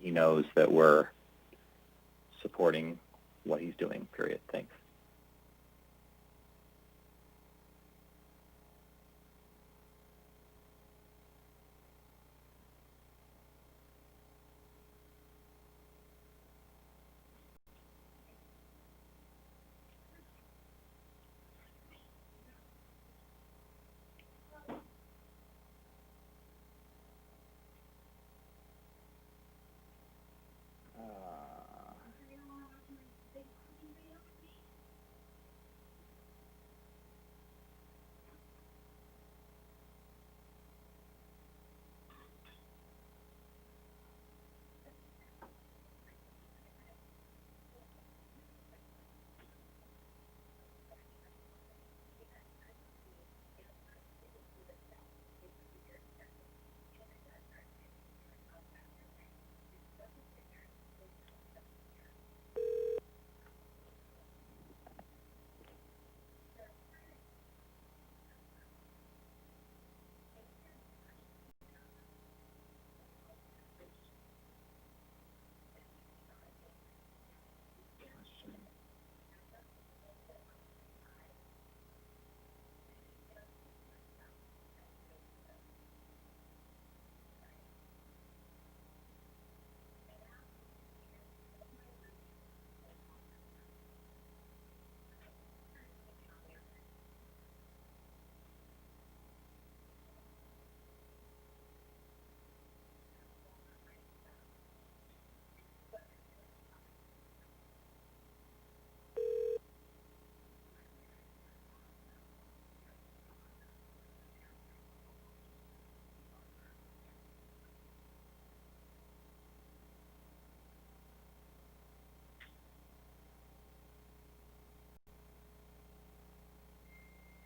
He knows that we're supporting what he's doing, period. Thanks.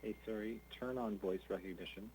Hey, sorry, turn on voice recognition.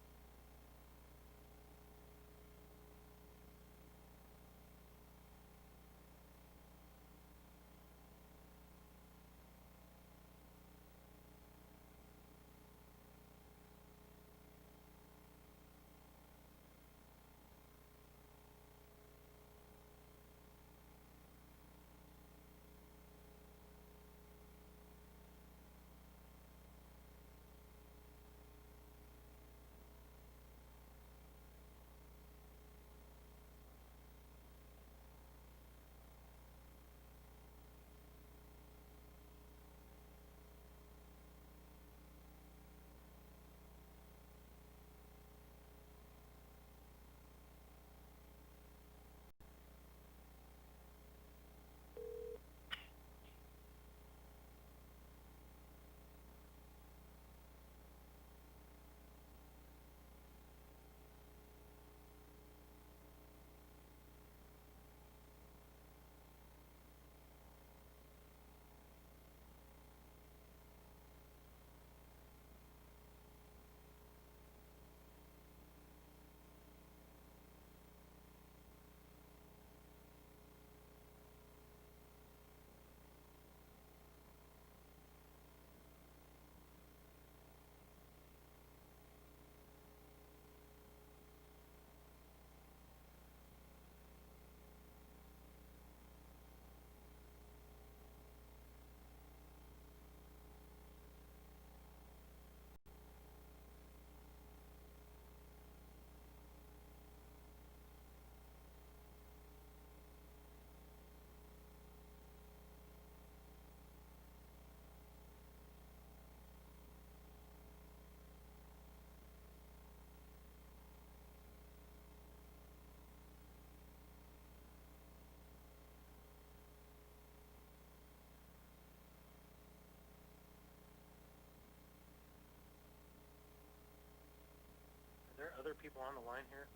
other people on the line here?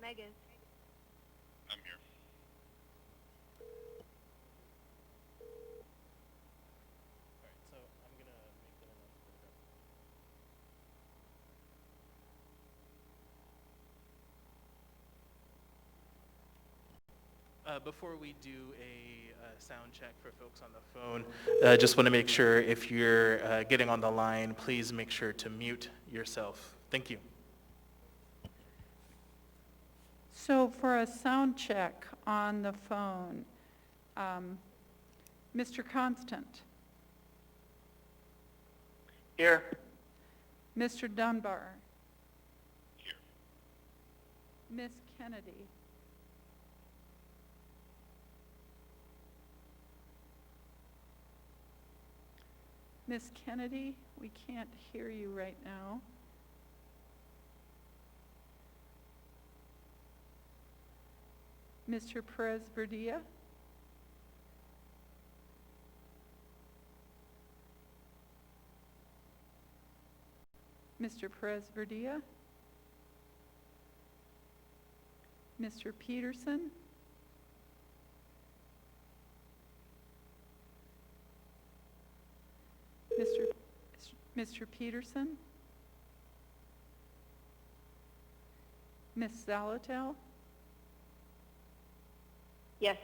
Megan. I'm here. Alright, so I'm going to make that announcement. Before we do a sound check for folks on the phone, just want to make sure if you're getting on the line, please make sure to mute yourself. Thank you. So for a sound check on the phone, Mr. Constant, Here. Mr. Dunbar, Here. Miss Kennedy, Miss Kennedy, we can't hear you right now. Mr. Perez-Verdilla? Mr. Perez-Verdilla? Mr. Peterson? Mr. Peterson? Miss Zalatel? Yes.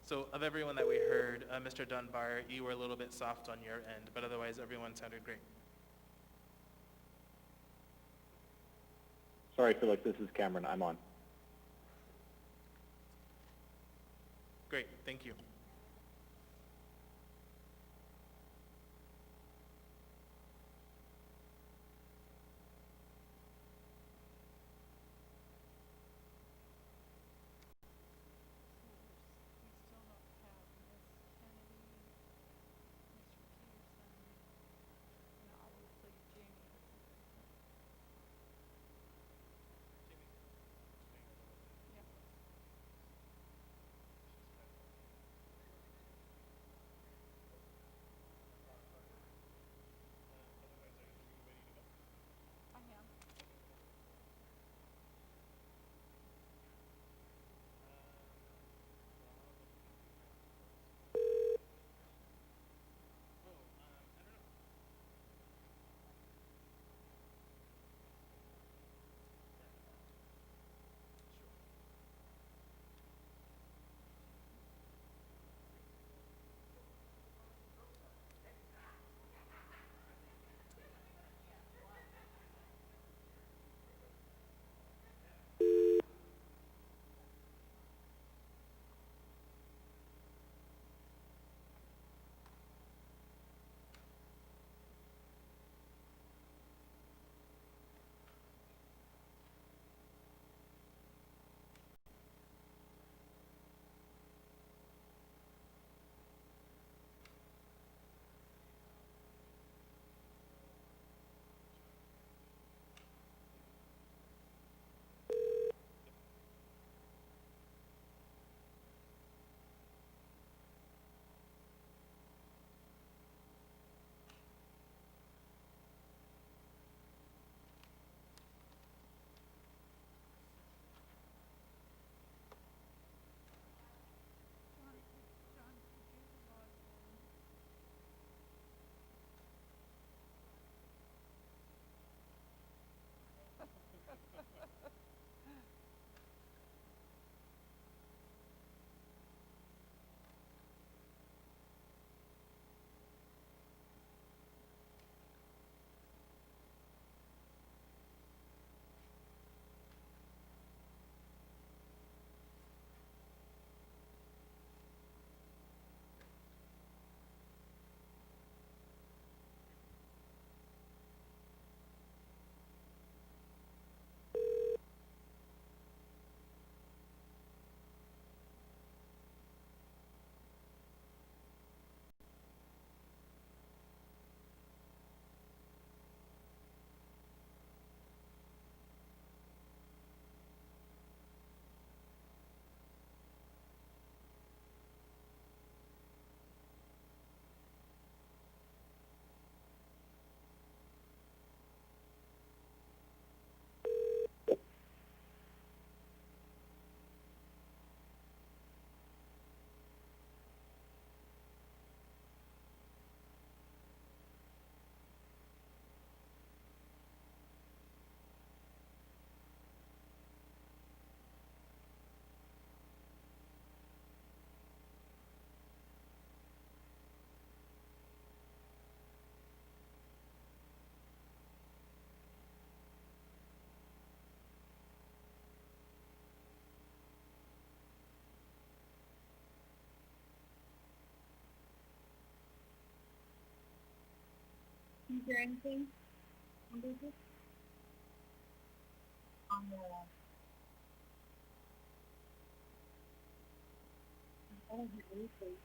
So of everyone that we heard, Mr. Dunbar, you were a little bit soft on your end, but otherwise everyone sounded great. Sorry, Felix, this is Cameron. I'm on. Great, thank you. Is there anything on this? On the... I don't hear anything.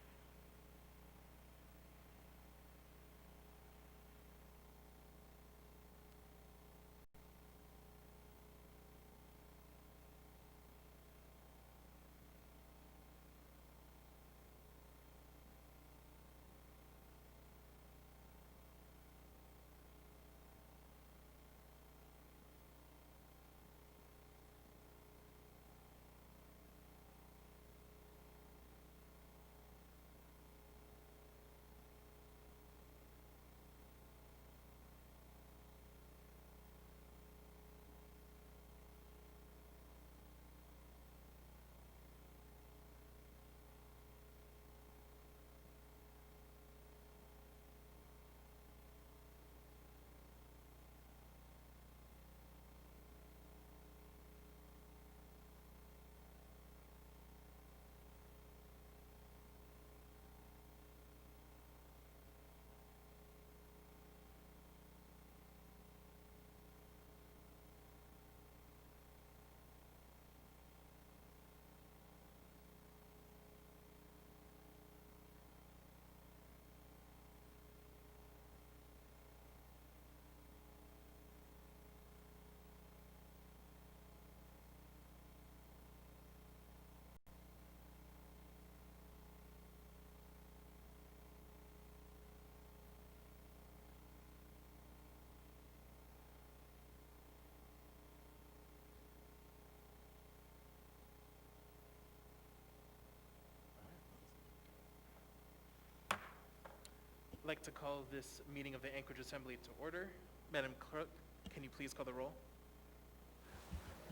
I'd like to call this meeting of the Anchorage Assembly to order. Madam Clerk, can you please call the roll?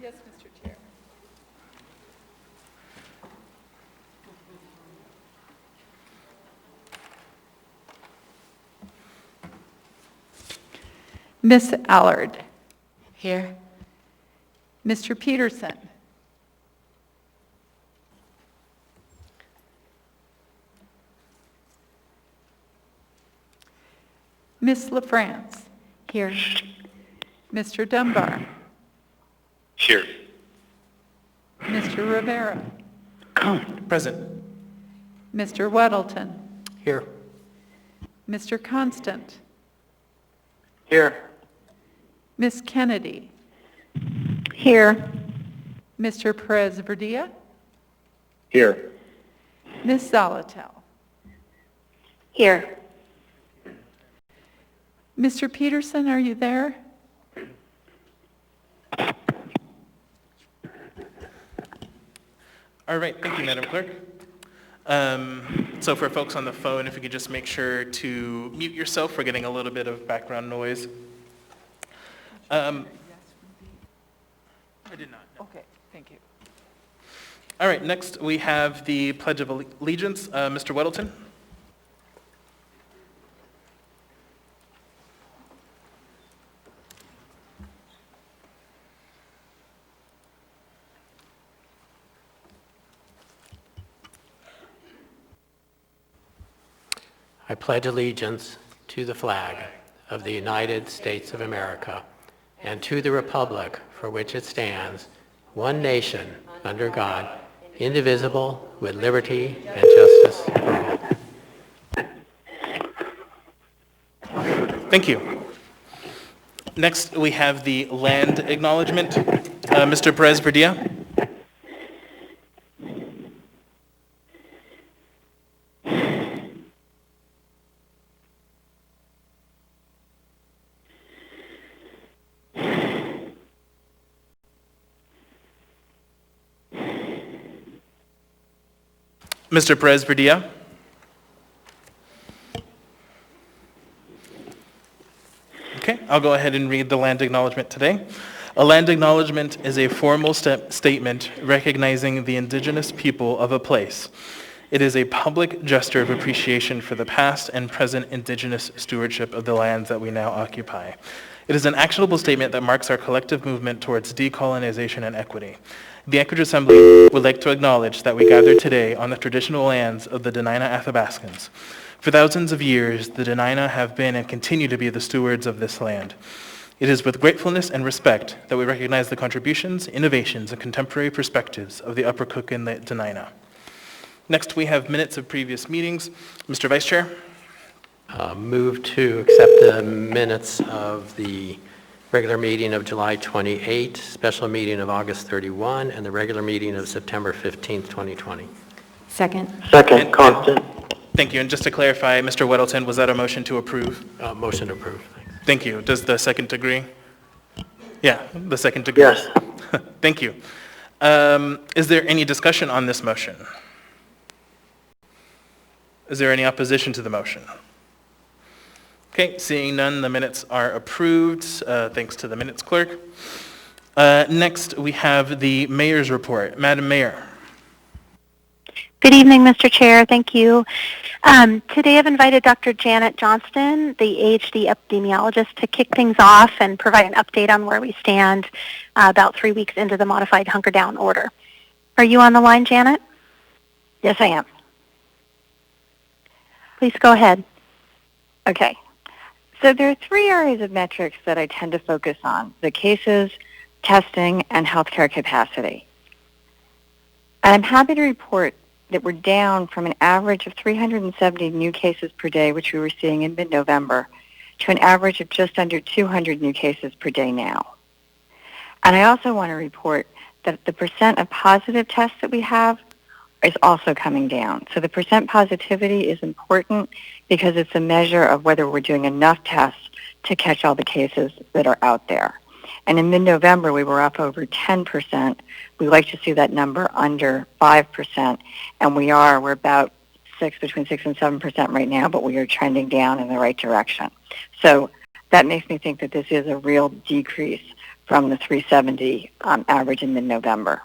Yes, Mr. Chair. Miss Allard. Here. Mr. Peterson. Miss LaFrance. Here. Mr. Dunbar. Here. Mr. Rivera. Present. Mr. Weddleton. Here. Mr. Constant. Here. Miss Kennedy. Here. Mr. Perez Verdilla. Here. Miss Zolotel. Here. Mr. Peterson, are you there? All right, thank you, Madam Clerk. So for folks on the phone, if you could just make sure to mute yourself, we're getting a little bit of background noise. I did not, no. Okay, thank you. All right, next we have the Pledge of Allegiance. Mr. Weddleton. I pledge allegiance to the flag of the United States of America and to the republic for which it stands, one nation, under God, indivisible, with liberty and justice for all. Thank you. Next, we have the land acknowledgement. Mr. Perez Verdilla. Mr. Perez Verdilla. Okay, I'll go ahead and read the land acknowledgement today. A land acknowledgement is a formal statement recognizing the indigenous people of a place. It is a public gesture of appreciation for the past and present indigenous stewardship of the lands that we now occupy. It is an actionable statement that marks our collective movement towards decolonization and equity. The Anchorage Assembly would like to acknowledge that we gather today on the traditional lands of the Dena'ina Athabascans. For thousands of years, the Dena'ina have been and continue to be the stewards of this land. It is with gratefulness and respect that we recognize the contributions, innovations, and contemporary perspectives of the Upper Cook Inlet Dena'ina. Next, we have minutes of previous meetings. Mr. Vice Chair. Move to accept the minutes of the regular meeting of July 28, special meeting of August 31, and the regular meeting of September 15, 2020. Second. Second, Constant. Thank you. And just to clarify, Mr. Weddleton, was that a motion to approve? Motion approved. Thank you. Does the second agree? Yeah, the second agree. Yes. Thank you. Is there any discussion on this motion? Is there any opposition to the motion? Okay, seeing none, the minutes are approved. Thanks to the minutes clerk. Next, we have the mayor's report. Madam Mayor. Good evening, Mr. Chair. Thank you. Today I've invited Dr. Janet Johnston, the AHD epidemiologist, to kick things off and provide an update on where we stand about 3 weeks into the modified hunker down order. Are you on the line, Janet? Yes, I am. Please go ahead. Okay. So there are 3 areas of metrics that I tend to focus on: the cases, testing, and healthcare capacity. And I'm happy to report that we're down from an average of 370 new cases per day, which we were seeing in mid-November, to an average of just under 200 new cases per day now. And I also want to report that the percent of positive tests that we have is also coming down. So the percent positivity is important because it's a measure of whether we're doing enough tests to catch all the cases that are out there. And in mid-November, we were up over 10%. We like to see that number under 5%, and we're about between 6 and 7% right now, but we are trending down in the right direction. So that makes me think that this is a real decrease from the 370 average in mid-November.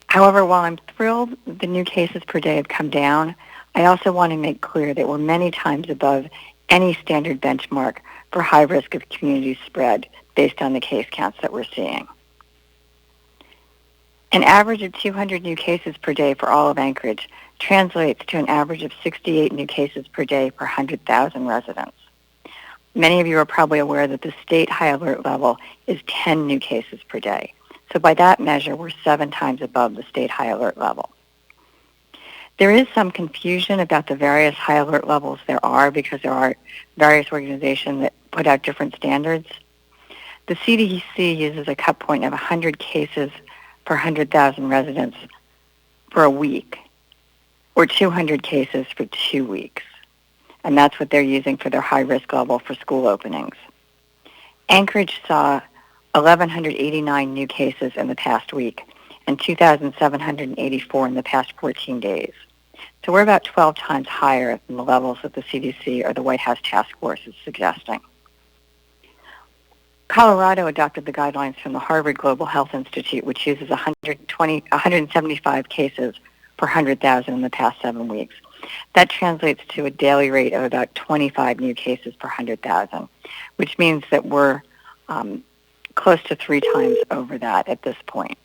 However, while I'm thrilled the new cases per day have come down, I also want to make clear that we're many times above any standard benchmark for high risk of community spread based on the case counts that we're seeing. An average of 200 new cases per day for all of Anchorage translates to an average of 68 new cases per day per 100,000 residents. Many of you are probably aware that the state high alert level is 10 new cases per day. So by that measure, we're 7 times above the state high alert level. There is some confusion about the various high alert levels there are because there are various organizations that put out different standards. The CDC uses a cut point of 100 cases per 100,000 residents for a week, or 200 cases for 2 weeks. And that's what they're using for their high risk level for school openings. Anchorage saw 1,189 new cases in the past week and 2,784 in the past 14 days. So we're about 12 times higher than the levels that the CDC or the White House Task Force is suggesting. Colorado adopted the guidelines from the Harvard Global Health Institute, which uses 175 cases per 100,000 in the past 7 weeks. That translates to a daily rate of about 25 new cases per 100,000, which means that we're close to 3 times over that at this point.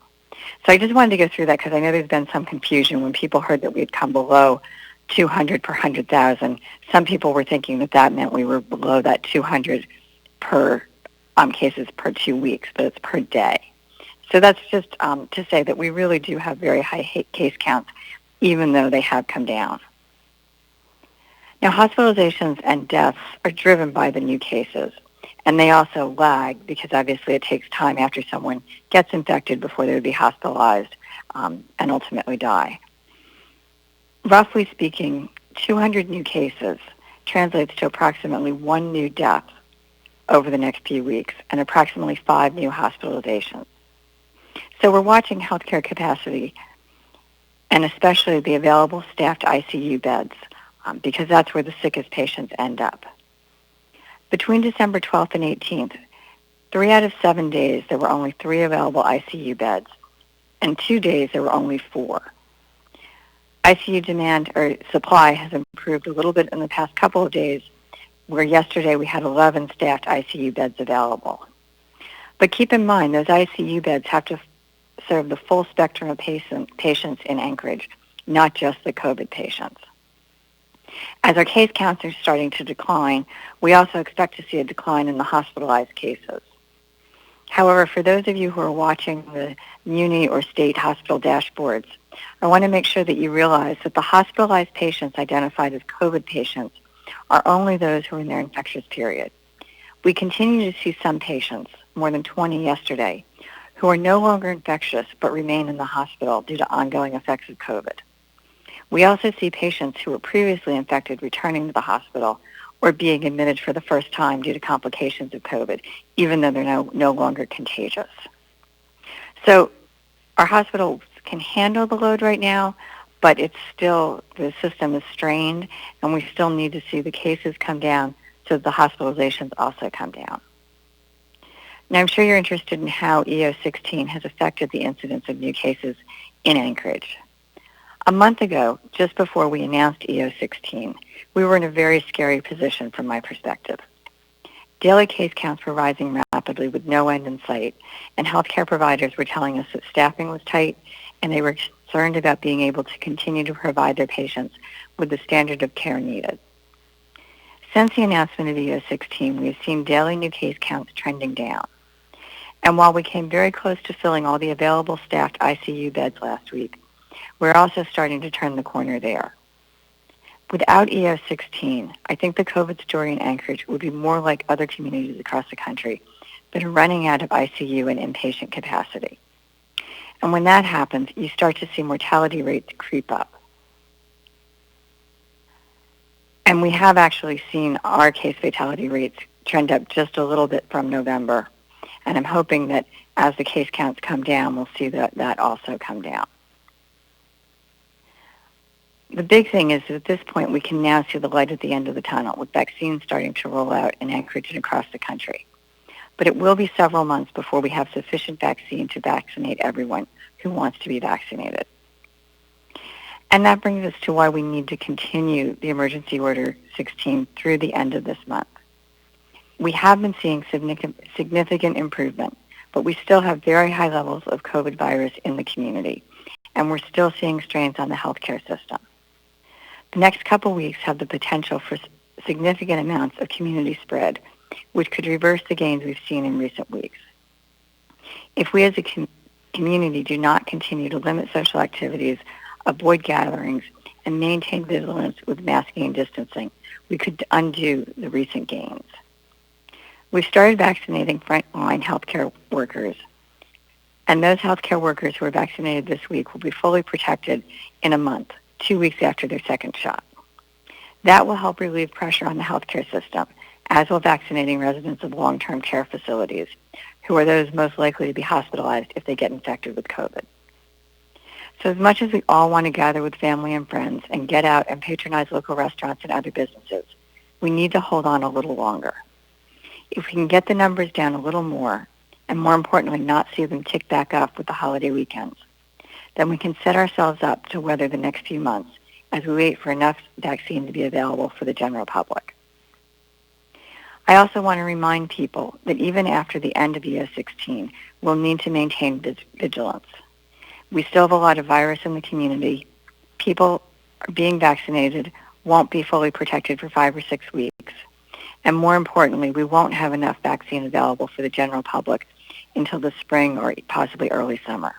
So I just wanted to go through that because I know there's been some confusion when people heard that we had come below 200 per 100,000. Some people were thinking that that meant we were below that 200 per cases per 2 weeks, but it's per day. So that's just to say that we really do have very high case counts, even though they have come down. Now, hospitalizations and deaths are driven by the new cases, and they also lag because obviously it takes time after someone gets infected before they would be hospitalized and ultimately die. Roughly speaking, 200 new cases translates to approximately 1 new death over the next few weeks and approximately 5 new hospitalizations. So we're watching healthcare capacity and especially the available staffed ICU beds because that's where the sickest patients end up. Between December 12th and 18th, 3 out of 7 days there were only 3 available ICU beds, and 2 days there were only 4. ICU demand or supply has improved a little bit in the past couple of days, where yesterday we had 11 staffed ICU beds available. But keep in mind, those ICU beds have to serve the full spectrum of patients in Anchorage, not just the COVID patients. As our case counts are starting to decline, we also expect to see a decline in the hospitalized cases. However, for those of you who are watching the muni or state hospital dashboards, I want to make sure that you realize that the hospitalized patients identified as COVID patients are only those who are in their infectious period. We continue to see some patients, more than 20 yesterday, who are no longer infectious but remain in the hospital due to ongoing effects of COVID. We also see patients who were previously infected returning to the hospital or being admitted for the first time due to complications of COVID, even though they're no longer contagious. So our hospitals can handle the load right now, but it's still, the system is strained, and we still need to see the cases come down so the hospitalizations also come down. Now, I'm sure you're interested in how EO16 has affected the incidence of new cases in Anchorage. A month ago, just before we announced EO16, we were in a very scary position from my perspective. Daily case counts were rising rapidly with no end in sight, and healthcare providers were telling us that staffing was tight and they were concerned about being able to continue to provide their patients with the standard of care needed. Since the announcement of EO16, we have seen daily new case counts trending down. And while we came very close to filling all the available staffed ICU beds last week, we're also starting to turn the corner there. Without EO16, I think the COVID story in Anchorage would be more like other communities across the country that are running out of ICU and inpatient capacity. And when that happens, you start to see mortality rates creep up. And we have actually seen our case fatality rates trend up just a little bit from November. And I'm hoping that as the case counts come down, we'll see that also come down. The big thing is that at this point, we can now see the light at the end of the tunnel with vaccines starting to roll out in Anchorage and across the country. But it will be several months before we have sufficient vaccine to vaccinate everyone who wants to be vaccinated. And that brings us to why we need to continue the Emergency Order 16 through the end of this month. We have been seeing significant improvement, but we still have very high levels of COVID virus in the community, and we're still seeing strains on the healthcare system. The next couple weeks have the potential for significant amounts of community spread, which could reverse the gains we've seen in recent weeks. If we as a community do not continue to limit social activities, avoid gatherings, and maintain vigilance with masking and distancing, we could undo the recent gains. We've started vaccinating frontline healthcare workers, and those healthcare workers who are vaccinated this week will be fully protected in a month, 2 weeks after their second shot. That will help relieve pressure on the healthcare system, as will vaccinating residents of long-term care facilities, who are those most likely to be hospitalized if they get infected with COVID. So as much as we all want to gather with family and friends and get out and patronize local restaurants and other businesses, we need to hold on a little longer. If we can get the numbers down a little more, and more importantly, not see them tick back up with the holiday weekends, then we can set ourselves up to weather the next few months as we wait for enough vaccine to be available for the general public. I also want to remind people that even after the end of EO16, we'll need to maintain vigilance. We still have a lot of virus in the community. People being vaccinated won't be fully protected for 5 or 6 weeks. And more importantly, we won't have enough vaccine available for the general public until the spring or possibly early summer.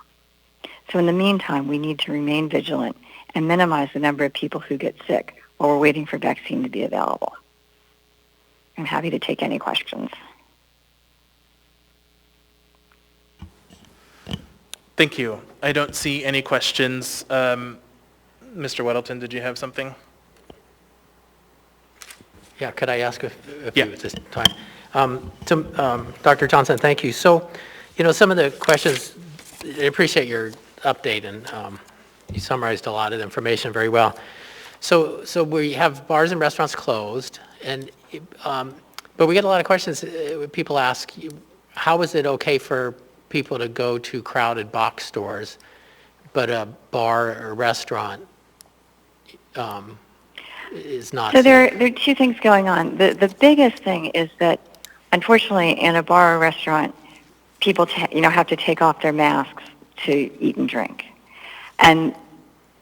So in the meantime, we need to remain vigilant and minimize the number of people who get sick while we're waiting for vaccine to be available. I'm happy to take any questions. Thank you. I don't see any questions. Mr. Weddleton, did you have something? Yeah, could I ask a few at this time? Dr. Johnson, thank you. So, some of the questions, I appreciate your update, and you summarized a lot of the information very well. So we have bars and restaurants closed, and but we get a lot of questions. People ask, how is it okay for people to go to crowded box stores, but a bar or restaurant is not? So there are two things going on. The biggest thing is that, unfortunately, in a bar or restaurant, people have to take off their masks to eat and drink. And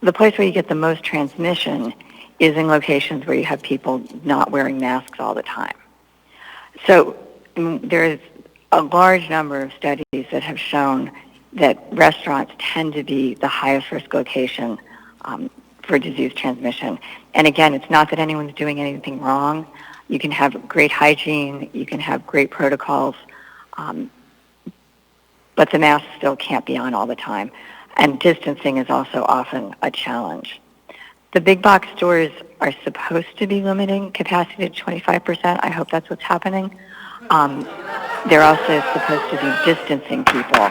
the place where you get the most transmission is in locations where you have people not wearing masks all the time. So there's a large number of studies that have shown that restaurants tend to be the highest risk location for disease transmission. And again, it's not that anyone's doing anything wrong. You can have great hygiene, you can have great protocols, but the mask still can't be on all the time. And distancing is also often a challenge. The big box stores are supposed to be limiting capacity to 25%. I hope that's what's happening. They're also supposed to be distancing people.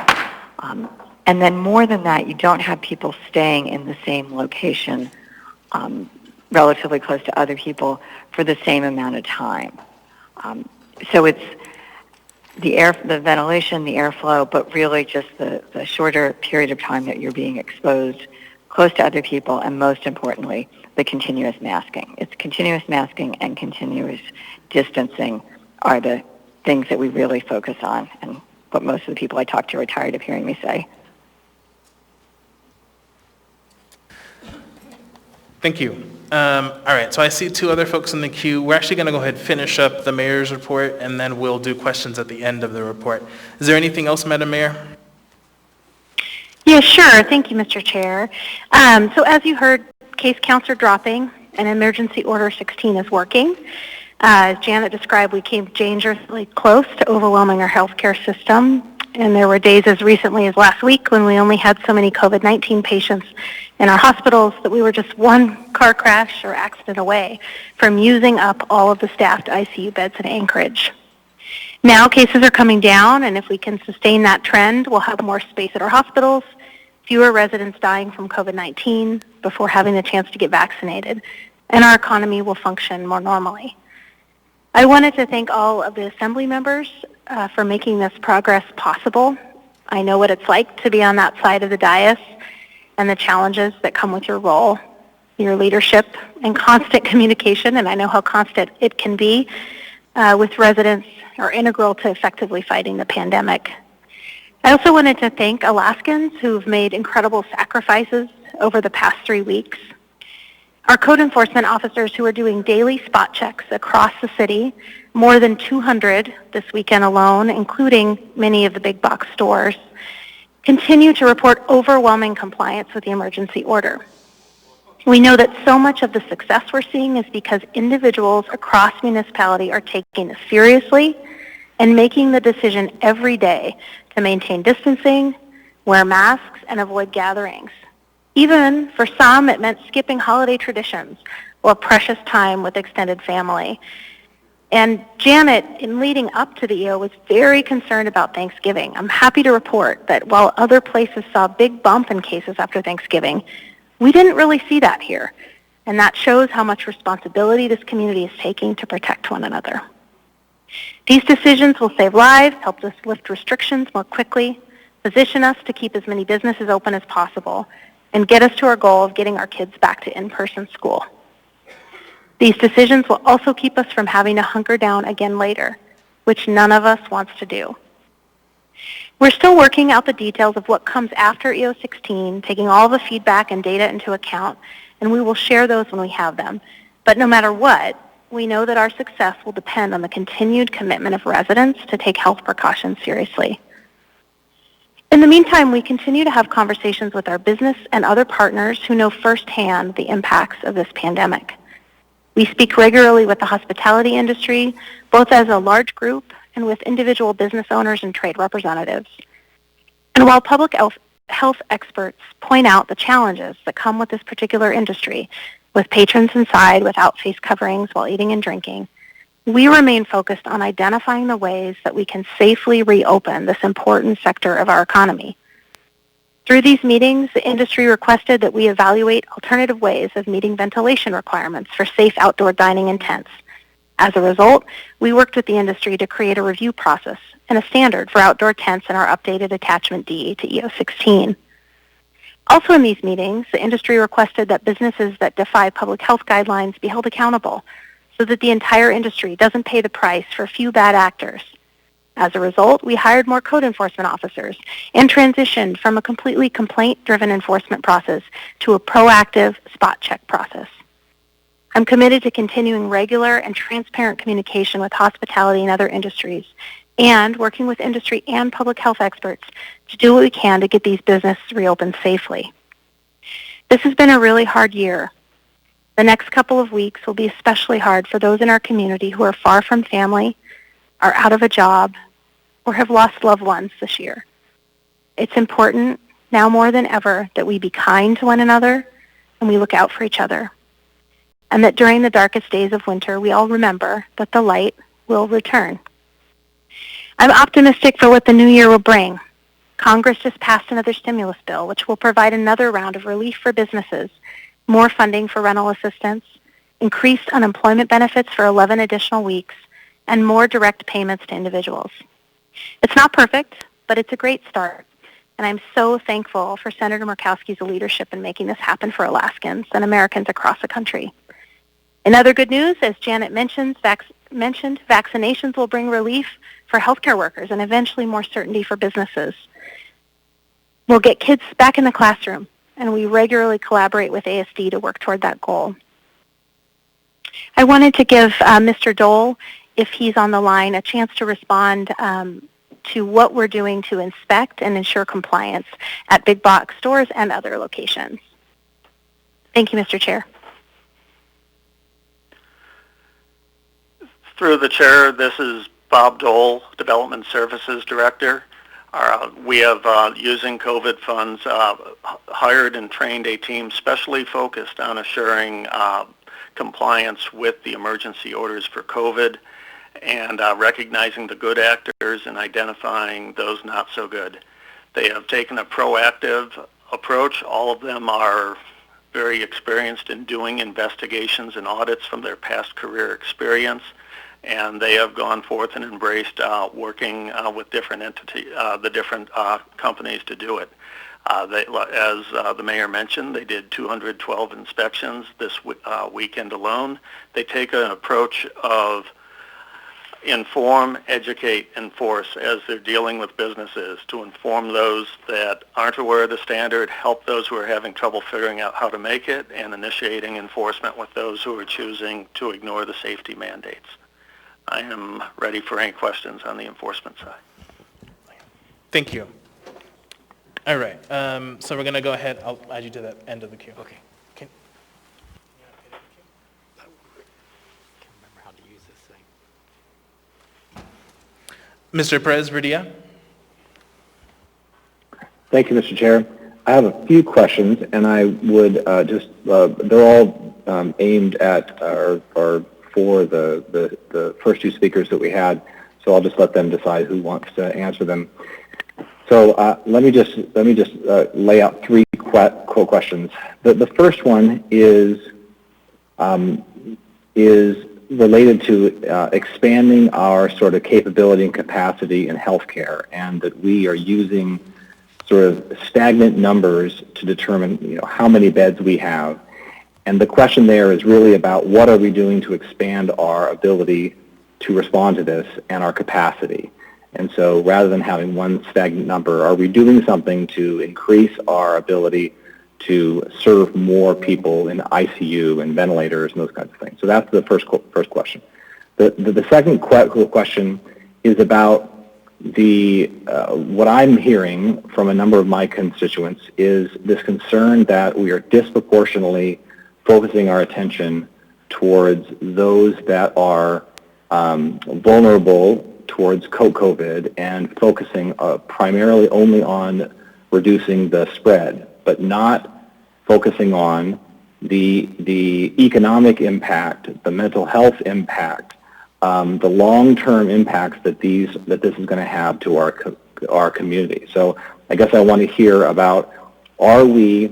And then more than that, you don't have people staying in the same location relatively close to other people for the same amount of time. So it's the ventilation, the airflow, but really just the shorter period of time that you're being exposed close to other people, and most importantly, the continuous masking. It's continuous masking and continuous distancing are the things that we really focus on, and what most of the people I talk to are tired of hearing me say. Thank you. All right, so I see two other folks in the queue. We're actually going to go ahead and finish up the mayor's report, and then we'll do questions at the end of the report. Is there anything else, Madam Mayor? Yeah, sure. Thank you, Mr. Chair. So as you heard, case counts are dropping, and Emergency Order 16 is working. As Janet described, we came dangerously close to overwhelming our healthcare system, and there were days as recently as last week when we only had so many COVID-19 patients in our hospitals that we were just one car crash or accident away from using up all of the staffed ICU beds in Anchorage. Now cases are coming down, and if we can sustain that trend, we'll have more space at our hospitals, fewer residents dying from COVID-19 before having the chance to get vaccinated, and our economy will function more normally. I wanted to thank all of the Assembly members for making this progress possible. I know what it's like to be on that side of the dais and the challenges that come with your role. Your leadership and constant communication, and I know how constant it can be with residents, are integral to effectively fighting the pandemic. I also wanted to thank Alaskans who've made incredible sacrifices over the past 3 weeks. Our code enforcement officers who are doing daily spot checks across the city, more than 200 this weekend alone, including many of the big box stores, continue to report overwhelming compliance with the emergency order. We know that so much of the success we're seeing is because individuals across municipality are taking this seriously and making the decision every day to maintain distancing, wear masks, and avoid gatherings. Even for some, it meant skipping holiday traditions or precious time with extended family. And Janet, in leading up to the EO, was very concerned about Thanksgiving. I'm happy to report that while other places saw a big bump in cases after Thanksgiving, we didn't really see that here. And that shows how much responsibility this community is taking to protect one another. These decisions will save lives, help us lift restrictions more quickly, position us to keep as many businesses open as possible, and get us to our goal of getting our kids back to in-person school. These decisions will also keep us from having to hunker down again later, which none of us wants to do. We're still working out the details of what comes after EO16, taking all the feedback and data into account, and we will share those when we have them. But no matter what, we know that our success will depend on the continued commitment of residents to take health precautions seriously. In the meantime, we continue to have conversations with our business and other partners who know firsthand the impacts of this pandemic. We speak regularly with the hospitality industry, both as a large group and with individual business owners and trade representatives. And while public health experts point out the challenges that come with this particular industry, with patrons inside without face coverings while eating and drinking, we remain focused on identifying the ways that we can safely reopen this important sector of our economy. Through these meetings, the industry requested that we evaluate alternative ways of meeting ventilation requirements for safe outdoor dining in tents. As a result, we worked with the industry to create a review process and a standard for outdoor tents in our updated Attachment D to EO16. Also in these meetings, the industry requested that businesses that defy public health guidelines be held accountable so that the entire industry doesn't pay the price for a few bad actors. As a result, we hired more code enforcement officers and transitioned from a completely complaint-driven enforcement process to a proactive spot check process. I'm committed to continuing regular and transparent communication with hospitality and other industries, and working with industry and public health experts to do what we can to get these businesses reopened safely. This has been a really hard year. The next couple of weeks will be especially hard for those in our community who are far from family, are out of a job, or have lost loved ones this year. It's important, now more than ever, that we be kind to one another and we look out for each other. And that during the darkest days of winter, we all remember that the light will return. I'm optimistic for what the new year will bring. Congress just passed another stimulus bill, which will provide another round of relief for businesses, more funding for rental assistance, increased unemployment benefits for 11 additional weeks, and more direct payments to individuals. It's not perfect, but it's a great start. And I'm so thankful for Senator Murkowski's leadership in making this happen for Alaskans and Americans across the country. In other good news, as Janet mentioned, vaccinations will bring relief for healthcare workers and eventually more certainty for businesses. We'll get kids back in the classroom, and we regularly collaborate with ASD to work toward that goal. I wanted to give Mr. Dole, if he's on the line, a chance to respond to what we're doing to inspect and ensure compliance at big box stores and other locations. Thank you, Mr. Chair. Through the chair, this is Bob Dole, Development Services Director. We have, using COVID funds, hired and trained a team specially focused on assuring compliance with the emergency orders for COVID and recognizing the good actors and identifying those not so good. They have taken a proactive approach. All of them are very experienced in doing investigations and audits from their past career experience, and they have gone forth and embraced working with different the different companies to do it. As the mayor mentioned, they did 212 inspections this weekend alone. They take an approach of inform, educate, enforce as they're dealing with businesses, to inform those that aren't aware of the standard, help those who are having trouble figuring out how to make it, and initiating enforcement with those who are choosing to ignore the safety mandates. I am ready for any questions on the enforcement side. Thank you. All right, so we're going to go ahead. I'll add you to the end of the queue. Okay. Can't remember how to use this thing. Mr. Perez-Verdia. Thank you, Mr. Chair. I have a few questions, and I would they're all aimed at or for the first two speakers that we had, so I'll just let them decide who wants to answer them. So let me just lay out three quick questions. The first one is related to expanding our sort of capability and capacity in healthcare, and that we are using sort of stagnant numbers to determine how many beds we have. And the question there is really about what are we doing to expand our ability to respond to this and our capacity. And so rather than having one stagnant number, are we doing something to increase our ability to serve more people in ICU and ventilators and those kinds of things? So that's the first question. The second question is about what I'm hearing from a number of my constituents is this concern that we are disproportionately focusing our attention towards those that are vulnerable towards COVID and focusing primarily only on reducing the spread, but not focusing on the economic impact, the mental health impact, the long-term impacts that this is going to have to our community. So I guess I want to hear about are we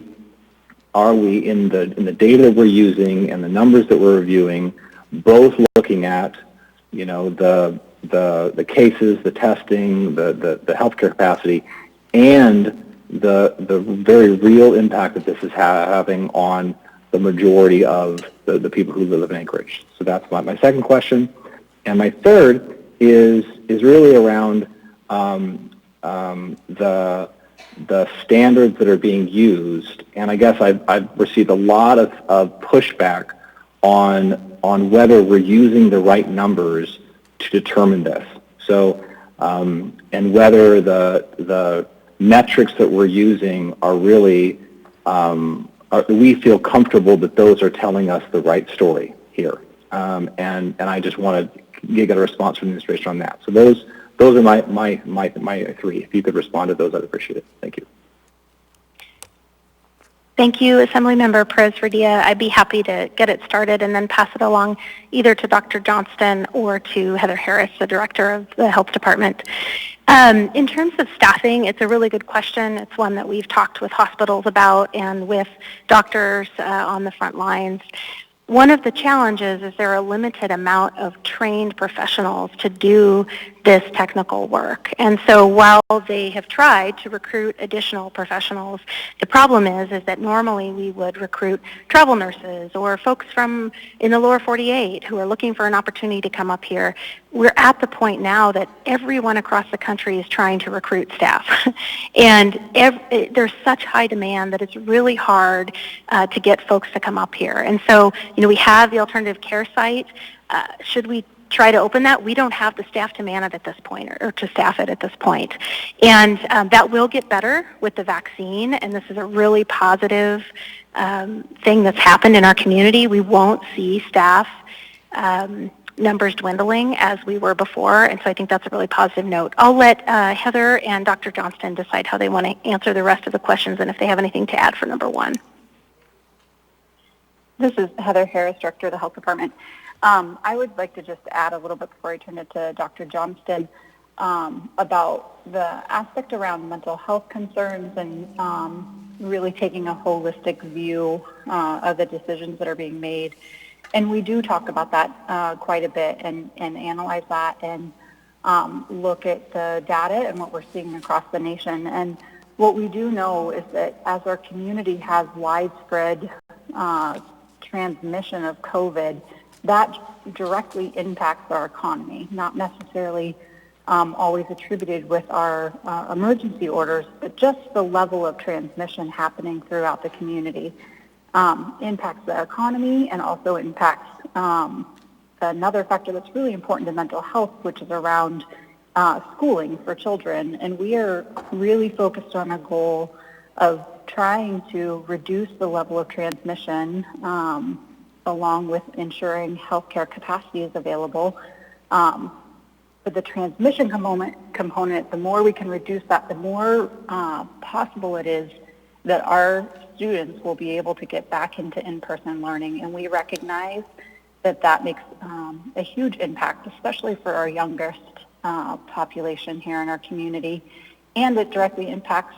in the data that we're using and the numbers that we're reviewing, both looking at the cases, the testing, the healthcare capacity, and the very real impact that this is having on the majority of the people who live in Anchorage. So that's my second question. And my third is really around the standards that are being used. And I guess I've received a lot of pushback on whether we're using the right numbers to determine this. So, and whether the metrics that we're using are really, we feel comfortable that those are telling us the right story here. And I just want to get a response from the administration on that. So those are my three. If you could respond to those, I'd appreciate it. Thank you. Thank you, Assemblymember Perez-Verdia. I'd be happy to get it started and then pass it along either to Dr. Johnston or to Heather Harris, the Director of the Health Department. In terms of staffing, it's a really good question. It's one that we've talked with hospitals about and with doctors on the front lines. One of the challenges is there are a limited amount of trained professionals to do this technical work. And so while they have tried to recruit additional professionals, the problem is that normally we would recruit travel nurses or folks from in the lower 48 who are looking for an opportunity to come up here. We're at the point now that everyone across the country is trying to recruit staff. And there's such high demand that it's really hard to get folks to come up here. And so, we have the alternative care site. Should we try to open that? We don't have the staff to man it at this point or to staff it at this point. And that will get better with the vaccine, and this is a really positive thing that's happened in our community. We won't see staff numbers dwindling as we were before, and so I think that's a really positive note. I'll let Heather and Dr. Johnston decide how they want to answer the rest of the questions and if they have anything to add for number one. This is Heather Harris, Director of the Health Department. I would like to just add a little bit before I turn it to Dr. Johnston about the aspect around mental health concerns and really taking a holistic view of the decisions that are being made. And we do talk about that quite a bit and analyze that and look at the data and what we're seeing across the nation. And what we do know is that as our community has widespread transmission of COVID, that directly impacts our economy, not necessarily always attributed with our emergency orders, but just the level of transmission happening throughout the community impacts the economy and also impacts another factor that's really important to mental health, which is around schooling for children. And we are really focused on a goal of trying to reduce the level of transmission along with ensuring healthcare capacity is available. But the transmission component, the more we can reduce that, the more possible it is that our students will be able to get back into in-person learning. And we recognize that that makes a huge impact, especially for our youngest population here in our community. And it directly impacts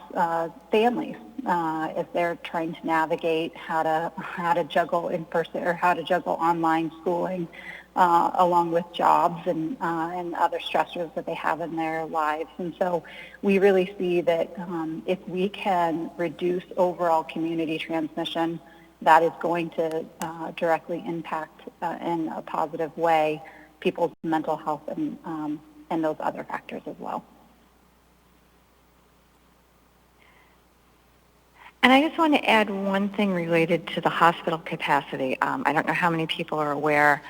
families if they're trying to navigate how to juggle in person or how to juggle online schooling along with jobs and other stressors that they have in their lives. And so we really see that if we can reduce overall community transmission, that is going to directly impact in a positive way people's mental health and those other factors as well. And I just want to add one thing related to the hospital capacity. I don't know how many people are aware,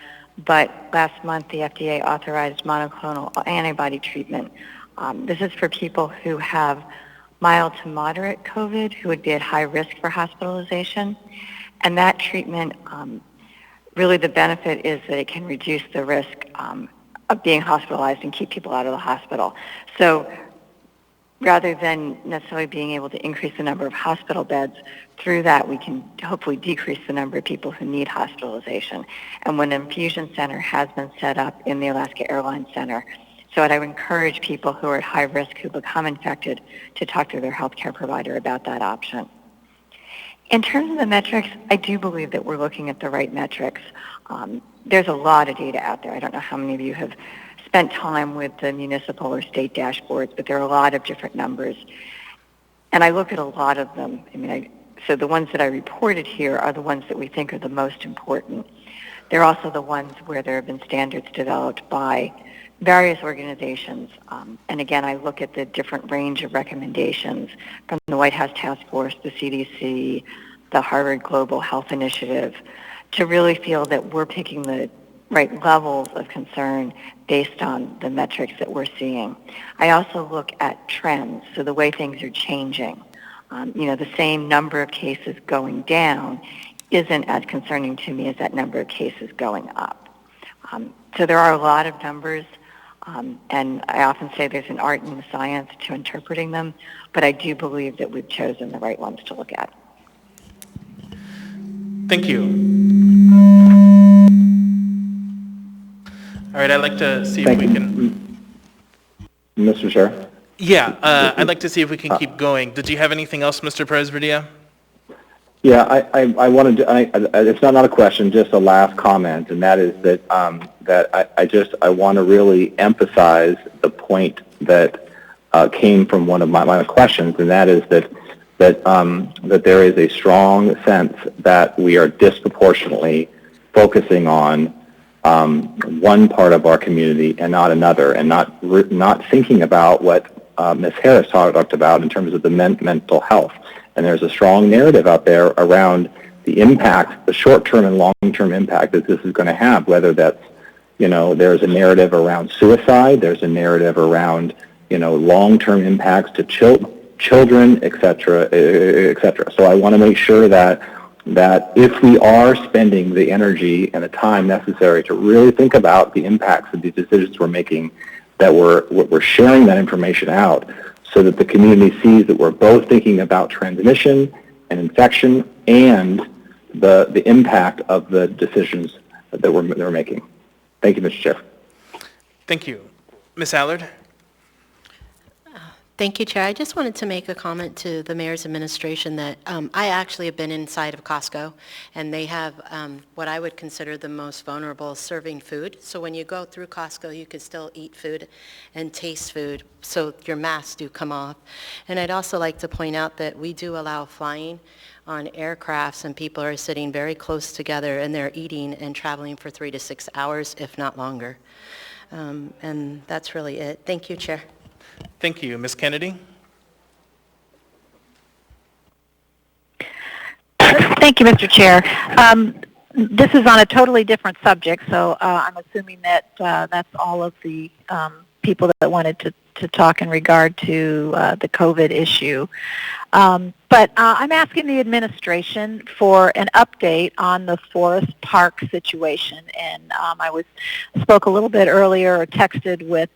but last month the FDA authorized monoclonal antibody treatment. This is for people who have mild to moderate COVID, who would be at high risk for hospitalization. And that treatment, really the benefit is that it can reduce the risk of being hospitalized and keep people out of the hospital. So rather than necessarily being able to increase the number of hospital beds, through that we can hopefully decrease the number of people who need hospitalization. And when an infusion center has been set up in the Alaska Airlines Center, so I would encourage people who are at high risk who become infected to talk to their healthcare provider about that option. In terms of the metrics, I do believe that we're looking at the right metrics. There's a lot of data out there. I don't know how many of you have spent time with the municipal or state dashboards, but there are a lot of different numbers. And I look at a lot of them. So the ones that I reported here are the ones that we think are the most important. They're also the ones where there have been standards developed by various organizations. And again, I look at the different range of recommendations from the White House Task Force, the CDC, the Harvard Global Health Initiative, to really feel that we're picking the right levels of concern based on the metrics that we're seeing. I also look at trends, so the way things are changing. The same number of cases going down isn't as concerning to me as that number of cases going up. So there are a lot of numbers, and I often say there's an art and a science to interpreting them, but I do believe that we've chosen the right ones to look at. Thank you. All right, I'd like to see if we can... Mr. Chair? Yeah, I'd like to see if we can keep going. Did you have anything else, Mr. Perez-Verdia? Yeah, I wanted to, it's not a question, just a last comment, and that is that I want to really emphasize the point that came from one of my questions, and that is that there is a strong sense that we are disproportionately focusing on one part of our community and not another, and not thinking about what Ms. Harris talked about in terms of the mental health. And there's a strong narrative out there around the impact, the short-term and long-term impact that this is going to have, whether that's, there's a narrative around suicide, there's a narrative around, long-term impacts to children, et cetera, et cetera. So I want to make sure that if we are spending the energy and the time necessary to really think about the impacts of these decisions we're making, that we're sharing that information out so that the community sees that we're both thinking about transmission and infection and the impact of the decisions that we're making. Thank you, Mr. Chair. Thank you. Ms. Allard? Thank you, Chair. I just wanted to make a comment to the Mayor's administration that I actually have been inside of Costco, and they have what I would consider the most vulnerable serving food. So when you go through Costco, you can still eat food and taste food, so your masks do come off. And I'd also like to point out that we do allow flying on aircrafts, and people are sitting very close together, and they're eating and traveling for 3 to 6 hours, if not longer. And that's really it. Thank you, Chair. Thank you. Ms. Kennedy? Thank you, Mr. Chair. This is on a totally different subject, so I'm assuming that that's all of the people that wanted to talk in regard to the COVID issue. But I'm asking the administration for an update on the Forest Park situation. And I spoke a little bit earlier or texted with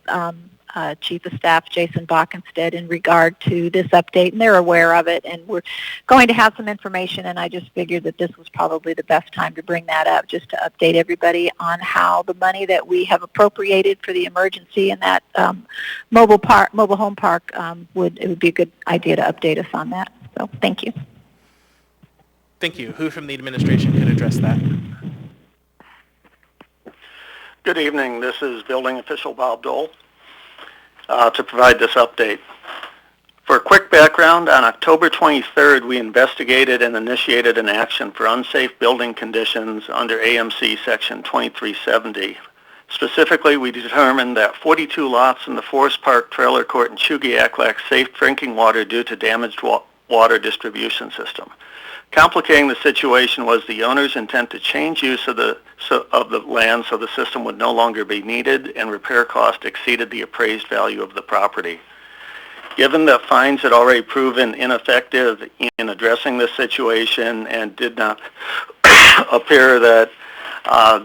Chief of Staff Jason Bockenstead in regard to this update, and they're aware of it, and we're going to have some information, and I just figured that this was probably the best time to bring that up, just to update everybody on how the money that we have appropriated for the emergency and that mobile home park, it would be a good idea to update us on that. So thank you. Thank you. Who from the administration could address that? Good evening. This is Building Official Bob Dole. To provide this update. For a quick background, on October 23rd, we investigated and initiated an action for unsafe building conditions under AMC Section 2370. Specifically, we determined that 42 lots in the Forest Park Trailer Court in Chugiak lack safe drinking water due to damaged water distribution system. Complicating the situation was the owner's intent to change use of the land so the system would no longer be needed, and repair cost exceeded the appraised value of the property. Given that fines had already proven ineffective in addressing this situation and did not appear that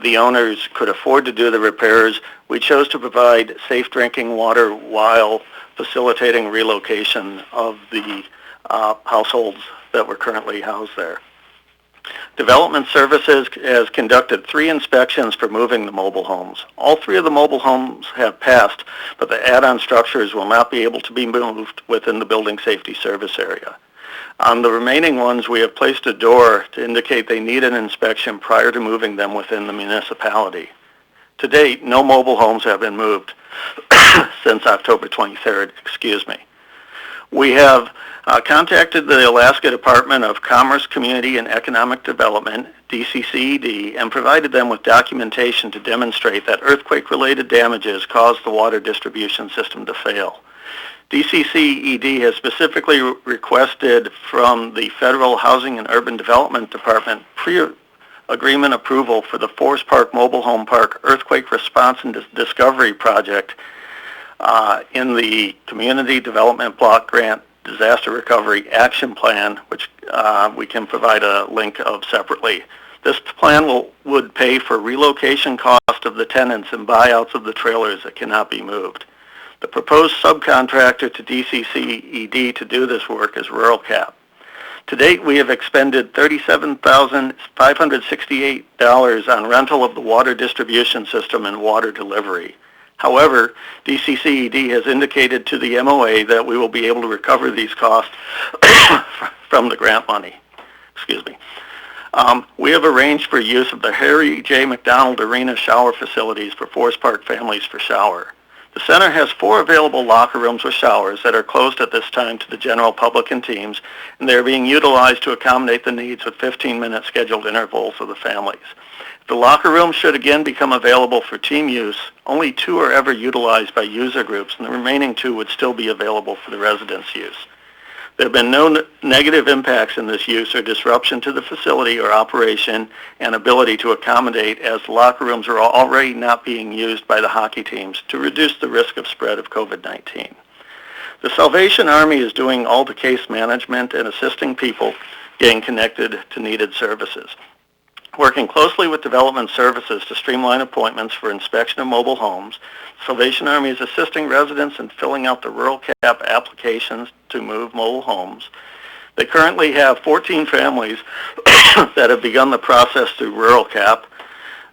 the owners could afford to do the repairs, we chose to provide safe drinking water while facilitating relocation of the households that were currently housed there. Development Services has conducted 3 inspections for moving the mobile homes. All 3 of the mobile homes have passed, but the add-on structures will not be able to be moved within the building safety service area. On the remaining ones, we have placed a door to indicate they need an inspection prior to moving them within the municipality. To date, no mobile homes have been moved since October 23rd, We have contacted the Alaska Department of Commerce, Community, and Economic Development, DCCED, and provided them with documentation to demonstrate that earthquake-related damages caused the water distribution system to fail. DCCED has specifically requested from the Federal Housing and Urban Development Department agreement approval for the Forest Park Mobile Home Park Earthquake Response and Discovery Project in the Community Development Block Grant Disaster Recovery Action Plan, which we can provide a link of separately. This plan would pay for relocation cost of the tenants and buyouts of the trailers that cannot be moved. The proposed subcontractor to DCCED to do this work is Rural Cap. To date, we have expended $37,568 on rental of the water distribution system and water delivery. However, DCCED has indicated to the MOA that we will be able to recover these costs from the grant money. Excuse me. We have arranged for use of the Harry J. McDonald Arena shower facilities for Forest Park families for shower. The center has 4 available locker rooms with showers that are closed at this time to the general public and teams, and they are being utilized to accommodate the needs with 15-minute scheduled intervals of the families. If the locker rooms should again become available for team use, only 2 are ever utilized by user groups, and the remaining 2 would still be available for the residents' use. There have been no negative impacts in this use or disruption to the facility or operation and ability to accommodate, as the locker rooms are already not being used by the hockey teams to reduce the risk of spread of COVID-19. The Salvation Army is doing all the case management and assisting people getting connected to needed services. Working closely with Development Services to streamline appointments for inspection of mobile homes, Salvation Army is assisting residents in filling out the Rural Cap applications to move mobile homes. They currently have 14 families that have begun the process through Rural Cap.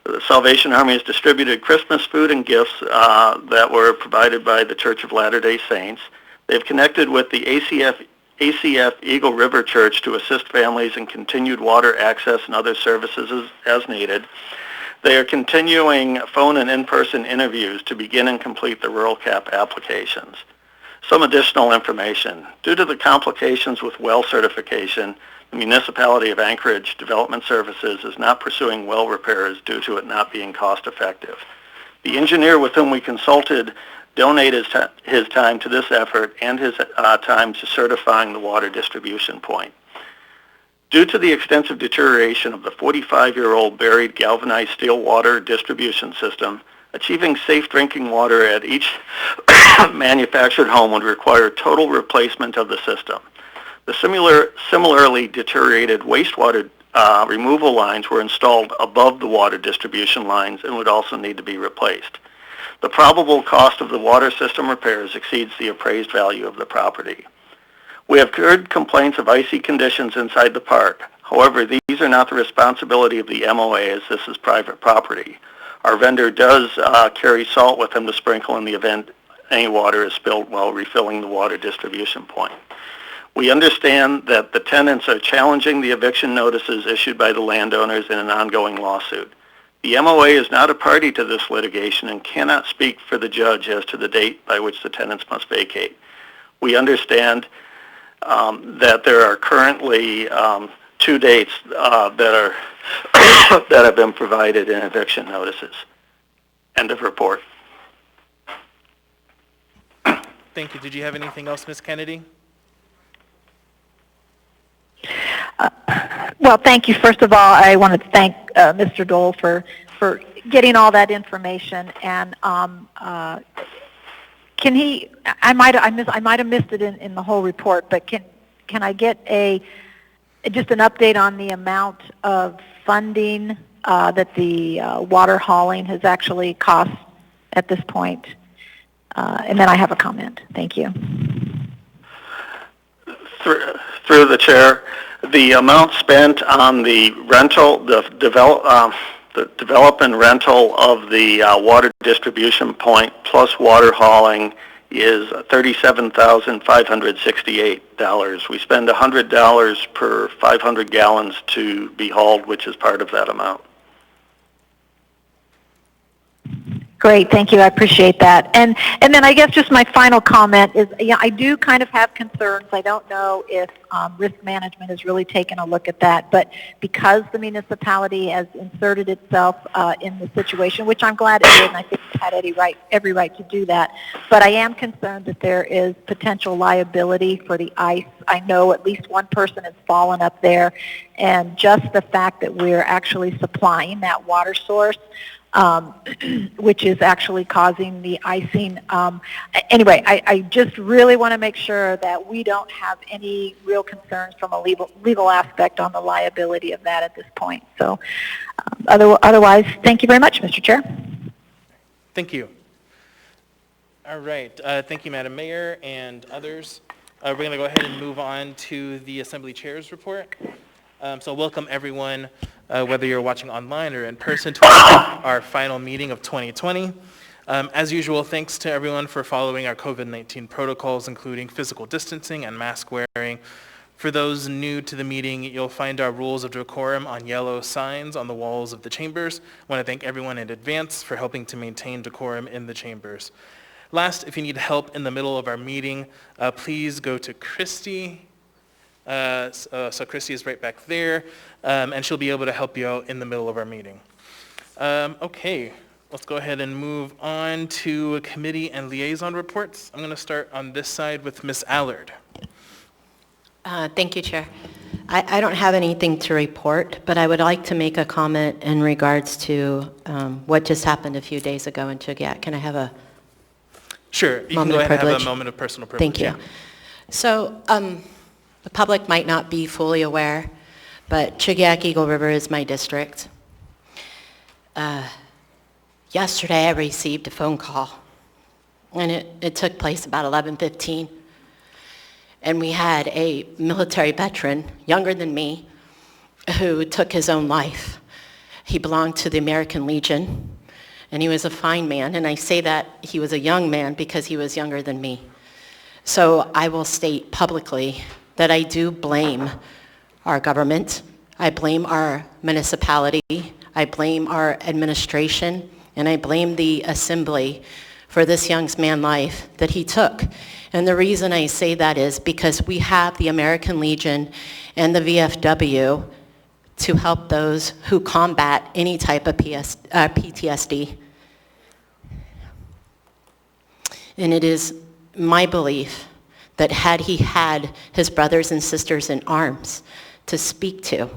The Salvation Army has distributed Christmas food and gifts that were provided by the Church of Latter-day Saints. They've connected with the ACF Eagle River Church to assist families in continued water access and other services as needed. They are continuing phone and in-person interviews to begin and complete the Rural Cap applications. Some additional information. Due to the complications with well certification, the municipality of Anchorage Development Services is not pursuing well repairs due to it not being cost effective. The engineer with whom we consulted donated his time to this effort and his time to certifying the water distribution point. Due to the extensive deterioration of the 45-year-old buried galvanized steel water distribution system, achieving safe drinking water at each manufactured home would require total replacement of the system. The similarly deteriorated wastewater removal lines were installed above the water distribution lines and would also need to be replaced. The probable cost of the water system repairs exceeds the appraised value of the property. We have heard complaints of icy conditions inside the park. However, these are not the responsibility of the MOA, as this is private property. Our vendor does carry salt with him to sprinkle in the event any water is spilled while refilling the water distribution point. We understand that the tenants are challenging the eviction notices issued by the landowners in an ongoing lawsuit. The MOA is not a party to this litigation and cannot speak for the judge as to the date by which the tenants must vacate. We understand that there are currently 2 dates that have been provided in eviction notices. End of report. Thank you. Did you have anything else, Ms. Kennedy? Well, thank you. First of all, I want to thank Mr. Dole for getting all that information. And can he? I might have missed it in the whole report, but can I get just an update on the amount of funding that the water hauling has actually cost at this point? And then I have a comment. Thank you. Through the chair, the amount spent on the rental, the develop and rental of the water distribution point plus water hauling is $37,568. We spend $100 per 500 gallons to be hauled, which is part of that amount. Great, thank you. I appreciate that. And then I guess just my final comment is, yeah, I do kind of have concerns. I don't know if risk management has really taken a look at that, but because the municipality has inserted itself in the situation, which I'm glad it did, and I think it had every right to do that, but I am concerned that there is potential liability for the ice. I know at least one person has fallen up there, and just the fact that we're actually supplying that water source, which is actually causing the icing. Anyway, I just really want to make sure that we don't have any real concerns from a legal aspect on the liability of that at this point. So otherwise, thank you very much, Mr. Chair. Thank you. All right. Thank you, Madam Mayor and others. We're going to go ahead and move on to the Assembly Chair's report. So welcome everyone, whether you're watching online or in person, to our final meeting of 2020. As usual, thanks to everyone for following our COVID-19 protocols, including physical distancing and mask wearing. For those new to the meeting, you'll find our rules of decorum on yellow signs on the walls of the chambers. I want to thank everyone in advance for helping to maintain decorum in the chambers. Last, if you need help in the middle of our meeting, please go to Christy. So Christy is right back there, and she'll be able to help you out in the middle of our meeting. Okay, let's go ahead and move on to committee and liaison reports. I'm going to start on this side with Ms. Allard. Thank you, Chair. I don't have anything to report, but I would like to make a comment in regards to what just happened a few days ago in Chugach. Can I have a Sure, you can go ahead and have a moment of personal privilege. Thank you. Yeah. So, the public might not be fully aware, but Chugach Eagle River is my district. Yesterday I received a phone call, and it took place about 11:15. And we had a military veteran, younger than me, who took his own life. He belonged to the American Legion, and he was a fine man. And I say that he was a young man because he was younger than me. So I will state publicly that I do blame our government, I blame our municipality, I blame our administration, and I blame the assembly for this young man's life that he took. And the reason I say that is because we have the American Legion and the VFW to help those who combat any type of PTSD. And it is my belief that had he had his brothers and sisters in arms to speak to,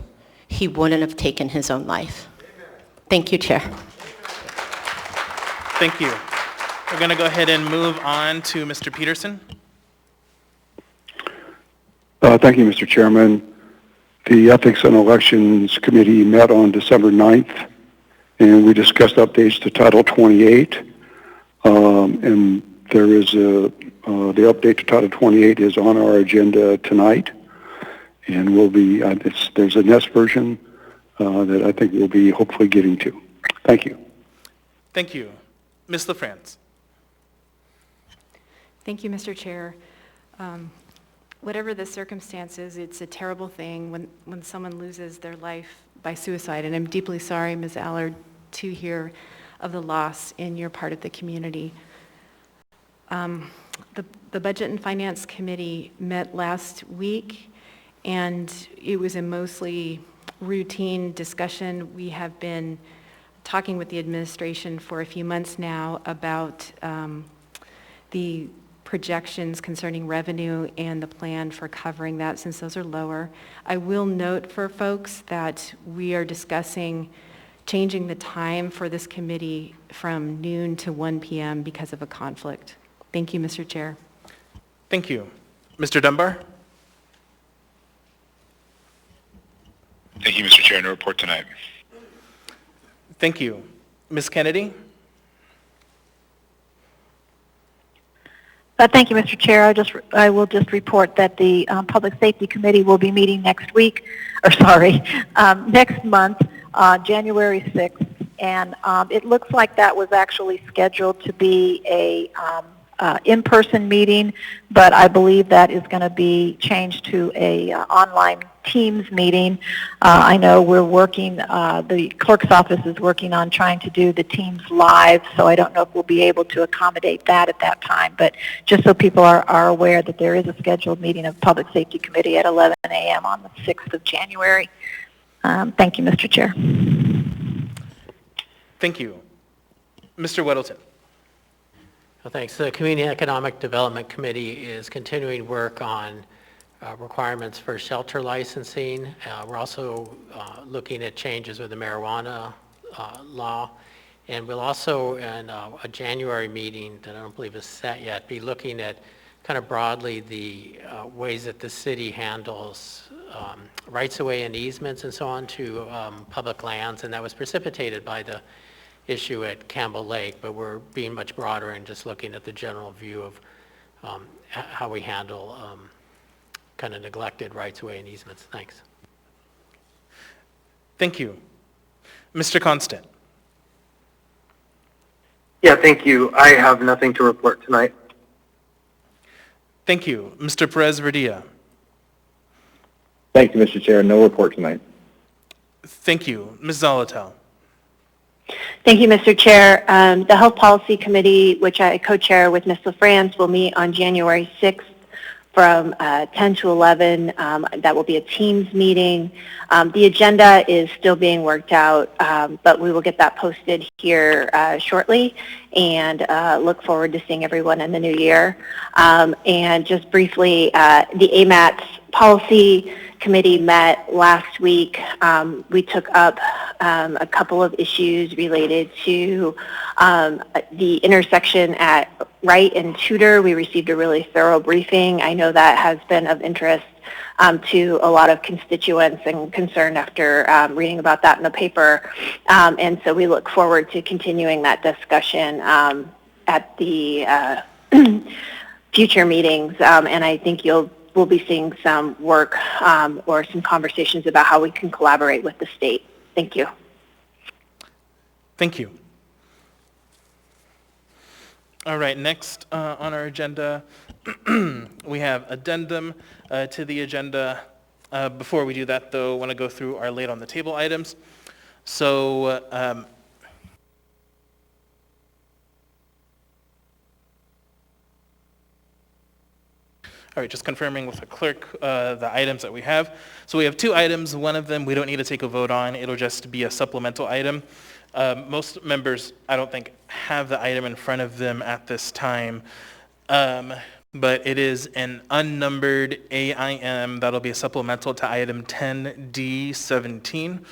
he wouldn't have taken his own life. Thank you, Chair. Thank you. We're going to go ahead and move on to Mr. Peterson. Thank you, Mr. Chairman. The Ethics and Elections Committee met on December 9th, and we discussed updates to Title 28. And there is the update to Title 28 is on our agenda tonight, and we'll be. There's a NEST version that I think we'll be hopefully getting to. Thank you. Thank you, Ms. LaFrance. Thank you, Mr. Chair. Whatever the circumstances, it's a terrible thing when someone loses their life by suicide, and I'm deeply sorry, Ms. Allard, to hear of the loss in your part of the community. The Budget and Finance Committee met last week, and it was a mostly routine discussion. We have been talking with the administration for a few months now about the projections concerning revenue and the plan for covering that, since those are lower. I will note for folks that we are discussing changing the time for this committee from noon to 1 p.m. because of a conflict. Thank you, Mr. Chair. Thank you. Mr. Dunbar? Thank you, Mr. Chair. No report tonight. Thank you. Ms. Kennedy? Thank you, Mr. Chair. I will just report that the Public Safety Committee will be meeting next month, January 6th, and it looks like that was actually scheduled to be a in-person meeting, but I believe that is going to be changed to a online Teams meeting. I know we're working, the clerk's office is working on trying to do the Teams live, so I don't know if we'll be able to accommodate that at that time, but just so people are aware that there is a scheduled meeting of Public Safety Committee at 11 a.m. on the 6th of January. Thank you, Mr. Chair. Thank you. Mr. Weddleton. Well, thanks. The Community Economic Development Committee is continuing work on requirements for shelter licensing. We're also looking at changes with the marijuana law. And we'll also, in a January meeting that I don't believe is set yet, be looking at kind of broadly the ways that the city handles rights-of-way and easements and so on to public lands. And that was precipitated by the issue at Campbell Lake, but we're being much broader and just looking at the general view of how we handle kind of neglected rights-of-way and easements. Thanks. Thank you. Mr. Constant. Yeah, thank you. I have nothing to report tonight. Thank you. Mr. Perez-Verdia. Thank you, Mr. Chair. No report tonight. Thank you. Ms. Zolotel. Thank you, Mr. Chair. The Health Policy Committee, which I co-chair with Ms. LaFrance, will meet on January 6th from 10 to 11. That will be a Teams meeting. The agenda is still being worked out, but we will get that posted here shortly, and look forward to seeing everyone in the new year. And just briefly, the AMATS Policy Committee met last week. We took up a couple of issues related to the intersection at Wright and Tudor. We received a really thorough briefing. I know that has been of interest to a lot of constituents and concern after reading about that in the paper. And so we look forward to continuing that discussion at the future meetings. And I think we'll be seeing some work or some conversations about how we can collaborate with the state. Thank you. Thank you. All right, next on our agenda, we have addendum to the agenda. Before we do that, though, I want to go through our late on the table items. So, all right, just confirming with the clerk the items that we have. So we have two items. One of them we don't need to take a vote on. It'll just be a supplemental item. Most members, I don't think, have the item in front of them at this time, but it is an unnumbered AIM that'll be a supplemental to item 10D17,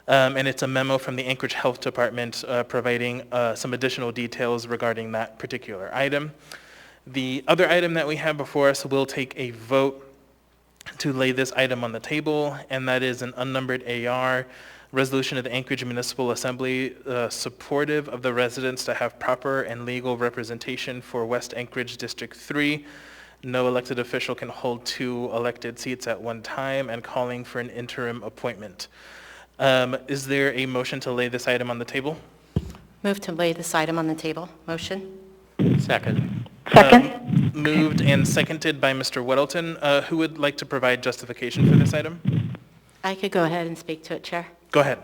and it's a memo from the Anchorage Health Department providing some additional details regarding that particular item. The other item that we have before us will take a vote to lay this item on the table, and that is an unnumbered AR, resolution of the Anchorage Municipal Assembly supportive of the residents to have proper and legal representation for West Anchorage District 3. No elected official can hold 2 elected seats at one time, and calling for an interim appointment. Is there a motion to lay this item on the table? Move to lay this item on the table. Motion? Second. Second. Moved and seconded by Mr. Weddleton. Who would like to provide justification for this item? I could go ahead and speak to it, Chair. Go ahead.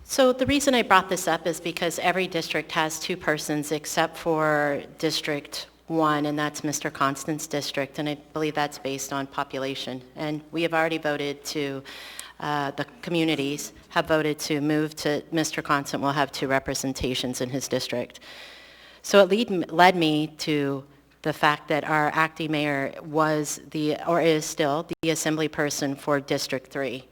So the reason I brought this up is because every district has 2 persons except for District 1, and that's Mr. Constant's district, and I believe that's based on population. And we have already voted to, the communities have voted to move to Mr. Constant will have 2 representations in his district. So it led me to the fact that our acting mayor was or is still the assembly person for District 3.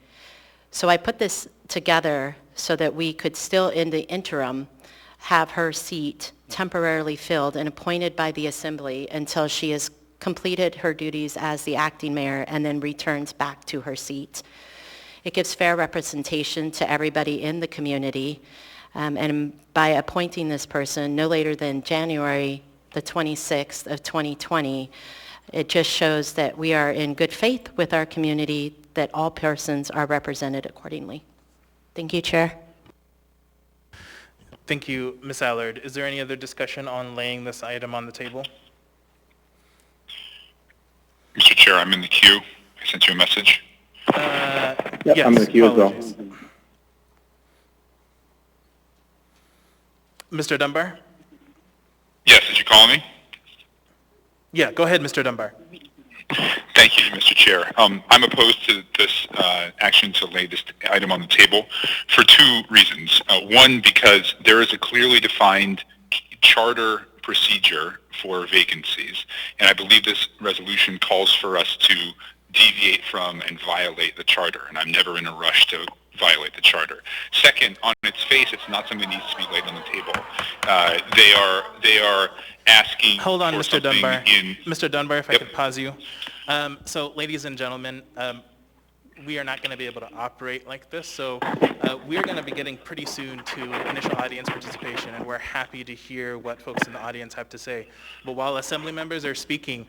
So I put this together so that we could still, in the interim, have her seat temporarily filled and appointed by the assembly until she has completed her duties as the acting mayor and then returns back to her seat. It gives fair representation to everybody in the community, and by appointing this person no later than January the 26th of 2020, it just shows that we are in good faith with our community, that all persons are represented accordingly. Thank you, Chair. Thank you, Ms. Allard. Is there any other discussion on laying this item on the table? Mr. Chair, I'm in the queue. I sent you a message. Yep, Yes, I'm in the queue apologies. as well. Mr. Dunbar? Yes, did you call me? Yeah, go ahead, Mr. Dunbar. Thank you, Mr. Chair. I'm opposed to this action to lay this item on the table for two reasons. One, because there is a clearly defined charter procedure for vacancies, and I believe this resolution calls for us to deviate from and violate the charter, and I'm never in a rush to violate the charter. Second, on its face, it's not something that needs to be laid on the table. They are asking. Hold on, for Mr. Dunbar. in. Mr. Dunbar, if I Yep. could pause you. So, ladies and gentlemen, we are not going to be able to operate like this. So we are going to be getting pretty soon to initial audience participation, and we're happy to hear what folks in the audience have to say. But while assembly members are speaking,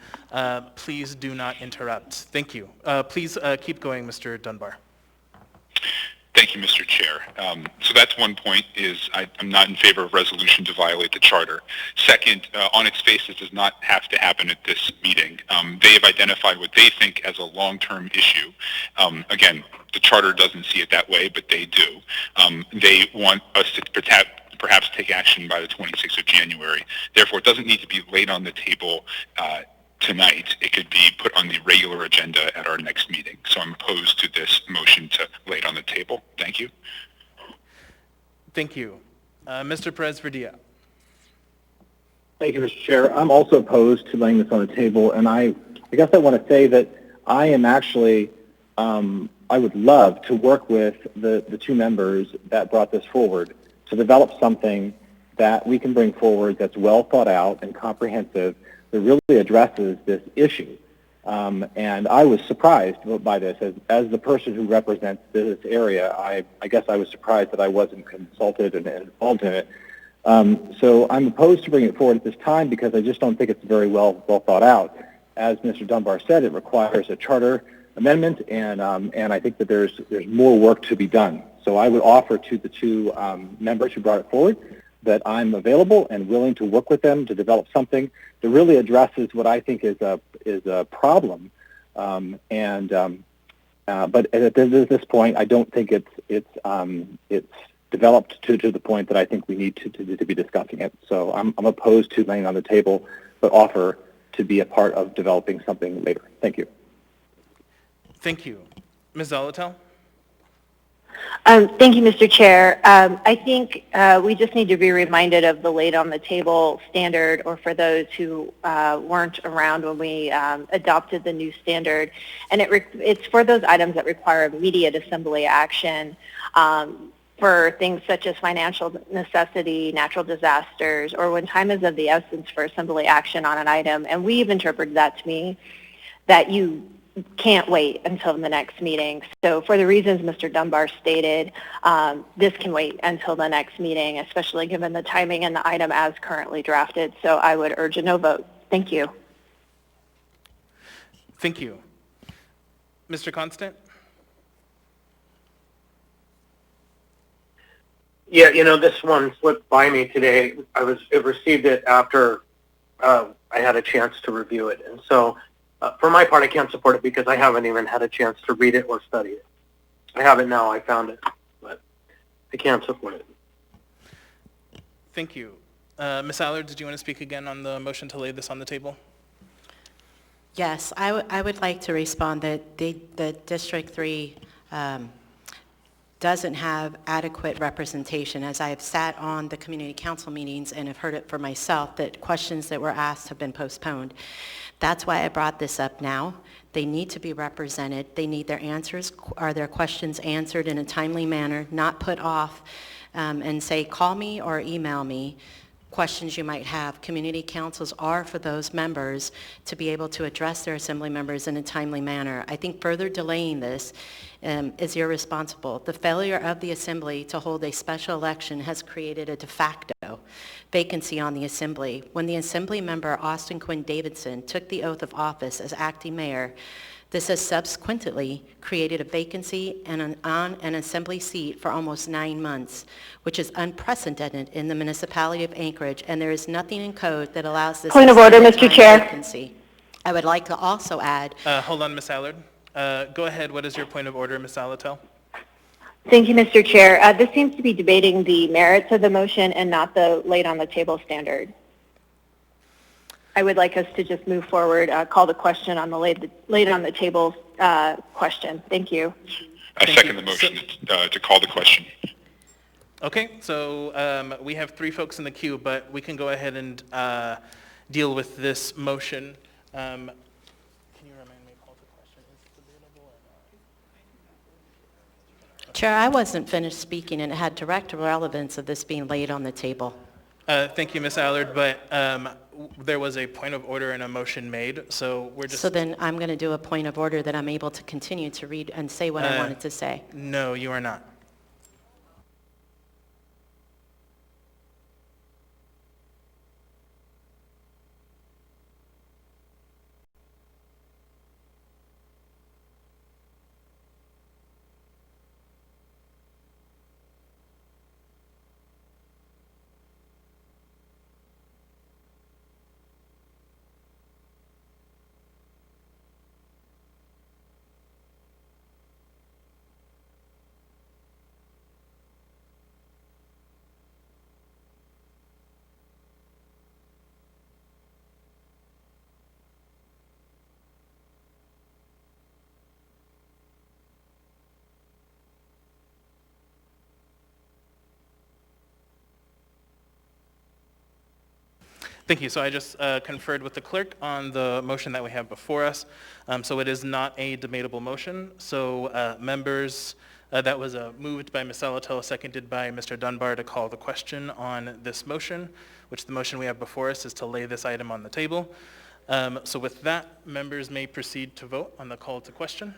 please do not interrupt. Thank you. Please keep going, Mr. Dunbar. Thank you, Mr. Chair. So that's one point, is I'm not in favor of resolution to violate the charter. Second, on its face, this does not have to happen at this meeting. They have identified what they think as a long-term issue. Again, the charter doesn't see it that way, but they do. They want us to perhaps take action by the 26th of January. Therefore, it doesn't need to be laid on the table tonight. It could be put on the regular agenda at our next meeting. So I'm opposed to this motion to lay it on the table. Thank you. Thank you. Mr. Perez-Verdia. Thank you, Mr. Chair. I'm also opposed to laying this on the table, and I guess I want to say that I am actually, I would love to work with the two members that brought this forward to develop something that we can bring forward that's well thought out and comprehensive that really addresses this issue. And I was surprised by this. As the person who represents this area, I guess I was surprised that I wasn't consulted and involved in it. So I'm opposed to bringing it forward at this time because I just don't think it's very well thought out. As Mr. Dunbar said, it requires a charter amendment, and I think that there's more work to be done. So I would offer to the two members who brought it forward that I'm available and willing to work with them to develop something that really addresses what I think is a problem. But at this point, I don't think it's developed to the point that I think we need to be discussing it. So I'm opposed to laying on the table, but offer to be a part of developing something later. Thank you. Thank you. Ms. Zolotel? Thank you, Mr. Chair. I think we just need to be reminded of the laid on the table standard, or for those who weren't around when we adopted the new standard. And it's for those items that require immediate assembly action for things such as financial necessity, natural disasters, or when time is of the essence for assembly action on an item. And we've interpreted that to mean that you can't wait until the next meeting. So for the reasons Mr. Dunbar stated, this can wait until the next meeting, especially given the timing and the item as currently drafted. So I would urge a no vote. Thank you. Thank you. Mr. Constant? Yeah, this one slipped by me today. I received it after I had a chance to review it. And so for my part, I can't support it because I haven't even had a chance to read it or study it. I have it now. I found it, but I can't support it. Thank you. Ms. Allard, did you want to speak again on the motion to lay this on the table? Yes, I would like to respond that the District 3 doesn't have adequate representation. As I have sat on the community council meetings and have heard it for myself, that questions that were asked have been postponed. That's why I brought this up now. They need to be represented. They need their answers or their questions answered in a timely manner, not put off and say, call me or email me. Questions you might have. Community councils are for those members to be able to address their assembly members in a timely manner. I think further delaying this is irresponsible. The failure of the assembly to hold a special election has created a de facto ago, vacancy on the Assembly. When the Assembly member Austin Quinn Davidson took the oath of office as acting mayor, this has subsequently created a vacancy on an Assembly seat for almost 9 months, which is unprecedented in the municipality of Anchorage, and there is nothing in code that allows this Point of order, extended Mr. time Chair. vacancy. I would like to also add... Hold on, Ms. Allard. Go ahead. What is your point of order, Ms. Alatel? Thank you, Mr. Chair. This seems to be debating the merits of the motion and not the laid on the table standard. I would like us to just move forward, call the question on the laid on the table question. Thank you. I second the motion to call the question. Okay, so we have 3 folks in the queue, but we can go ahead and deal with this motion. Can you remind me, call the question, is it debatable or not? Chair, I wasn't finished speaking, and it had direct relevance of this being laid on the table. Thank you, Ms. Allard, but there was a point of order and a motion made, so we're just... So then I'm going to do a point of order that I'm able to continue to read and say what I wanted to say. No, you are not. Thank you. So I just conferred with the clerk on the motion that we have before us. So it is not a debatable motion. So members, that was moved by Ms. Salatel, seconded by Mr. Dunbar to call the question on this motion, which the motion we have before us is to lay this item on the table. So with that, members may proceed to vote on the call to question.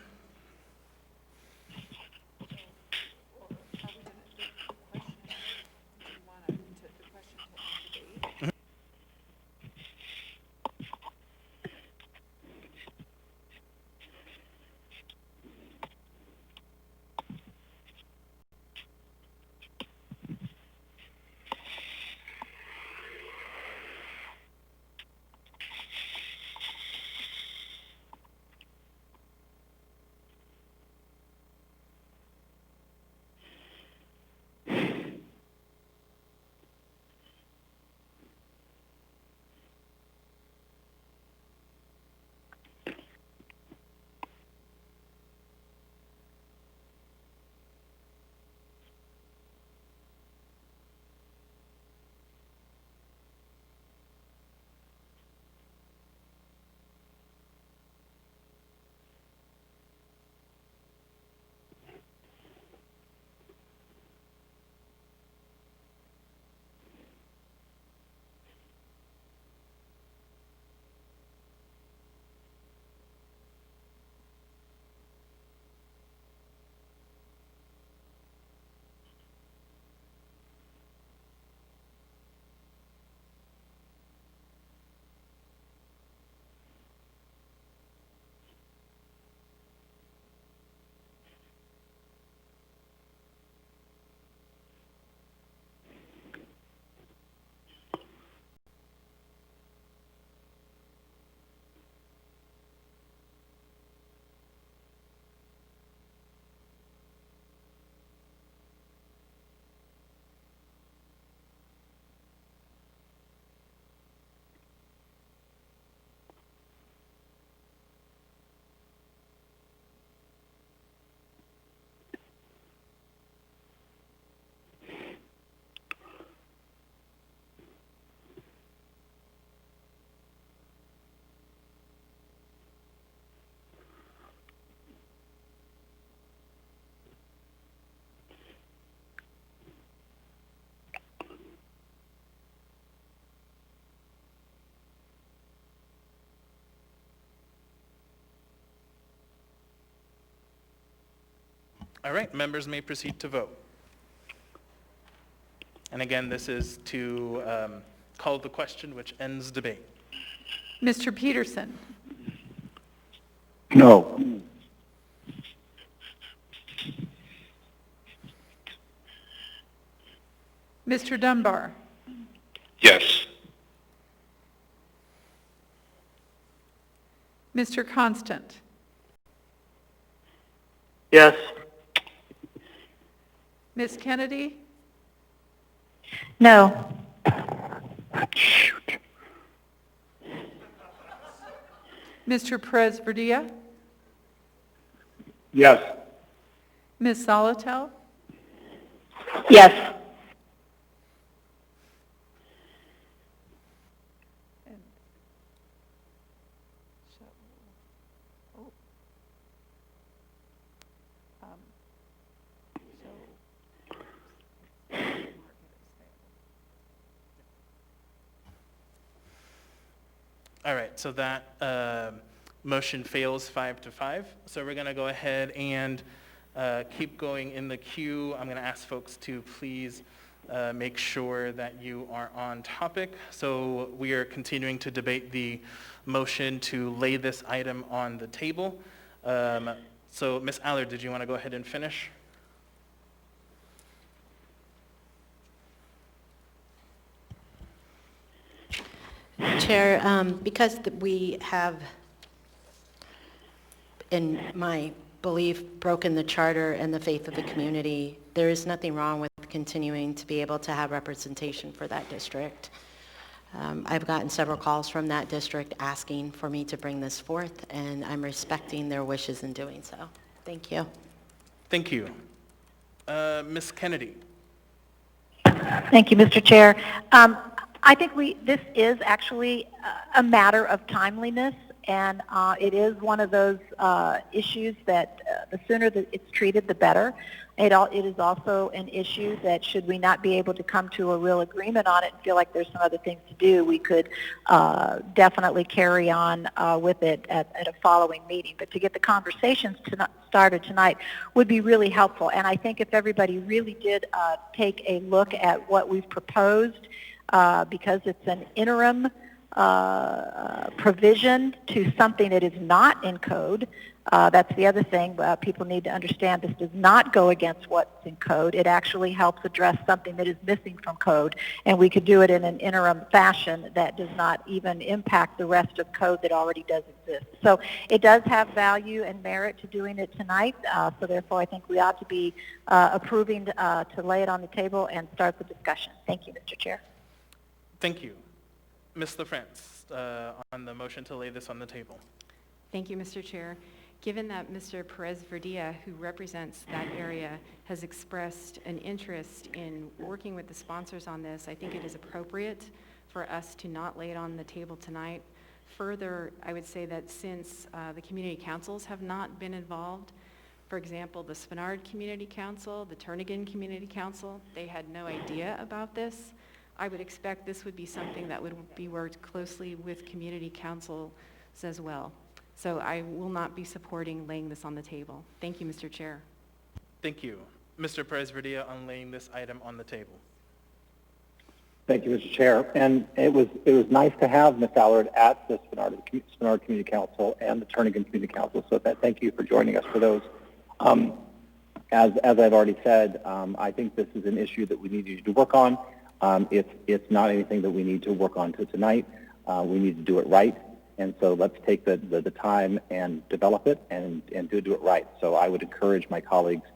All right, members may proceed to vote. And again, this is to call the question, which ends debate. Mr. Peterson? No. Mr. Dunbar? Yes. Mr. Constant? Yes. Ms. Kennedy? No. Shoot. Mr. Perez-Verdia? Yes. Ms. Solotel? Yes. All right, so that motion fails 5-5. So we're going to go ahead and keep going in the queue. I'm going to ask folks to please make sure that you are on topic. So we are continuing to debate the motion to lay this item on the table. So Ms. Allard, did you want to go ahead and finish? Chair, because we have, in my belief, broken the charter and the faith of the community, there is nothing wrong with continuing to be able to have representation for that district. I've gotten several calls from that district asking for me to bring this forth, and I'm respecting their wishes in doing so. Thank you. Thank you. Ms. Kennedy. Thank you, Mr. Chair. I think this is actually a matter of timeliness, and it is one of those issues that the sooner that it's treated, the better. It is also an issue that should we not be able to come to a real agreement on it and feel like there's some other things to do, we could definitely carry on with it at a following meeting. But to get the conversations started tonight would be really helpful. And I think if everybody really did take a look at what we've proposed, because it's an interim provision to something that is not in code. That's the other thing. People need to understand this does not go against what's in code. It actually helps address something that is missing from code, and we could do it in an interim fashion that does not even impact the rest of code that already does exist. So it does have value and merit to doing it tonight, so therefore I think we ought to be approving to lay it on the table and start the discussion. Thank you, Mr. Chair. Thank you. Ms. LaFrance, on the motion to lay this on the table. Thank you, Mr. Chair. Given that Mr. Perez-Verdia, who represents that area, has expressed an interest in working with the sponsors on this, I think it is appropriate for us to not lay it on the table tonight. Further, I would say that since the community councils have not been involved, for example, the Spenard Community Council, the Turnagain Community Council, they had no idea about this. I would expect this would be something that would be worked closely with community councils as well. So I will not be supporting laying this on the table. Thank you, Mr. Chair. Thank you. Mr. Perez-Verdia on laying this item on the table. Thank you, Mr. Chair. And it was nice to have Ms. Allard at the Spenard Community Council and the Turnagain Community Council. So thank you for joining us for those. As I've already said, I think this is an issue that we need you to work on. It's not anything that we need to work on tonight. We need to do it right. And so let's take the time and develop it and do it right. So I would encourage my colleagues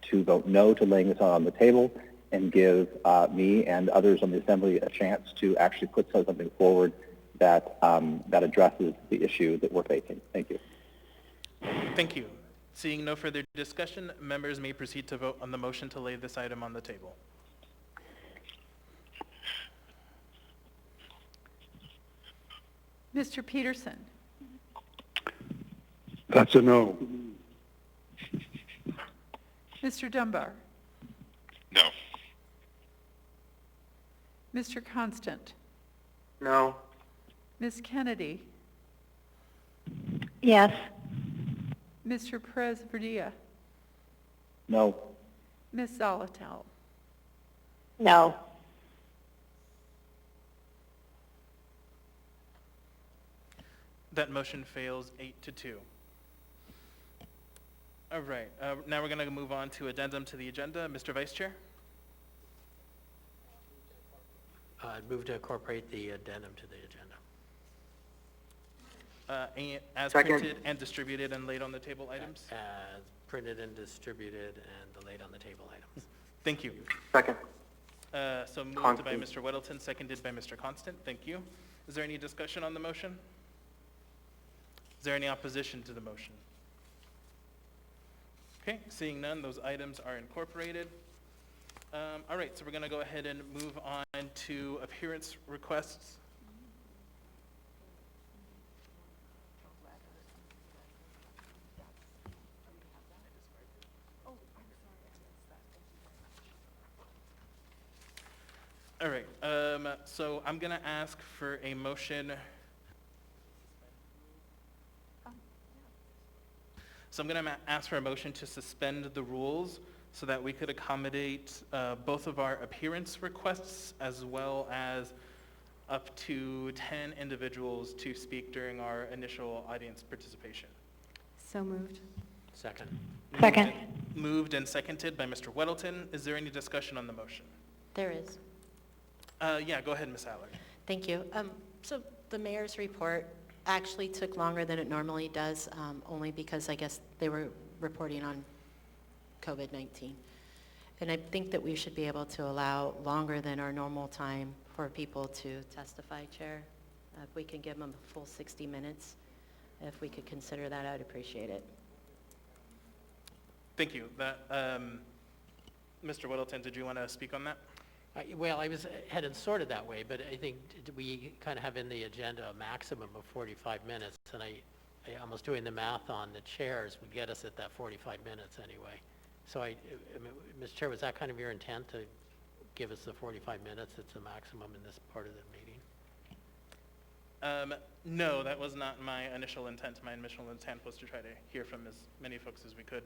to vote no to laying this on the table and give me and others on the Assembly a chance to actually put something forward that addresses the issue that we're facing. Thank you. Thank you. Seeing no further discussion, members may proceed to vote on the motion to lay this item on the table. Mr. Peterson? That's a no. Mr. Dunbar? No. Mr. Constant? No. Ms. Kennedy? Yes. Mr. Perez-Verdia? No. Ms. Zolotel? No. That motion fails 8-2. All right, now we're going to move on to addendum to the agenda. Mr. Vice Chair? I'd move to incorporate the addendum to the agenda. As Second. printed and distributed and laid on the table items? As printed and distributed and laid on the table items. Thank you. Second. So moved Constant. by Mr. Weddleton, seconded by Mr. Constant. Thank you. Is there any discussion on the motion? Is there any opposition to the motion? Okay, seeing none, those items are incorporated. All right, so we're going to go ahead and move on to appearance requests. All right, so I'm going to ask for a motion. So I'm going to ask for a motion to suspend the rules so that we could accommodate both of our appearance requests as well as up to 10 individuals to speak during our initial audience participation. So moved. Second. Second. Moved and seconded by Mr. Weddleton. Is there any discussion on the motion? There is. Yeah, go ahead, Ms. Allard. Thank you. So the mayor's report actually took longer than it normally does, only because I guess they were reporting on COVID-19. And I think that we should be able to allow longer than our normal time for people to testify, Chair. If we can give them a full 60 minutes, if we could consider that, I'd appreciate it. Thank you. Mr. Weddleton, did you want to speak on that? Well, I was headed sort of that way, but I think we kind of have in the agenda a maximum of 45 minutes, and I almost doing the math on the chairs would get us at that 45 minutes anyway. So I mean, Mr. Chair, was that kind of your intent to give us the 45 minutes? It's the maximum in this part of the meeting? No, that was not my initial intent. My initial intent was to try to hear from as many folks as we could.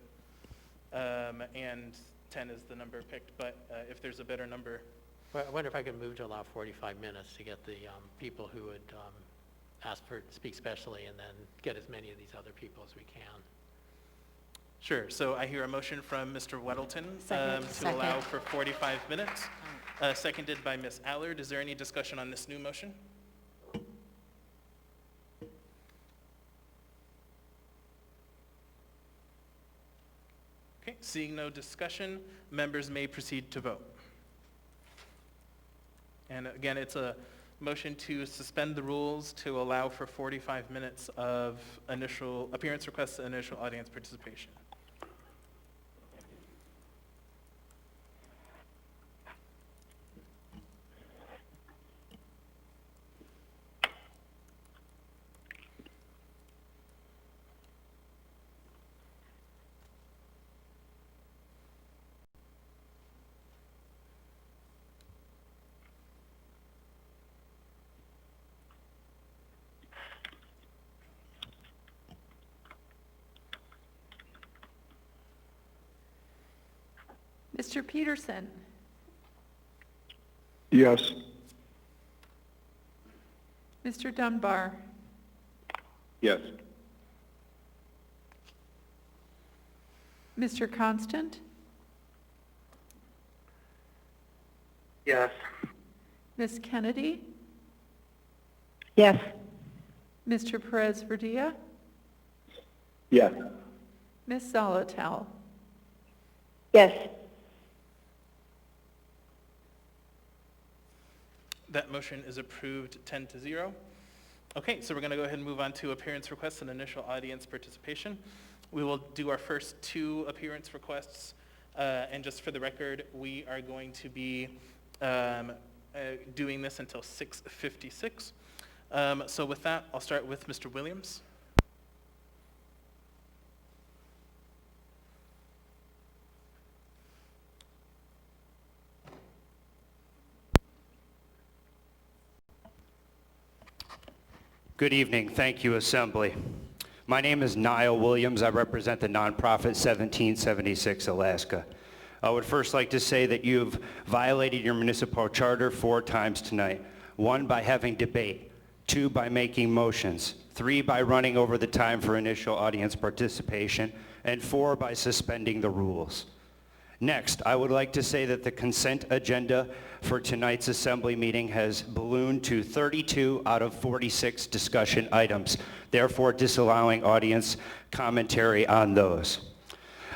And 10 is the number picked, but if there's a better number. Well, I wonder if I could move to allow 45 minutes to get the people who would ask for speak specially, and then get as many of these other people as we can. Sure. So I hear a motion from Mr. Weddleton Second. allow for 45 minutes, seconded by Ms. Allard. Is there any discussion on this new motion? Okay, seeing no discussion, members may proceed to vote. And again, it's a motion to suspend the rules to allow for 45 minutes of initial appearance requests and initial audience participation. Mr. Peterson? Yes. Mr. Dunbar? Yes. Mr. Constant? Yes. Ms. Kennedy? Yes. Mr. Perez-Verdilla? Yes. Ms. Zolotel? Yes. That motion is approved 10-0. Okay, so we're going to go ahead and move on to appearance requests and initial audience participation. We will do our first two appearance requests, and just for the record, we are going to be doing this until 6:56. So with that, I'll start with Mr. Williams. Good evening. Thank you, Assembly. My name is Niall Williams. I represent the nonprofit 1776 Alaska. I would first like to say that you've violated your municipal charter 4 times tonight. 1, by having debate. 2, by making motions, 3, by running over the time for initial audience participation, and 4, by suspending the rules. Next, I would like to say that the consent agenda for tonight's assembly meeting has ballooned to 32 out of 46 discussion items, therefore disallowing audience commentary on those.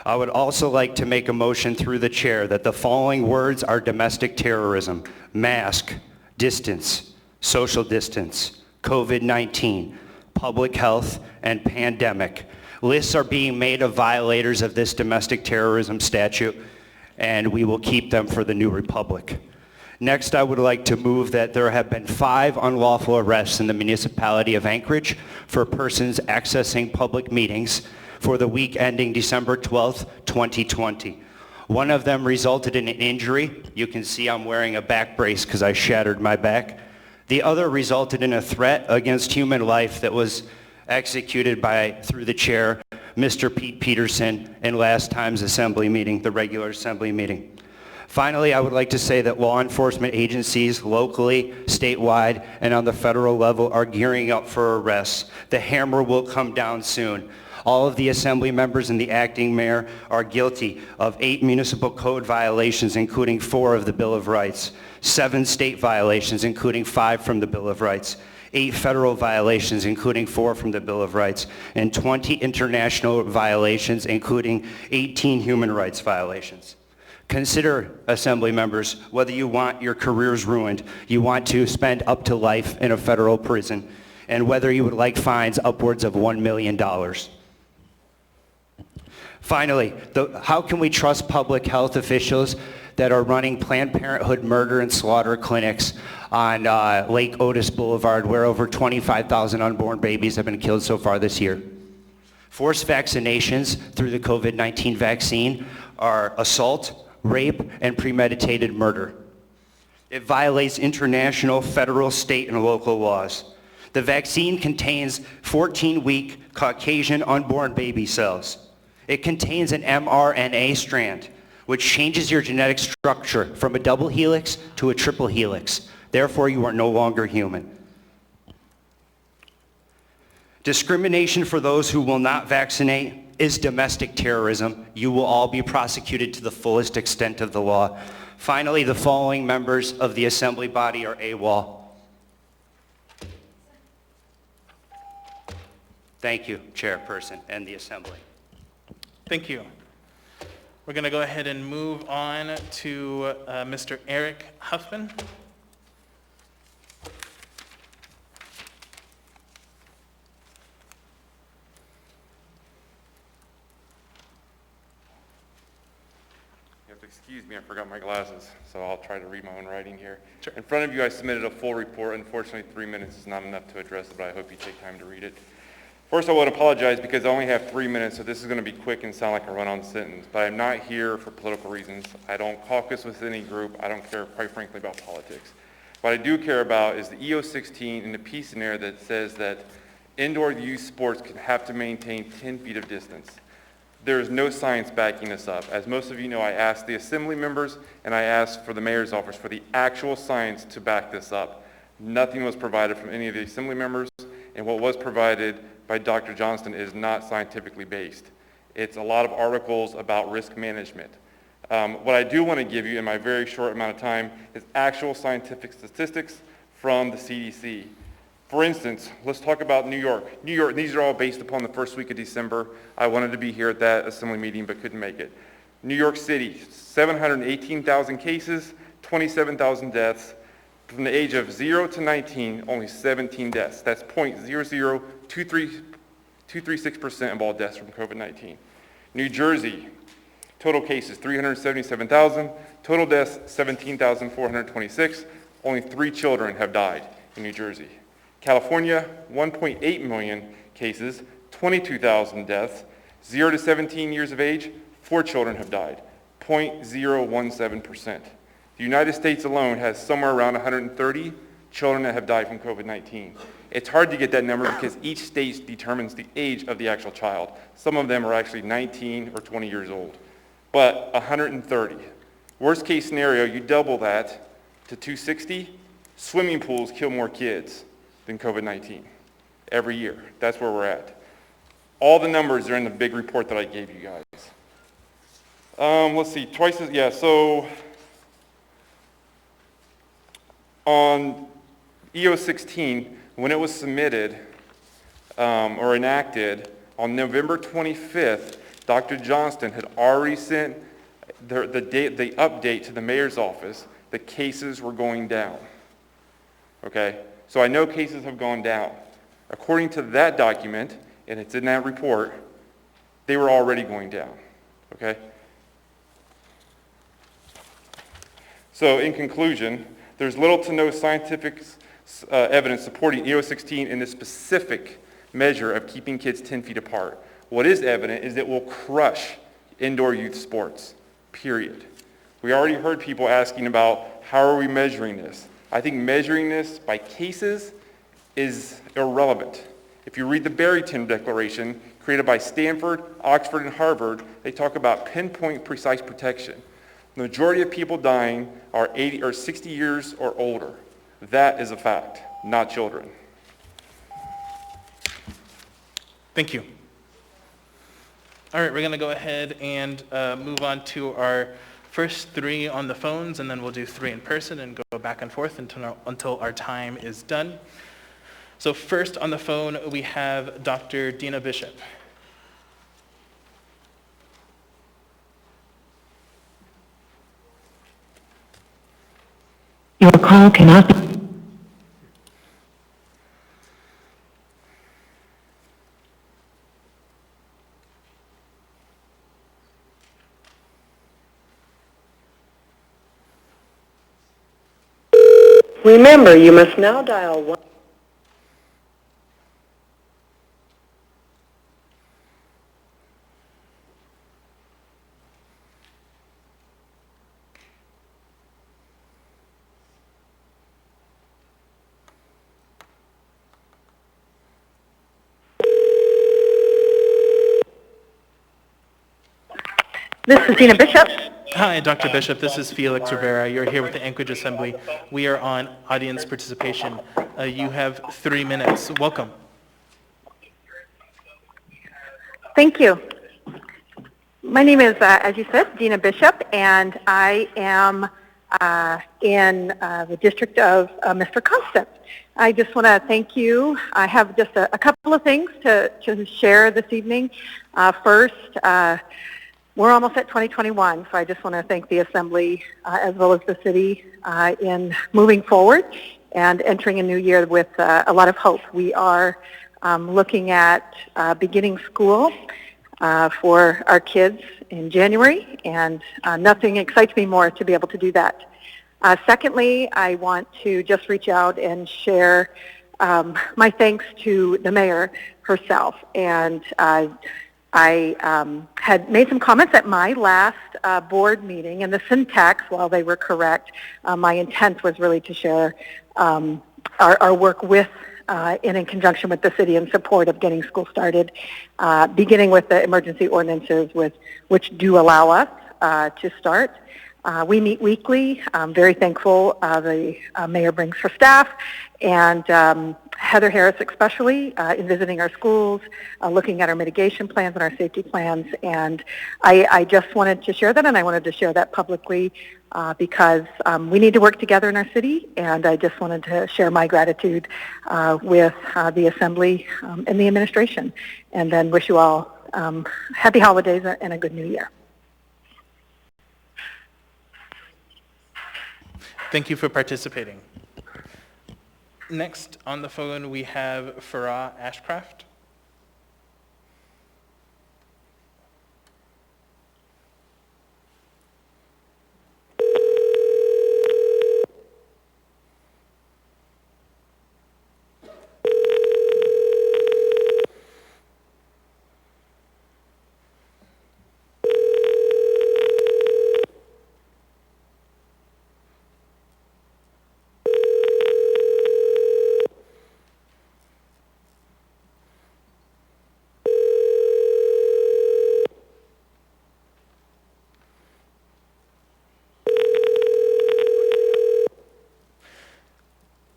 I would also like to make a motion through the chair that the following words are domestic terrorism: mask, distance, social distance, COVID-19, public health, and pandemic. Lists are being made of violators of this domestic terrorism statute, and we will keep them for the new republic. Next, I would like to move that there have been 5 unlawful arrests in the municipality of Anchorage for persons accessing public meetings for the week ending December 12th, 2020. One of them resulted in an injury. You can see I'm wearing a back brace because I shattered my back. The other resulted in a threat against human life that was executed by, through the chair, Mr. Pete Patterson in last time's assembly meeting, the regular assembly meeting. Finally, I would like to say that law enforcement agencies locally, statewide, and on the federal level are gearing up for arrests. The hammer will come down soon. All of the assembly members and the acting mayor are guilty of 8 municipal code violations, including 4 of the Bill of Rights, 7 state violations, including 5 from the Bill of Rights, 8 federal violations, including 4 from the Bill of Rights, and 20 international violations, including 18 human rights violations. Consider, assembly members, whether you want your careers ruined, you want to spend up to life in a federal prison, and whether you would like fines upwards of $1 million. Finally, how can we trust public health officials that are running Planned Parenthood murder and slaughter clinics on Lake Otis Boulevard, where over 25,000 unborn babies have been killed so far this year? Forced vaccinations through the COVID-19 vaccine are assault, rape, and premeditated murder. It violates international, federal, state, and local laws. The vaccine contains 14-week Caucasian unborn baby cells. It contains an mRNA strand, which changes your genetic structure from a double helix to a triple helix. Therefore, you are no longer human. Discrimination for those who will not vaccinate is domestic terrorism. You will all be prosecuted to the fullest extent of the law. Finally, the following members of the assembly body are AWOL. Thank you, Chairperson, and the assembly. Thank you. We're going to go ahead and move on to Mr. Eric Huffman. Excuse me, I forgot my glasses, so I'll try to read my own writing here. Sure. In front of you, I submitted a full report. Unfortunately, 3 minutes is not enough to address it, but I hope you take time to read it. First, I want to apologize because I only have 3 minutes, so this is going to be quick and sound like a run-on sentence, but I'm not here for political reasons. I don't caucus with any group. I don't care, quite frankly, about politics. What I do care about is the EO16 and the piece in there that says that indoor youth sports can have to maintain 10 feet of distance. There is no science backing this up. As most of you know, I asked the assembly members and I asked for the mayor's office for the actual science to back this up. Nothing was provided from any of the assembly members, and what was provided by Dr. Johnston is not scientifically based. It's a lot of articles about risk management. What I do want to give you in my very short amount of time is actual scientific statistics from the CDC. For instance, let's talk about New York. New York, these are all based upon the first week of December. I wanted to be here at that assembly meeting but couldn't make it. New York City, 718,000 cases, 27,000 deaths. From the age of 0 to 19, only 17 deaths. That's 0.00236% of all deaths from COVID-19. New Jersey, total cases 377,000, total deaths 17,426. Only 3 children have died in New Jersey. California, 1.8 million cases, 22,000 deaths, 0 to 17 years of age, 4 children have died, 0.017%. The United States alone has somewhere around 130 children that have died from COVID-19. It's hard to get that number because each state determines the age of the actual child. Some of them are actually 19 or 20 years old, but 130. Worst case scenario, you double that to 260, swimming pools kill more kids. than COVID-19 every year. That's where we're at. All the numbers are in the big report that I gave you guys. Let's see, so on EO16, when it was submitted or enacted, on November 25th, Dr. Johnston had already sent the update to the mayor's office that cases were going down. Okay, so I know cases have gone down. According to that document, and it's in that report, they were already going down. Okay? So in conclusion, there's little to no scientific evidence supporting EO16 in this specific measure of keeping kids 10 feet apart. What is evident is it will crush indoor youth sports, period. We already heard people asking about how are we measuring this? I think measuring this by cases is irrelevant. If you read the Barrington Declaration, created by Stanford, Oxford, and Harvard, they talk about pinpoint precise protection. The majority of people dying are 80 or 60 years or older. That is a fact, not children. Thank you. All right, we're going to go ahead and move on to our first three on the phones, and then we'll do three in person and go back and forth until our time is done. So first on the phone, we have Dr. Dina Bishop. Your call cannot be... Remember, you must now dial 1. This is Dina Bishop. Hi, Dr. Bishop. This is Felix Rivera. You're here with the Anchorage Assembly. We are on audience participation. You have 3 minutes. Welcome. Thank you. My name is, as you said, Dina Bishop, and I am in the district of Mr. Constant. I just want to thank you. I have just a couple of things to share this evening. First, we're almost at 2021, so I just want to thank the Assembly as well as the city in moving forward and entering a new year with a lot of hope. We are looking at beginning school for our kids in January, and nothing excites me more to be able to do that. Secondly, I want to just reach out and share my thanks to the mayor herself. And I had made some comments at my last board meeting, and the syntax, while they were correct, my intent was really to share our work with and in conjunction with the city in support of getting school started, beginning with the emergency ordinances which do allow us to start. We meet weekly. I'm very thankful the mayor brings her staff, and Heather Harris especially in visiting our schools, looking at our mitigation plans and our safety plans. And I just wanted to share that, and I wanted to share that publicly because we need to work together in our city, and I just wanted to share my gratitude with the Assembly and the administration, and then wish you all happy holidays and a good new year. Thank you for participating. Next on the phone, we have Farah Ashcraft.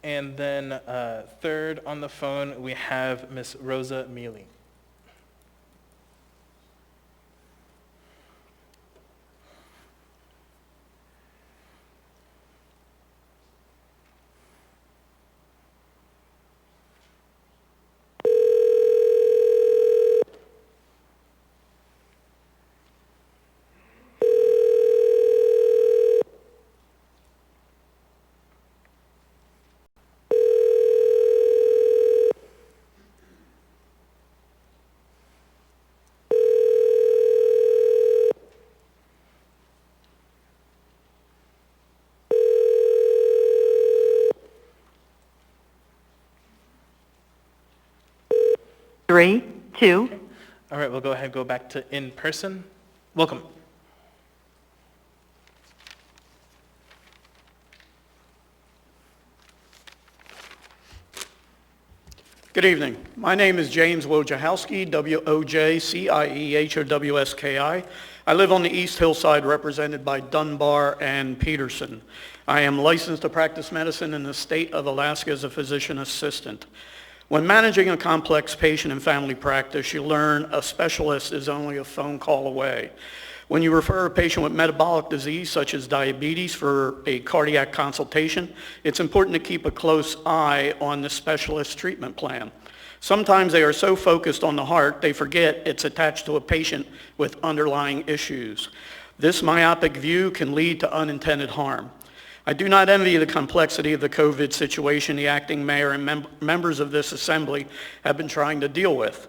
And then third on the phone, we have Ms. Rosa Mealy. Three, two. All right, we'll go ahead and go back to in person. Welcome. Good evening. My name is James Wojciechowski, W-O-J-C-I-E-H-O-W-S-K-I. I live on the East Hillside, represented by Dunbar and Peterson. I am licensed to practice medicine in the state of Alaska as a physician assistant. When managing a complex patient and family practice, you learn a specialist is only a phone call away. When you refer a patient with metabolic disease, such as diabetes, for a cardiac consultation, it's important to keep a close eye on the specialist's treatment plan. Sometimes they are so focused on the heart, they forget it's attached to a patient with underlying issues. This myopic view can lead to unintended harm. I do not envy the complexity of the COVID situation the acting mayor and members of this assembly have been trying to deal with.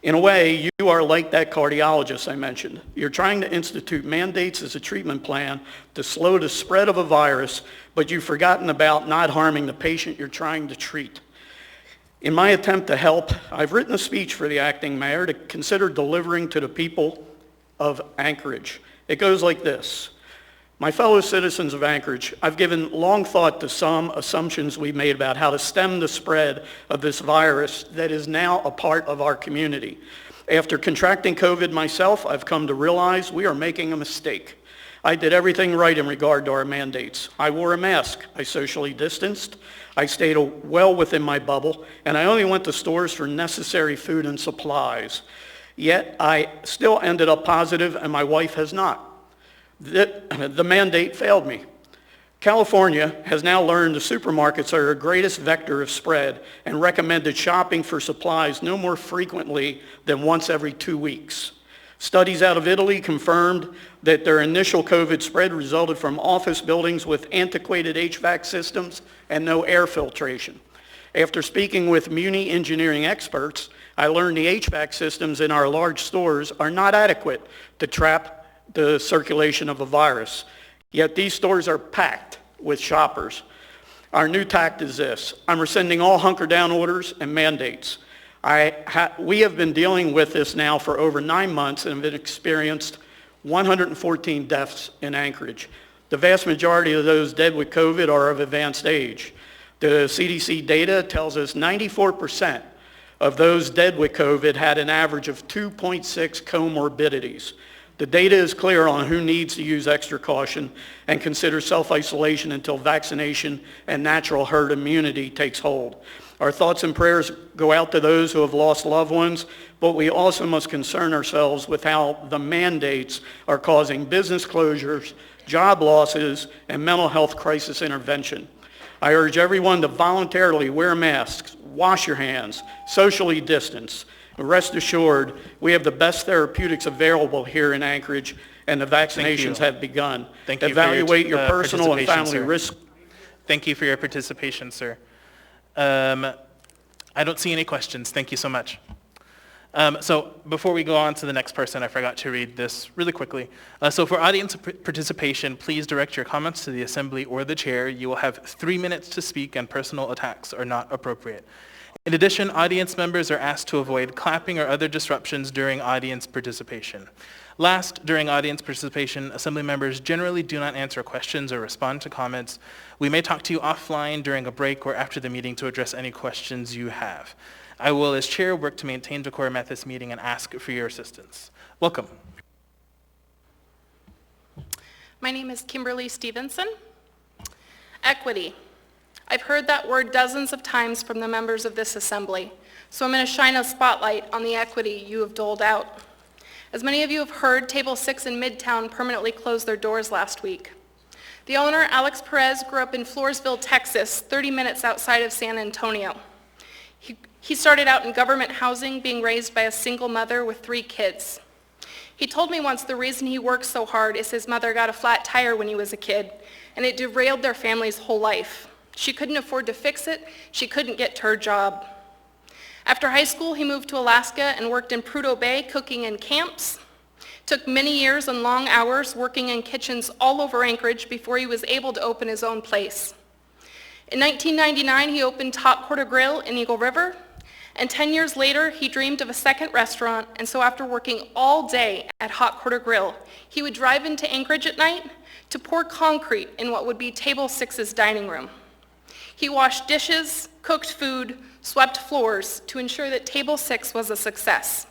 In a way, you are like that cardiologist I mentioned. You're trying to institute mandates as a treatment plan to slow the spread of a virus, but you've forgotten about not harming the patient you're trying to treat. In my attempt to help, I've written a speech for the acting mayor to consider delivering to the people of Anchorage. It goes like this. My fellow citizens of Anchorage, I've given long thought to some assumptions we made about how to stem the spread of this virus that is now a part of our community. After contracting COVID myself, I've come to realize we are making a mistake. I did everything right in regard to our mandates. I wore a mask, I socially distanced, I stayed well within my bubble, and I only went to stores for necessary food and supplies. Yet I still ended up positive, and my wife has not. The mandate failed me. California has now learned the supermarkets are our greatest vector of spread and recommended shopping for supplies no more frequently than once every 2 weeks. Studies out of Italy confirmed that their initial COVID spread resulted from office buildings with antiquated HVAC systems and no air filtration. After speaking with Muni engineering experts, I learned the HVAC systems in our large stores are not adequate to trap the circulation of a virus. Yet these stores are packed with shoppers. Our new tact is this. I'm rescinding all hunker down orders and mandates. We have been dealing with this now for over 9 months and have experienced 114 deaths in Anchorage. The vast majority of those dead with COVID are of advanced age. The CDC data tells us 94% of those dead with COVID had an average of 2.6 comorbidities. The data is clear on who needs to use extra caution and consider self-isolation until vaccination and natural herd immunity takes hold. Our thoughts and prayers go out to those who have lost loved ones, but we also must concern ourselves with how the mandates are causing business closures, job losses, and mental health crisis intervention. I urge everyone to voluntarily wear masks, wash your hands, socially distance. Rest assured, we have the best therapeutics available here in Anchorage, and the vaccinations have begun. Thank you. Evaluate your personal and family risk. Thank you for your participation, sir. I don't see any questions. Thank you so much. So before we go on to the next person, I forgot to read this really quickly. So for audience participation, please direct your comments to the assembly or the chair. You will have 3 minutes to speak, and personal attacks are not appropriate. In addition, audience members are asked to avoid clapping or other disruptions during audience participation. Last, during audience participation, assembly members generally do not answer questions or respond to comments. We may talk to you offline during a break or after the meeting to address any questions you have. I will, as chair, work to maintain decorum at this meeting and ask for your assistance. Welcome. My name is Kimberly Stevenson. Equity. I've heard that word dozens of times from the members of this assembly, so I'm going to shine a spotlight on the equity you have doled out. As many of you have heard, Table 6 in Midtown permanently closed their doors last week. The owner, Alex Perez, grew up in Floresville, Texas, 30 minutes outside of San Antonio. He started out in government housing, being raised by a single mother with 3 kids. He told me once the reason he works so hard is his mother got a flat tire when he was a kid, and it derailed their family's whole life. She couldn't afford to fix it. She couldn't get to her job. After high school, he moved to Alaska and worked in Prudhoe Bay, cooking in camps. Took many years and long hours working in kitchens all over Anchorage before he was able to open his own place. In 1999, he opened Hot Quarter Grill in Eagle River, and 10 years later, he dreamed of a second restaurant, and so after working all day at Hot Quarter Grill, he would drive into Anchorage at night to pour concrete in what would be Table 6's dining room. He washed dishes, cooked food, swept floors to ensure that Table 6 was a success.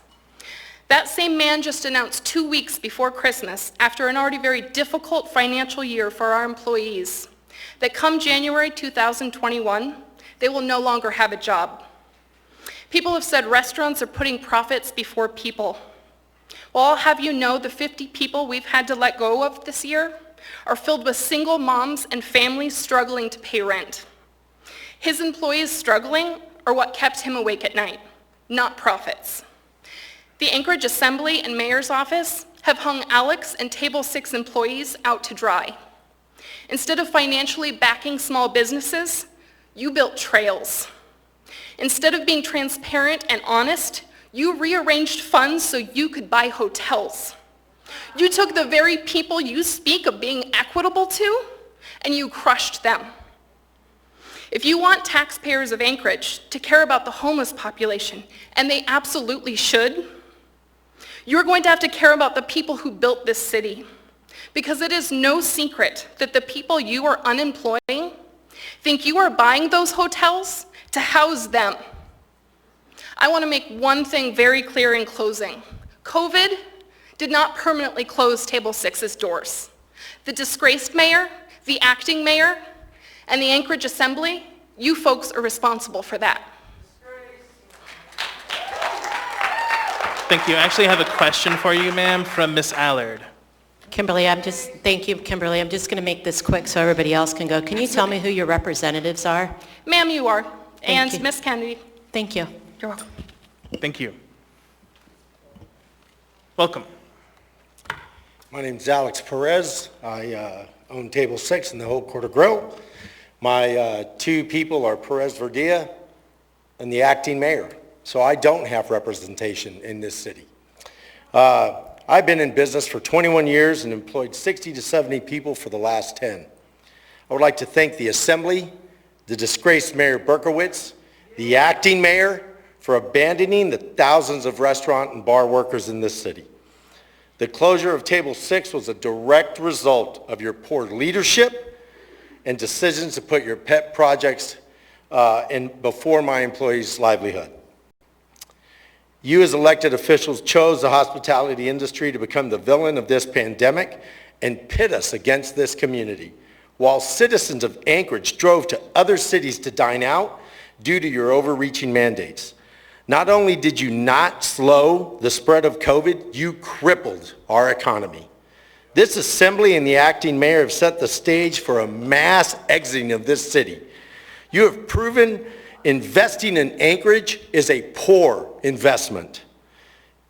That same man just announced 2 weeks before Christmas, after an already very difficult financial year for our employees, that come January 2021, they will no longer have a job. People have said restaurants are putting profits before people. Well, I'll have you know the 50 people we've had to let go of this year are filled with single moms and families struggling to pay rent. His employees struggling are what kept him awake at night, not profits. The Anchorage Assembly and Mayor's Office have hung Alex and Table 6 employees out to dry. Instead of financially backing small businesses, you built trails. Instead of being transparent and honest, you rearranged funds so you could buy hotels. You took the very people you speak of being equitable to, and you crushed them. If you want taxpayers of Anchorage to care about the homeless population, and they absolutely should, you're going to have to care about the people who built this city. Because it is no secret that the people you are unemploying think you are buying those hotels to house them. I want to make one thing very clear in closing. COVID did not permanently close Table 6's doors. The disgraced mayor, the acting mayor, and the Anchorage Assembly, you folks are responsible for that. Thank you. I actually have a question for you, ma'am, from Ms. Allard. Kimberly, thank you, Kimberly. I'm just going to make this quick so everybody else can go. Can you tell me who your representatives are? Ma'am, you are. Thank you. And Ms. Kennedy. Thank you. You're welcome. Thank you. Welcome. My name is Alex Perez. I own Table 6 in the Whole Quarter Grill. My 2 people are Perez Verdilla and the acting mayor. So I don't have representation in this city. I've been in business for 21 years and employed 60 to 70 people for the last 10. I would like to thank the Assembly, the disgraced Mayor Berkowitz, the acting mayor for abandoning the thousands of restaurant and bar workers in this city. The closure of Table 6 was a direct result of your poor leadership and decisions to put your pet projects before my employees' livelihood. You as elected officials chose the hospitality industry to become the villain of this pandemic and pit us against this community, while citizens of Anchorage drove to other cities to dine out due to your overreaching mandates. Not only did you not slow the spread of COVID, you crippled our economy. This assembly and the acting mayor have set the stage for a mass exiting of this city. You have proven investing in Anchorage is a poor investment.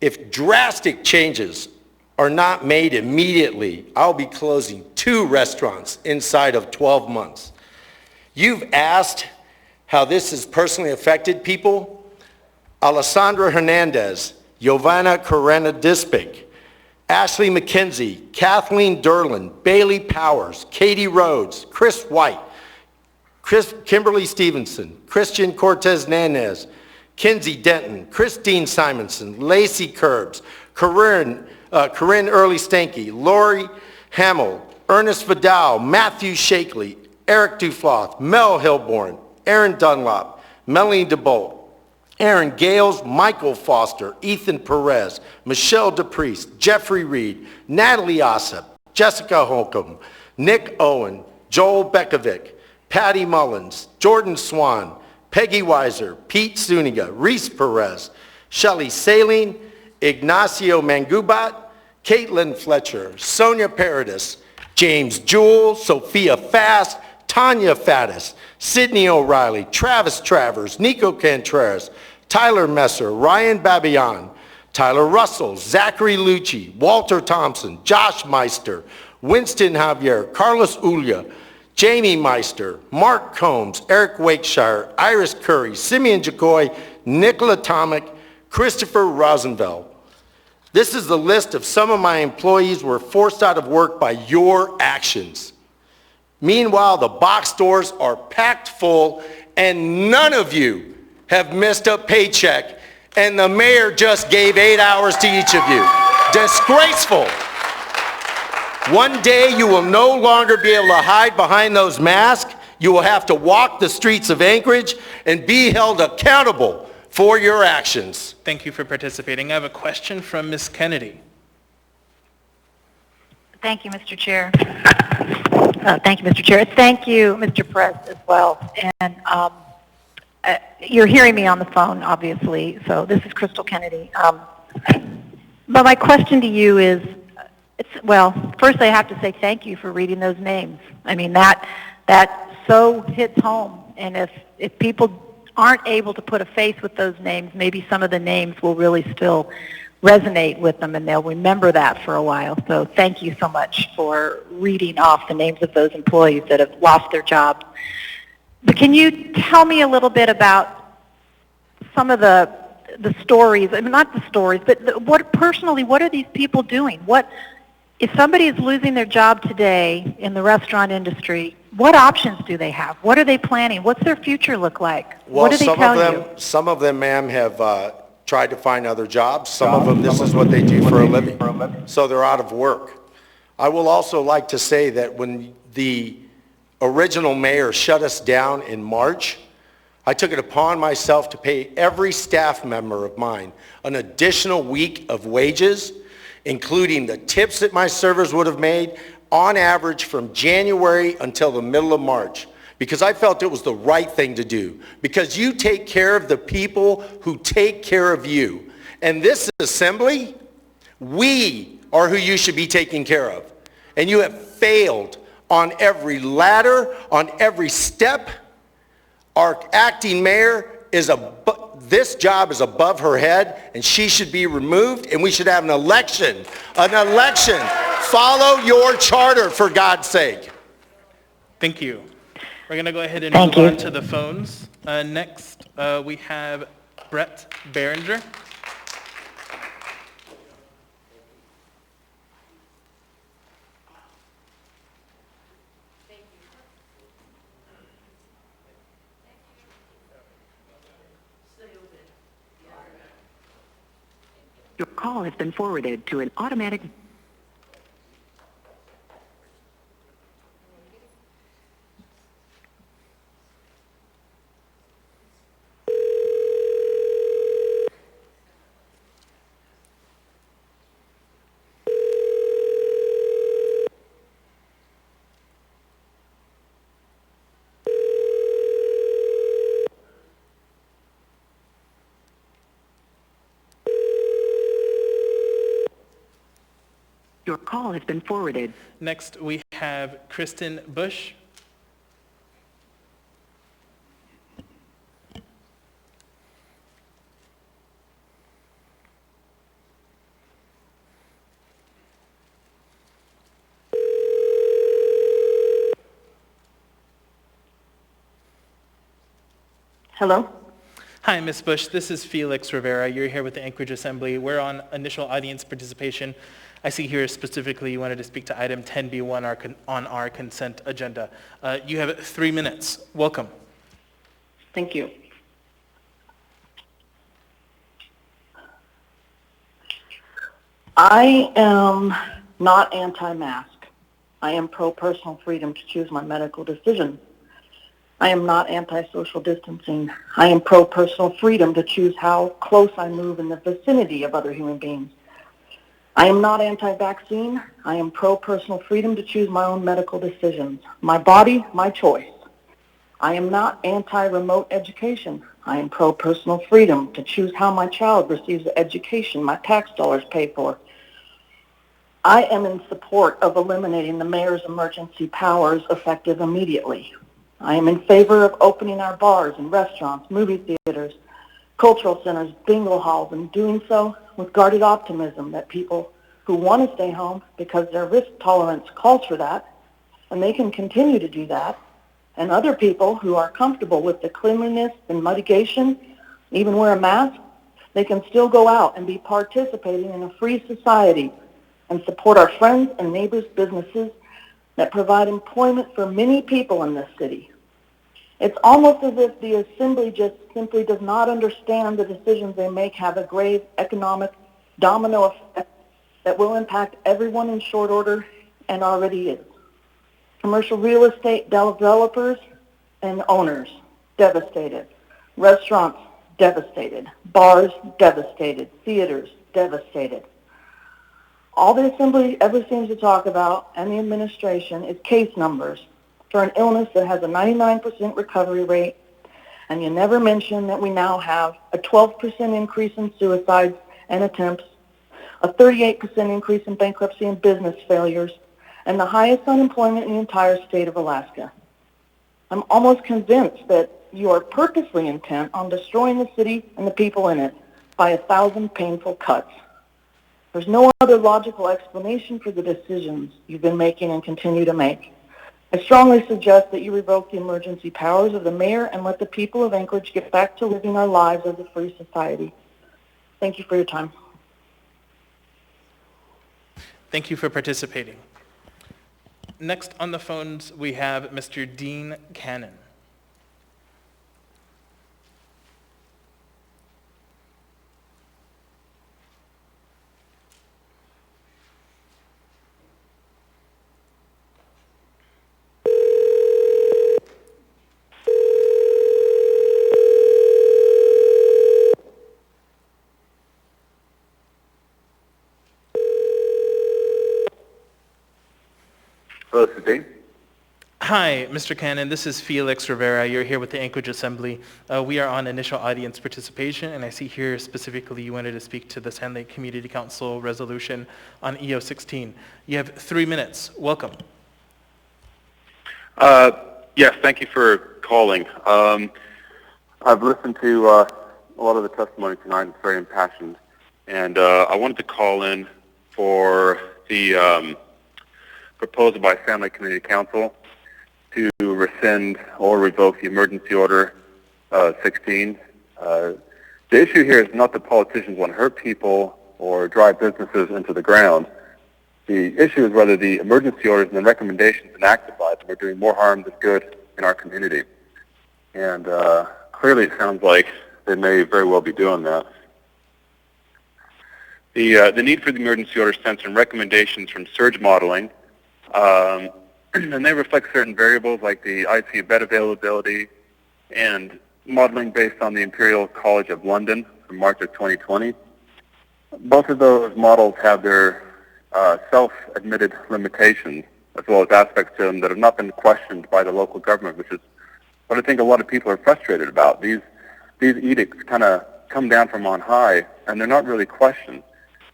If drastic changes are not made immediately, I'll be closing 2 restaurants inside of 12 months. You've asked how this has personally affected people. Alessandra Hernandez, Giovanna Corena Dispic, Ashley McKenzie, Kathleen Derlin, Bailey Powers, Katie Rhodes, Chris White, Kimberly Stevenson, Christian Cortez Nanez, Kinsey Denton, Christine Simonson, Lacey Curbs, Corinne Early Stanky, Lori Hamill, Ernest Vidal, Matthew Shakely, Eric Dufloth, Mel Hilborn, Aaron Dunlop, Melanie DeBolt, Aaron Gales, Michael Foster, Ethan Perez, Michelle DePriest, Jeffrey Reed, Natalie Ossip, Jessica Holcomb, Nick Owen, Joel Bekovic, Patty Mullins, Jordan Swan, Peggy Weiser, Pete Zuniga, Reese Perez, Shelley Saline, Ignacio Mangubat, Caitlin Fletcher, Sonia Paradis, James Jewell, Sophia Fast, Tanya Faddis, Sydney O'Reilly, Travis Travers, Nico Contreras, Tyler Messer, Ryan Babian, Tyler Russell, Zachary Lucci, Walter Thompson, Josh Meister, Winston Javier, Carlos Ulia, Jamie Meister, Mark Combs, Eric Wakeshire, Iris Curry, Simeon Jacoy, Nicola Tomic, Christopher Rosenfeld. This is the list of some of my employees who were forced out of work by your actions. Meanwhile, the box stores are packed full and none of you have missed a paycheck, and the mayor just gave 8 hours to each of you. Disgraceful. One day you will no longer be able to hide behind those masks. You will have to walk the streets of Anchorage and be held accountable for your actions. Thank you for participating. I have a question from Ms. Kennedy. Thank you, Mr. Chair. Thank you, Mr. Chair. Thank you, Mr. Perez, as well. And you're hearing me on the phone, obviously. So this is Crystal Kennedy. But my question to you is, well, first I have to say thank you for reading those names. I mean, that so hits home. And if people aren't able to put a face with those names, maybe some of the names will really still resonate with them and they'll remember that for a while. So thank you so much for reading off the names of those employees that have lost their jobs. But can you tell me a little bit about some of the stories, I mean, not the stories, but what are these people doing? If somebody is losing their job today in the restaurant industry, what options do they have? What are they planning? What's their future look like? Well, what do they tell you? Some of them, ma'am, have tried to find other jobs. Some of them, this is what they do for a living. So they're out of work. I will also like to say that when the original mayor shut us down in March, I took it upon myself to pay every staff member of mine an additional week of wages, including the tips that my servers would have made on average from January until the middle of March, because I felt it was the right thing to do, because you take care of the people who take care of you. And this assembly, we are who you should be taking care of. And you have failed on every ladder, on every step. Our acting mayor this job is above her head, and she should be removed, and we should have an election. Follow your charter, for God's sake. Thank you. We're going to go ahead and move on to the phones. Next, we have Brett Behringer. Your call has been forwarded to an automatic... Your call has been forwarded. Next, we have Kristen Bush. Hello? Hi, Ms. Bush. This is Felix Rivera. You're here with the Anchorage Assembly. We're on initial audience participation. I see here specifically you wanted to speak to item 10B1 on our consent agenda. You have 3 minutes. Welcome. Thank you. I am not anti-mask. I am pro-personal freedom to choose my medical decisions. I am not anti-social distancing. I am pro-personal freedom to choose how close I move in the vicinity of other human beings. I am not anti-vaccine. I am pro-personal freedom to choose my own medical decisions. My body, my choice. I am not anti-remote education. I am pro-personal freedom to choose how my child receives the education my tax dollars pay for. I am in support of eliminating the mayor's emergency powers effective immediately. I am in favor of opening our bars and restaurants, movie theaters, cultural centers, bingo halls, and doing so with guarded optimism that people who want to stay home because their risk tolerance calls for that, and they can continue to do that, and other people who are comfortable with the cleanliness and mitigation, even wear a mask, they can still go out and be participating in a free society and support our friends and neighbors' businesses that provide employment for many people in this city. It's almost as if the Assembly just simply does not understand the decisions they make have a grave economic domino effect that will impact everyone in short order and already is. Commercial real estate developers and owners, devastated. Restaurants, devastated. Bars, devastated. Theaters, devastated. All the Assembly ever seems to talk about, and the administration, is case numbers for an illness that has a 99% recovery rate, and you never mention that we now have a 12% increase in suicides and attempts, a 38% increase in bankruptcy and business failures, and the highest unemployment in the entire state of Alaska. I'm almost convinced that you are purposely intent on destroying the city and the people in it by 1,000 painful cuts. There's no other logical explanation for the decisions you've been making and continue to make. I strongly suggest that you revoke the emergency powers of the mayor and let the people of Anchorage get back to living our lives as a free society. Thank you for your time. Thank you for participating. Next on the phones, we have Mr. Dean Cannon. Hello, this is Dean. Hi, Mr. Cannon. This is Felix Rivera. You're here with the Anchorage Assembly. We are on initial audience participation, and I see here specifically you wanted to speak to the Sandley Community Council resolution on EO16. You have 3 minutes. Welcome. Yes, thank you for calling. I've listened to a lot of the testimony tonight. It's very impassioned. And I wanted to call in for the proposal by Sandley Community Council to rescind or revoke the emergency order 16. The issue here is not that politicians want to hurt people or drive businesses into the ground. The issue is whether the emergency orders and the recommendations enacted by them are doing more harm than good in our community. And clearly it sounds like they may very well be doing that. The need for the emergency order stems from recommendations from surge modeling, and they reflect certain variables like the ICU bed availability and modeling based on the Imperial College of London from March of 2020. Both of those models have their self-admitted limitations, as well as aspects to them that have not been questioned by the local government, which is what I think a lot of people are frustrated about. These edicts kind of come down from on high, and they're not really questioned.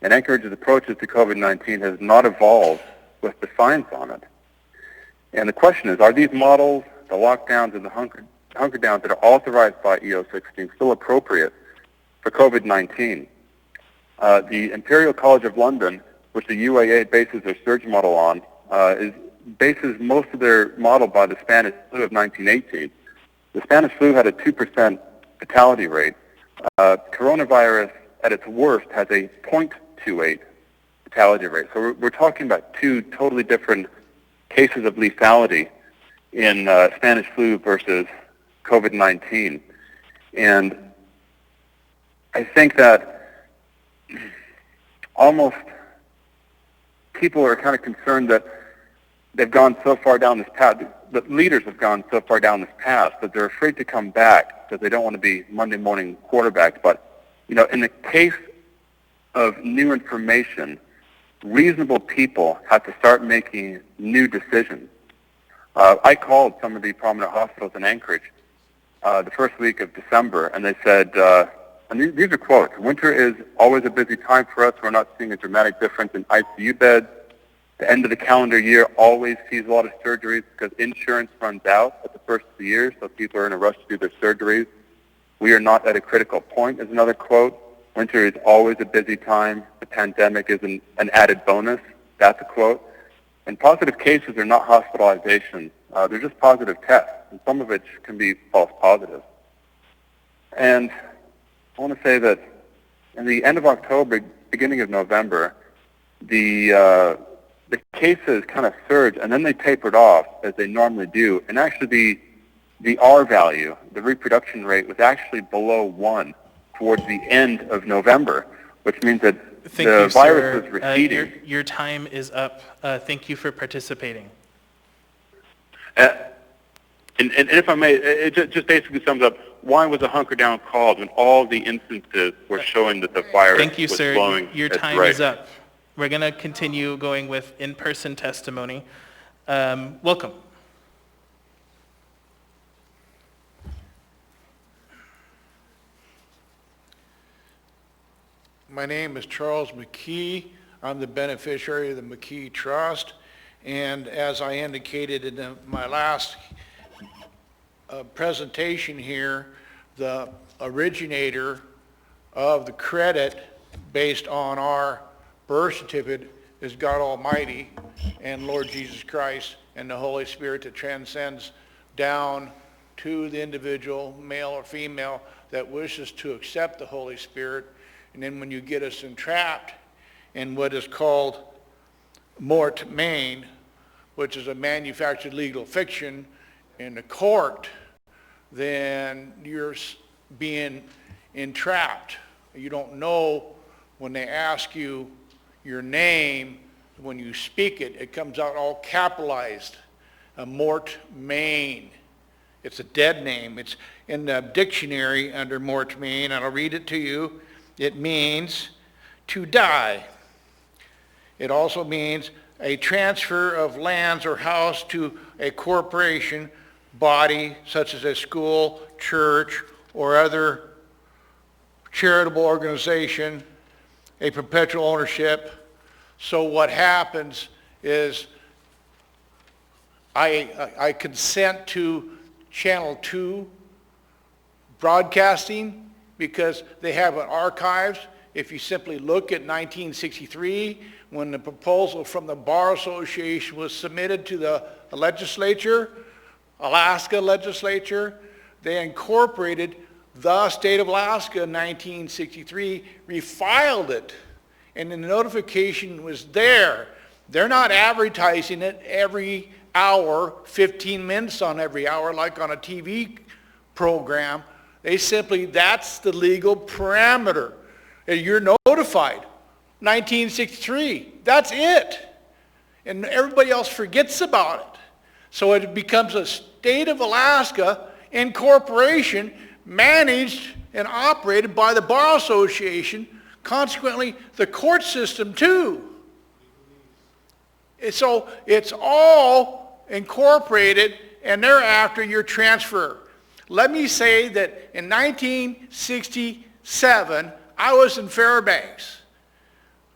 And Anchorage's approaches to COVID-19 has not evolved with the science on it. And the question is, are these models, the lockdowns and the hunker downs that are authorized by EO16 still appropriate for COVID-19? The Imperial College of London, which the UAA bases their surge model on, bases most of their model by the Spanish flu of 1918. The Spanish flu had a 2% fatality rate. Coronavirus, at its worst, has a 0.28 fatality rate. So we're talking about two totally different cases of lethality in Spanish flu versus COVID-19. And I think that almost people are kind of concerned that they've gone so far down this path, that leaders have gone so far down this path that they're afraid to come back because they don't want to be Monday morning quarterbacks. But, you know, in the case of new information, reasonable people have to start making new decisions. I called some of the prominent hospitals in Anchorage the first week of December, and they said, and these are quotes, "Winter is always a busy time for us. We're not seeing a dramatic difference in ICU beds. The end of the calendar year always sees a lot of surgeries because insurance runs out at the first of the year, so people are in a rush to do their surgeries. We are not at a critical point," is another quote. "Winter is always a busy time. The pandemic is an added bonus." That's a quote. And positive cases are not hospitalizations. They're just positive tests, and some of which can be false positives. And I want to say that in the end of October, beginning of November, the cases kind of surged, and then they tapered off as they normally do. And actually, the R value, the reproduction rate, was actually below 1 towards the end of November, which means that the virus was receding. Your time is up. Thank you for participating. And if I may, it just basically sums up, why was a hunker down called when all the instances were showing that the virus Thank you, was sir. flowing? Your time is up. We're going to continue going with in-person testimony. Welcome. My name is Charles Mckee. I'm the beneficiary of the Mckee Trust. And as I indicated in my last presentation here, the originator of the credit based on our birth certificate is God Almighty and Lord Jesus Christ and the Holy Spirit that transcends down to the individual, male or female, that wishes to accept the Holy Spirit. And then when you get us entrapped in what is called mort main, which is a manufactured legal fiction in the court, then you're being entrapped. You don't know when they ask you your name, when you speak it, it comes out all capitalized, a mort main. It's a dead name. It's in the dictionary under mort main, and I'll read it to you. It means to die. It also means a transfer of lands or house to a corporation, body, such as a school, church, or other charitable organization, a perpetual ownership. So what happens is I consent to Channel 2 broadcasting because they have an archives. If you simply look at 1963, when the proposal from the Bar Association was submitted to the legislature, Alaska legislature, they incorporated the state of Alaska in 1963, refiled it, and the notification was there. They're not advertising it every hour, 15 minutes on every hour, like on a TV program. They simply, that's the legal parameter. You're notified. 1963, that's it. And everybody else forgets about it. So it becomes a state of Alaska incorporation managed and operated by the Bar Association, consequently the court system too. So it's all incorporated, and thereafter your transfer. Let me say that in 1967, I was in Fairbanks.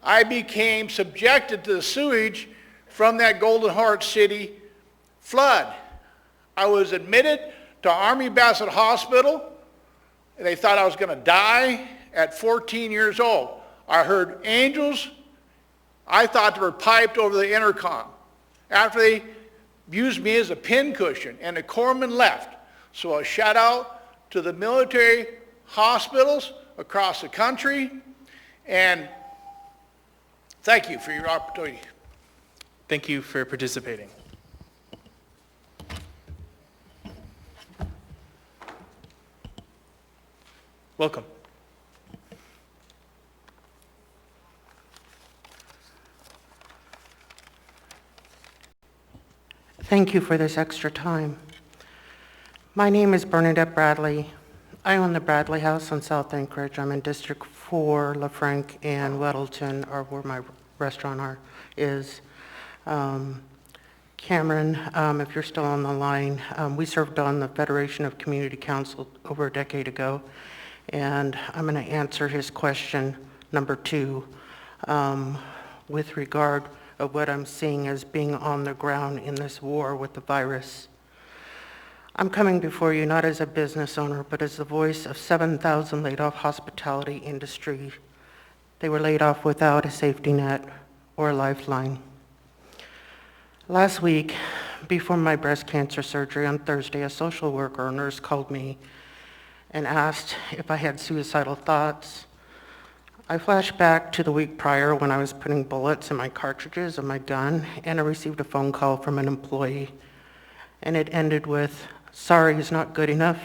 I became subjected to the sewage from that Golden Heart City flood. I was admitted to Army Bassett Hospital. They thought I was going to die at 14 years old. I heard angels. I thought they were piped over the intercom. After they used me as a pincushion, and the corpsman left. So a shout out to the military hospitals across the country, and thank you for your opportunity. Thank you for participating. Welcome. Thank you for this extra time. My name is Bernadette Bradley. I own the Bradley House on South Anchorage. I'm in District 4. LaFranc and Weddleton are where my restaurant is. Cameron, if you're still on the line, we served on the Federation of Community Council over a decade ago, and I'm going to answer his question number 2 with regard of what I'm seeing as being on the ground in this war with the virus. I'm coming before you not as a business owner, but as the voice of 7,000 laid off hospitality industry. They were laid off without a safety net or a lifeline. Last week, before my breast cancer surgery on Thursday, a social worker or nurse called me and asked if I had suicidal thoughts. I flashed back to the week prior when I was putting bullets in my cartridges of my gun, and I received a phone call from an employee, and it ended with, "Sorry is not good enough.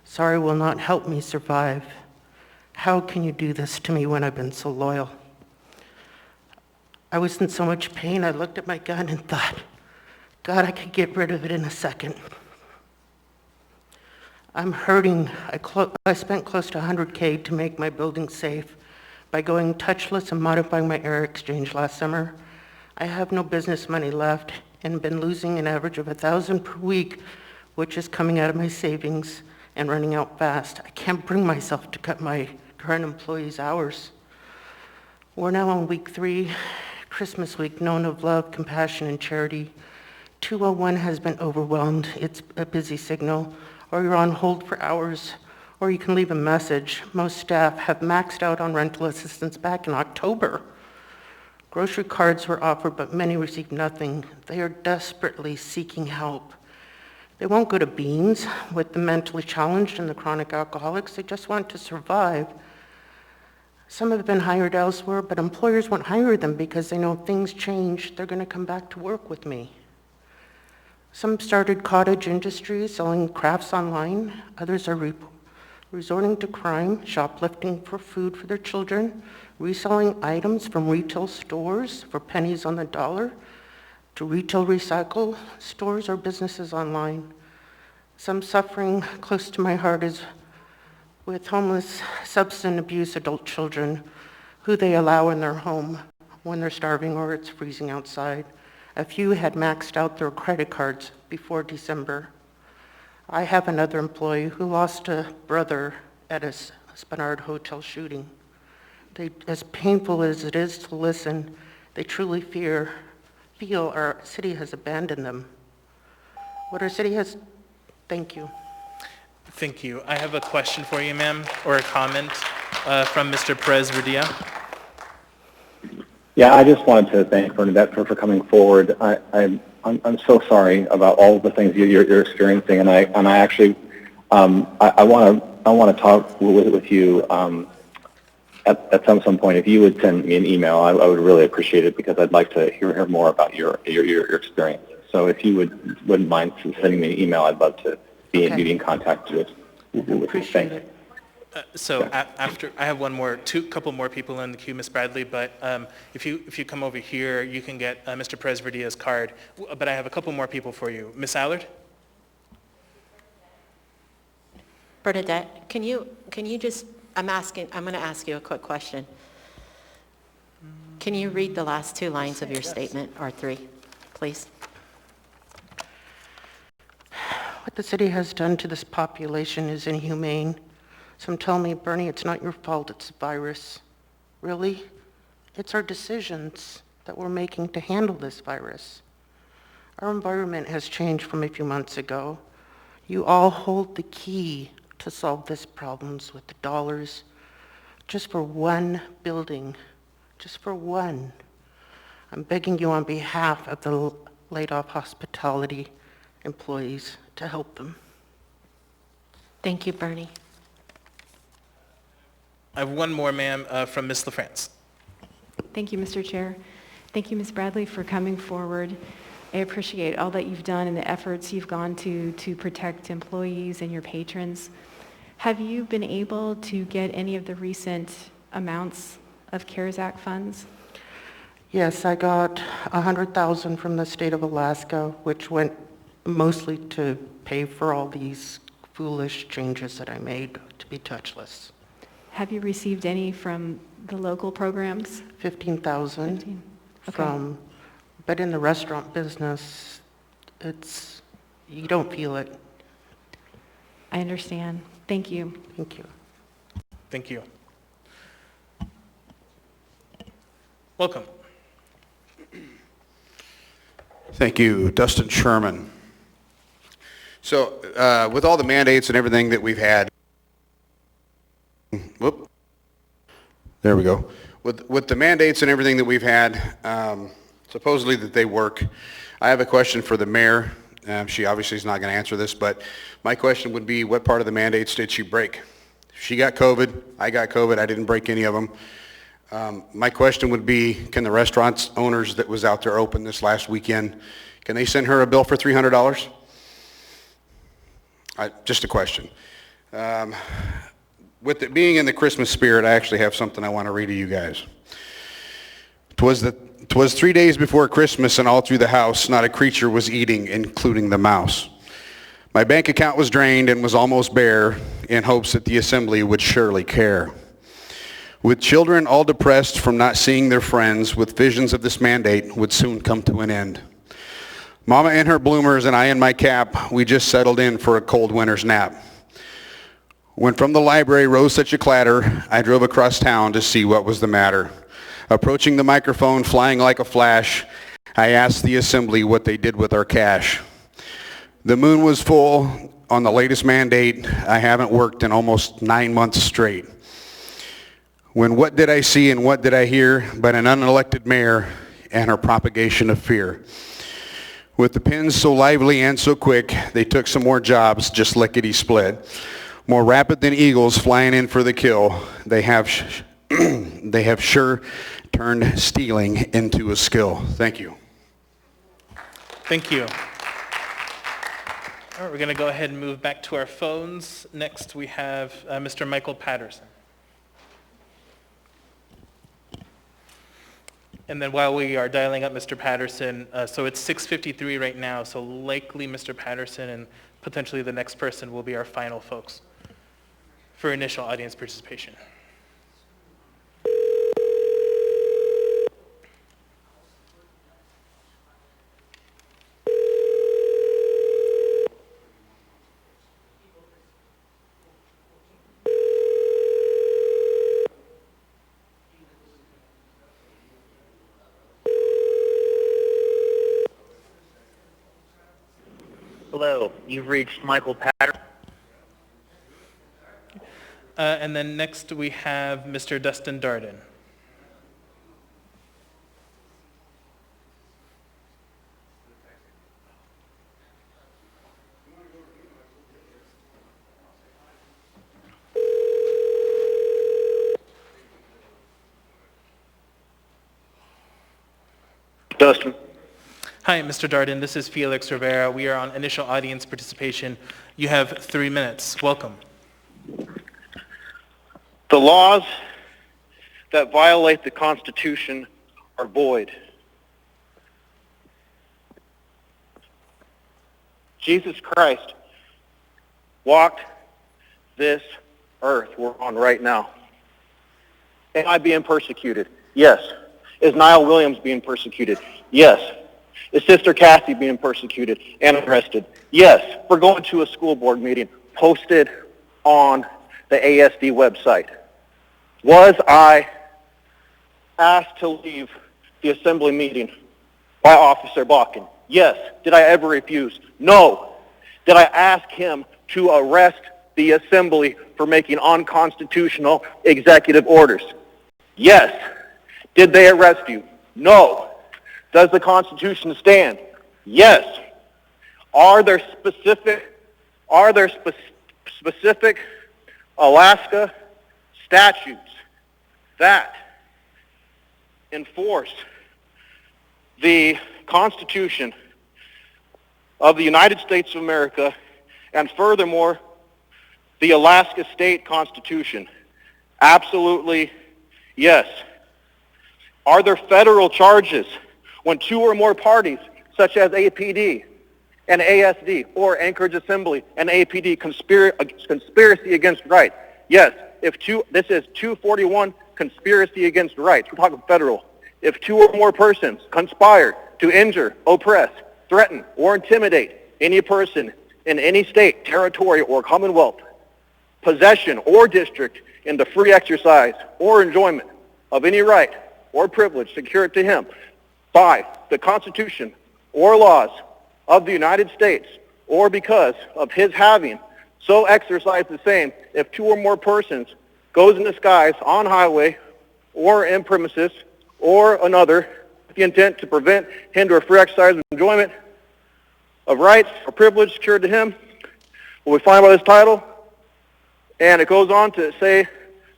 Sorry will not help me survive. How can you do this to me when I've been so loyal?" I was in so much pain, I looked at my gun and thought, God, I could get rid of it in a second. I'm hurting. I spent close to $100K to make my building safe by going touchless and modifying my air exchange last summer. I have no business money left and been losing an average of $1,000 per week, which is coming out of my savings and running out fast. I can't bring myself to cut my current employees' hours. We're now on week 3, Christmas week, known of love, compassion, and charity. 201 has been overwhelmed. It's a busy signal, or you're on hold for hours, or you can leave a message. Most staff have maxed out on rental assistance back in October. Grocery cards were offered, but many received nothing. They are desperately seeking help. They won't go to Beans with the mentally challenged and the chronic alcoholics. They just want to survive. Some have been hired elsewhere, but employers won't hire them because they know if things change, they're going to come back to work with me. Some started cottage industries, selling crafts online. Others are resorting to crime, shoplifting for food for their children, reselling items from retail stores for pennies on the dollar, to retail recycle stores or businesses online. Some suffering close to my heart is with homeless, substance abuse adult children who they allow in their home when they're starving or it's freezing outside. A few had maxed out their credit cards before December. I have another employee who lost a brother at a Spenard Hotel shooting. As painful as it is to listen, they truly feel our city has abandoned them. What our city has, thank you. Thank you. I have a question for you, ma'am, or a comment from Mr. Perez Verdia. Yeah, I just wanted to thank Bernadette for coming forward. I'm so sorry about all of the things you're experiencing, and I actually I want to talk with you at some point. If you would send me an email, I would really appreciate it because I'd like to hear more about your experience. So if you wouldn't mind sending me an email, I'd love to be in contact with you. Appreciate it. After I have couple more people in the queue, Ms. Bradley. But if you come over here, you can get Mr. Perez Verdia's card. But I have a couple more people for you. Ms. Allard. Bernadette, can you just? I'm going to ask you a quick question. Can you read the last 2 lines of your statement, or 3, please? What the city has done to this population is inhumane. Some tell me, Bernie, it's not your fault, it's a virus. Really? It's our decisions that we're making to handle this virus. Our environment has changed from a few months ago. You all hold the key to solve these problems with the dollars just for one building, just for one. I'm begging you on behalf of the laid off hospitality employees to help them. Thank you, Bernie. I have one more, ma'am, from Ms. LaFrance. Thank you, Mr. Chair. Thank you, Ms. Bradley, for coming forward. I appreciate all that you've done and the efforts you've gone to protect employees and your patrons. Have you been able to get any of the recent amounts of CARES Act funds? Yes, I got $100,000 from the state of Alaska, which went mostly to pay for all these foolish changes that I made to be touchless. Have you received any from the local programs? 15,000 Okay. from, but in the restaurant business, you don't feel it. I understand. Thank you. Thank you. Thank you. Welcome. Thank you, Dustin Sherman. So with all the mandates and everything that we've had, there we go. With the mandates and everything that we've had, supposedly that they work, I have a question for the mayor. She obviously is not going to answer this, but my question would be, what part of the mandates did she break? She got COVID, I got COVID, I didn't break any of them. My question would be, can the restaurant owners that was out there open this last weekend, can they send her a bill for $300? Just a question. With it being in the Christmas spirit, I actually have something I want to read to you guys. 'Twas 3 days before Christmas, and all through the house not a creature was eating, including the mouse. My bank account was drained and was almost bare, in hopes that the assembly would surely care. With children all depressed from not seeing their friends, with visions of this mandate would soon come to an end. Mama in her bloomers and I in my cap, we just settled in for a cold winter's nap. When from the library rose such a clatter, I drove across town to see what was the matter. Approaching the microphone, flying like a flash, I asked the assembly what they did with our cash. The moon was full on the latest mandate. I haven't worked in almost 9 months straight. When what did I see and what did I hear but an unelected mayor and her propagation of fear? With the pens so lively and so quick, they took some more jobs, just lickety-split. More rapid than eagles flying in for the kill, they have sure turned stealing into a skill. Thank you. Thank you. All right, we're going to go ahead and move back to our phones. Next, we have Mr. Michael Patterson. And then while we are dialing up Mr. Patterson, so it's 6:53 right now, so likely Mr. Patterson and potentially the next person will be our final folks for initial audience participation. Hello, you've reached Michael Patterson. And then next we have Mr. Dustin Darden. Dustin. Hi, Mr. Darden. This is Felix Rivera. We are on initial audience participation. You have 3 minutes. Welcome. The laws that violate the Constitution are void. Jesus Christ walked this earth we're on right now. Am I being persecuted? Yes. Is Niall Williams being persecuted? Yes. Is Sister Kathy being persecuted and arrested? Yes. We're going to a school board meeting posted on the ASD website. Was I asked to leave the assembly meeting by Officer Bakken? Yes. Did I ever refuse? No. Did I ask him to arrest the assembly for making unconstitutional executive orders? Yes. Did they arrest you? No. Does the Constitution stand? Yes. Are there specific Alaska statutes that enforce the Constitution of the United States of America and furthermore the Alaska State Constitution? Absolutely yes. Are there federal charges when two or more parties, such as APD and ASD, or Anchorage Assembly and APD, conspiracy against rights? Yes. This is 241 conspiracy against rights. We're talking federal. If two or more persons conspire to injure, oppress, threaten, or intimidate any person in any state, territory, or commonwealth, possession, or district in the free exercise or enjoyment of any right or privilege secured to him by the Constitution or laws of the United States, or because of his having so exercised the same, if two or more persons goes in disguise on highway or in premises or another with the intent to prevent, hinder, or free exercise of enjoyment of rights or privilege secured to him, what we find by this title. And it goes on to say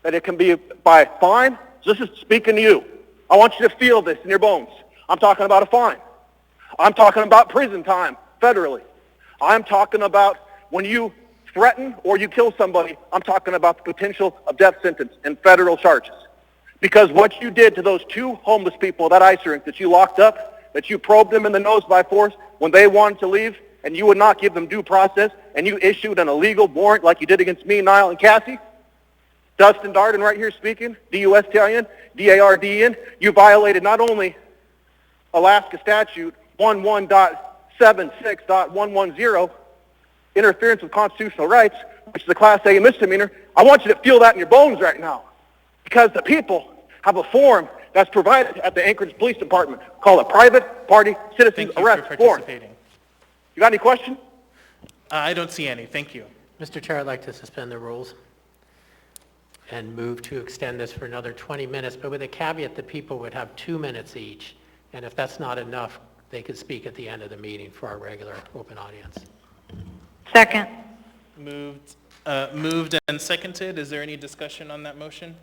that it can be by fine. So this is speaking to you. I want you to feel this in your bones. I'm talking about a fine. I'm talking about prison time federally. I'm talking about when you threaten or you kill somebody, I'm talking about the potential of death sentence and federal charges. Because what you did to those two homeless people at that ice rink that you locked up, that you probed them in the nose by force when they wanted to leave, and you would not give them due process, and you issued an illegal warrant like you did against me, Niall, and Cassie, Dustin Darden right here speaking, D-U-S-T-I-N, D-A-R-D-E-N, you violated not only Alaska Statute 11.76.110, interference with constitutional rights, which is a Class A misdemeanor. I want you to feel that in your bones right now, because the people have a form that's provided at the Anchorage Police Department called a private party citizen arrest form. You got any questions? I don't see any. Thank you. Mr. Chair, I'd like to suspend the rules and move to extend this for another 20 minutes, but with a caveat that people would have 2 minutes each. And if that's not enough, they could speak at the end of the meeting for our regular open audience. Second. Moved and seconded. Is there any discussion on that motion?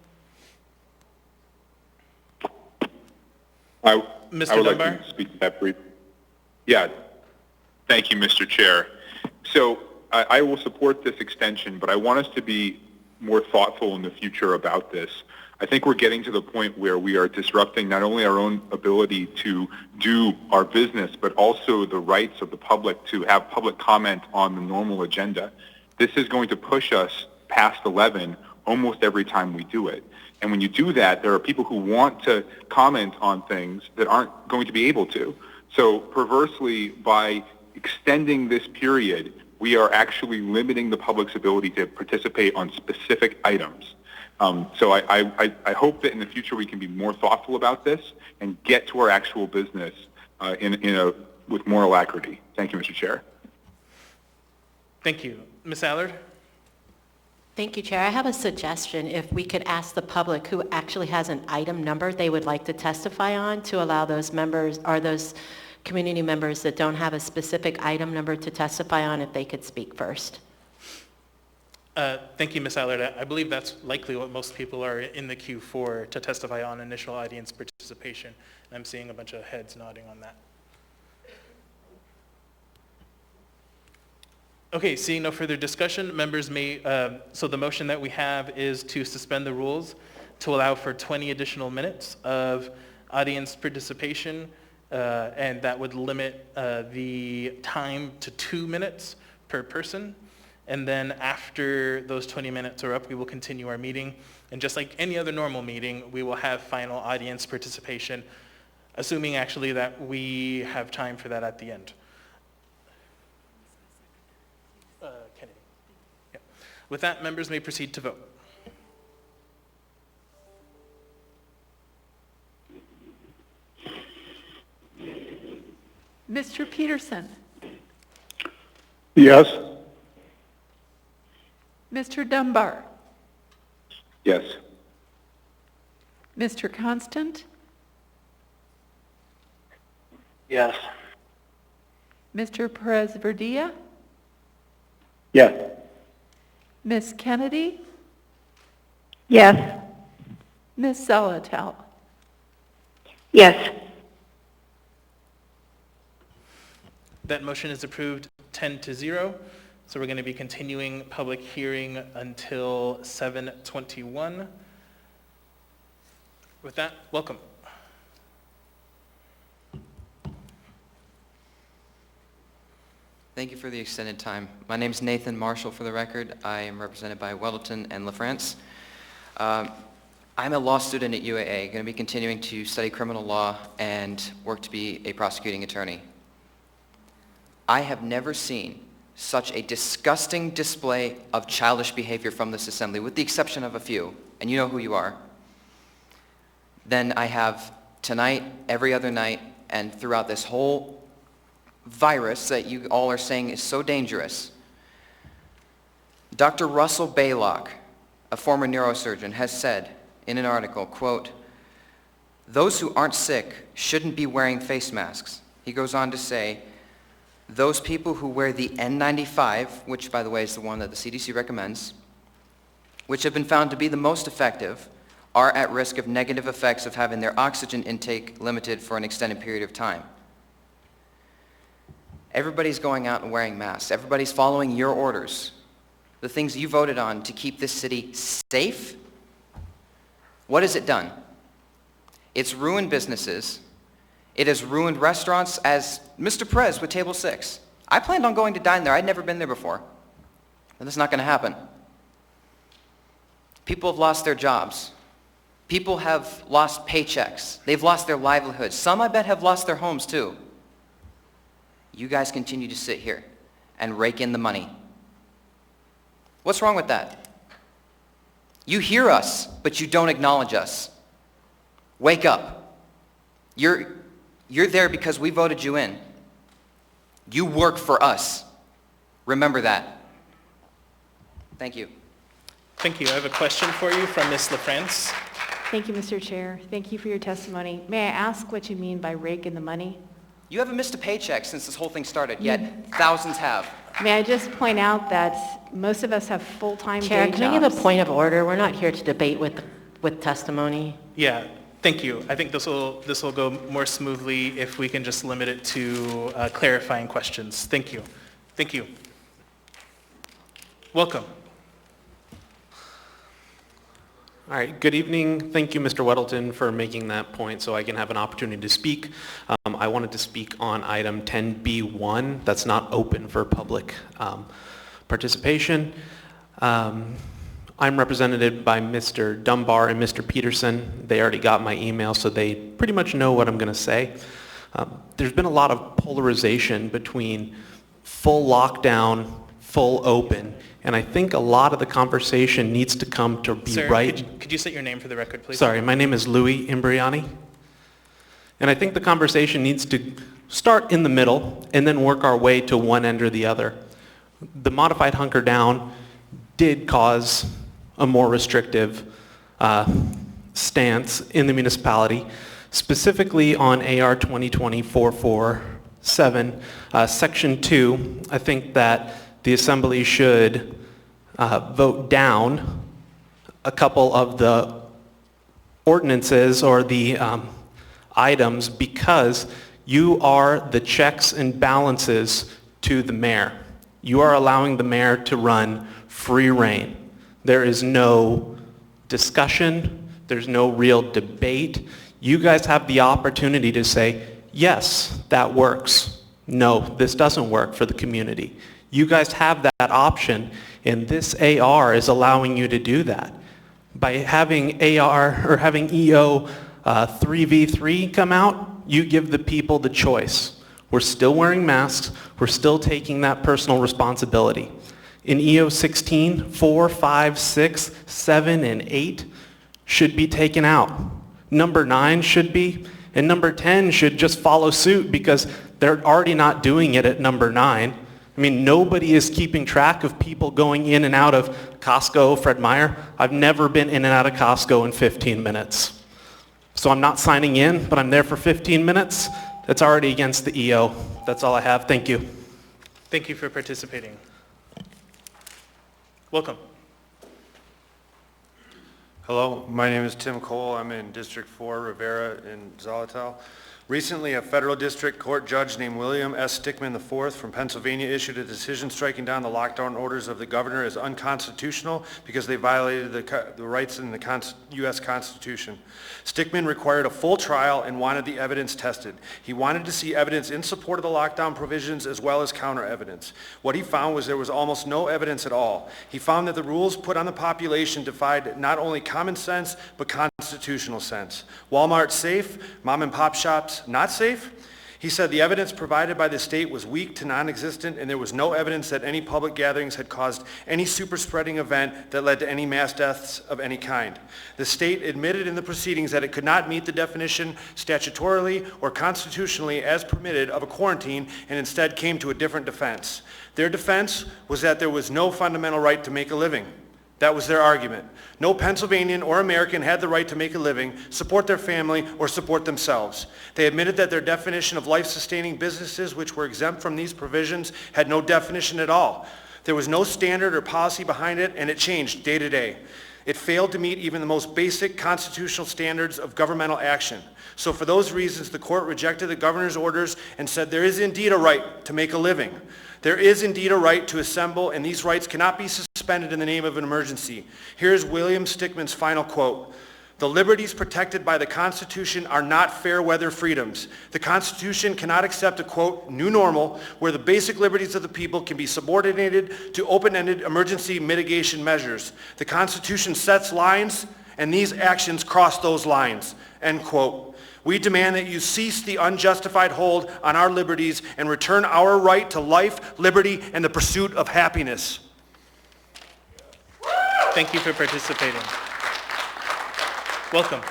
I Mr. would Dunbar? like to speak to that briefly. Yeah, thank you, Mr. Chair. So I will support this extension, but I want us to be more thoughtful in the future about this. I think we're getting to the point where we are disrupting not only our own ability to do our business, but also the rights of the public to have public comment on the normal agenda. This is going to push us past 11 almost every time we do it. And when you do that, there are people who want to comment on things that aren't going to be able to. So perversely, by extending this period, we are actually limiting the public's ability to participate on specific items. So I hope that in the future we can be more thoughtful about this and get to our actual business with more alacrity. Thank you, Mr. Chair. Thank you. Ms. Allard? Thank you, Chair. I have a suggestion. If we could ask the public who actually has an item number they would like to testify on, to allow those members or those community members that don't have a specific item number to testify on, if they could speak first. Thank you, Ms. Allard. I believe that's likely what most people are in the queue for, to testify on initial audience participation. And I'm seeing a bunch of heads nodding on that. Okay, seeing no further discussion, members may, so the motion that we have is to suspend the rules to allow for 20 additional minutes of audience participation, and that would limit the time to 2 minutes per person. And then after those 20 minutes are up, we will continue our meeting. And just like any other normal meeting, we will have final audience participation, assuming actually that we have time for that at the end. Kennedy. Yeah. With that, members may proceed to vote. Mr. Peterson? Yes. Mr. Dunbar? Yes. Mr. Constant? Yes. Mr. Perez-Verdilla? Yes. Ms. Kennedy? Yes. Ms. Zolotel? Yes. That motion is approved 10-0. So we're going to be continuing public hearing until 7:21. With that, welcome. Thank you for the extended time. My name is Nathan Marshall, for the record. I am represented by Weldleton and LaFrance. I'm a law student at UAA, going to be continuing to study criminal law and work to be a prosecuting attorney. I have never seen such a disgusting display of childish behavior from this assembly, with the exception of a few, and you know who you are, than I have tonight, every other night, and throughout this whole virus that you all are saying is so dangerous. Dr. Russell Baylock, a former neurosurgeon, has said in an article, quote, "Those who aren't sick shouldn't be wearing face masks." He goes on to say, "Those people who wear the N95, which by the way is the one that the CDC recommends, which have been found to be the most effective, are at risk of negative effects of having their oxygen intake limited for an extended period of time." Everybody's going out and wearing masks. Everybody's following your orders, the things you voted on to keep this city safe. What has it done? It's ruined businesses. It has ruined restaurants, as Mr. Perez with Table 6. I planned on going to dine there. I'd never been there before. But that's not going to happen. People have lost their jobs. People have lost paychecks. They've lost their livelihoods. Some, I bet, have lost their homes too. You guys continue to sit here and rake in the money. What's wrong with that? You hear us, but you don't acknowledge us. Wake up. You're there because we voted you in. You work for us. Remember that. Thank you. Thank you. I have a question for you from Ms. LaFrance. Thank you, Mr. Chair. Thank you for your testimony. May I ask what you mean by rake in the money? You haven't missed a paycheck since this whole thing started, yet thousands have. May I just point out that most of us have full-time day Chair, jobs. can I give a point of order? We're not here to debate with testimony. Yeah, thank you. I think this will go more smoothly if we can just limit it to clarifying questions. Thank you. Thank you. Welcome. All right, good evening. Thank you, Mr. Weddleton, for making that point so I can have an opportunity to speak. I wanted to speak on item 10B1 that's not open for public participation. I'm represented by Mr. Dunbar and Mr. Peterson. They already got my email, so they pretty much know what I'm going to say. There's been a lot of polarization between full lockdown, full open, and I think a lot of the conversation needs to come to be Sir, right. Could you state your name for the record, please? Sorry, my name is Louis Imbriani. And I think the conversation needs to start in the middle and then work our way to one end or the other. The modified hunker down did cause a more restrictive stance in the municipality, specifically on AR 2020-447, Section 2. I think that the Assembly should vote down a couple of the ordinances or the items because you are the checks and balances to the mayor. You are allowing the mayor to run free rein. There is no discussion. There's no real debate. You guys have the opportunity to say, yes, that works. No, this doesn't work for the community. You guys have that option, and this AR is allowing you to do that. By having AR or having EO 3v3 come out, you give the people the choice. We're still wearing masks. We're still taking that personal responsibility. In EO 16, 4, 5, 6, 7, and 8 should be taken out. Number 9 should be, and number 10 should just follow suit because they're already not doing it at number 9. I mean, nobody is keeping track of people going in and out of Costco, Fred Meyer. I've never been in and out of Costco in 15 minutes. So I'm not signing in, but I'm there for 15 minutes. That's already against the EO. That's all I have. Thank you. Thank you for participating. Welcome. Hello, my name is Tim Cole. I'm in District 4, Rivera in Zolotel. Recently, a federal district court judge named William S. Stickman IV from Pennsylvania issued a decision striking down the lockdown orders of the governor as unconstitutional because they violated the rights in the U.S. Constitution. Stickman required a full trial and wanted the evidence tested. He wanted to see evidence in support of the lockdown provisions as well as counter evidence. What he found was there was almost no evidence at all. He found that the rules put on the population defied not only common sense but constitutional sense. Walmart safe, mom and pop shops not safe? He said the evidence provided by the state was weak to non-existent, and there was no evidence that any public gatherings had caused any super-spreading event that led to any mass deaths of any kind. The state admitted in the proceedings that it could not meet the definition statutorily or constitutionally as permitted of a quarantine, and instead came to a different defense. Their defense was that there was no fundamental right to make a living. That was their argument. No Pennsylvanian or American had the right to make a living, support their family, or support themselves. They admitted that their definition of life-sustaining businesses, which were exempt from these provisions, had no definition at all. There was no standard or policy behind it, and it changed day to day. It failed to meet even the most basic constitutional standards of governmental action. So for those reasons, the court rejected the governor's orders and said there is indeed a right to make a living. There is indeed a right to assemble, and these rights cannot be suspended in the name of an emergency. Here's William Stickman's final quote. The liberties protected by the Constitution are not fair weather freedoms. The Constitution cannot accept a, quote, new normal where the basic liberties of the people can be subordinated to open-ended emergency mitigation measures. The Constitution sets lines, and these actions cross those lines, end quote. We demand that you cease the unjustified hold on our liberties and return our right to life, liberty, and the pursuit of happiness. Thank you for participating. Welcome.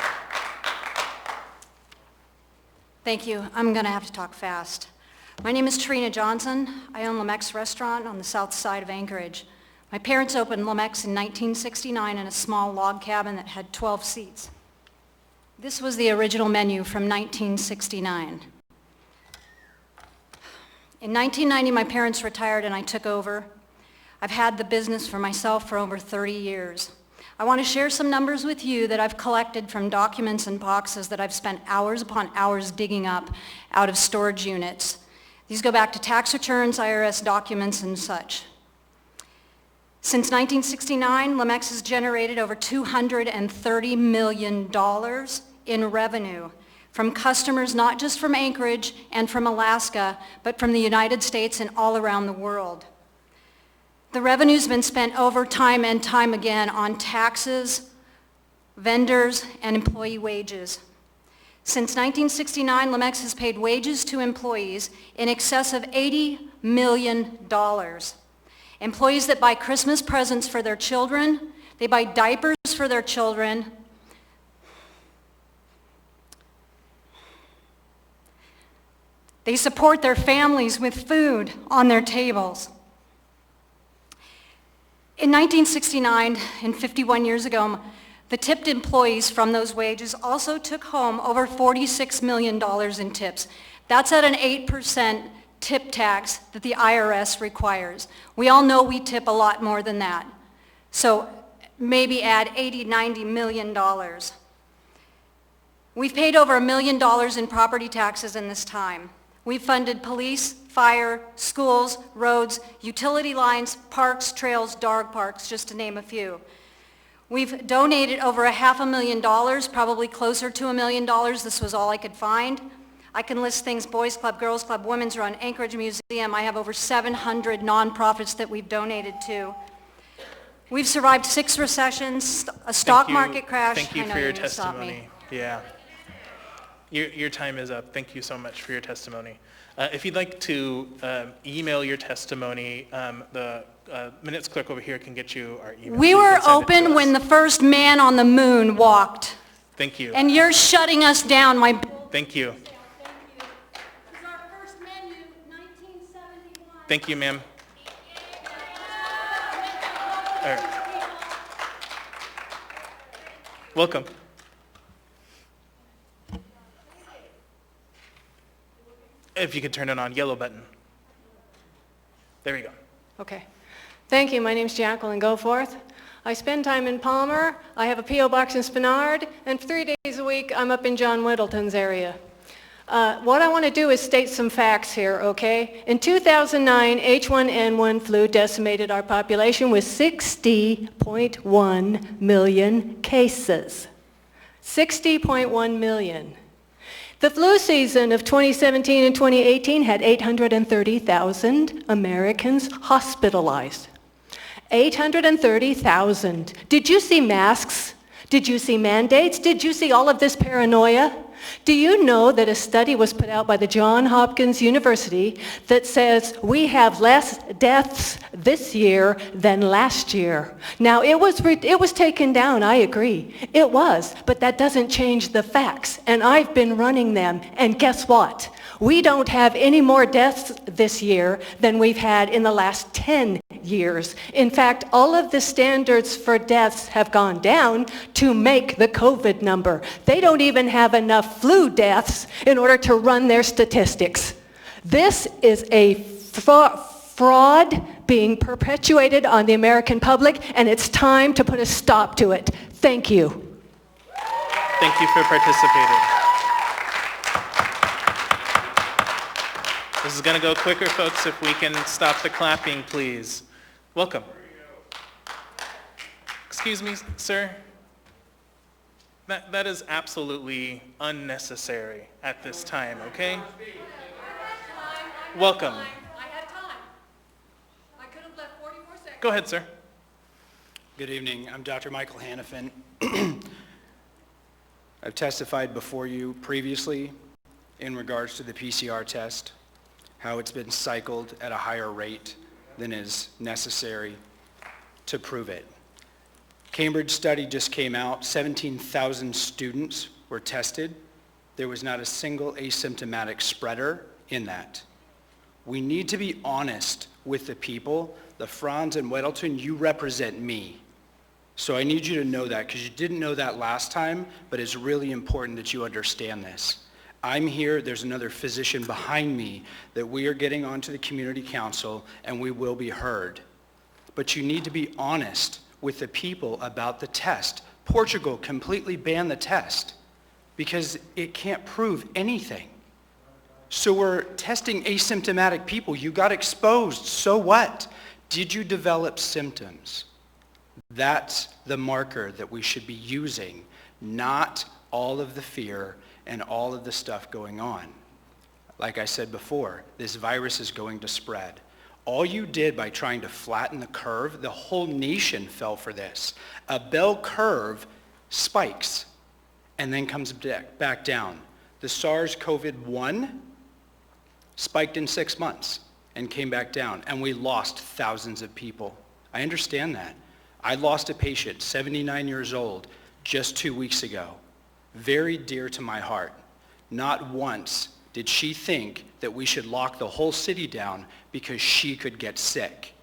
Thank you. I'm going to have to talk fast. My name is Trina Johnson. I own Mckee Restaurant on the south side of Anchorage. My parents opened Mckee in 1969 in a small log cabin that had 12 seats. This was the original menu from 1969. In 1990, my parents retired and I took over. I've had the business for myself for over 30 years. I want to share some numbers with you that I've collected from documents and boxes that I've spent hours upon hours digging up out of storage units. These go back to tax returns, IRS documents, and such. Since 1969, Mckee has generated over $230 million in revenue from customers not just from Anchorage and from Alaska, but from the United States and all around the world. The revenue's been spent over time and time again on taxes, vendors, and employee wages. Since 1969, Mckee has paid wages to employees in excess of $80 million. Employees that buy Christmas presents for their children, they buy diapers for their children, they support their families with food on their tables. In 1969, and 51 years ago, the tipped employees from those wages also took home over $46 million in tips. That's at an 8% tip tax that the IRS requires. We all know we tip a lot more than that. So maybe add $80, $90 million. We've paid over $1 million in property taxes in this time. We've funded police, fire, schools, roads, utility lines, parks, trails, dog parks, just to name a few. We've donated over $500,000, probably closer to $1 million. This was all I could find. I can list things: Boys Club, Girls Club, Women's Run, Anchorage Museum. I have over 700 nonprofits that we've donated to. We've survived 6 recessions, a stock market crash. Thank you for your testimony. Yeah. Your time is up. Thank you so much for your testimony. If you'd like to email your testimony, the minutes clerk over here can get you our email. We were open when the first man on the moon walked. Thank you. And you're shutting us down. Thank you. Thank you, ma'am. All right. Welcome. If you could turn it on, yellow button. There you go. Okay. Thank you. My name's Jacqueline Goforth. I spend time in Palmer. I have a P.O. box in Spenard, and 3 days a week I'm up in John Whittleton's area. What I want to do is state some facts here, okay? In 2009, H1N1 flu decimated our population with 60.1 million cases. 60.1 million. The flu season of 2017 and 2018 had 830,000 Americans hospitalized. 830,000. Did you see masks? Did you see mandates? Did you see all of this paranoia? Do you know that a study was put out by the Johns Hopkins University that says we have less deaths this year than last year? Now, it was taken down, I agree. It was, but that doesn't change the facts. And I've been running them, and guess what? We don't have any more deaths this year than we've had in the last 10 years. In fact, all of the standards for deaths have gone down to make the COVID number. They don't even have enough flu deaths in order to run their statistics. This is a fraud being perpetuated on the American public, and it's time to put a stop to it. Thank you. Thank you for participating. This is going to go quicker, folks, if we can stop the clapping, please. Welcome. Excuse me, sir. That is absolutely unnecessary at this time, okay? Welcome. I had time. I could have left 44 seconds. Go ahead, sir. Good evening. I'm Dr. Michael Hannafin. I've testified before you previously in regards to the PCR test, how it's been cycled at a higher rate than is necessary to prove it. Cambridge study just came out. 17,000 students were tested. There was not a single asymptomatic spreader in that. We need to be honest with the people. The Franz and Weddleton, you represent me. So I need you to know that, because you didn't know that last time, but it's really important that you understand this. I'm here, there's another physician behind me that we are getting onto the community council, and we will be heard. But you need to be honest with the people about the test. Portugal completely banned the test because it can't prove anything. So we're testing asymptomatic people. You got exposed, so what? Did you develop symptoms? That's the marker that we should be using, not all of the fear and all of the stuff going on. Like I said before, this virus is going to spread. All you did by trying to flatten the curve, the whole nation fell for this. A bell curve spikes and then comes back down. The SARS-CoV-1 spiked in 6 months and came back down, and we lost thousands of people. I understand that. I lost a patient, 79 years old, just 2 weeks ago. Very dear to my heart. Not once did she think that we should lock the whole city down because she could get sick.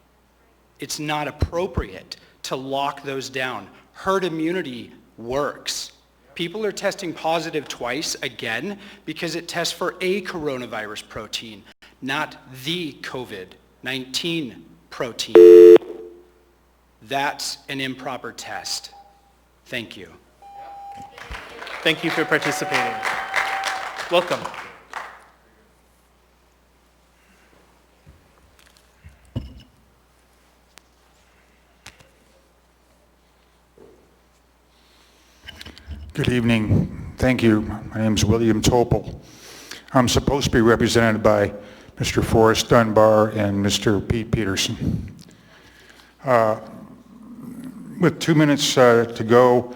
It's not appropriate to lock those down. Herd immunity works. People are testing positive twice, again, because it tests for a coronavirus protein, not the COVID-19 protein. That's an improper test. Thank you. Thank you for participating. Welcome. Good evening. Thank you. My name is William Topol. I'm supposed to be represented by Mr. Forrest Dunbar and Mr. Pete Peterson. With 2 minutes to go,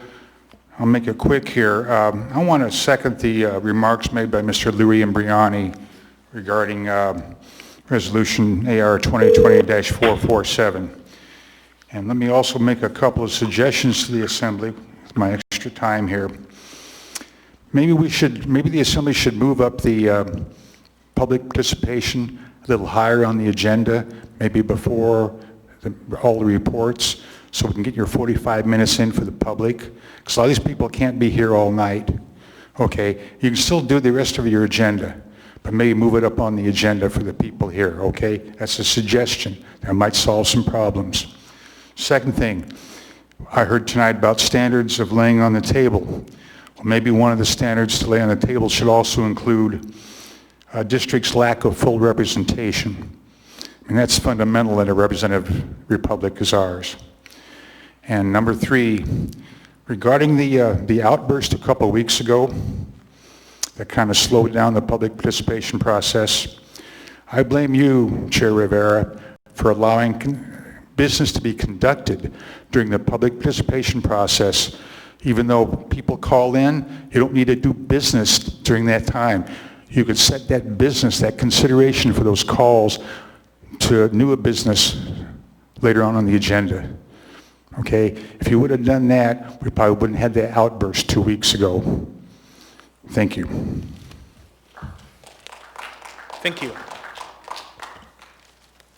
I'll make it quick here. I want to second the remarks made by Mr. Louis Imbriani regarding Resolution AR 2020-447. And let me also make a couple of suggestions to the Assembly with my extra time here. Maybe the Assembly should move up the public participation a little higher on the agenda, maybe before all the reports, so we can get your 45 minutes in for the public, because a lot of these people can't be here all night. Okay, you can still do the rest of your agenda, but maybe move it up on the agenda for the people here, okay? That's a suggestion. That might solve some problems. Second thing, I heard tonight about standards of laying on the table. Well, maybe one of the standards to lay on the table should also include a district's lack of full representation. I mean, that's fundamental in a representative republic as ours. And number three, regarding the outburst a couple of weeks ago that kind of slowed down the public participation process, I blame you, Chair Rivera, for allowing business to be conducted during the public participation process Even though people call in, you don't need to do business during that time. You could set that business, that consideration for those calls to new business later on the agenda. Okay? If you would have done that, we probably wouldn't have that outburst 2 weeks ago. Thank you. Thank you.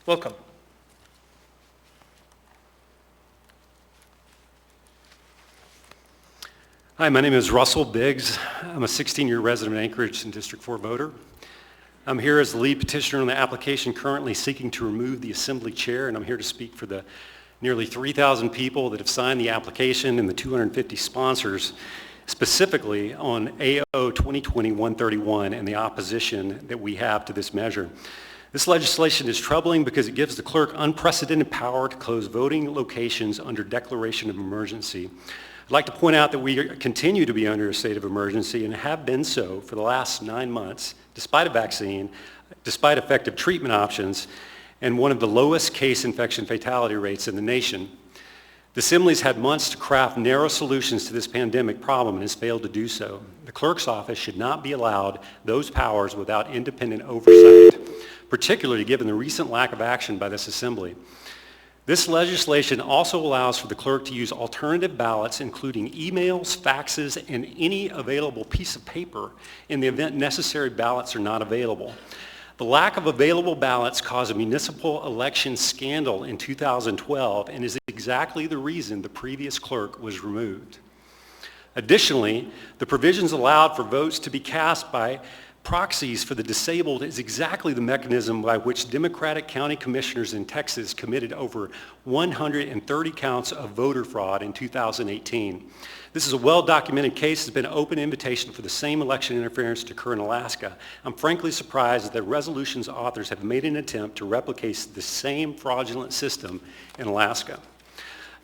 Welcome. Hi, my name is Russell Biggs. I'm a 16-year resident of Anchorage and District 4 voter. I'm here as the lead petitioner on the application currently seeking to remove the Assembly Chair, and I'm here to speak for the nearly 3,000 people that have signed the application and the 250 sponsors, specifically on AO 2020-131 and the opposition that we have to this measure. This legislation is troubling because it gives the clerk unprecedented power to close voting locations under declaration of emergency. I'd like to point out that we continue to be under a state of emergency and have been so for the last 9 months, despite a vaccine, despite effective treatment options, and one of the lowest case infection fatality rates in the nation. The Assembly's had months to craft narrow solutions to this pandemic problem and has failed to do so. The clerk's office should not be allowed those powers without independent oversight, particularly given the recent lack of action by this Assembly. This legislation also allows for the clerk to use alternative ballots, including emails, faxes, and any available piece of paper in the event necessary ballots are not available. The lack of available ballots caused a municipal election scandal in 2012 and is exactly the reason the previous clerk was removed. Additionally, the provisions allowed for votes to be cast by proxies for the disabled is exactly the mechanism by which Democratic county commissioners in Texas committed over 130 counts of voter fraud in 2018. This is a well-documented case. It's been an open invitation for the same election interference to occur in Alaska. I'm frankly surprised that the resolution's authors have made an attempt to replicate the same fraudulent system in Alaska.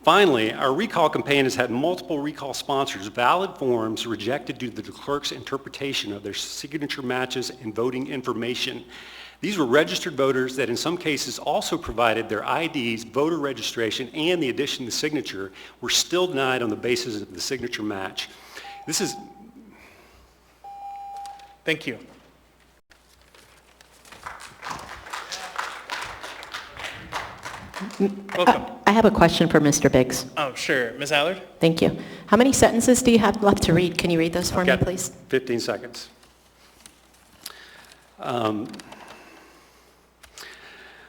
Finally, our recall campaign has had multiple recall sponsors, valid forms rejected due to the clerk's interpretation of their signature matches and voting information. These were registered voters that in some cases also provided their IDs, voter registration, and the addition of the signature were still denied on the basis of the signature match. This is... Thank you. Welcome. I have a question for Mr. Biggs. Oh, sure. Ms. Allard? Thank you. How many sentences do you have left to read? Can you read those for me, Okay, please? 15 seconds.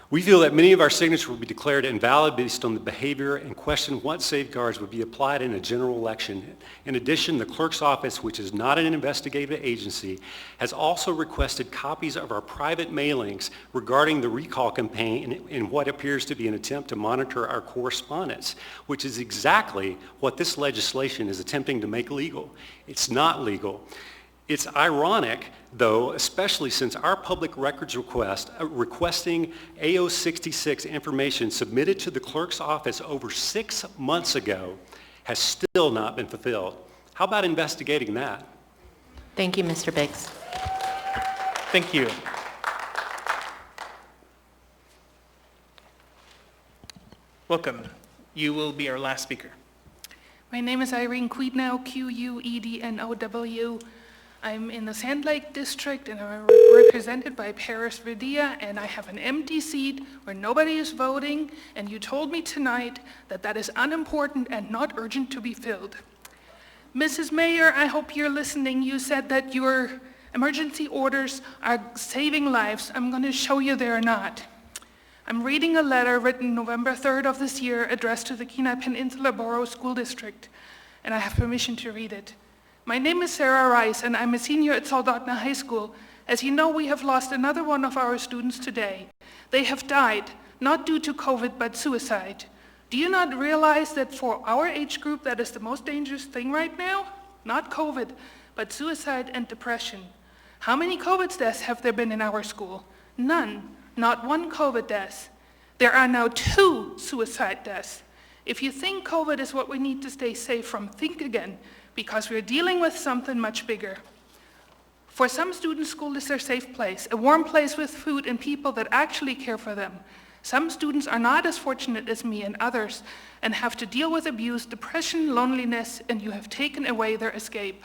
We feel that many of our signatures will be declared invalid based on the behavior and question what safeguards would be applied in a general election. In addition, the clerk's office, which is not an investigative agency, has also requested copies of our private mailings regarding the recall campaign in what appears to be an attempt to monitor our correspondence, which is exactly what this legislation is attempting to make legal. It's not legal. It's ironic, though, especially since our public records request requesting AO66 information submitted to the clerk's office over 6 months ago has still not been fulfilled. How about investigating that? Thank you, Mr. Biggs. Thank you. Welcome. You will be our last speaker. My name is Irene Quednow, Quednow. I'm in the Sand Lake district and I'm represented by Felix Rivera, and I have an empty seat where nobody is voting, and you told me tonight that that is unimportant and not urgent to be filled. Mrs. Mayor, I hope you're listening. You said that your emergency orders are saving lives. I'm going to show you they're not. I'm reading a letter written November 3rd of this year addressed to the Kenai Peninsula Borough School District, and I have permission to read it. My name is Sarah Rice, and I'm a senior at Soldotna High School. As you know, we have lost another one of our students today. They have died, not due to COVID, but suicide. Do you not realize that for our age group, that is the most dangerous thing right now? Not COVID, but suicide and depression. How many COVID deaths have there been in our school? None, not one COVID death. There are now 2 suicide deaths. If you think COVID is what we need to stay safe from, think again, because we're dealing with something much bigger. For some students, school is their safe place, a warm place with food and people that actually care for them. Some students are not as fortunate as me and others and have to deal with abuse, depression, loneliness, and you have taken away their escape.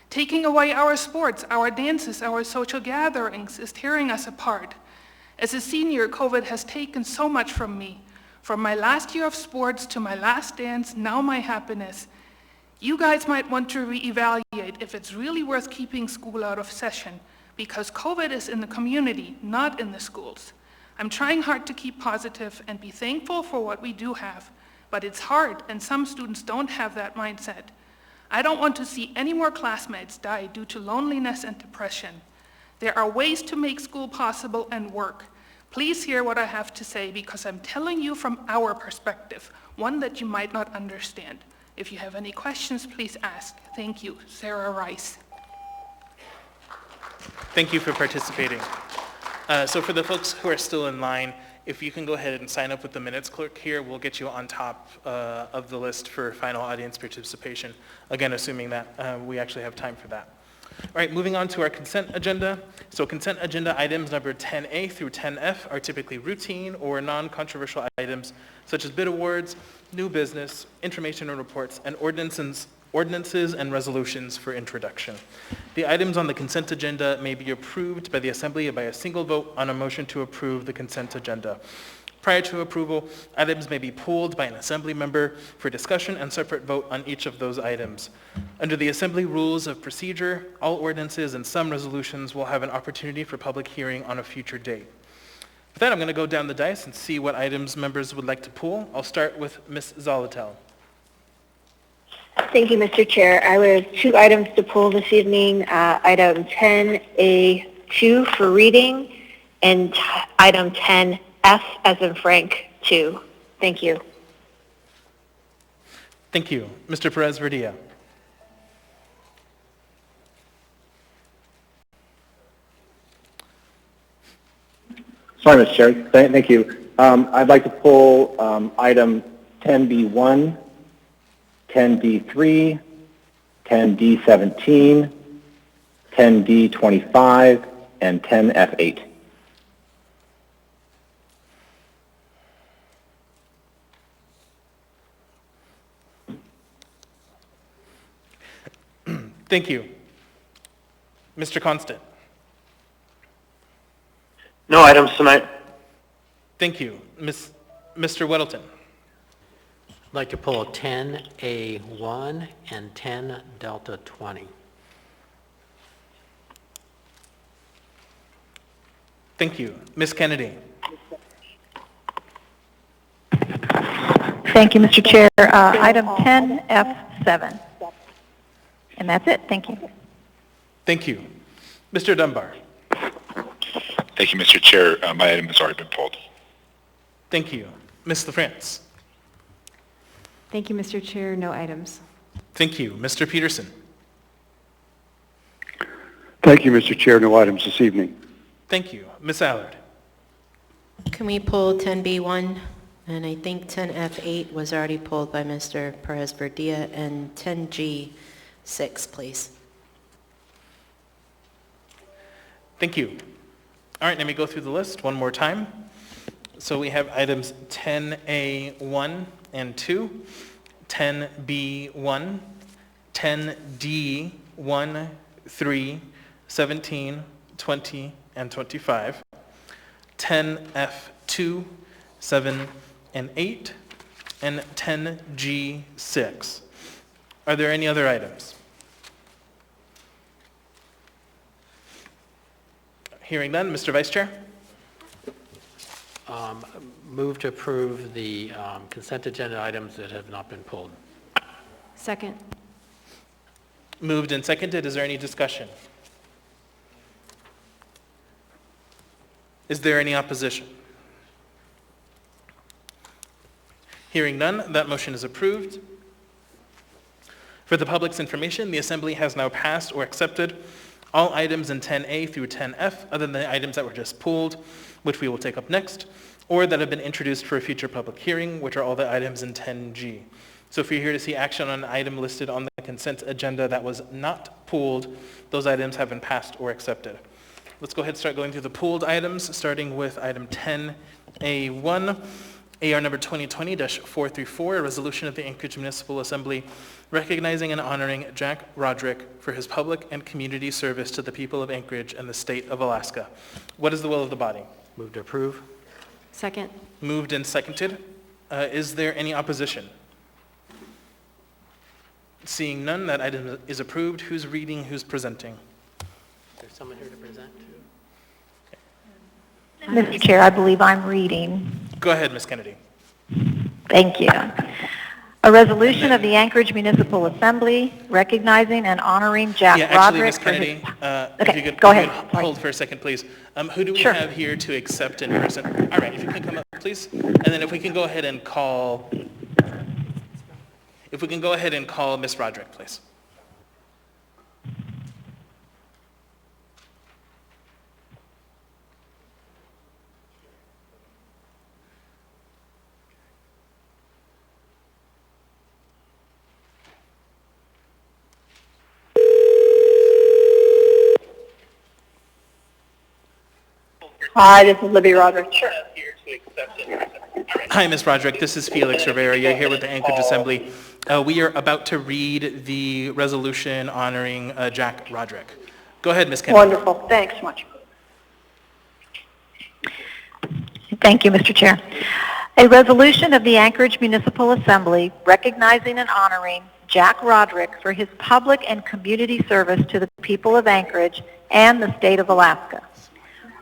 Taking away our sports, our dances, our social gatherings is tearing us apart. As a senior, COVID has taken so much from me. From my last year of sports to my last dance, now my happiness. You guys might want to reevaluate if it's really worth keeping school out of session, because COVID is in the community, not in the schools. I'm trying hard to keep positive and be thankful for what we do have, but it's hard and some students don't have that mindset. I don't want to see any more classmates die due to loneliness and depression. There are ways to make school possible and work. Please hear what I have to say because I'm telling you from our perspective, one that you might not understand. If you have any questions, please ask. Thank you. Sarah Rice. Thank you for participating. So for the folks who are still in line, if you can go ahead and sign up with the minutes clerk here, we'll get you on top of the list for final audience participation. Again, assuming that we actually have time for that. All right, moving on to our consent agenda. So consent agenda items number 10A through 10F are typically routine or non-controversial items such as bid awards, new business, information and reports, and ordinances and resolutions for introduction. The items on the consent agenda may be approved by the Assembly by a single vote on a motion to approve the consent agenda. Prior to approval, items may be pulled by an Assembly member for discussion and separate vote on each of those items. Under the Assembly Rules of Procedure, all ordinances and some resolutions will have an opportunity for public hearing on a future date. With that, I'm going to go down the dice and see what items members would like to pull. I'll start with Ms. Zolotel. Thank you, Mr. Chair. I would have 2 items to pull this evening. Item 10A2 for reading and item 10F as in Frank 2. Thank you. Thank you. Mr. Perez-Verdia. Sorry, Mr. Chair. Thank you. I'd like to pull item 10B1, 10D3, 10D17, 10D25, and 10F8. Thank you. Mr. Constant. No items tonight. Thank you. Mr. Weddleton. I'd like to pull 10A1 and 10 Delta 20. Thank you. Ms. Kennedy. Thank you, Mr. Chair. Item 10F7. And that's it. Thank you. Thank you. Mr. Dunbar. Thank you, Mr. Chair. My item has already been pulled. Thank you. Ms. LaFrance. Thank you, Mr. Chair. No items. Thank you. Mr. Peterson. Thank you, Mr. Chair. No items this evening. Thank you. Ms. Allard. Can we pull 10B1? And I think 10F8 was already pulled by Mr. Perez-Verdia, and 10G6, please. Thank you. All right, let me go through the list one more time. So we have items 10A1 and 2, 10B1, 10D1, 3, 17, 20, and 25, 10F2, 7, and 8, and 10G6. Are there any other items? Hearing none, Mr. Vice Chair. Move to approve the consent agenda items that have not been pulled. Second. Moved and seconded. Is there any discussion? Is there any opposition? Hearing none, that motion is approved. For the public's information, the Assembly has now passed or accepted all items in 10A through 10F, other than the items that were just pulled, which we will take up next, or that have been introduced for a future public hearing, which are all the items in 10G. So if you're here to see action on an item listed on the consent agenda that was not pulled, those items have been passed or accepted. Let's go ahead and start going through the pooled items, starting with item 10A1, AR number 2020-434, a resolution of the Anchorage Municipal Assembly recognizing and honoring Jack Roderick for his public and community service to the people of Anchorage and the state of Alaska. What is the will of the body? Move to approve. Second. Moved and seconded. Is there any opposition? Seeing none, that item is approved. Who's reading, who's presenting? There's someone here to present. Mr. Chair, I believe I'm reading. Go ahead, Ms. Kennedy. Thank you. A resolution of the Anchorage Municipal Assembly recognizing and honoring Jack Actually, Roderick Ms. for Kennedy, his... if you could, go ahead. if you could hold for a second, please. Who do we Sure. have here to accept in person? All right, if you can come up, please. And then if we can go ahead and call, Ms. Roderick, please. Hi, this is Libby Roderick. Sure. Hi, Ms. Roderick. This is Felix Rivera. You're here with the Anchorage Assembly. We are about to read the resolution honoring Jack Roderick. Go ahead, Ms. Kennedy. Wonderful. Thanks much. Thank you, Mr. Chair. A resolution of the Anchorage Municipal Assembly recognizing and honoring Jack Roderick for his public and community service to the people of Anchorage and the state of Alaska.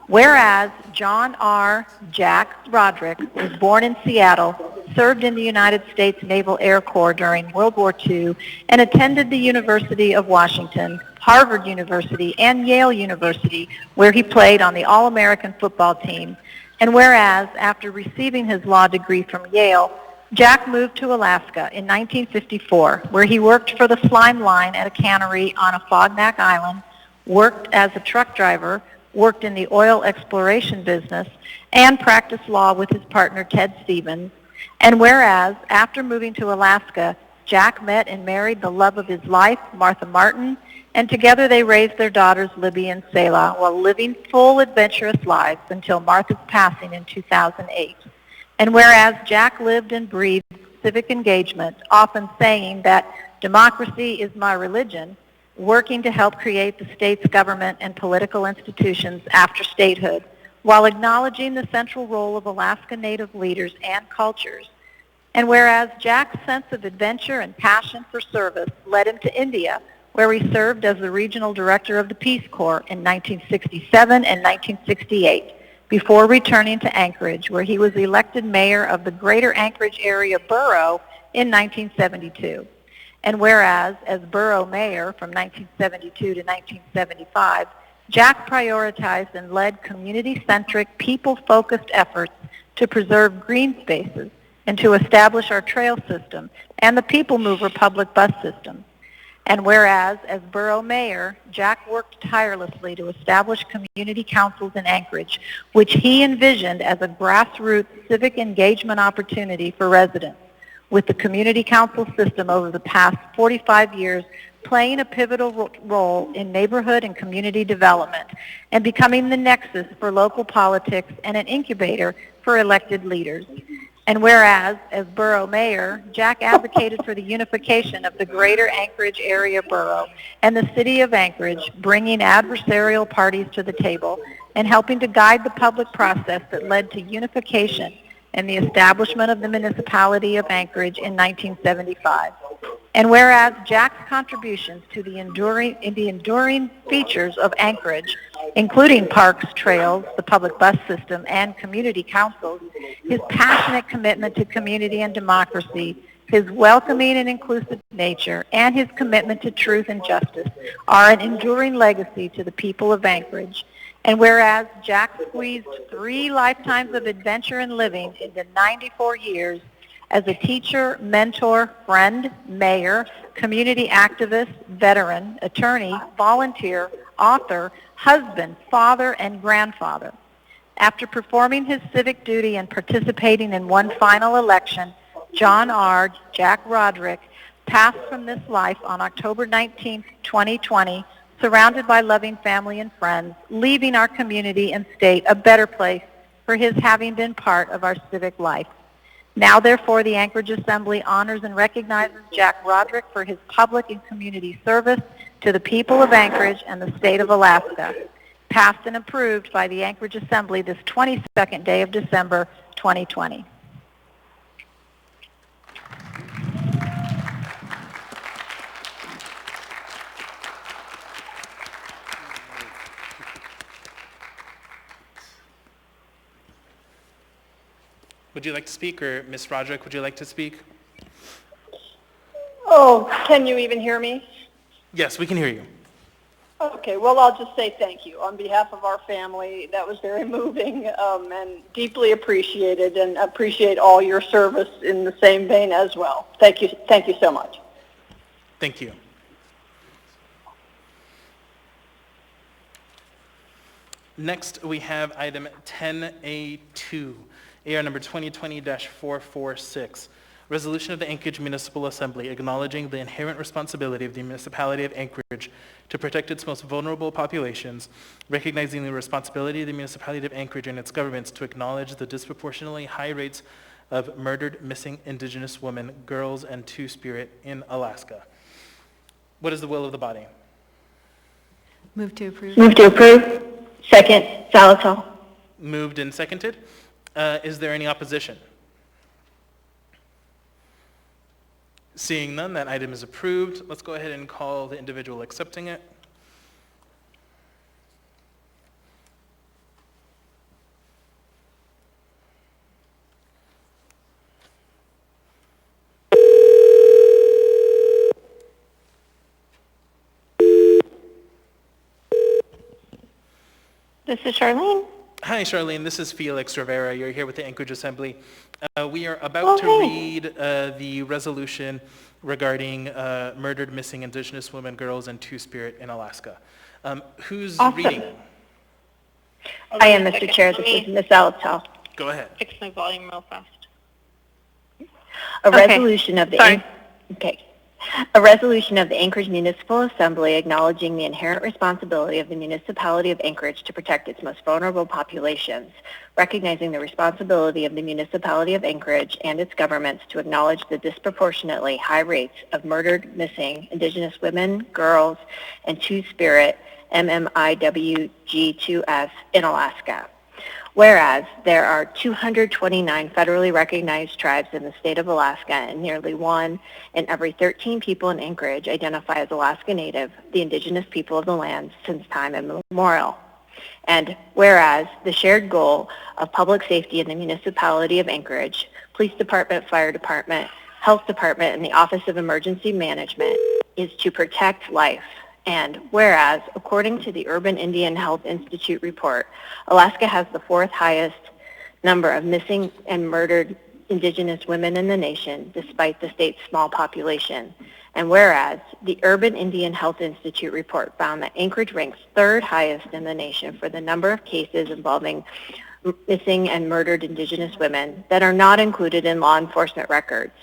Whereas John R. Jack Roderick was born in Seattle, served in the United States Naval Air Corps during World War II, and attended the University of Washington, Harvard University, and Yale University, where he played on the All-American football team. And whereas, after receiving his law degree from Yale, Jack moved to Alaska in 1954, where he worked for the Slime Line at a cannery on Afognak Island, worked as a truck driver, worked in the oil exploration business, and practiced law with his partner Ted Stevens. And whereas, after moving to Alaska, Jack met and married the love of his life, Martha Martin, and together they raised their daughters Libby and Selah while living full adventurous lives until Martha's passing in 2008. And whereas Jack lived and breathed civic engagement, often saying that democracy is my religion, working to help create the state's government and political institutions after statehood, while acknowledging the central role of Alaska Native leaders and cultures. And whereas Jack's sense of adventure and passion for service led him to India, where he served as the regional director of the Peace Corps in 1967 and 1968, before returning to Anchorage, where he was elected mayor of the Greater Anchorage Area Borough in 1972. And whereas, as borough mayor from 1972 to 1975, Jack prioritized and led community-centric, people-focused efforts to preserve green spaces and to establish our trail system and the People Mover public bus system. And whereas, as borough mayor, Jack worked tirelessly to establish community councils in Anchorage, which he envisioned as a grassroots civic engagement opportunity for residents, with the community council system over the past 45 years playing a pivotal role in neighborhood and community development and becoming the nexus for local politics and an incubator for elected leaders. And whereas, as borough mayor, Jack advocated for the unification of the Greater Anchorage Area Borough and the city of Anchorage, bringing adversarial parties to the table and helping to guide the public process that led to unification and the establishment of the municipality of Anchorage in 1975. And whereas Jack's contributions to the enduring features of Anchorage, including parks, trails, the public bus system, and community councils, his passionate commitment to community and democracy, his welcoming and inclusive nature, and his commitment to truth and justice are an enduring legacy to the people of Anchorage. And whereas Jack squeezed 3 lifetimes of adventure and living into 94 years as a teacher, mentor, friend, mayor, community activist, veteran, attorney, volunteer, author, husband, father, and grandfather. After performing his civic duty and participating in one final election, John R. Jack Roderick passed from this life on October 19, 2020, surrounded by loving family and friends, leaving our community and state a better place for his having been part of our civic life. Now, therefore, the Anchorage Assembly honors and recognizes Jack Roderick for his public and community service to the people of Anchorage and the state of Alaska. Passed and approved by the Anchorage Assembly this 22nd day of December, 2020. Would you like to speak, or Ms. Roderick, would you like to speak? Oh, can you even hear me? Yes, we can hear you. Okay, well, I'll just say thank you on behalf of our family. That was very moving and deeply appreciated, and appreciate all your service in the same vein as well. Thank you so much. Thank you. Next, we have item 10A2, AR number 2020-446. Resolution of the Anchorage Municipal Assembly acknowledging the inherent responsibility of the municipality of Anchorage to protect its most vulnerable populations, recognizing the responsibility of the municipality of Anchorage and its governments to acknowledge the disproportionately high rates of murdered, missing Indigenous women, girls, and Two-Spirit in Alaska. What is the will of the body? Move to approve. Move to approve. Second, Zalatal. Moved and seconded. Is there any opposition? Seeing none, that item is approved. Let's go ahead and call the individual accepting it. This is Charlene. Hi, Charlene. This is Felix Rivera. You're here with the Anchorage Assembly. We are about to read the resolution regarding murdered, missing Indigenous women, girls, and Two-Spirit in Alaska. Who's reading? I am, Mr. Chair. This is Ms. Zalatal. Go ahead. Fix my volume real fast. A resolution of the Anchorage Municipal Assembly acknowledging the inherent responsibility of the municipality of Anchorage to protect its most vulnerable populations, recognizing the responsibility of the municipality of Anchorage and its governments to acknowledge the disproportionately high rates of murdered, missing Indigenous women, girls, and Two-Spirit MMIWG2S in Alaska. Whereas there are 229 federally recognized tribes in the state of Alaska, and nearly 1 in every 13 people in Anchorage identify as Alaska Native, the indigenous people of the land, since time immemorial. And whereas the shared goal of public safety in the municipality of Anchorage, Police Department, Fire Department, Health Department, and the Office of Emergency Management is to protect life. And whereas, according to the Urban Indian Health Institute report, Alaska has the 4th highest number of missing and murdered Indigenous women in the nation, despite the state's small population. And whereas, the Urban Indian Health Institute report found that Anchorage ranks 3rd highest in the nation for the number of cases involving missing and murdered Indigenous women that are not included in law enforcement records.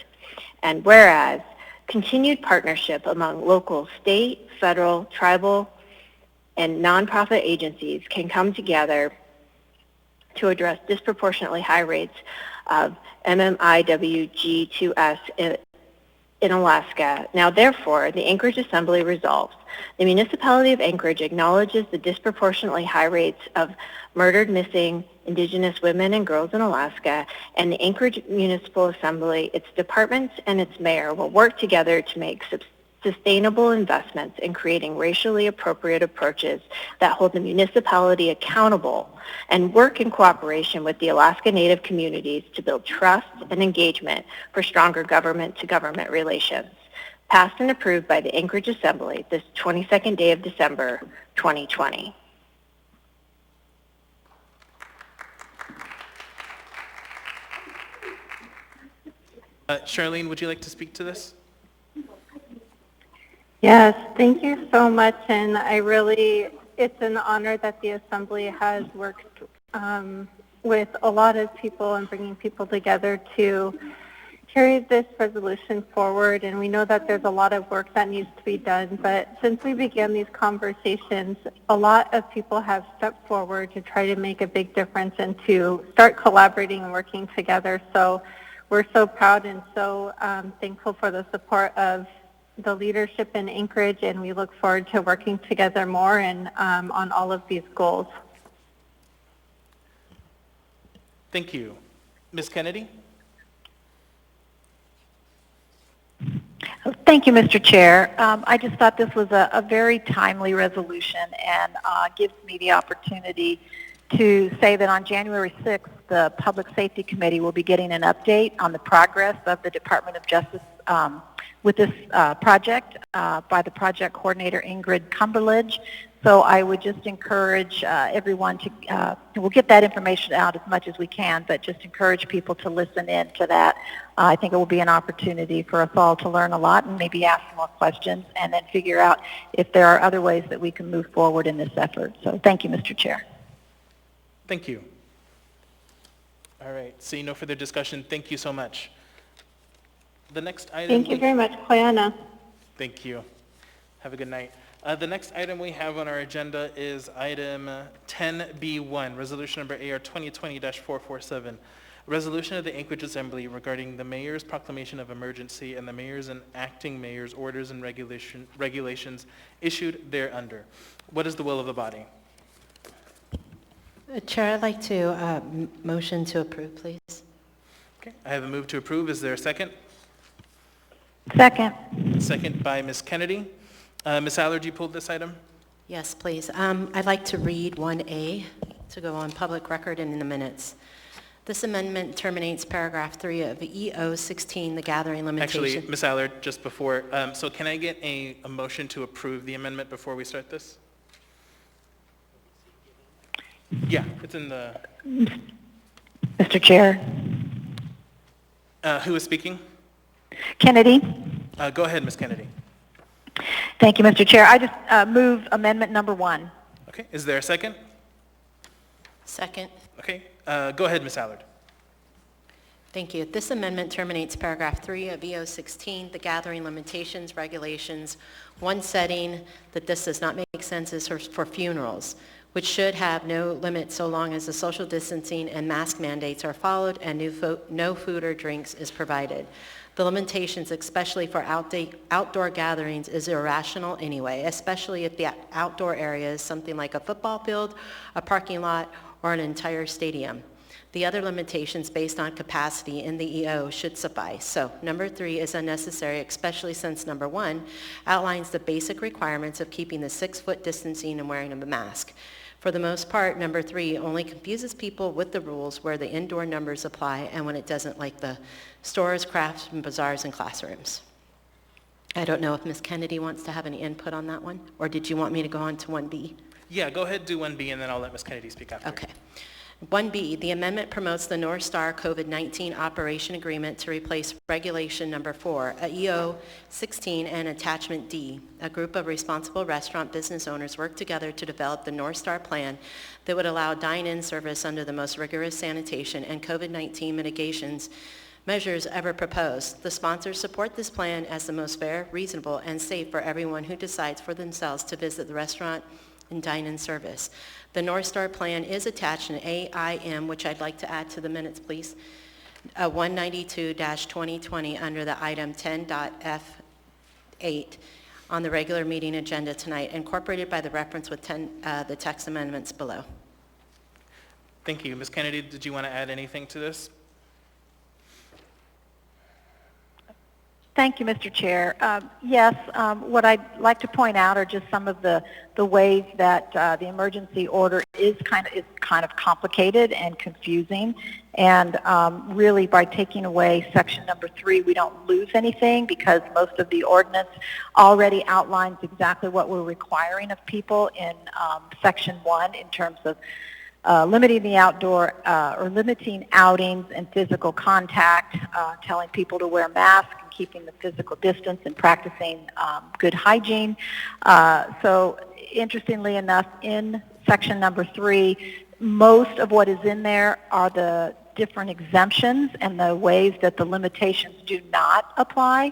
And whereas, continued partnership among local, state, federal, tribal, and nonprofit agencies can come together to address disproportionately high rates of MMIWG2S in Alaska. Now, therefore, the Anchorage Assembly resolves the municipality of Anchorage acknowledges the disproportionately high rates of murdered, missing Indigenous women and girls in Alaska, and the Anchorage Municipal Assembly, its departments, and its mayor will work together to make sustainable investments in creating racially appropriate approaches that hold the municipality accountable and work in cooperation with the Alaska Native communities to build trust and engagement for stronger government-to-government relations. Passed and approved by the Anchorage Assembly this 22nd day of December, 2020. Charlene, would you like to speak to this? Yes, thank you so much, and it's an honor that the Assembly has worked with a lot of people and bringing people together to carry this resolution forward, and we know that there's a lot of work that needs to be done, but since we began these conversations, a lot of people have stepped forward to try to make a big difference and to start collaborating and working together. So we're so proud and so thankful for the support of the leadership in Anchorage, and we look forward to working together more and on all of these goals. Thank you. Ms. Kennedy? Thank you, Mr. Chair. I just thought this was a very timely resolution and gives me the opportunity to say that on January 6th, the Public Safety Committee will be getting an update on the progress of the Department of Justice with this project by the project coordinator, Ingrid Cumberledge. So I would just encourage everyone to, we'll get that information out as much as we can, but just encourage people to listen in to that. I think it will be an opportunity for us all to learn a lot and maybe ask more questions and then figure out if there are other ways that we can move forward in this effort. So thank you, Mr. Chair. Thank you. All right, seeing no further discussion, thank you so much. The next item... Thank you very much, Koyana. Thank you. Have a good night. The next item we have on our agenda is item 10B1, resolution number AR 2020-447, resolution of the Anchorage Assembly regarding the mayor's proclamation of emergency and the mayor's and acting mayor's orders and regulations issued thereunder. What is the will of the body? Chair, I'd like to motion to approve, please. Okay, I have a move to approve. Is there a second? Second. Second by Ms. Kennedy. Ms. Allard, you pulled this item? Yes, please. I'd like to read 1A to go on public record and in the minutes. This amendment terminates paragraph 3 of EO 16, the gathering limitation. Actually, Ms. Allard, just before, so can I get a motion to approve the amendment before we start this? Yeah, it's in the... Mr. Chair. Who is speaking? Kennedy. Go ahead, Ms. Kennedy. Thank you, Mr. Chair. I just move amendment number 1. Okay, is there a second? Second. Okay, go ahead, Ms. Allard. Thank you. This amendment terminates paragraph 3 of EO 16, the gathering limitations, regulations, one setting that this does not make sense is for funerals, which should have no limit so long as the social distancing and mask mandates are followed and no food or drinks is provided. The limitations, especially for outdoor gatherings, is irrational anyway, especially if the outdoor area is something like a football field, a parking lot, or an entire stadium. The other limitations based on capacity in the EO should suffice. So number 3 is unnecessary, especially since number 1 outlines the basic requirements of keeping the 6-foot distancing and wearing of a mask. For the most part, number 3 only confuses people with the rules where the indoor numbers apply and when it doesn't, like the stores, crafts, and bazaars, and classrooms. I don't know if Ms. Kennedy wants to have any input on that one, or did you want me to go on to 1B? Yeah, go ahead, do 1B, and then I'll let Ms. Kennedy speak after. Okay. 1B, the amendment promotes the North Star COVID-19 Operation Agreement to replace Regulation Number 4, a EO 16 and Attachment D. A group of responsible restaurant business owners worked together to develop the North Star plan that would allow dine-in service under the most rigorous sanitation and COVID-19 mitigations measures ever proposed. The sponsors support this plan as the most fair, reasonable, and safe for everyone who decides for themselves to visit the restaurant and dine-in service. The North Star plan is attached in AIM, which I'd like to add to the minutes, please, 192-2020 under the item 10.F8 on the regular meeting agenda tonight, incorporated by the reference with the text amendments below. Thank you. Ms. Kennedy, did you want to add anything to this? Thank you, Mr. Chair. Yes, what I'd like to point out are just some of the ways that the emergency order is kind of complicated and confusing. And really, by taking away section number 3, we don't lose anything because most of the ordinance already outlines exactly what we're requiring of people in section 1 in terms of limiting the outdoor or limiting outings and physical contact, telling people to wear masks and keeping the physical distance and practicing good hygiene. So interestingly enough, in section number 3, most of what is in there are the different exemptions and the ways that the limitations do not apply.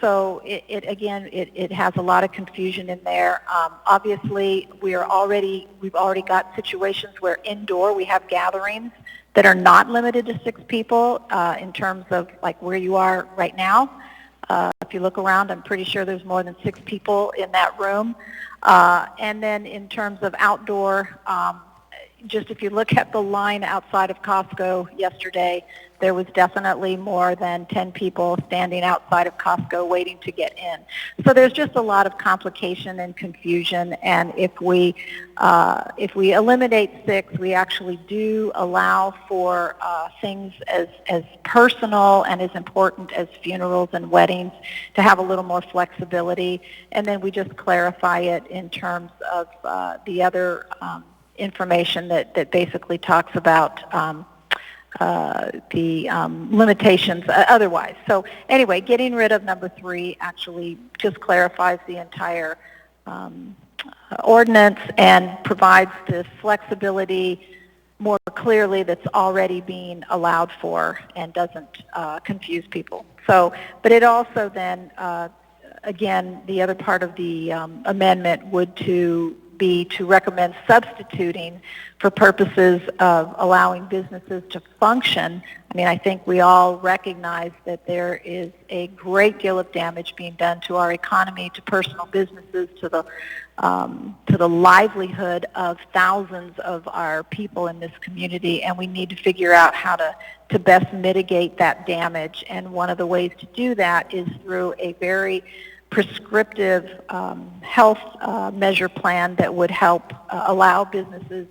So it has a lot of confusion in there. Obviously, we've already got situations where indoor we have gatherings that are not limited to 6 people in terms of like where you are right now. If you look around, I'm pretty sure there's more than 6 people in that room. And then in terms of outdoor, just if you look at the line outside of Costco yesterday, there was definitely more than 10 people standing outside of Costco waiting to get in. So there's just a lot of complication and confusion, and if we eliminate 6, we actually do allow for things as personal and as important as funerals and weddings to have a little more flexibility, and then we just clarify it in terms of the other information that basically talks about the limitations otherwise. So anyway, getting rid of number 3 actually just clarifies the entire ordinance and provides this flexibility more clearly that's already being allowed for and doesn't confuse people. So, but it also then, again, the other part of the amendment would be to recommend substituting for purposes of allowing businesses to function. I mean, I think we all recognize that there is a great deal of damage being done to our economy, to personal businesses, to the livelihood of thousands of our people in this community, and we need to figure out how to best mitigate that damage. And one of the ways to do that is through a very prescriptive health measure plan that would help allow businesses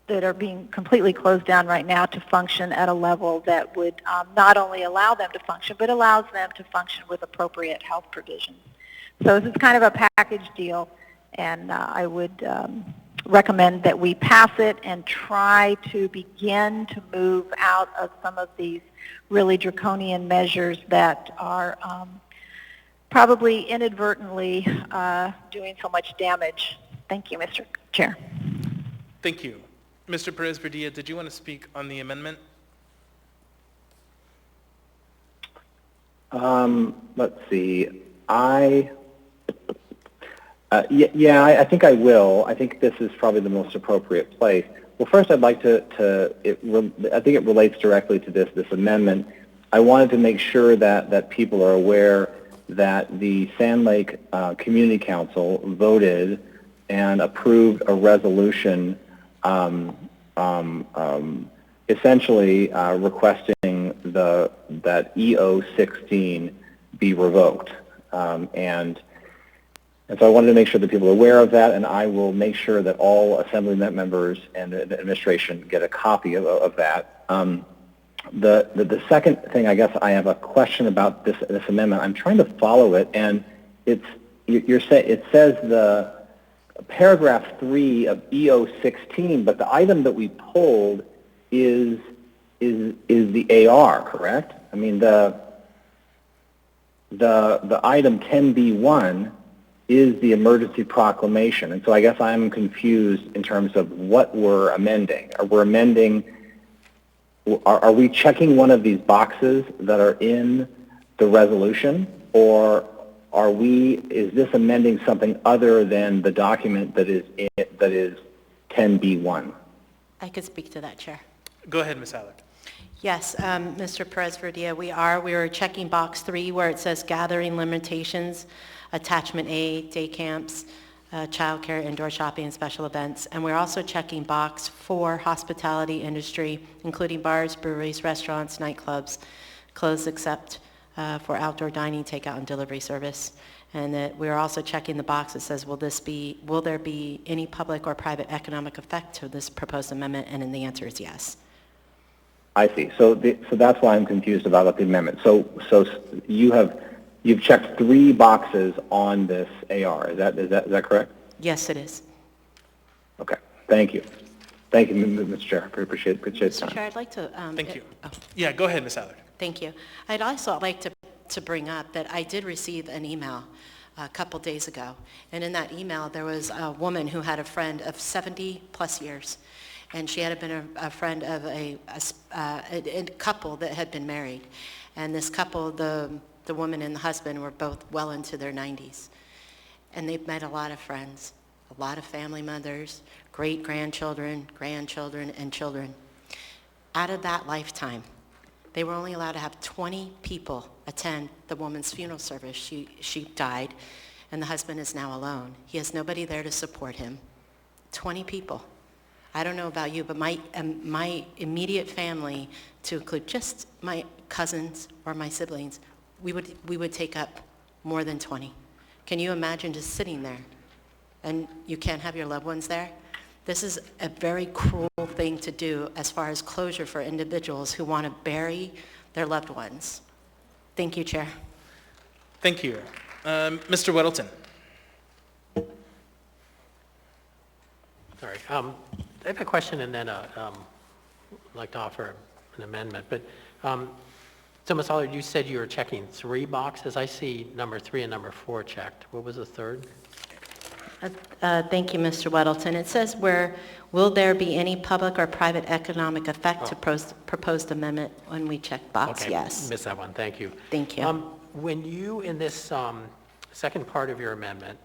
that are being completely closed down right now to function at a level that would not only allow them to function, but allows them to function with appropriate health provisions. So this is kind of a package deal, and I would recommend that we pass it and try to begin to move out of some of these really draconian measures that are probably inadvertently doing so much damage. Thank you, Mr. Chair. Thank you. Mr. Perez-Verdia, did you want to speak on the amendment? Let's see. I think I will. I think this is probably the most appropriate place. Well, first I'd like I think it relates directly to this amendment. I wanted to make sure that people are aware that the Sand Lake Community Council voted and approved a resolution essentially requesting that EO16 be revoked. And so I wanted to make sure that people are aware of that, and I will make sure that all Assembly members and the administration get a copy of that. The second thing, I guess I have a question about this amendment. I'm trying to follow it, and it says the paragraph 3 of EO16, but the item that we pulled is the AR, correct? I mean, the item 10B1 is the emergency proclamation, and so I guess I'm confused in terms of what we're amending. Are we checking one of these boxes that are in the resolution, or is this amending something other than the document that is 10B1? I could speak to that, Chair. Go ahead, Ms. Alec. Yes, Mr. Perez-Verdia, we are checking box 3 where it says gathering limitations, attachment A, day camps, childcare, indoor shopping, and special events. And we're also checking box 4, hospitality industry, including bars, breweries, restaurants, nightclubs, closed except for outdoor dining, takeout, and delivery service. And that we're also checking the box that says, will there be any public or private economic effect to this proposed amendment? And then the answer is yes. I see. So that's why I'm confused about the amendment. So you've checked 3 boxes on this AR. Is that correct? Yes, it is. Okay. Thank you. Thank you, Mr. Chair. I appreciate it. Mr. Chair, I'd like to... Thank you. Yeah, go ahead, Ms. Alec. Thank you. I'd also like to bring up that I did receive an email a couple days ago, and in that email there was a woman who had a friend of 70 plus years, and she had been a friend of a couple that had been married. And this couple, the woman and the husband, were both well into their 90s. And they've met a lot of friends, a lot of family mothers, great-grandchildren, grandchildren, and children. Out of that lifetime, they were only allowed to have 20 people attend the woman's funeral service. She died, and the husband is now alone. He has nobody there to support him. 20 people. I don't know about you, but my immediate family, to include just my cousins or my siblings, we would take up more than 20. Can you imagine just sitting there and you can't have your loved ones there? This is a very cruel thing to do as far as closure for individuals who want to bury their loved ones. Thank you, Chair. Thank you. Mr. Weddleton. Sorry. I have a question and then I'd like to offer an amendment. But so Ms. Allard, you said you were checking 3 boxes. I see number 3 and number 4 checked. What was the third? Thank you, Mr. Weddleton. It says will there be any public or private economic effect to proposed amendment when we check box? Okay, yes. Missed that one. Thank you. Thank you. When you, in this second part of your amendment,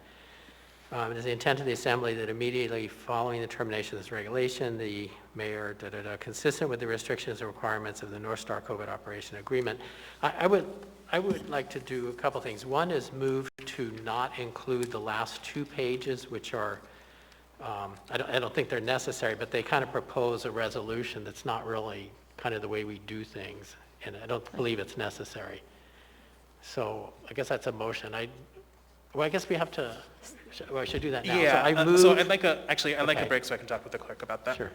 it is the intent of the Assembly that immediately following the termination of this regulation, the mayor, consistent with the restrictions and requirements of the North Star COVID Operation Agreement. I would like to do a couple things. One is move to not include the last 2 pages, which are, I don't think they're necessary, but they kind of propose a resolution that's not really kind of the way we do things, and I don't believe it's necessary. So I guess that's a motion. I guess we have to, I should do that now. Yeah, so I move, so I'd like a break so I can talk with the clerk about that. Sure.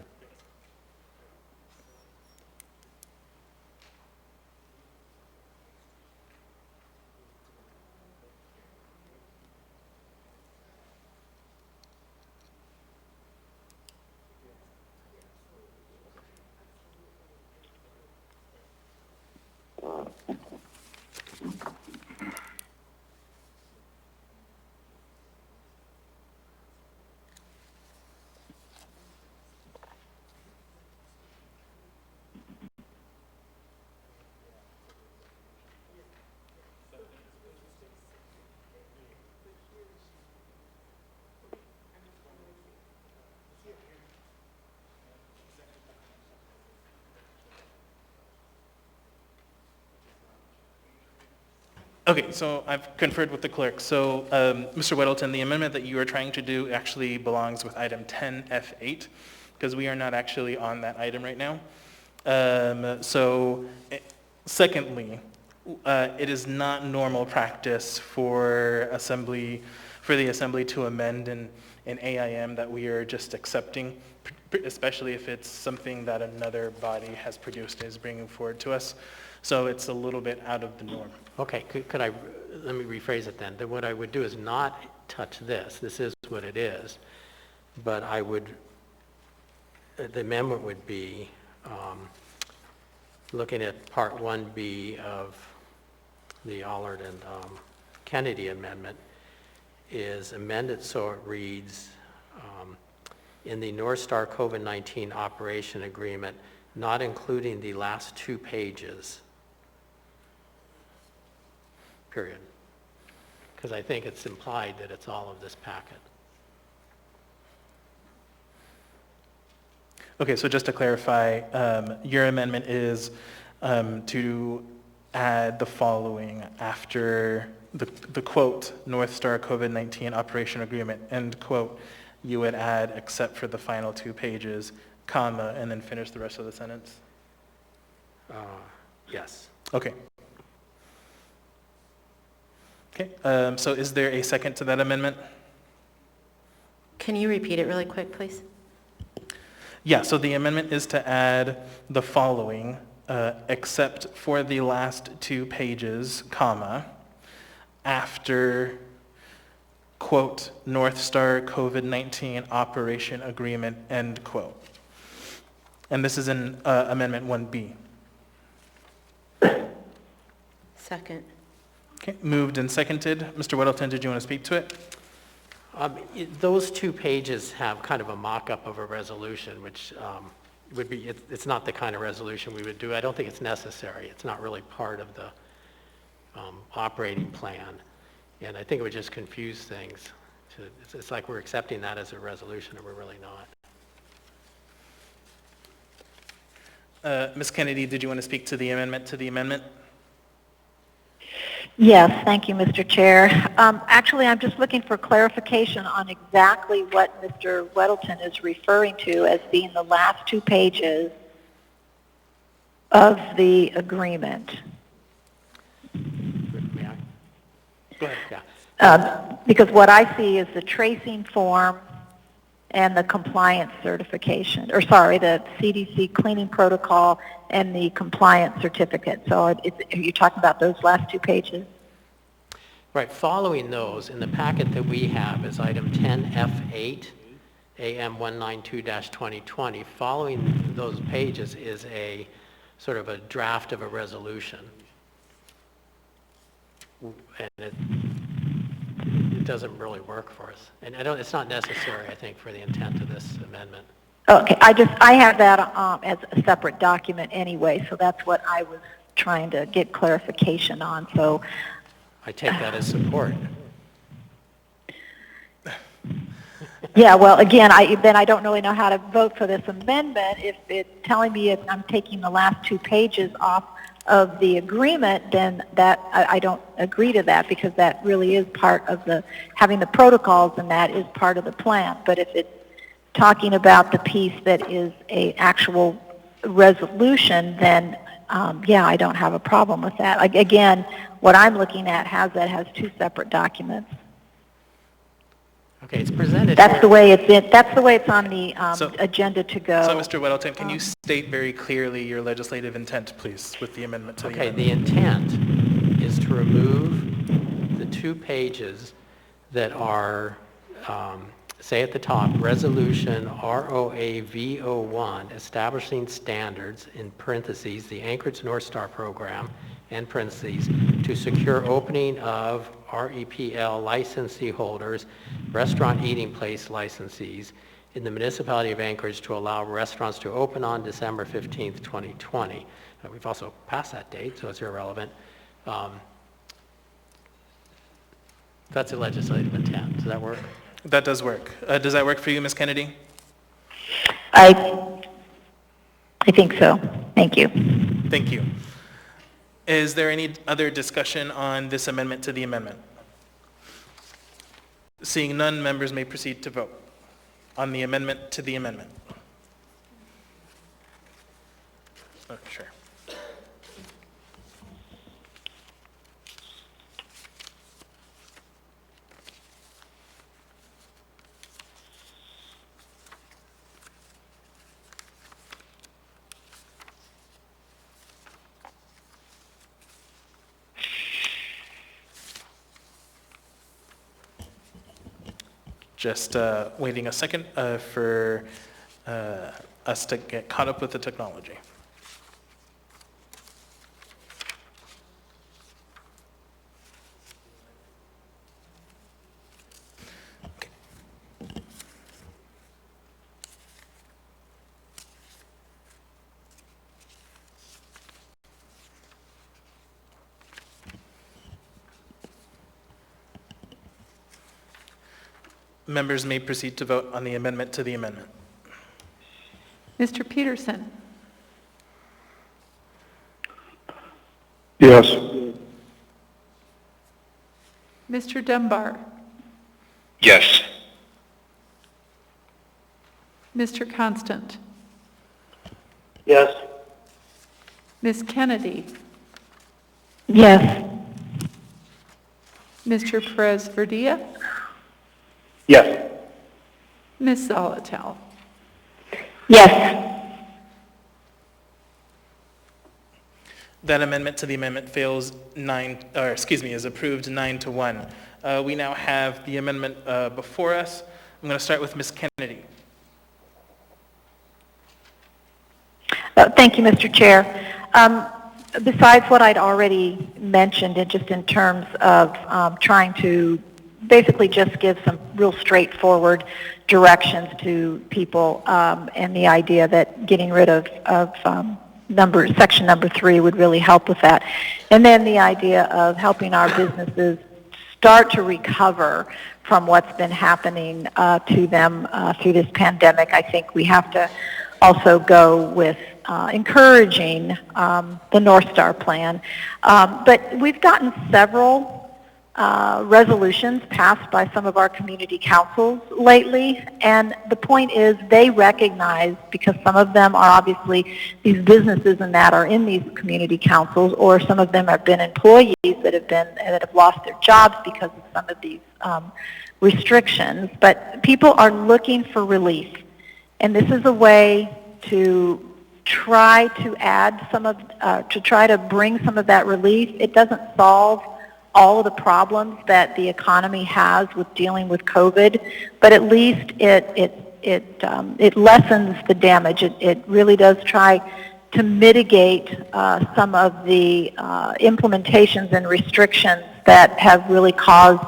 Okay, so I've conferred with the clerk. So, Mr. Weddleton, the amendment that you are trying to do actually belongs with item 10F8, because we are not actually on that item right now. Secondly, it is not normal practice for the Assembly to amend an AIM that we are just accepting, especially if it's something that another body has produced and is bringing forward to us. So it's a little bit out of the norm. Okay, let me rephrase it then. Then what I would do is not touch this. This is what it is. But the amendment would be looking at Part 1B of the Allard and Kennedy amendment is amended so it reads, in the North Star COVID-19 operation agreement, not including the last 2 pages, period. Because I think it's implied that it's all of this packet. Okay, so just to clarify, your amendment is to add the following after the quote, North Star COVID-19 operation agreement, end quote, you would add except for the final 2 pages, comma, and then finish the rest of the sentence? Yes. Okay. Okay, so is there a second to that amendment? Can you repeat it really quick, please? Yeah, so the amendment is to add the following, except for the last 2 pages, comma, after, quote, North Star COVID-19 operation agreement, end quote. And this is in Amendment 1B. Second. Okay, moved and seconded. Mr. Weddleton, did you want to speak to it? Those 2 pages have kind of a mock-up of a resolution, which would be, it's not the kind of resolution we would do. I don't think it's necessary. It's not really part of the operating plan. And I think it would just confuse things. It's like we're accepting that as a resolution, and we're really not. Ms. Kennedy, did you want to speak to the amendment to the amendment? Yes, thank you, Mr. Chair. Actually, I'm just looking for clarification on exactly what Mr. Weddleton is referring to as being the last 2 pages of the agreement. Go ahead, yeah. Because what I see is the tracing form and the compliance certification, or sorry, the CDC cleaning protocol and the compliance certificate. So are you talking about those last 2 pages? Right, following those, in the packet that we have is item 10F8, AM 192-2020. Following those pages is a sort of a draft of a resolution. And it doesn't really work for us. And it's not necessary, I think, for the intent of this amendment. Okay, I have that as a separate document anyway, so that's what I was trying to get clarification on. So I take that as support. Yeah, well, again, then I don't really know how to vote for this amendment. If it's telling me if I'm taking the last 2 pages off of the agreement, then that I don't agree to that, because that really is part of having the protocols, and that is part of the plan. But if it's talking about the piece that is a actual resolution, then yeah, I don't have a problem with that. Again, what I'm looking at has 2 separate documents. Okay, it's presented. That's the way it's on the agenda to go. So, Mr. Weddleton, can you state very clearly your legislative intent, please, with the amendment to the amendment? Okay, the intent is to remove the 2 pages that are, say at the top, Resolution ROAV01, establishing standards, in parentheses, the Anchorage North Star Program, and parentheses, to secure opening of REPL licensee holders, restaurant eating place licensees in the municipality of Anchorage to allow restaurants to open on December 15th, 2020. We've also passed that date, so it's irrelevant. That's a legislative intent. Does that work? That does work. Does that work for you, Ms. Kennedy? I think so. Thank you. Thank you. Is there any other discussion on this amendment to the amendment? Seeing none, members may proceed to vote on the amendment to the amendment. Oh, sure. Just waiting a second for us to get caught up with the technology. Okay. Members may proceed to vote on the amendment to the amendment. Mr. Peterson? Yes. Mr. Dunbar? Yes. Mr. Constant? Yes. Ms. Kennedy? Yes. Mr. Perez-Verdia? Yes. Ms. Zolotel? Yes. That amendment to the amendment fails is approved 9-1. We now have the amendment before us. I'm going to start with Ms. Kennedy. Thank you, Mr. Chair. Besides what I'd already mentioned, just in terms of trying to basically just give some real straightforward directions to people, and the idea that getting rid of section number 3 would really help with that. And then the idea of helping our businesses start to recover from what's been happening to them through this pandemic. I think we have to also go with encouraging the North Star plan. But we've gotten several resolutions passed by some of our community councils lately, and the point is they recognize, because some of them are obviously these businesses and that are in these community councils, or some of them have been employees that have lost their jobs because of some of these restrictions, but people are looking for relief, and this is a way to try to add to try to bring some of that relief. It doesn't solve all of the problems that the economy has with dealing with COVID, but at least it lessens the damage. It really does try to mitigate some of the implementations and restrictions that have really caused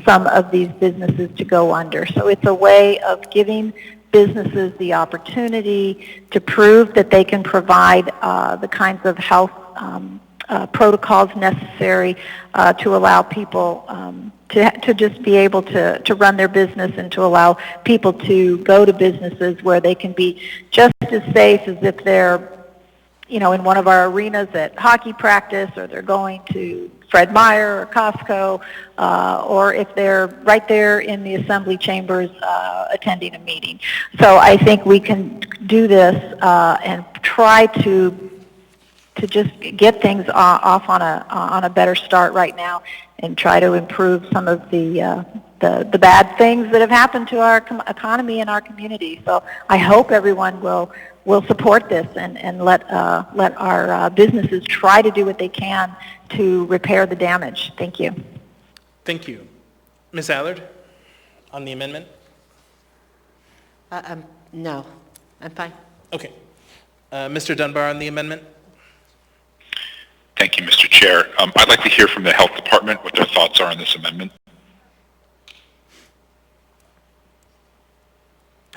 some of these businesses to go under. So it's a way of giving businesses the opportunity to prove that they can provide the kinds of health protocols necessary to allow people to just be able to run their business, and to allow people to go to businesses where they can be just as safe as if they're, in one of our arenas at hockey practice, or they're going to Fred Meyer or Costco, or if they're right there in the assembly chambers attending a meeting. So I think we can do this and try to just get things off on a better start right now, and try to improve some of the bad things that have happened to our economy and our community. So I hope everyone will support this and let our businesses try to do what they can to repair the damage. Thank you. Thank you. Ms. Allard, on the amendment? No, I'm fine. Okay. Mr. Dunbar on the amendment? Thank you, Mr. Chair. I'd like to hear from the Health Department what their thoughts are on this amendment.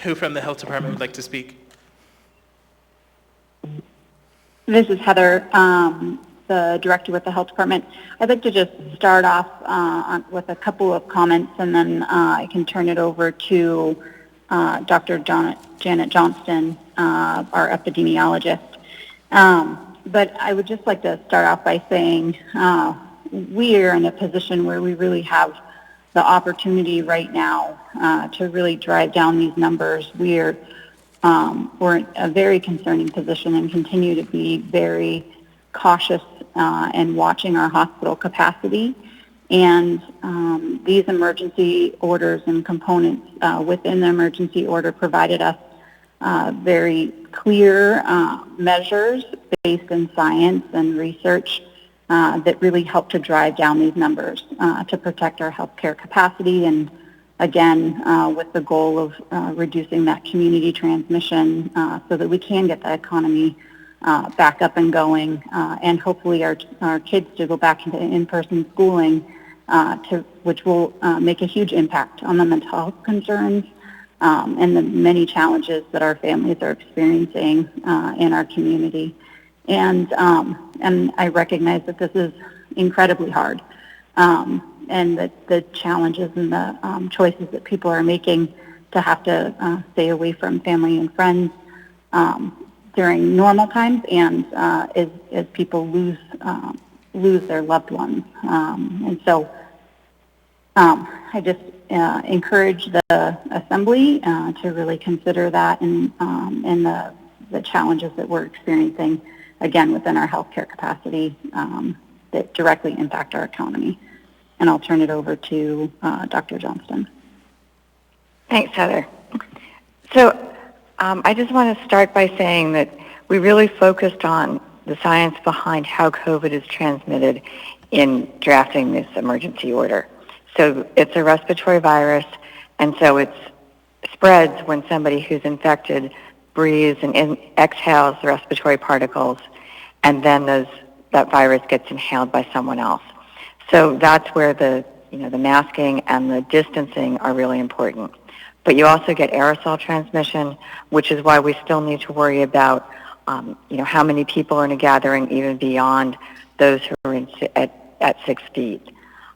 Who from the Health Department would like to speak? This is Heather, the director with the Health Department. I'd like to just start off with a couple of comments, and then I can turn it over to Dr. Janet Johnston, our epidemiologist. But I would just like to start off by saying we are in a position where we really have the opportunity right now to really drive down these numbers. We're in a very concerning position and continue to be very cautious and watching our hospital capacity. And these emergency orders and components within the emergency order provided us very clear measures based in science and research that really help to drive down these numbers to protect our healthcare capacity, and again with the goal of reducing that community transmission so that we can get the economy back up and going, and hopefully our kids to go back into in-person schooling, which will make a huge impact on the mental health concerns and the many challenges that our families are experiencing in our community. And I recognize that this is incredibly hard, and that the challenges and the choices that people are making to have to stay away from family and friends during normal times, and as people lose their loved ones. And so I just encourage the Assembly to really consider that and the challenges that we're experiencing, again, within our healthcare capacity that directly impact our economy. And I'll turn it over to Dr. Johnston. Thanks, Heather. So I just want to start by saying that we really focused on the science behind how COVID is transmitted in drafting this emergency order. So it's a respiratory virus, and so it spreads when somebody who's infected breathes and exhales the respiratory particles, and then that virus gets inhaled by someone else. So that's where the the masking and the distancing are really important. But you also get aerosol transmission, which is why we still need to worry about, how many people are in a gathering, even beyond those who are at 6 feet.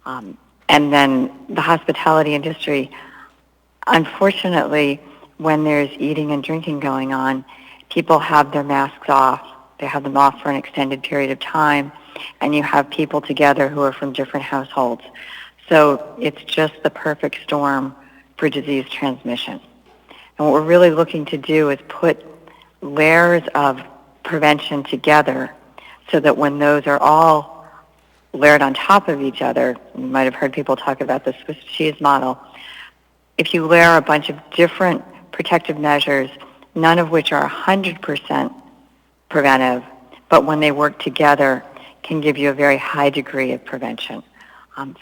And then the hospitality industry, unfortunately, when there's eating and drinking going on, people have their masks off. They have them off for an extended period of time, and you have people together who are from different households. So it's just the perfect storm for disease transmission. And what we're really looking to do is put layers of prevention together so that when those are all layered on top of each other, you might have heard people talk about the Swiss cheese model, if you layer a bunch of different protective measures, none of which are 100% preventive, but when they work together can give you a very high degree of prevention.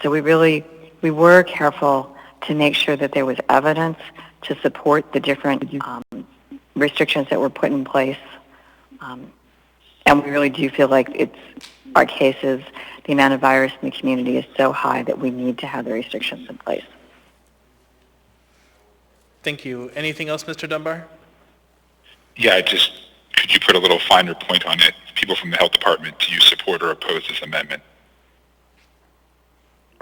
So we were careful to make sure that there was evidence to support the different restrictions that were put in place. And we really do feel like our cases, the amount of virus in the community is so high that we need to have the restrictions in place. Thank you. Anything else, Mr. Dunbar? Yeah, could you put a little finer point on it? People from the health department, do you support or oppose this amendment?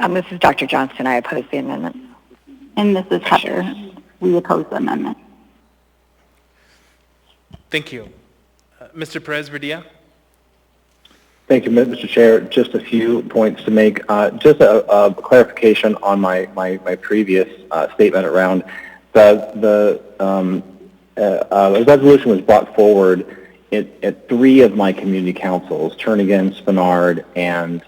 This is Dr. Johnston. I oppose the amendment. And this is Heather. We oppose the amendment. Thank you. Mr. Perez-Verdia? Thank you, Mr. Chair. Just a few points to make. Just a clarification on my previous statement around the resolution was brought forward at 3 of my community councils, Turnagain, Spenard, and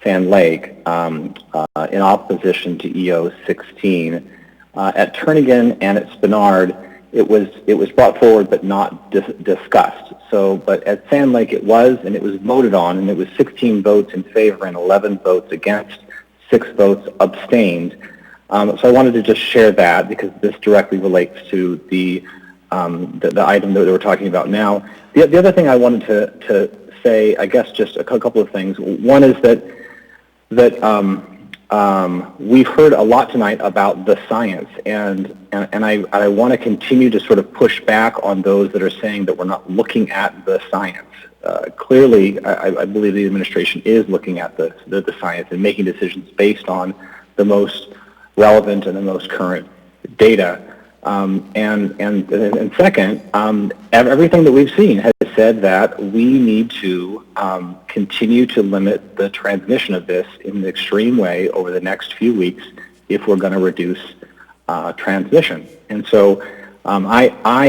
Sand Lake, in opposition to EO 16. At Turnagain and at Spenard, it was brought forward but not discussed. So, but at Sand Lake it was, and it was voted on, and it was 16 votes in favor and 11 votes against, 6 votes abstained. So I wanted to just share that because this directly relates to the item that we're talking about now. The other thing I wanted to say, I guess, just a couple of things. One is that we've heard a lot tonight about the science, and I want to continue to sort of push back on those that are saying that we're not looking at the science. Clearly, I believe the administration is looking at the science and making decisions based on the most relevant and the most current data. And second, everything that we've seen has said that we need to continue to limit the transmission of this in an extreme way over the next few weeks if we're going to reduce transmission. And so I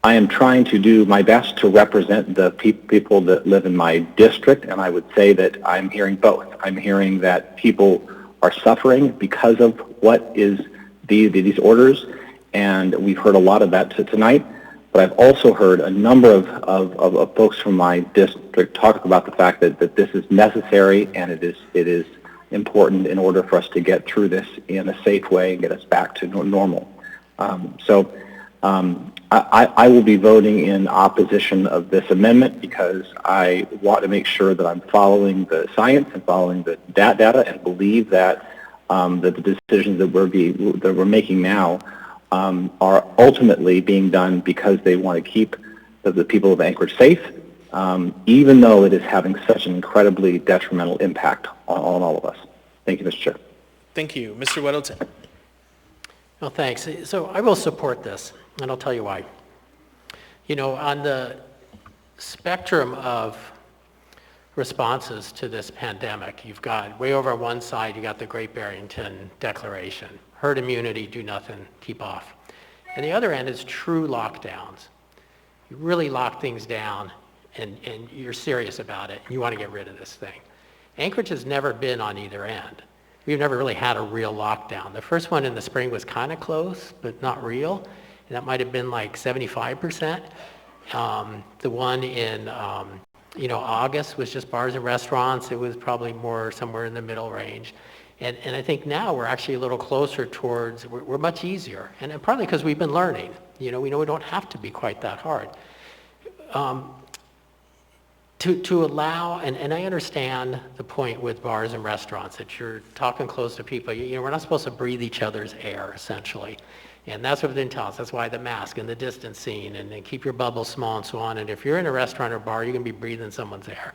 am trying to do my best to represent the people that live in my district, and I would say that I'm hearing both. I'm hearing that people are suffering because of what is these orders, and we've heard a lot of that tonight. But I've also heard a number of folks from my district talk about the fact that this is necessary and it is important in order for us to get through this in a safe way and get us back to normal. So I will be voting in opposition of this amendment because I want to make sure that I'm following the science and following the data and believe that that the decisions that we're making now are ultimately being done because they want to keep the people of Anchorage safe, even though it is having such an incredibly detrimental impact on all of us. Thank you, Mr. Chair. Thank you. Mr. Weddleton. Well, thanks. So I will support this, and I'll tell you why. You know, on the spectrum of responses to this pandemic, you've got way over on one side, you got the Great Barrington Declaration, herd immunity, do nothing, keep off. And the other end is true lockdowns. You really lock things down and you're serious about it, and you want to get rid of this thing. Anchorage has never been on either end. We've never really had a real lockdown. The first one in the spring was kind of close, but not real, and that might have been like 75%. The one in August was just bars and restaurants. It was probably more somewhere in the middle range. And I think now we're actually a little closer towards, we're much easier. And partly because we've been learning. You know, we know we don't have to be quite that hard. to allow, and I understand the point with bars and restaurants, that you're talking close to people. You know, we're not supposed to breathe each other's air, essentially. And that's what they didn't tell us. That's why the mask and the distancing and keep your bubble small and so on. And if you're in a restaurant or bar, you're going to be breathing someone's air.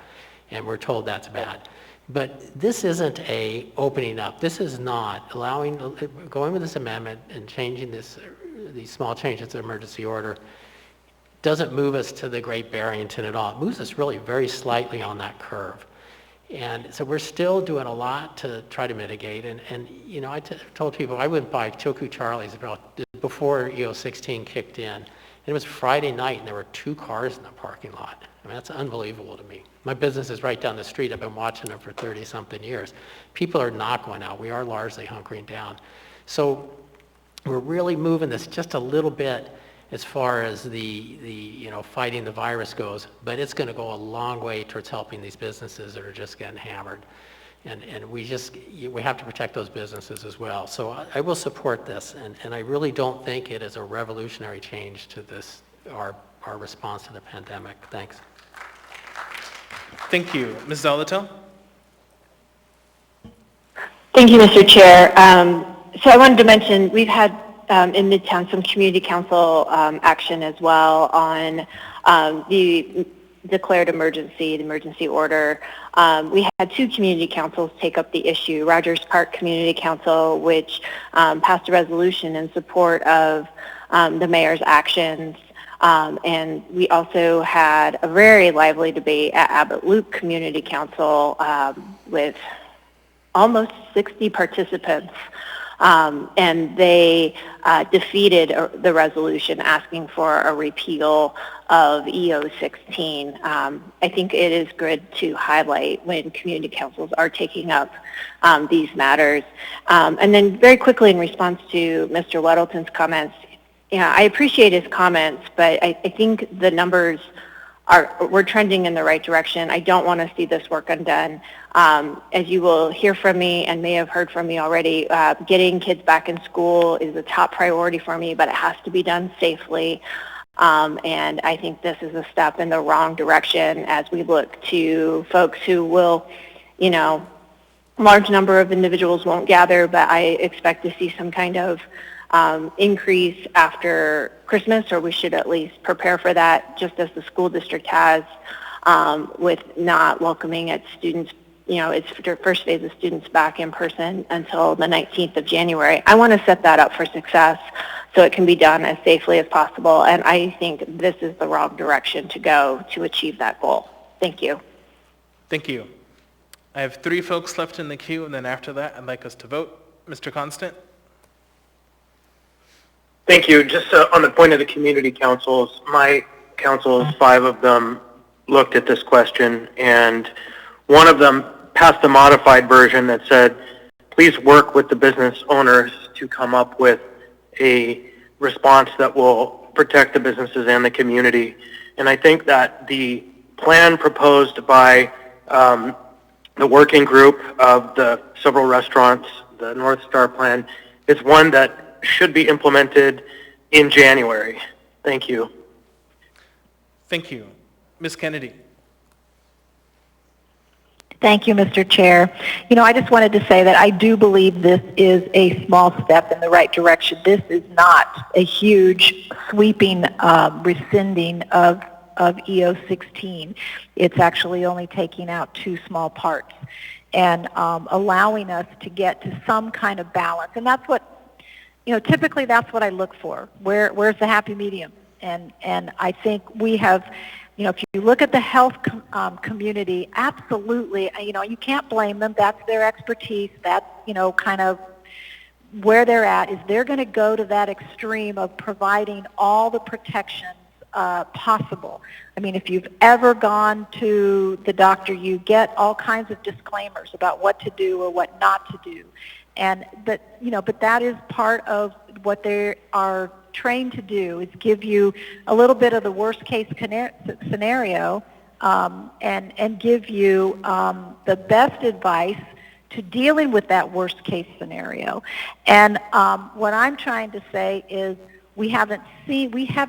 And we're told that's bad. But this isn't a opening up. This is not going with this amendment and changing these small changes to the emergency order doesn't move us to the Great Barrington at all. It moves us really very slightly on that curve. And so we're still doing a lot to try to mitigate. And you know, I told people, I went by Choku Charlie's before EO16 kicked in. And it was Friday night and there were 2 cars in the parking lot. I mean, that's unbelievable to me. My business is right down the street. I've been watching them for 30-something years. People are not going out. We are largely hunkering down. So we're really moving this just a little bit as far as the you know, fighting the virus goes, but it's going to go a long way towards helping these businesses that are just getting hammered. And we have to protect those businesses as well. So I will support this, and I really don't think it is a revolutionary change to this, our response to the pandemic. Thanks. Thank you. Ms. Zolotel? Thank you, Mr. Chair. So I wanted to mention we've had in Midtown some community council action as well on the declared emergency, the emergency order. We had 2 community councils take up the issue. Rogers Park Community Council, which passed a resolution in support of the mayor's actions. And we also had a very lively debate at Abbott Loop Community Council with almost 60 participants. And they defeated the resolution asking for a repeal of EO16. I think it is good to highlight when community councils are taking up these matters. And then very quickly in response to Mr. Weddleton's comments, yeah, I appreciate his comments, but I think the numbers we're trending in the right direction. I don't want to see this work undone. As you will hear from me and may have heard from me already, getting kids back in school is a top priority for me, but it has to be done safely. And I think this is a step in the wrong direction as we look to folks who will, you know, large number of individuals won't gather, but I expect to see some kind of increase after Christmas, or we should at least prepare for that, just as the school district has with not welcoming its students, you know, its first phase of students back in person until the 19th of January. I want to set that up for success so it can be done as safely as possible, and I think this is the wrong direction to go to achieve that goal. Thank you. Thank you. I have 3 folks left in the queue, and then after that, I'd like us to vote. Mr. Constant? Thank you. Just on the point of the community councils, my councils, 5 of them, looked at this question, and one of them passed a modified version that said, please work with the business owners to come up with a response that will protect the businesses and the community. And I think that the plan proposed by the working group of the several restaurants, the North Star plan, is one that should be implemented in January. Thank you. Thank you. Ms. Kennedy? Thank you, Mr. Chair. You know, I just wanted to say that I do believe this is a small step in the right direction. This is not a huge sweeping rescinding of EO16. It's actually only taking out 2 small parts and allowing us to get to some kind of balance. And that's what, you know, typically that's what I look for. Where's the happy medium? And I think we have, you know, if you look at the health community, absolutely, you know, you can't blame them. That's their expertise. That's, you know, kind of where they're at, is they're going to go to that extreme of providing all the protections possible. I mean, if you've ever gone to the doctor, you get all kinds of disclaimers about what to do or what not to do. But that is part of what they are trained to do, is give you a little bit of the worst case scenario and give you the best advice to dealing with that worst case scenario. And what I'm trying to say is, We have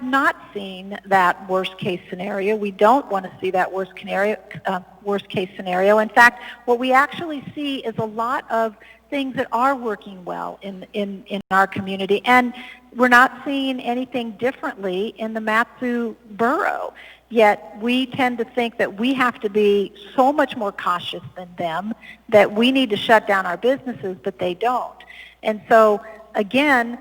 not seen that worst case scenario. We don't want to see that worst case scenario. In fact, what we actually see is a lot of things that are working well in our community, and we're not seeing anything differently in the Matsu borough. Yet we tend to think that we have to be so much more cautious than them, that we need to shut down our businesses, but they don't. And so, again,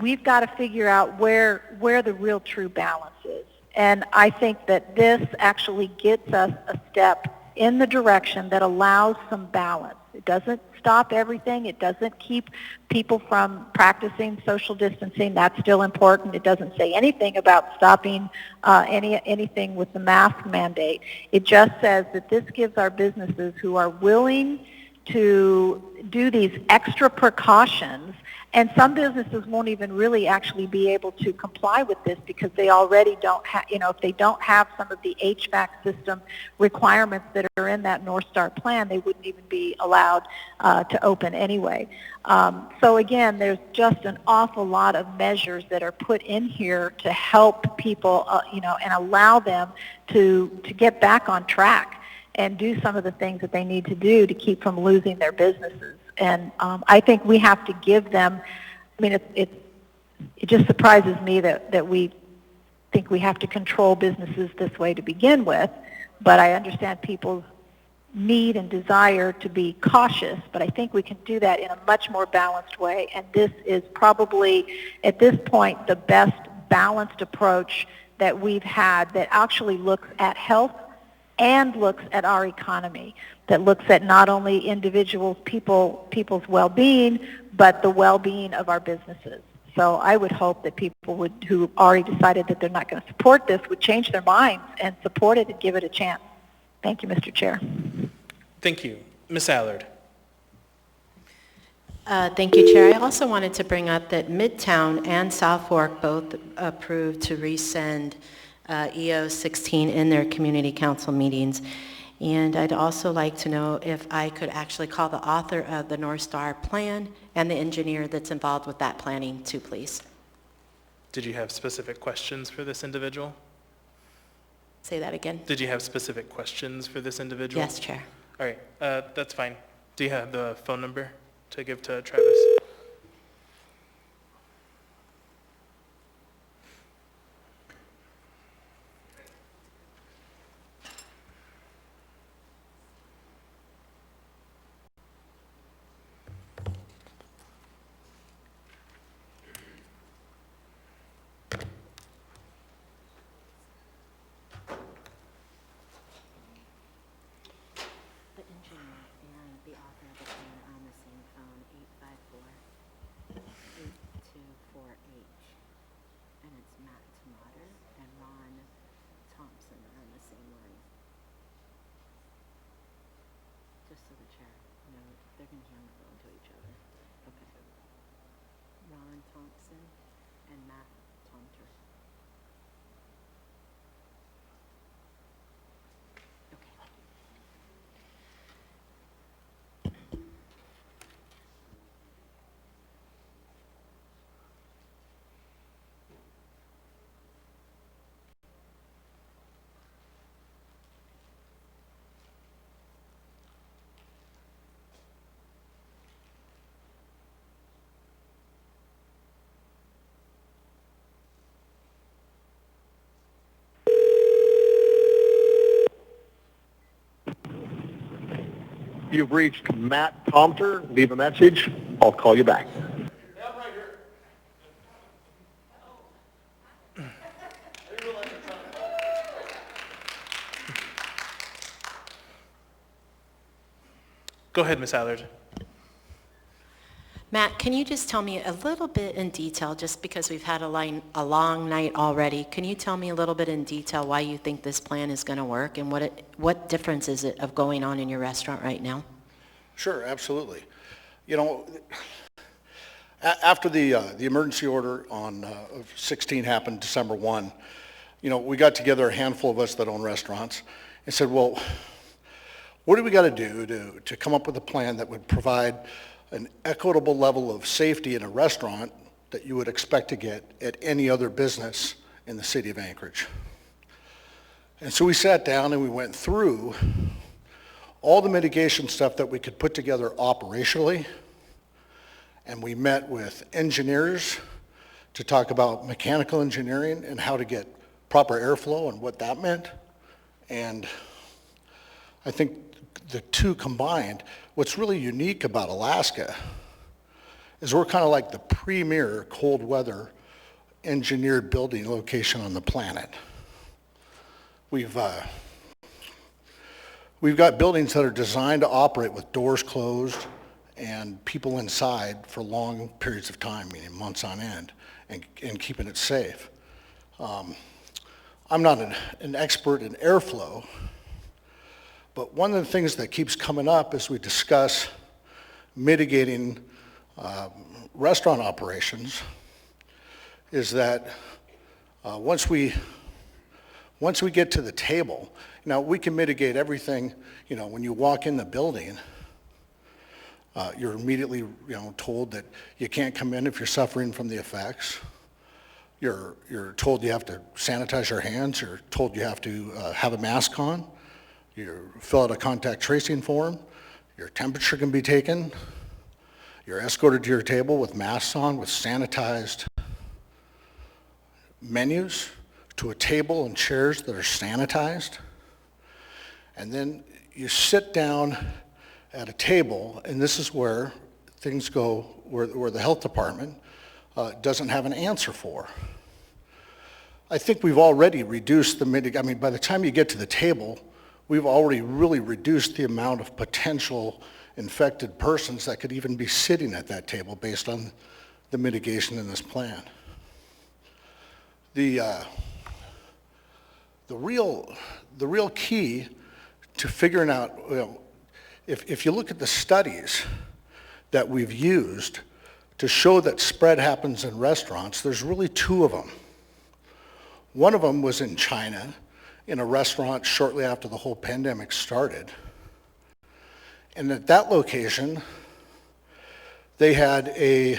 we've got to figure out where the real true balance is. And I think that this actually gets us a step in the direction that allows some balance. It doesn't stop everything. It doesn't keep people from practicing social distancing. That's still important. It doesn't say anything about stopping anything with the mask mandate. It just says that this gives our businesses who are willing to do these extra precautions, and some businesses won't even really actually be able to comply with this because they already don't have, if they don't have some of the HVAC system requirements that are in that North Star plan, they wouldn't even be allowed to open anyway. So again, there's just an awful lot of measures that are put in here to help people, and allow them to get back on track and do some of the things that they need to do to keep from losing their businesses. And I think we have to give them, it just surprises me that we think we have to control businesses this way to begin with, but I understand people's need and desire to be cautious, but I think we can do that in a much more balanced way, and this is probably, at this point, the best balanced approach that we've had that actually looks at health and looks at our economy, that looks at not only individuals, people's well-being, but the well-being of our businesses. So I would hope that people who already decided that they're not going to support this would change their minds and support it and give it a chance. Thank you, Mr. Chair. Thank you. Ms. Allard. Thank you, Chair. I also wanted to bring up that Midtown and South Fork both approved to resend EO 16 in their community council meetings. And I'd also like to know if I could actually call the author of the North Star plan and the engineer that's involved with that planning too, please. Did you have specific questions for this individual? Say that again. Did you have specific questions for this individual? Yes, Chair. All right, that's fine. Do you have the phone number to give to Travis? You've reached Matt Tomter. Leave a message. I'll call you back. Go ahead, Ms. Allard. Matt, can you just tell me a little bit in detail, just because we've had a long night already, can you tell me a little bit in detail why you think this plan is going to work, and what difference is it of going on in your restaurant right now? Sure, absolutely. After the emergency order on 16 happened December 1, we got together, a handful of us that own restaurants, and said, well, what do we got to do to come up with a plan that would provide an equitable level of safety in a restaurant that you would expect to get at any other business in the city of Anchorage. And so we sat down and we went through all the mitigation stuff that we could put together operationally, and we met with engineers to talk about mechanical engineering and how to get proper airflow and what that meant. And I think the two combined, what's really unique about Alaska is we're kind of like the premier cold weather engineered building location on the planet. We've got buildings that are designed to operate with doors closed and people inside for long periods of time, meaning months on end, and keeping it safe. I'm not an expert in airflow, but one of the things that keeps coming up as we discuss mitigating restaurant operations is that once we get to the table, now we can mitigate everything. You know, when you walk in the building, you're immediately told that you can't come in if you're suffering from the effects. You're told you have to sanitize your hands. You're told you have to have a mask on. You fill out a contact tracing form. Your temperature can be taken. You're escorted to your table with masks on, with sanitized menus, to a table and chairs that are sanitized. And then you sit down at a table, and this is where things go, where the health department doesn't have an answer for. I think we've already reduced by the time you get to the table, we've already really reduced the amount of potential infected persons that could even be sitting at that table based on the mitigation in this plan. The real key to figuring out, if you look at the studies that we've used to show that spread happens in restaurants, there's really two of them. One of them was in China, in a restaurant shortly after the whole pandemic started. And at that location, they had a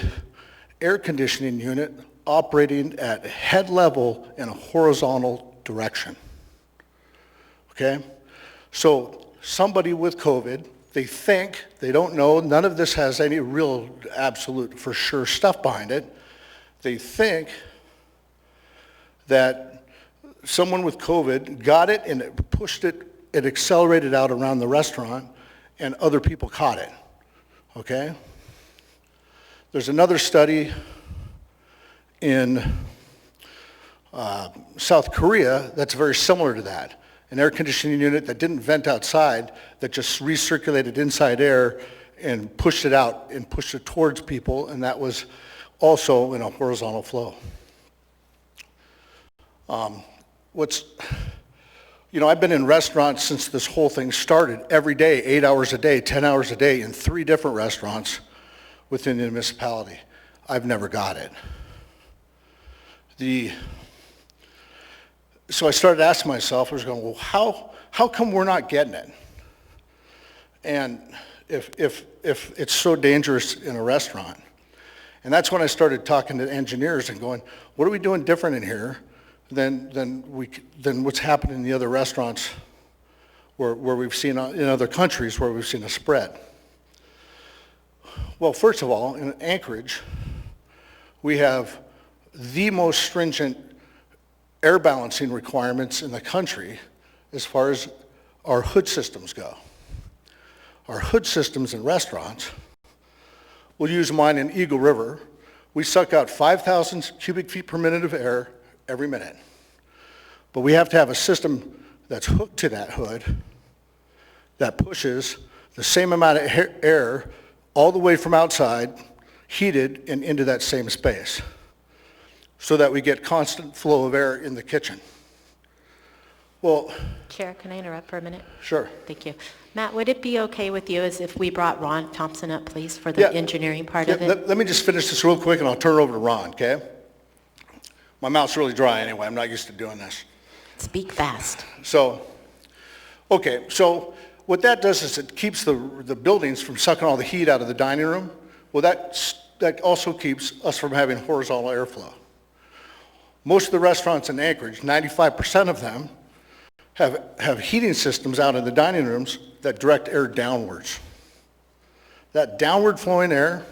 air conditioning unit operating at head level in a horizontal direction. Okay? So somebody with COVID, they don't know, none of this has any real absolute for sure stuff behind it. They think that someone with COVID got it and it pushed it, it accelerated out around the restaurant and other people caught it, okay? There's another study in South Korea that's very similar to that. An air conditioning unit that didn't vent outside, that just recirculated inside air and pushed it out and pushed it towards people, and that was also in a horizontal flow. I've been in restaurants since this whole thing started, every day, 8 hours a day, 10 hours a day, in 3 different restaurants within the municipality. I've never got it. So I started asking myself, I was going, well, how come we're not getting it? And if it's so dangerous in a restaurant. And that's when I started talking to engineers and going, what are we doing different in here than what's happened in the other restaurants where we've seen, in other countries where we've seen a spread? Well, first of all, in Anchorage, we have the most stringent air balancing requirements in the country as far as our hood systems go. Our hood systems in restaurants, we'll use mine in Eagle River. We suck out 5,000 cubic feet per minute of air every minute. But we have to have a system that's hooked to that hood that pushes the same amount of air all the way from outside, heated, and into that same space, so that we get constant flow of air in the kitchen. Well, Chair, can I interrupt for a minute? Sure. Thank you. Matt, would it be okay with you as if we brought Ron Thompson up, please, for the engineering part of it? Let me just finish this real quick and I'll turn it over to Ron, okay? My mouth's really dry anyway. I'm not used to doing this. Speak fast. So what that does is it keeps the buildings from sucking all the heat out of the dining room. Well, that that also keeps us from having horizontal airflow. Most of the restaurants in Anchorage, 95% of them, have heating systems out in the dining rooms that direct air downwards. That downward flowing air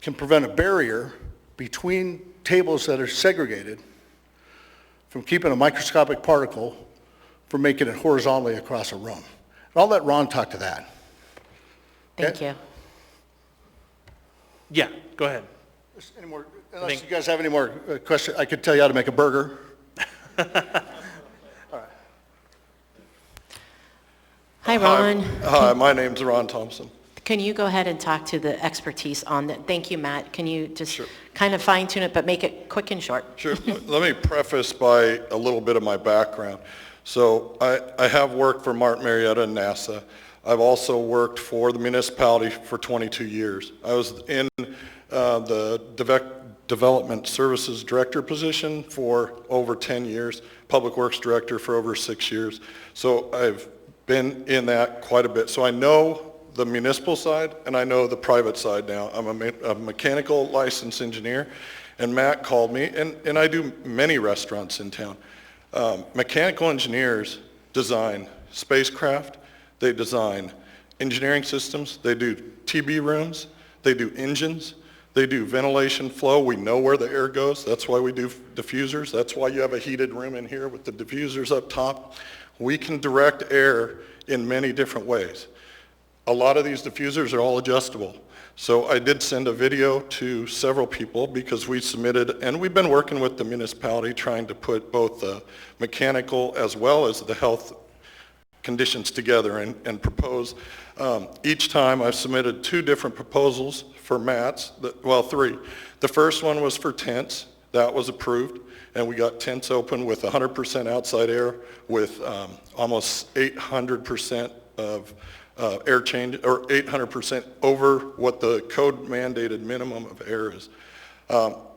can prevent a barrier between tables that are segregated from keeping a microscopic particle from making it horizontally across a room. And I'll let Ron talk to that. Thank you. Yeah, go ahead. Any more, unless you guys have any more questions, I could tell you how to make a burger. Hi, Ron. Hi, my name's Ron Thompson. Can you go ahead and talk to the expertise on that? Thank you, Matt. Can you just kind of fine tune it, but make it quick and short? Sure. Let me preface by a little bit of my background. So I have worked for Martin Marietta and NASA. I've also worked for the municipality for 22 years. I was in the Development Services Director position for over 10 years, Public Works Director for over 6 years. So I've been in that quite a bit. So I know the municipal side and I know the private side now. I'm a mechanical licensed engineer, and Matt called me, and I do many restaurants in town. Mechanical engineers design spacecraft, they design engineering systems, they do TB rooms, they do engines, they do ventilation flow. We know where the air goes. That's why we do diffusers. That's why you have a heated room in here with the diffusers up top. We can direct air in many different ways. A lot of these diffusers are all adjustable. So I did send a video to several people because we submitted, and we've been working with the municipality trying to put both the mechanical as well as the health conditions together and propose. Each time I've submitted 2 different proposals for mats, well, 3. The first one was for tents. That was approved, and we got tents open with 100% outside air with almost 800% of air change, or 800% over what the code mandated minimum of air is.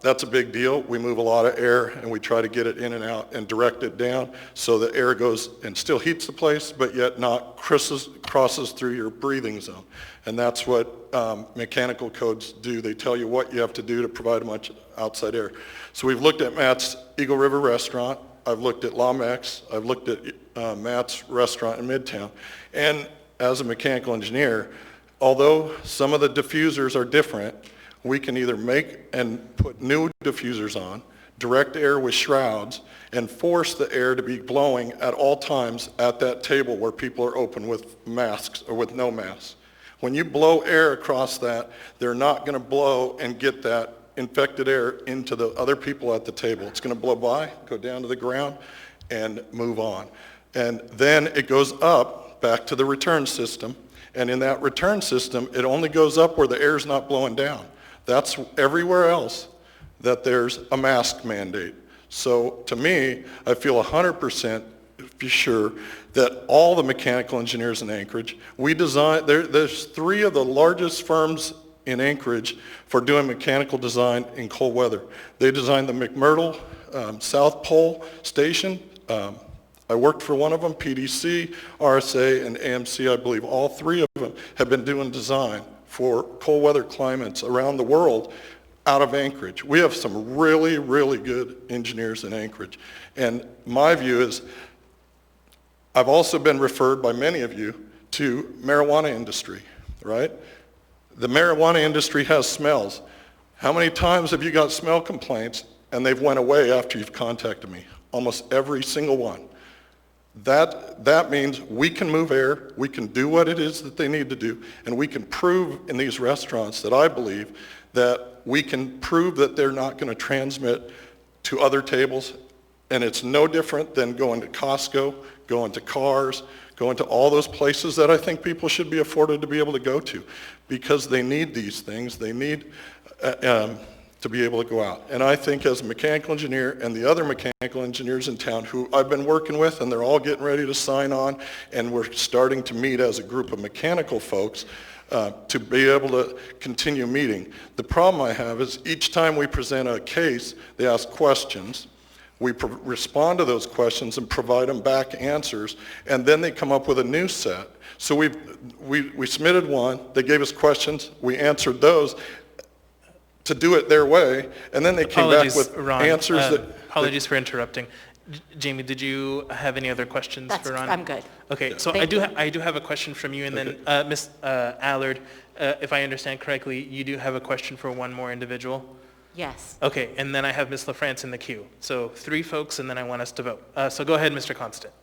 That's a big deal. We move a lot of air and we try to get it in and out and direct it down so the air goes and still heats the place, but yet not crosses through your breathing zone. And that's what mechanical codes do. They tell you what you have to do to provide much outside air. So we've looked at Matt's Eagle River Restaurant. I've looked at Lamex. I've looked at Matt's restaurant in Midtown. And as a mechanical engineer, although some of the diffusers are different, we can either make and put new diffusers on, direct air with shrouds, and force the air to be blowing at all times at that table where people are open with masks or with no masks. When you blow air across that, they're not going to blow and get that infected air into the other people at the table. It's going to blow by, go down to the ground, and move on. And then it goes up back to the return system, and in that return system, it only goes up where the air's not blowing down. That's everywhere else that there's a mask mandate. So to me, I feel 100% sure that all the mechanical engineers in Anchorage, we design, there's 3 of the largest firms in Anchorage for doing mechanical design in cold weather. They designed the McMurdo South Pole Station. I worked for one of them, PDC, RSA, and AMC, I believe. All 3 of them have been doing design for cold weather climates around the world out of Anchorage. We have some really, really good engineers in Anchorage. And my view is, I've also been referred by many of you to marijuana industry, right? The marijuana industry has smells. How many times have you got smell complaints and they've went away after you've contacted me? Almost every single one. That means we can move air, we can do what it is that they need to do, and we can prove in these restaurants that I believe that we can prove that they're not going to transmit to other tables. And it's no different than going to Costco, going to cars, going to all those places that I think people should be afforded to be able to go to, because they need these things. They need to be able to go out. And I think as a mechanical engineer and the other mechanical engineers in town who I've been working with, and they're all getting ready to sign on, and we're starting to meet as a group of mechanical folks to be able to continue meeting. The problem I have is each time we present a case, they ask questions. We respond to those questions and provide them back answers, and then they come up with a new set. So we submitted one, they gave us questions, we answered those to do it their way, and then they came back with answers Apologies for interrupting. Jamie, did you have any other questions for Ron? I'm good. Okay, so I do have a question from you, and then Ms. Allard, if I understand correctly, you do have a question for one more individual? Yes. Okay, and then I have Ms. LaFrance in the queue. So 3 folks, and then I want us to vote. So go ahead, Mr. Constant.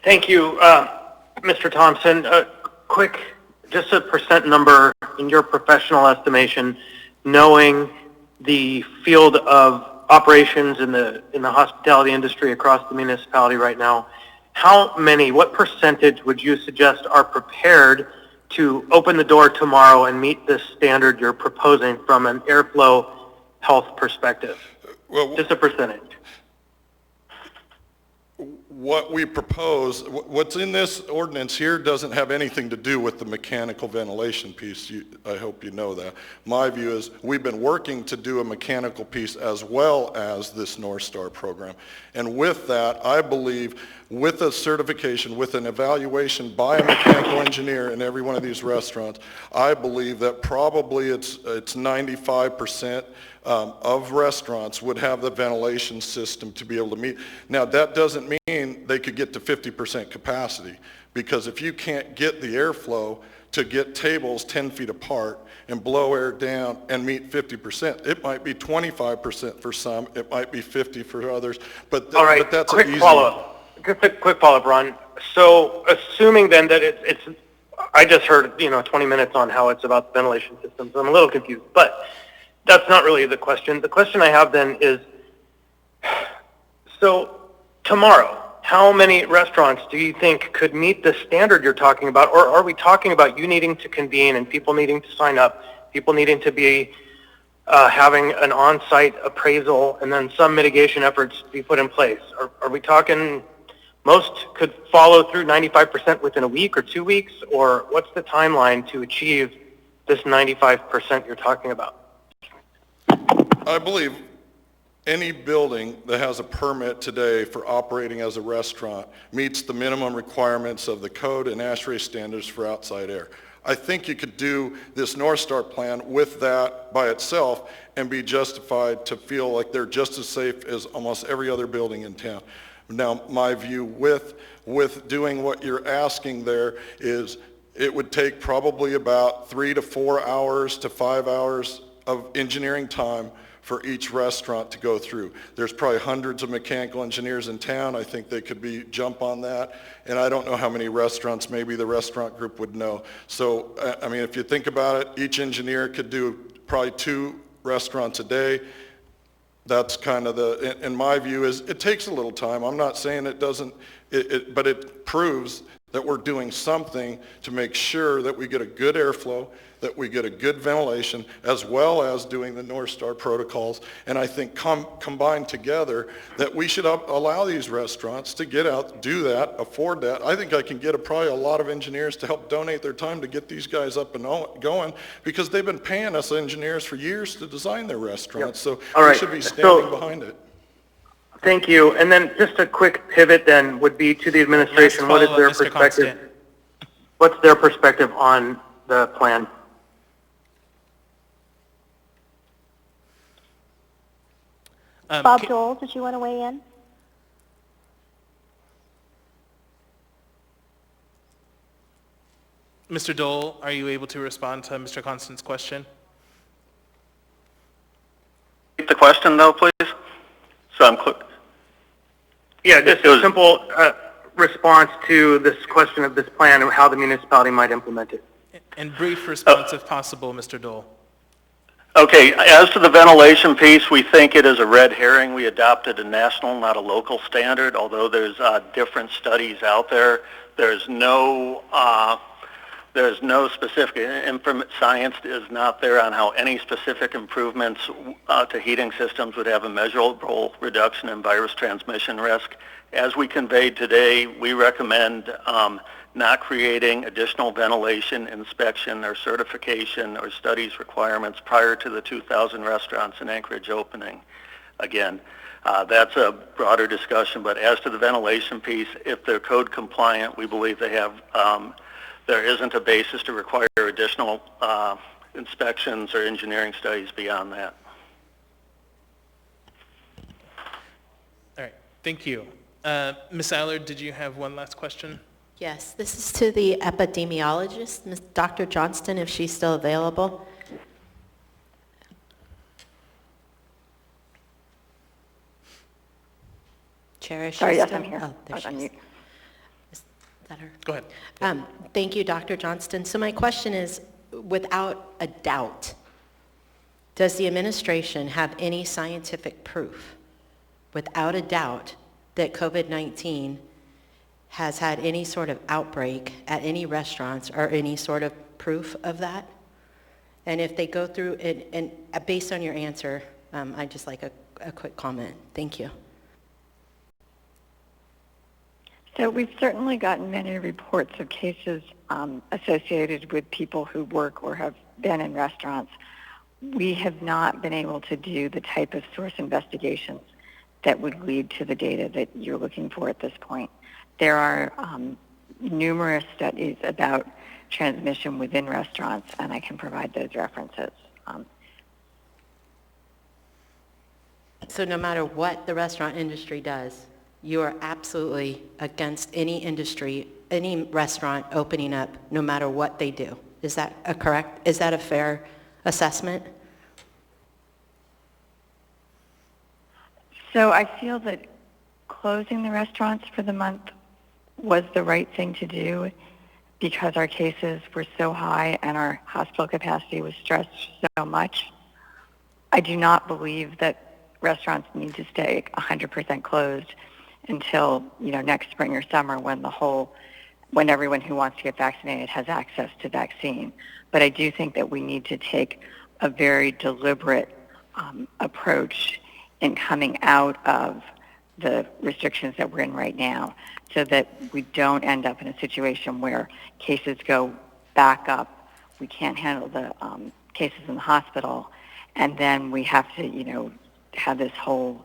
Thank you, Mr. Thompson. Quick, just a percent number in your professional estimation, knowing the field of operations in the hospitality industry across the municipality right now, what percentage would you suggest are prepared to open the door tomorrow and meet this standard you're proposing from an airflow health perspective? Well, just a percentage. What we propose, what's in this ordinance here doesn't have anything to do with the mechanical ventilation piece. I hope you know that. My view is we've been working to do a mechanical piece as well as this North Star program. And with that, I believe with a certification, with an evaluation by a mechanical engineer in every one of these restaurants, I believe that probably it's 95% of restaurants would have the ventilation system to be able to meet. Now, that doesn't mean they could get to 50% capacity, because if you can't get the airflow to get tables 10 feet apart and blow air down and meet 50%, it might be 25% for some, it might be 50 for others, but, all right, but that's quick an easy follow-up. Just a quick follow-up, Ron. So assuming then that it's I just heard 20 minutes on how it's about the ventilation systems. I'm a little confused, but that's not really the question. The question I have then is, so tomorrow, how many restaurants do you think could meet the standard you're talking about? Or are we talking about you needing to convene and people needing to sign up, people needing to be having an on-site appraisal and then some mitigation efforts be put in place? Are we talking most could follow through 95% within a week or 2 weeks? Or what's the timeline to achieve this 95% you're talking about? I believe any building that has a permit today for operating as a restaurant meets the minimum requirements of the code and ASHRAE standards for outside air. I think you could do this North Star plan with that by itself and be justified to feel like they're just as safe as almost every other building in town. Now, my view with doing what you're asking there is it would take probably about 3 to 4 hours to 5 hours of engineering time for each restaurant to go through. There's probably hundreds of mechanical engineers in town. I think they could jump on that. And I don't know how many restaurants maybe the restaurant group would know. So, I mean, if you think about it, each engineer could do probably 2 restaurants a day. That's kind of in my view is it takes a little time. I'm not saying it doesn't, but it proves that we're doing something to make sure that we get a good airflow, that we get a good ventilation, as well as doing the North Star protocols. And I think combined together that we should allow these restaurants to get out, do that, afford that. I think I can get probably a lot of engineers to help donate their time to get these guys up and going, because they've been paying us engineers for years to design their restaurants. Yep. So we should be standing behind it. Thank you. And then just a quick pivot then would be to the administration. What is their perspective? What's their perspective on the plan? Bob Dole, did you want to weigh in? Mr. Dole, are you able to respond to Mr. Constant's question? Repeat the question, though, please. So I'm clear. Yeah, just a simple response to this question of this plan and how the municipality might implement it. And brief response, if possible, Mr. Dole. Okay, as to the ventilation piece, we think it is a red herring. We adopted a national, not a local standard, although there's different studies out there. There's no specific science is not there on how any specific improvements to heating systems would have a measurable reduction in virus transmission risk. As we conveyed today, we recommend not creating additional ventilation, inspection, or certification or studies requirements prior to the 2,000 restaurants in Anchorage opening. again, that's a broader discussion, but as to the ventilation piece, if they're code compliant, we believe they have, there isn't a basis to require additional inspections or engineering studies beyond that. All right, thank you. Ms. Allard, did you have one last question? Yes, this is to the epidemiologist, Ms. Dr. Johnston, if she's still available. Chair, is she Sorry, yes, still? I'm here. Oh, there I was she on is. mute. Is that her? Go ahead. Thank you, Dr. Johnston. So my question is, without a doubt, does the administration have any scientific proof, without a doubt, that COVID-19 has had any sort of outbreak at any restaurants or any sort of proof of that? And if they go through it, and based on your answer, I'd just like a quick comment. Thank you. So we've certainly gotten many reports of cases associated with people who work or have been in restaurants. We have not been able to do the type of source investigations that would lead to the data that you're looking for at this point. There are numerous studies about transmission within restaurants, and I can provide those references. So no matter what the restaurant industry does, you are absolutely against any industry, any restaurant opening up, no matter what they do. Is that correct? Is that a fair assessment? So I feel that closing the restaurants for the month was the right thing to do because our cases were so high and our hospital capacity was stressed so much. I do not believe that restaurants need to stay 100% closed until, next spring or summer when everyone who wants to get vaccinated has access to vaccine. But I do think that we need to take a very deliberate approach in coming out of the restrictions that we're in right now so that we don't end up in a situation where cases go back up, we can't handle the cases in the hospital, and then we have to, have this whole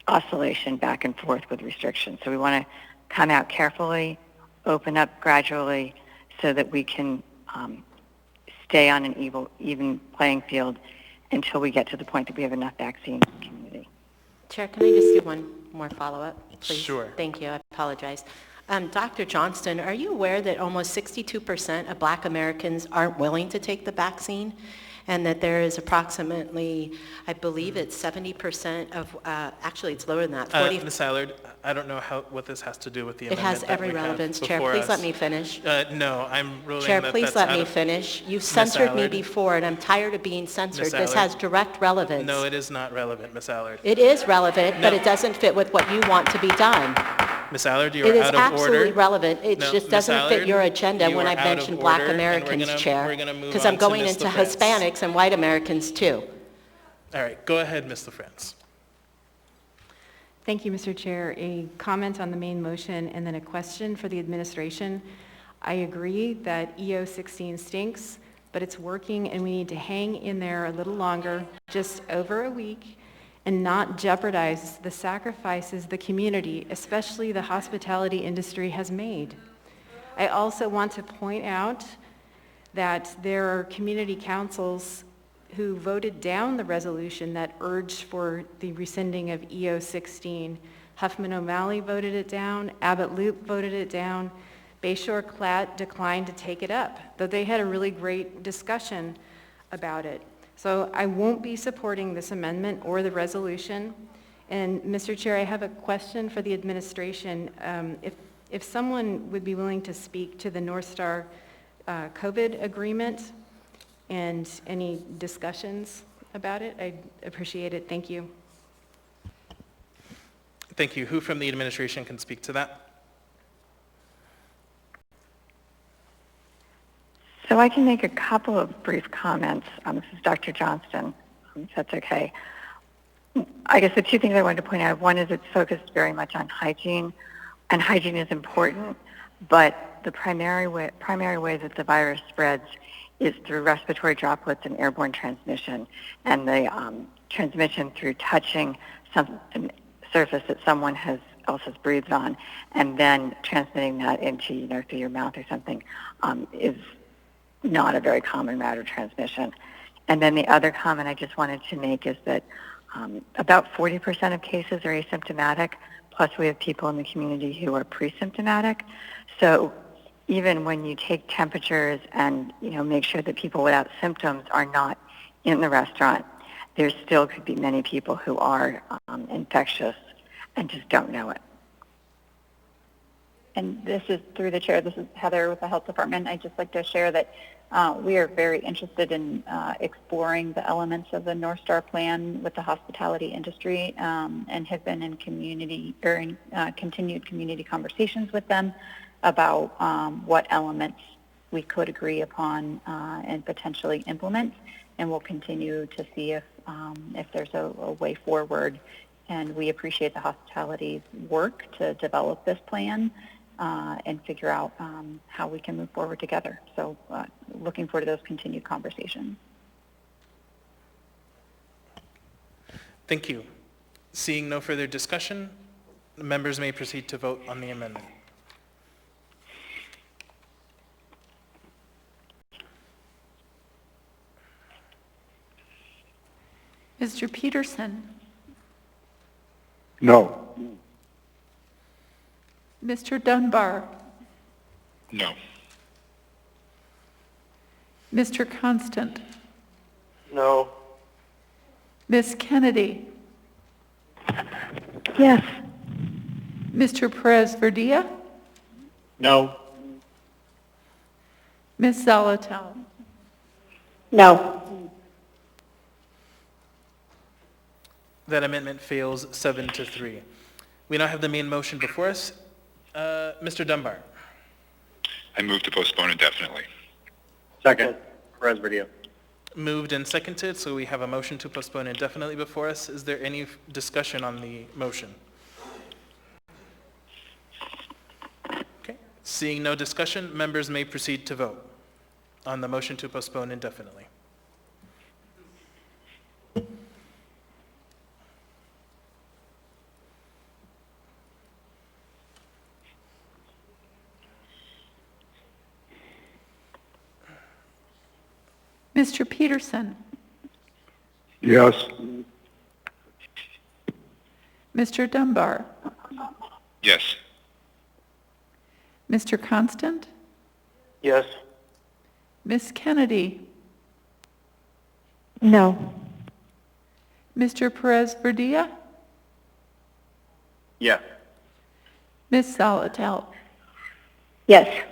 oscillation back and forth with restrictions. So we want to come out carefully, open up gradually so that we can stay on an even playing field until we get to the point that we have enough vaccine in the community. Chair, can I just do one more follow-up, please? Sure. Thank you. I apologize. Dr. Johnston, are you aware that almost 62% of Black Americans aren't willing to take the vaccine? And that there is approximately, I believe it's 70% of, actually it's lower than that, 40. Ms. Allard, I don't know what this has to do with the It amendment has every that we have relevance. Chair, before please us. let me finish. No, I'm ruling Chair, that please that's let out me of- finish. You've Ms. censored me Allard. before, and I'm tired of being censored. Ms. This Allard. has direct relevance. No, it is not relevant, Ms. Allard. It is relevant, but No. it doesn't fit with what you want to be done. Ms. Allard, you It are is out of order. absolutely relevant. It No, just Ms. doesn't fit Allard, your agenda you when are I out of mention Black order, and Americans, we're Chair. gonna move Because on I'm to going Ms. into LaFrance. Hispanics and white Americans too. All right, go ahead, Ms. LaFrance. Thank you, Mr. Chair. A comment on the main motion and then a question for the administration. I agree that EO16 stinks, but it's working and we need to hang in there a little longer, just over a week, and not jeopardize the sacrifices the community, especially the hospitality industry, has made. I also want to point out that there are community councils who voted down the resolution that urged for the rescinding of EO16. Huffman O'Malley voted it down, Abbott Loop voted it down, Bayshore Clat declined to take it up, though they had a really great discussion about it. So I won't be supporting this amendment or the resolution. And Mr. Chair, I have a question for the administration. If someone would be willing to speak to the North Star COVID agreement and any discussions about it, I'd appreciate it. Thank you. Thank you. Who from the administration can speak to that? So I can make a couple of brief comments. This is Dr. Johnston, if that's okay. I guess the two things I wanted to point out, one is it's focused very much on hygiene, and hygiene is important, but the primary way that the virus spreads is through respiratory droplets and airborne transmission. And the transmission through touching some surface that someone else has breathed on, and then transmitting that into, through your mouth or something, is not a very common route of transmission. And then the other comment I just wanted to make is that about 40% of cases are asymptomatic, plus we have people in the community who are pre-symptomatic. So even when you take temperatures and, make sure that people without symptoms are not in the restaurant, there still could be many people who are infectious and just don't know it. And this is through the chair. This is Heather with the Health Department. I'd just like to share that we are very interested in exploring the elements of the North Star Plan with the hospitality industry, and have been in continued community conversations with them about what elements we could agree upon and potentially implement. And we'll continue to see if there's a way forward. And we appreciate the hospitality's work to develop this plan and figure out how we can move forward together. So looking forward to those continued conversations. Thank you. Seeing no further discussion, members may proceed to vote on the amendment. Mr. Peterson? No. Mr. Dunbar? No. Mr. Constant? No. Ms. Kennedy? Yes. Mr. Perez-Verdia? No. Ms. Zalatel? No. That amendment fails 7-3. We now have the main motion before us. Mr. Dunbar. I move to postpone indefinitely. Second. Perez-Verdia. Moved and seconded, so we have a motion to postpone indefinitely before us. Is there any discussion on the motion? Okay. Seeing no discussion, members may proceed to vote on the motion to postpone indefinitely. Mr. Peterson? Yes. Mr. Dunbar? Yes. Mr. Constant? Yes. Ms. Kennedy? No. Mr. Perez-Verdia? Yes. Ms. Zalatel? Yes.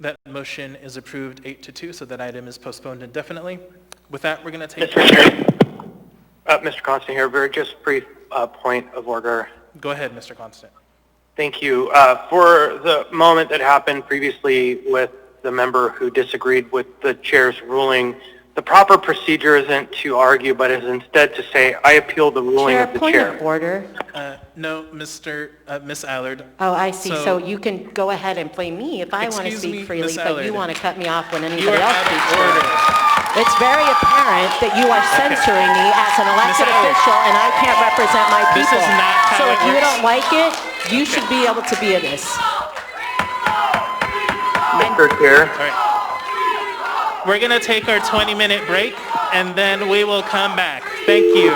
That motion is approved 8-2, so that item is postponed indefinitely. With that, we're going to take... Mr. Chair, Mr. Constant here, very just brief point of order. Go ahead, Mr. Constant. Thank you. For the moment that happened previously with the member who disagreed with the chair's ruling, the proper procedure isn't to argue, but is instead to say, I appeal the ruling of the chair. Point of order. No, Miss Allard. Oh, I see. So you can go ahead and blame me if I want to speak freely, but you want to cut me off when anybody else speaks freely. It's very apparent that you are censoring me as an elected official, and I can't represent my people. This is not how so if it you works. don't like it, you should be able to be in this. Mr. Chair. All right. We're going to take our 20-minute break, and then we will come back. Thank you.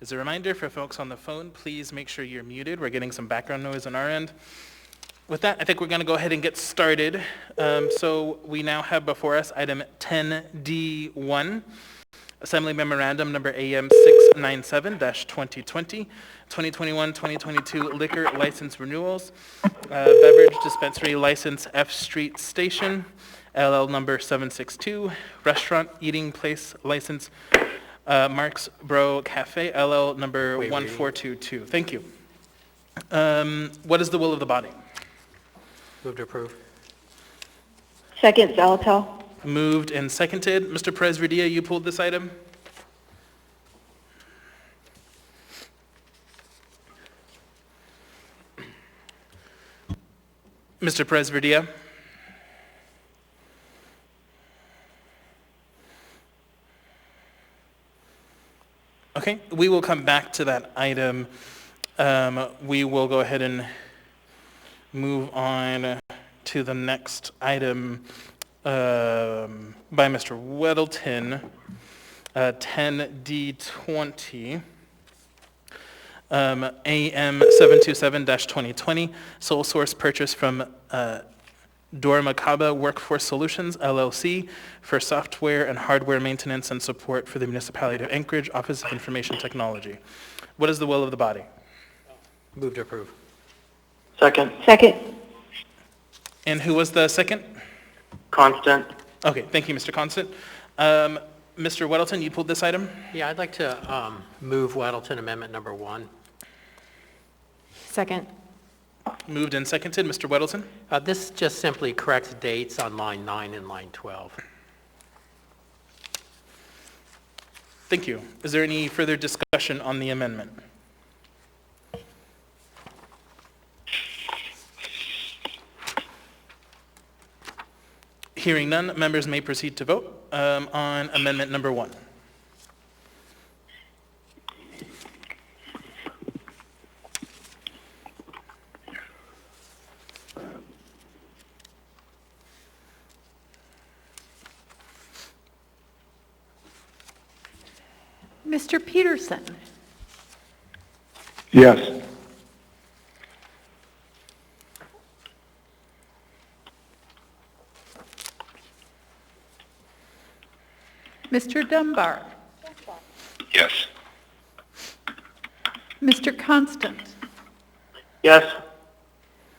As a reminder for folks on the phone, please make sure you're muted. We're getting some background noise on our end. With that, I think we're going to go ahead and get started. So we now have before us item 10D1, Assembly Memorandum number AM 697-2020, 2021-2022 liquor license renewals, beverage dispensary license F Street Station, LL number 762, restaurant eating place license Mark's Bro Cafe, LL number 1422. Thank you. What is the will of the body? Move to approve. Second, Zalatel. Moved and seconded. Mr. Perez-Verdia, you pulled this item? Mr. Perez-Verdia? Okay, we will come back to that item. We will go ahead and move on to the next item by Mr. Weddleton, 10D20, AM 727-2020, sole source purchase from Dormakaba Workforce Solutions, LLC, for software and hardware maintenance and support for the municipality of Anchorage, Office of Information Technology. What is the will of the body? Move to approve. Second. Second. And who was the second? Constant. Okay, thank you, Mr. Constant. Mr. Weddleton, you pulled this item? Yeah, I'd like to move Weddleton Amendment number 1. Second. Moved and seconded. Mr. Weddleton? This just simply corrects dates on line 9 and line 12. Thank you. Is there any further discussion on the amendment? Hearing none, members may proceed to vote on amendment number 1. Mr. Peterson? Yes. Mr. Dunbar? Yes. Mr. Constant? Yes.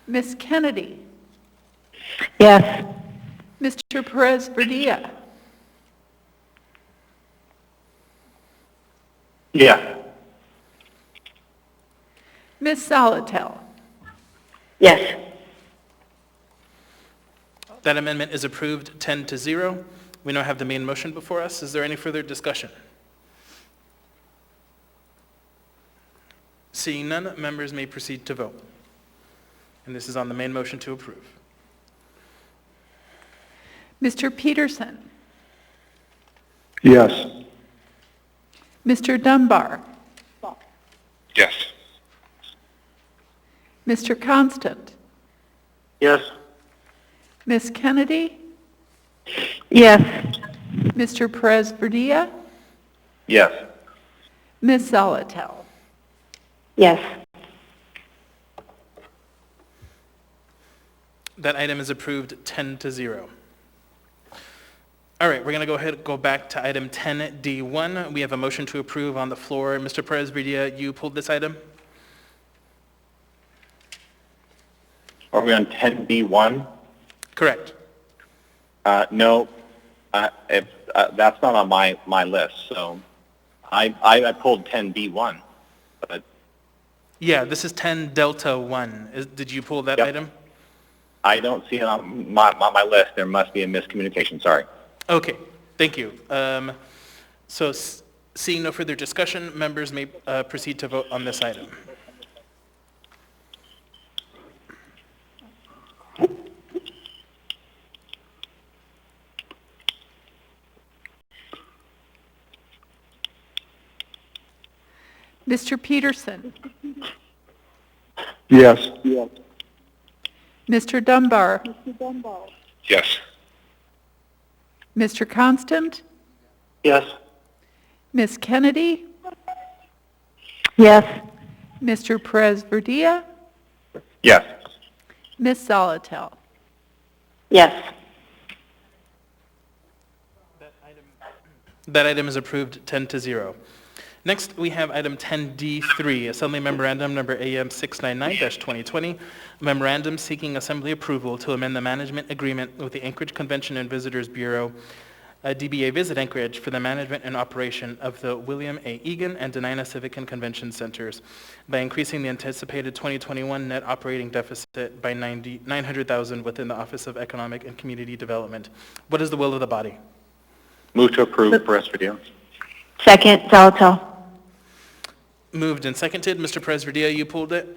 Ms. Kennedy? Yes. Mr. Perez-Verdia? Yeah. Ms. Salatel? Yes. That amendment is approved 10-0. We now have the main motion before us. Is there any further discussion? Seeing none, members may proceed to vote. And this is on the main motion to approve. Mr. Peterson? Yes. Mr. Dunbar? Yes. Mr. Constant? Yes. Ms. Kennedy? Yes. Mr. Perez-Verdia? Yes. Ms. Salatel? Yes. That item is approved 10-0. All right, we're going to go ahead and go back to item 10D1. We have a motion to approve on the floor. Mr. Perez-Verdia, you pulled this item? Are we on 10B1? Correct. No, that's not on my list. So I pulled 10B1. But Yeah, this is 10 Delta 1. Did you pull that item? I don't see it on my list. There must be a miscommunication. Sorry. Okay, thank you. So seeing no further discussion, members may proceed to vote on this item. Mr. Peterson? Yes. Mr. Dunbar? Yes. Mr. Constant? Yes. Ms. Kennedy? Yes. Mr. Perez-Verdia, Yes. Ms. Zolotel. Yes. That item is approved 10-0. Next, we have item 10D3, Assembly Memorandum Number AM 699-2020, memorandum seeking Assembly approval to amend the management agreement with the Anchorage Convention and Visitors Bureau, DBA Visit Anchorage, for the management and operation of the William A. Egan and Denina Civic and Convention Centers by increasing the anticipated 2021 net operating deficit by $900,000 within the Office of Economic and Community Development. What is the will of the body? Move to approve, Perez-Verdia. Second, Zolotel. Moved and seconded. Mr. Perez-Verdia, you pulled it?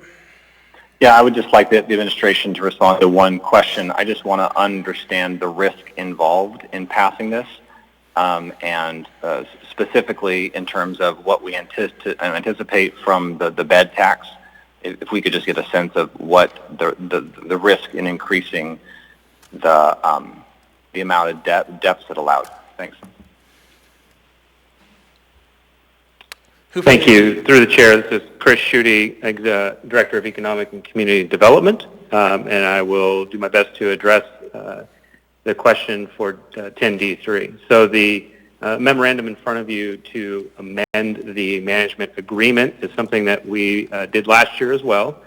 Yeah, I would just like the administration to respond to one question. I just want to understand the risk involved in passing this, and specifically in terms of what we anticipate from the bed tax. If we could just get a sense of what the risk in increasing the amount of deficit allowed. Thanks. Thank you. Through the chair, this is Chris Schutte, Director of Economic and Community Development, and I will do my best to address the question for 10D3. So the memorandum in front of you to amend the management agreement is something that we did last year as well.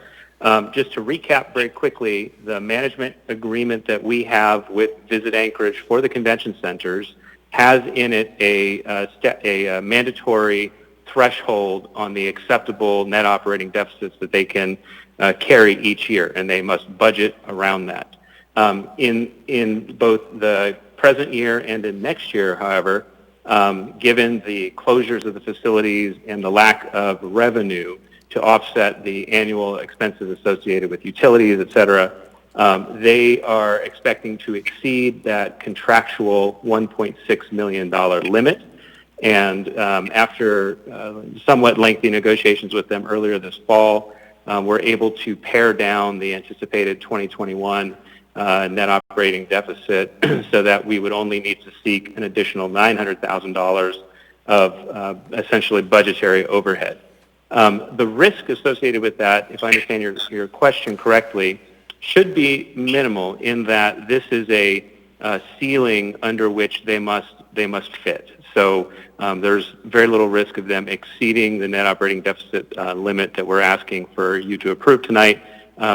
Just to recap very quickly, the management agreement that we have with Visit Anchorage for the convention centers has in it a mandatory threshold on the acceptable net operating deficits that they can carry each year, and they must budget around that. In both the present year and in next year, however, given the closures of the facilities and the lack of revenue to offset the annual expenses associated with utilities, et cetera, they are expecting to exceed that contractual $1.6 million limit. And after somewhat lengthy negotiations with them earlier this fall, we're able to pare down the anticipated 2021 net operating deficit so that we would only need to seek an additional $900,000 of essentially budgetary overhead. The risk associated with that, if I understand your question correctly, should be minimal in that this is a ceiling under which they must fit. So there's very little risk of them exceeding the net operating deficit limit that we're asking for you to approve tonight,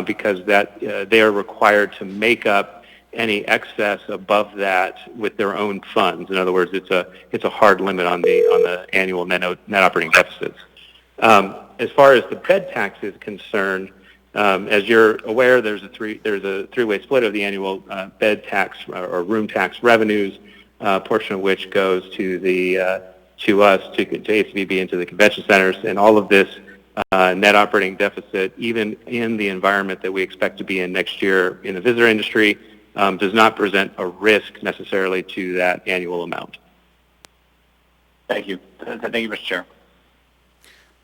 because that they are required to make up any excess above that with their own funds. In other words, it's a hard limit on the annual net operating deficits. As far as the bed tax is concerned, as you're aware, there's a three-way split of the annual bed tax or room tax revenues, portion of which goes to us, to ACBB, and to the convention centers, and all of this net operating deficit, even in the environment that we expect to be in next year in the visitor industry, does not present a risk necessarily to that annual amount. Thank you. Thank you, Mr. Chair.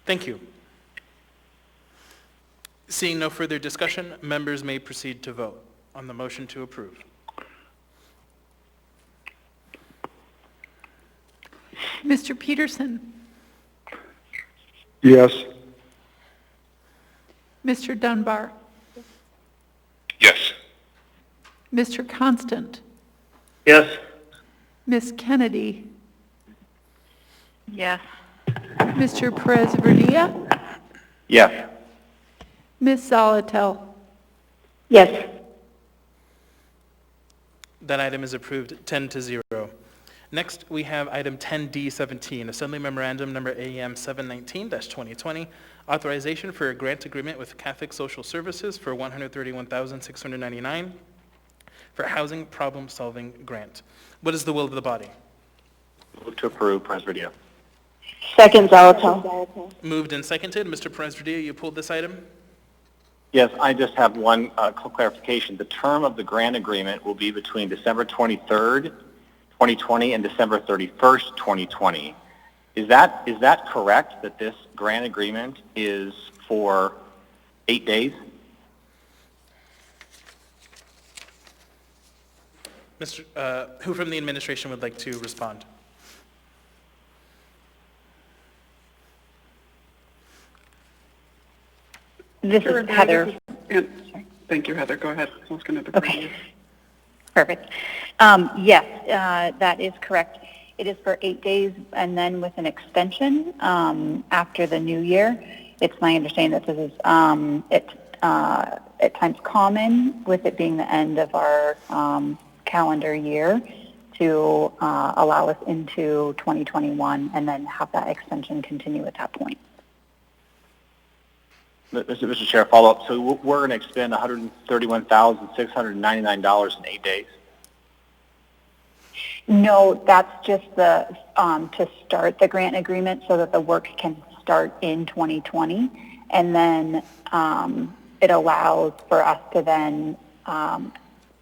Thank you. Seeing no further discussion, members may proceed to vote on the motion to approve. Mr. Peterson, Yes. Mr. Dunbar, Yes. Mr. Constant, Yes. Ms. Kennedy, Yes. Mr. Perez-Verdia, Yes. Ms. Zolotel. Yes. That item is approved 10-0. Next, we have item 10D17, Assembly Memorandum Number AM 719-2020, authorization for a grant agreement with Catholic Social Services for $131,699 for housing problem-solving grant. What is the will of the body? Move to approve, Perez-Verdia. Second, Zolotel. Moved and seconded. Mr. Perez-Verdia, you pulled this item? Yes, I just have one clarification. The term of the grant agreement will be between December 23rd, 2020 and December 31st, 2020. Is that correct, that this grant agreement is for 8 days? Who from the administration would like to respond? This Sure, is Heather. Thank you, Heather. Go ahead. I was going to Okay. Perfect. Yes, that is correct. It is for 8 days and then with an extension after the new year. It's my understanding that this is at times common with it being the end of our calendar year to allow us into 2021 and then have that extension continue at that point. Mr. Chair, follow up. So we're going to expend $131,699 in 8 days? No, that's just the to start the grant agreement so that the work can start in 2020, and then it allows for us to then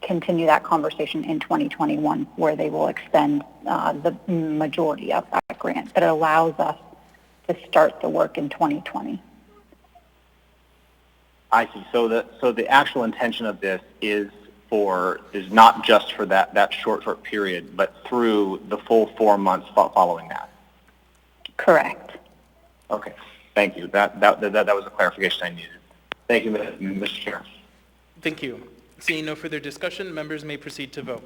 continue that conversation in 2021 where they will extend the majority of that grant. But it allows us to start the work in 2020. I see. So the actual intention of this is not just for that short period, but through the full 4 months following that. Correct. Okay. Thank you. That was a clarification I needed. Thank you, Mr. Chair. Thank you. Seeing no further discussion, members may proceed to vote.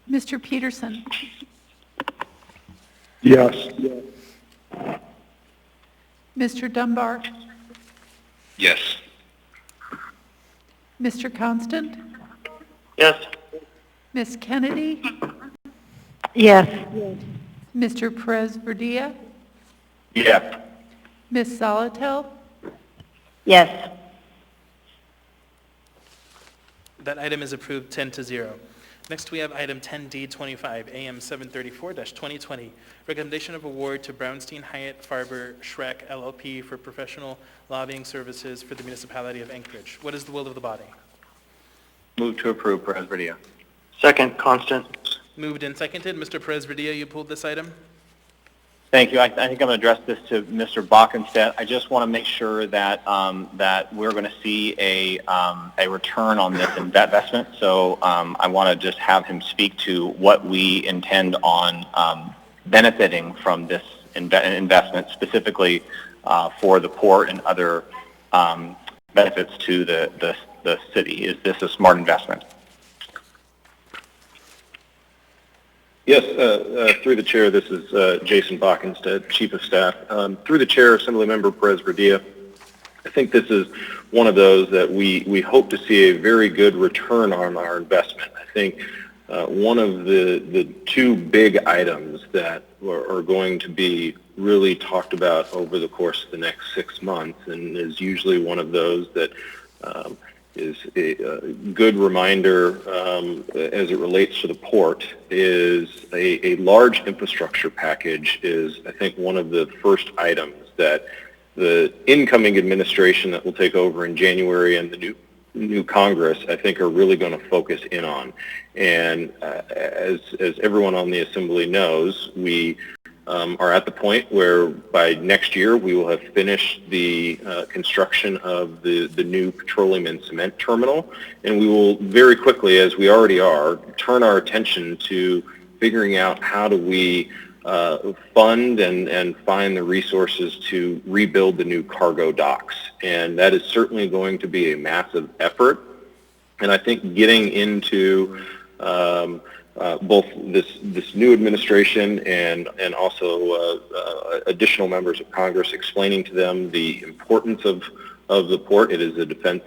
Mr. Peterson? Yes. Mr. Dunbar? Yes. Mr. Constant? Yes. Ms. Kennedy? Yes. Mr. Perez-Verdia? Yes. Ms. Solotel? Yes. That item is approved 10-0. Next, we have item 10D25, AM 734-2020, recommendation of award to Brownstein Hyatt Farber Schreck LLP for professional lobbying services for the municipality of Anchorage. What is the will of the body? Move to approve, Perez-Verdia. Second, Constant. Moved and seconded. Mr. Perez-Verdia, you pulled this item? Thank you. I think I'm going to address this to Mr. Bockenstedt. I just want to make sure that that we're going to see a return on this investment. So I want to just have him speak to what we intend on benefiting from this investment, specifically for the port and other benefits to the city. Is this a smart investment? Yes, through the chair, this is Jason Bockenstedt, Chief of Staff. Through the chair, Assemblymember Perez-Verdia, I think this is one of those that we hope to see a very good return on our investment. I think one of the two big items that are going to be really talked about over the course of the next 6 months, and is usually one of those that is a good reminder as it relates to the port, is a large infrastructure package is, I think, one of the first items that the incoming administration that will take over in January and the new Congress, I think, are really going to focus in on. And as everyone on the Assembly knows, we are at the point where by next year we will have finished the construction of the new petroleum and cement terminal, and we will very quickly, as we already are, turn our attention to figuring out how do we fund and find the resources to rebuild the new cargo docks. And that is certainly going to be a massive effort. And I think getting into both this new administration and also additional members of Congress, explaining to them the importance of the port. It is a defense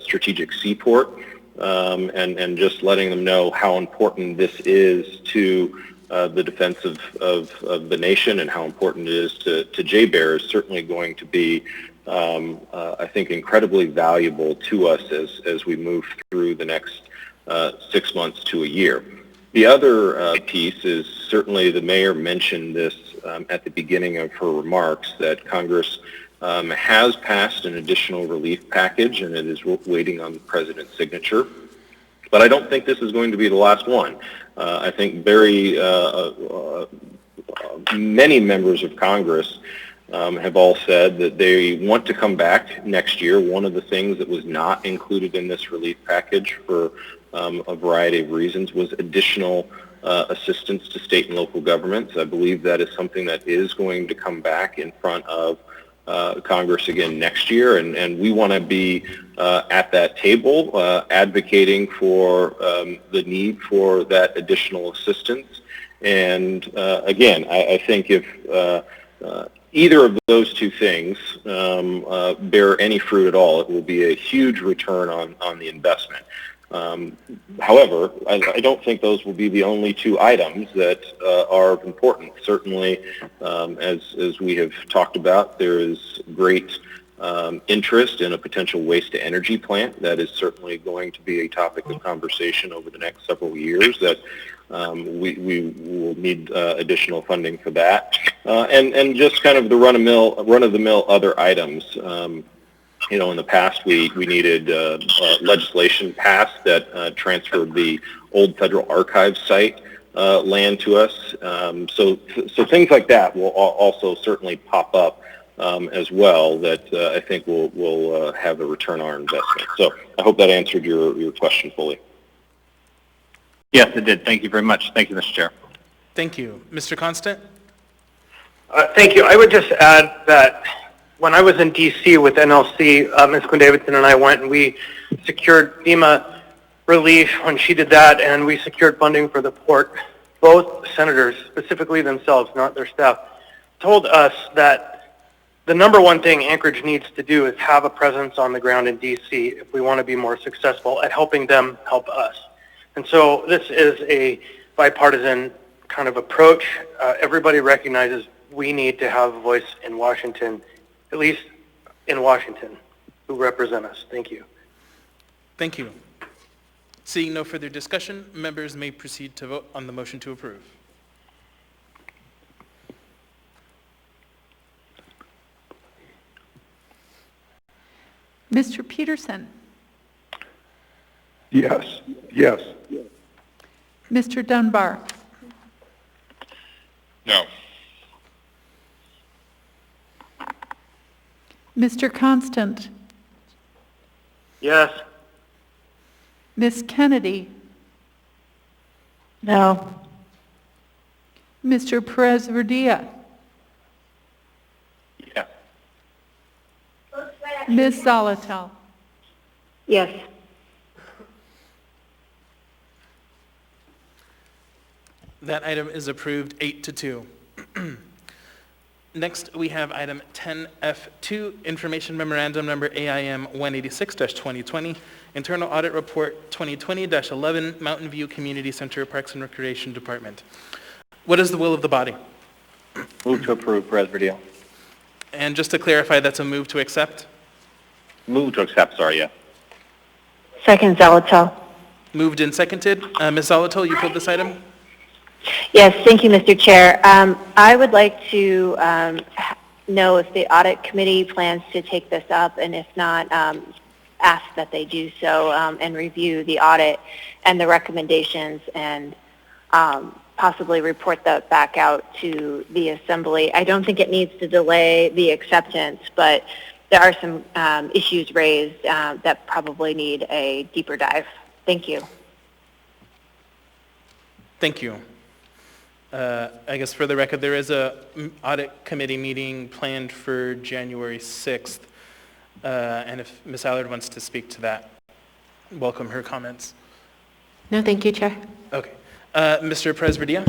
strategic seaport, and just letting them know how important this is to the defense of the nation and how important it is to JBER is certainly going to be, I think, incredibly valuable to us as we move through the next 6 months to a year. The other piece is certainly the mayor mentioned this at the beginning of her remarks, that Congress has passed an additional relief package and it is waiting on the president's signature. But I don't think this is going to be the last one. I think many members of Congress have all said that they want to come back next year. One of the things that was not included in this relief package for a variety of reasons was additional assistance to state and local governments. I believe that is something that is going to come back in front of Congress again next year, and we want to be at that table advocating for the need for that additional assistance. And again, I think if either of those two things bear any fruit at all, it will be a huge return on the investment. However, I don't think those will be the only two items that are important. Certainly, as we have talked about, there is great interest in a potential waste-to-energy plant. That is certainly going to be a topic of conversation over the next several years, that we will need additional funding for that. And just kind of the run-of-the-mill other items. In the past, we needed legislation passed that transferred the old Federal Archives site land to us. So things like that will also certainly pop up as well that I think will have a return on our investment. So I hope that answered your question fully. Yes, it did. Thank you very much. Thank you, Mr. Chair. Thank you. Mr. Constant? Thank you. I would just add that when I was in D.C. with NLC, Ms. Quinn Davidson and I went and we secured FEMA relief when she did that, and we secured funding for the port. Both senators, specifically themselves, not their staff, told us that the number one thing Anchorage needs to do is have a presence on the ground in D.C. if we want to be more successful at helping them help us. And so this is a bipartisan kind of approach. Everybody recognizes we need to have a voice in Washington, at least in Washington, who represent us. Thank you. Thank you. Seeing no further discussion, members may proceed to vote on the motion to approve. Mr. Peterson? Yes. Yes. Mr. Dunbar? No. Mr. Constant? Yes. Ms. Kennedy? No. Mr. Perez-Verdia? Yeah. Ms. Zolotel? Yes. That item is approved 8-2. Next, we have item 10F2, Information Memorandum Number AIM 186-2020, Internal Audit Report 2020-11, Mountain View Community Center Parks and Recreation Department. What is the will of the body? Move to approve, Perez-Verdia. And just to clarify, that's a move to accept? Move to accept, sorry, yeah. Second, Zolotel. Moved and seconded. Ms. Zolotel, you pulled this item? Yes, thank you, Mr. Chair. I would like to know if the audit committee plans to take this up, and if not, ask that they do so and review the audit and the recommendations and possibly report that back out to the Assembly. I don't think it needs to delay the acceptance, but there are some issues raised that probably need a deeper dive. Thank you. Thank you. I guess for the record, there is a audit committee meeting planned for January 6th, and if Ms. Allard wants to speak to that, welcome her comments. No, thank you, Chair. Okay. Mr. Perez-Verdia?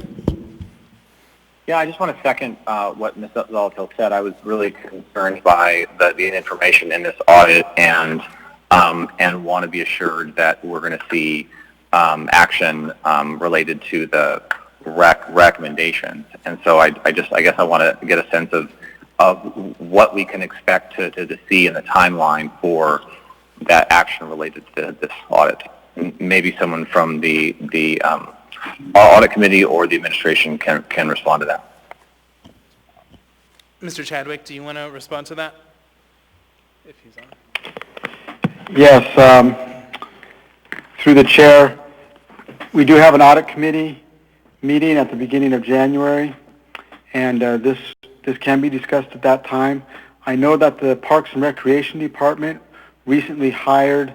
Yeah, I just want to second what Ms. Zolotel said. I was really concerned by the information in this audit and want to be assured that we're going to see action related to the recommendations. And so I guess I want to get a sense of what we can expect to see in the timeline for that action related to this audit. Maybe someone from the audit committee or the administration can respond to that. Mr. Chadwick, do you want to respond to that? If he's on. Yes, through the chair, we do have an audit committee meeting at the beginning of January, and this this can be discussed at that time. I know that the Parks and Recreation Department recently hired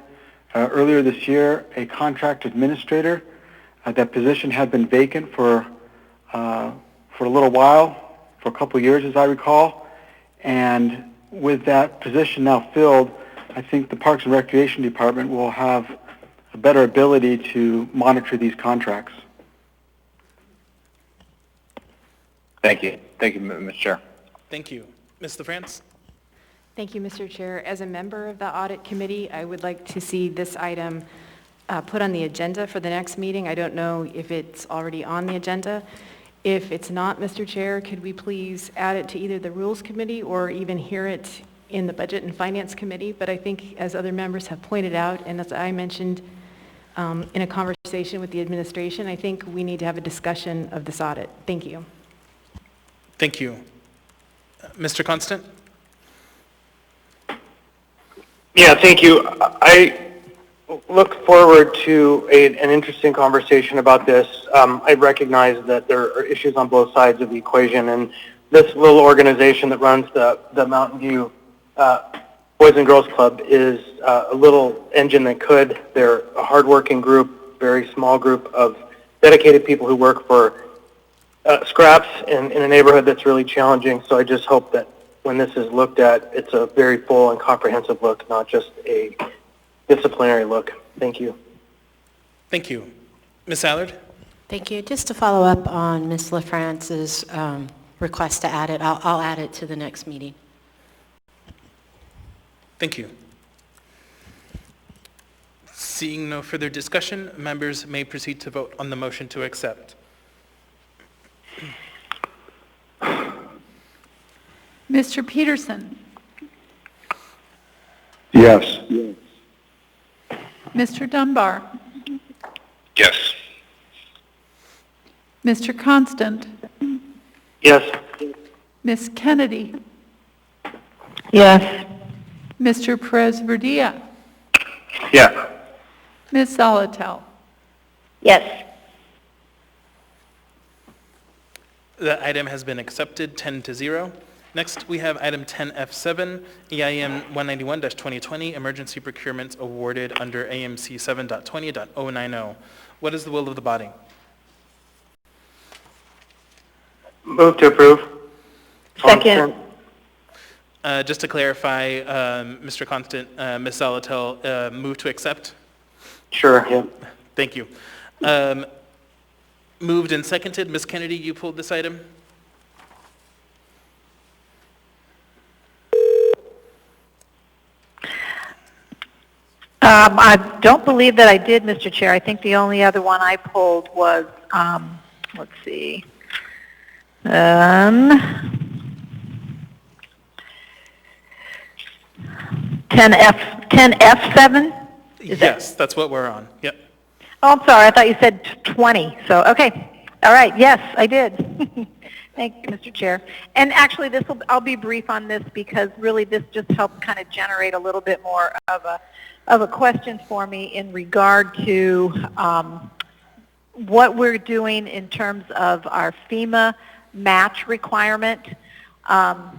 earlier this year a contract administrator. That position had been vacant for a little while, for a couple of years as I recall. And with that position now filled, I think the Parks and Recreation Department will have a better ability to monitor these contracts. Thank you. Thank you, Mr. Chair. Thank you. Ms. LaFrance? Thank you, Mr. Chair. As a member of the Audit Committee, I would like to see this item put on the agenda for the next meeting. I don't know if it's already on the agenda. If it's not, Mr. Chair, could we please add it to either the Rules Committee or even hear it in the Budget and Finance Committee? But I think, as other members have pointed out, and as I mentioned in a conversation with the administration, I think we need to have a discussion of this audit. Thank you. Thank you. Mr. Constant? Yeah, thank you. I look forward to an interesting conversation about this. I recognize that there are issues on both sides of the equation, and this little organization that runs the Mountain View Boys and Girls Club is a little engine that could. They're a hardworking group, very small group of dedicated people who work for scraps in a neighborhood that's really challenging. So I just hope that when this is looked at, it's a very full and comprehensive look, not just a disciplinary look. Thank you. Thank you. Ms. Allard? Thank you. Just to follow up on Ms. LaFrance's request to add it, I'll add it to the next meeting. Thank you. Seeing no further discussion, members may proceed to vote on the motion to accept. Mr. Peterson? Yes. Mr. Dunbar? Yes. Mr. Constant? Yes. Ms. Kennedy? Yes. Mr. Perez-Verdia? Yeah. Ms. Zolotel? Yes. The item has been accepted, 10-0. Next, we have item 10F7, EIM 191-2020, emergency procurements awarded under AMC 7.20.090. What is the will of the body? Move to approve. Second. Just to clarify, Mr. Constant, Ms. Zolotel, move to accept? Sure, yeah. Thank you. Moved and seconded. Ms. Kennedy, you pulled this item? I don't believe that I did, Mr. Chair. I think the only other one I pulled was, let's see, 10F7? Yes, that's what we're on. Yep. Oh, I'm sorry. I thought you said 20. So, okay. All right. Yes, I did. Thank you, Mr. Chair. And actually, I'll be brief on this because really this just helped kind of generate a little bit more of a question for me in regard to what we're doing in terms of our FEMA match requirement. I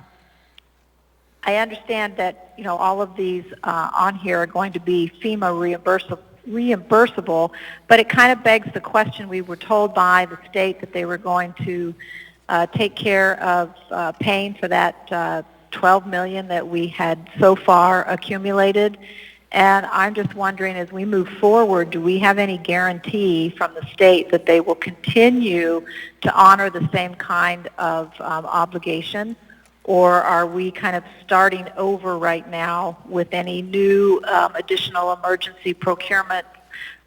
understand that, you know, all of these on here are going to be FEMA reimbursable, but it kind of begs the question. We were told by the state that they were going to take care of paying for that $12 million that we had so far accumulated. And I'm just wondering, as we move forward, do we have any guarantee from the state that they will continue to honor the same kind of obligation? Or are we kind of starting over right now with any new additional emergency procurement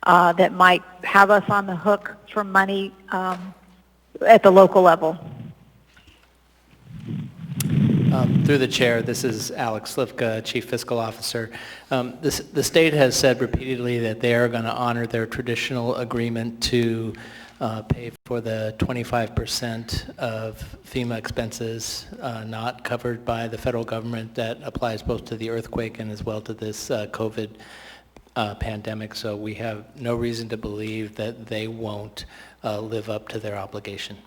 that might have us on the hook for money at the local level? Through the chair, this is Alex Slivka, Chief Fiscal Officer. The state has said repeatedly that they are going to honor their traditional agreement to pay for the 25% of FEMA expenses not covered by the federal government. That applies both to the earthquake and as well to this COVID pandemic. So we have no reason to believe that they won't live up to their obligation.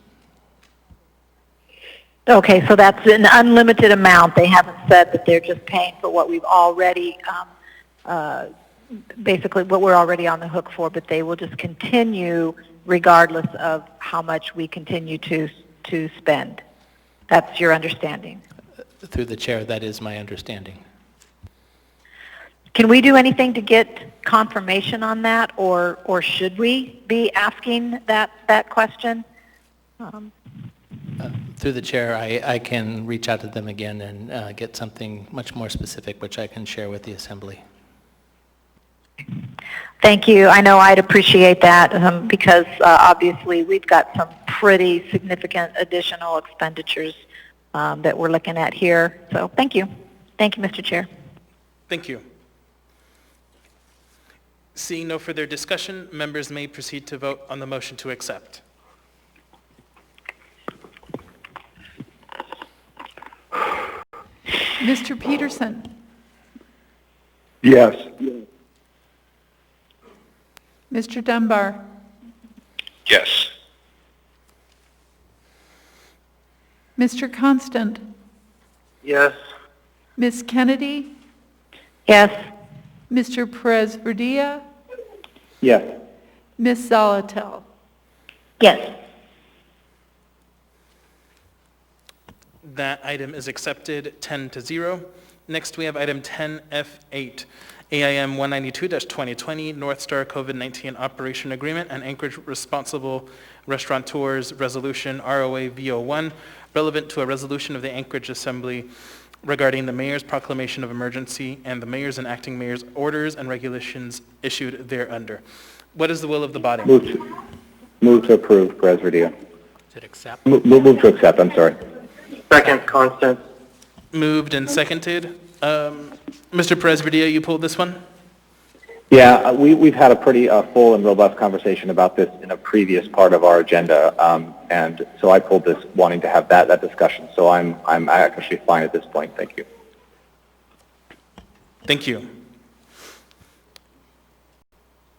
Okay, so that's an unlimited amount. They haven't said that they're just paying for what we've already, basically what we're already on the hook for, but they will just continue regardless of how much we continue to spend. That's your understanding? Through the chair, that is my understanding. Can we do anything to get confirmation on that, or should we be asking that question? Through the chair, I can reach out to them again and get something much more specific, which I can share with the Assembly. Thank you. I know I'd appreciate that because obviously we've got some pretty significant additional expenditures that we're looking at here. So thank you. Thank you, Mr. Chair. Thank you. Seeing no further discussion, members may proceed to vote on the motion to accept. Mr. Peterson? Yes. Mr. Dunbar? Yes. Mr. Constant? Yes. Ms. Kennedy? Yes. Mr. Perez-Verdia? Yes. Ms. Zalatel? Yes. That item is accepted 10-0. Next, we have item 10F8, AIM 192-2020, North Star COVID-19 Operation Agreement and Anchorage Responsible Restaurateurs Resolution ROA V01, relevant to a resolution of the Anchorage Assembly regarding the mayor's proclamation of emergency and the mayor's and acting mayor's orders and regulations issued thereunder. What is the will of the body? Move to approve, Perez-Verdia. Is it accept? Move to accept, I'm sorry. Second, Constant. Moved and seconded. Mr. Perez-Verdia, you pulled this one? Yeah, we've had a pretty full and robust conversation about this in a previous part of our agenda, and so I pulled this wanting to have that discussion. So I'm actually fine at this point. Thank you. Thank you.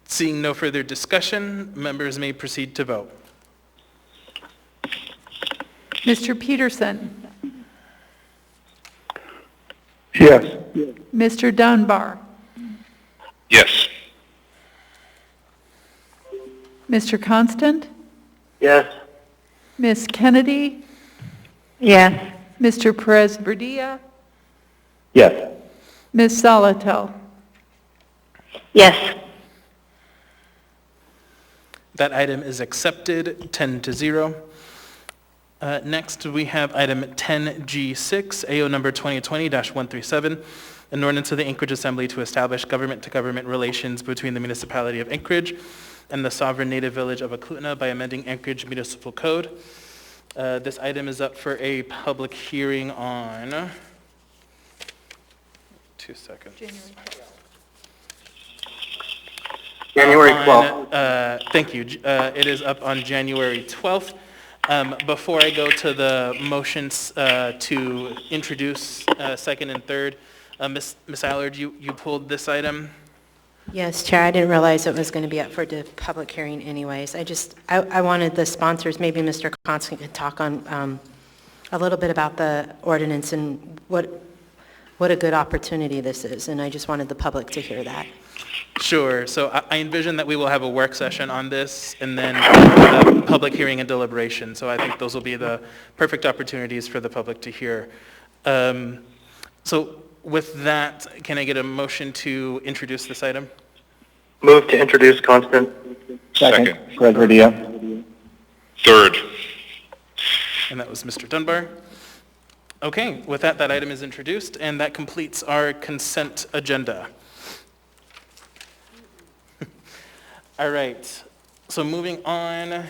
Seeing no further discussion, members may proceed to vote. Mr. Peterson? Yes. Mr. Dunbar? Yes. Mr. Constant? Yes. Ms. Kennedy? Yes. Mr. Perez-Verdia? Yes. Ms. Zalatel? Yes. That item is accepted 10-0. Next, we have item 10G6, AO number 2020-137, an ordinance of the Anchorage Assembly to establish government-to-government relations between the municipality of Anchorage and the sovereign native village of Aklutna by amending Anchorage Municipal Code. This item is up for a public hearing on... 2 seconds. January 12th. Thank you. It is up on January 12th. Before I go to the motions to introduce second and third, Ms. Allard, you pulled this item? Yes, Chair, I didn't realize it was going to be up for the public hearing anyways. I wanted the sponsors, maybe Mr. Constant could talk on a little bit about the ordinance and what a good opportunity this is, and I just wanted the public to hear that. Sure. So I envision that we will have a work session on this and then a public hearing and deliberation. So I think those will be the perfect opportunities for the public to hear. So with that, can I get a motion to introduce this item? Move to introduce, Constant. Second. Perez-Verdia. Third. And that was Mr. Dunbar. Okay, with that item is introduced, and that completes our consent agenda. All right, so moving on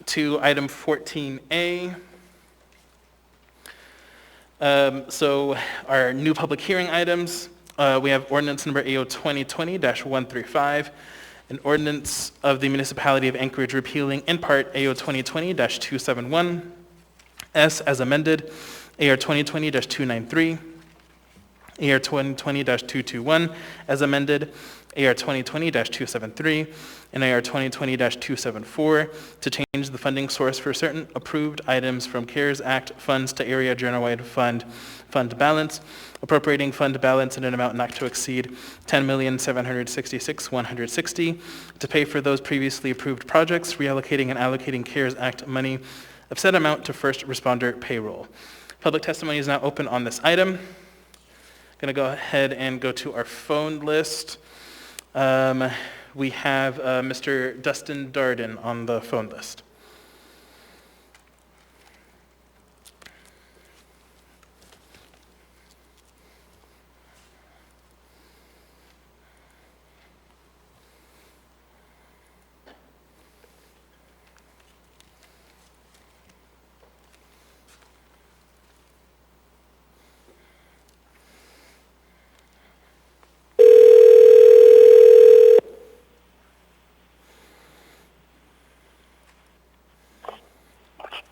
to item 14A. So our new public hearing items, we have ordinance number AO 2020-135, an ordinance of the municipality of Anchorage repealing in part AO 2020-271, S as amended, AR 2020-293, AR 2020-221 as amended, AR 2020-273, and AR 2020-274 to change the funding source for certain approved items from CARES Act funds to Area General-Wide Fund balance, appropriating fund balance in an amount not to exceed $10,766,160 to pay for those previously approved projects, reallocating and allocating CARES Act money of said amount to first responder payroll. Public testimony is now open on this item. Going to go ahead and go to our phone list. We have Mr. Dustin Darden on the phone list.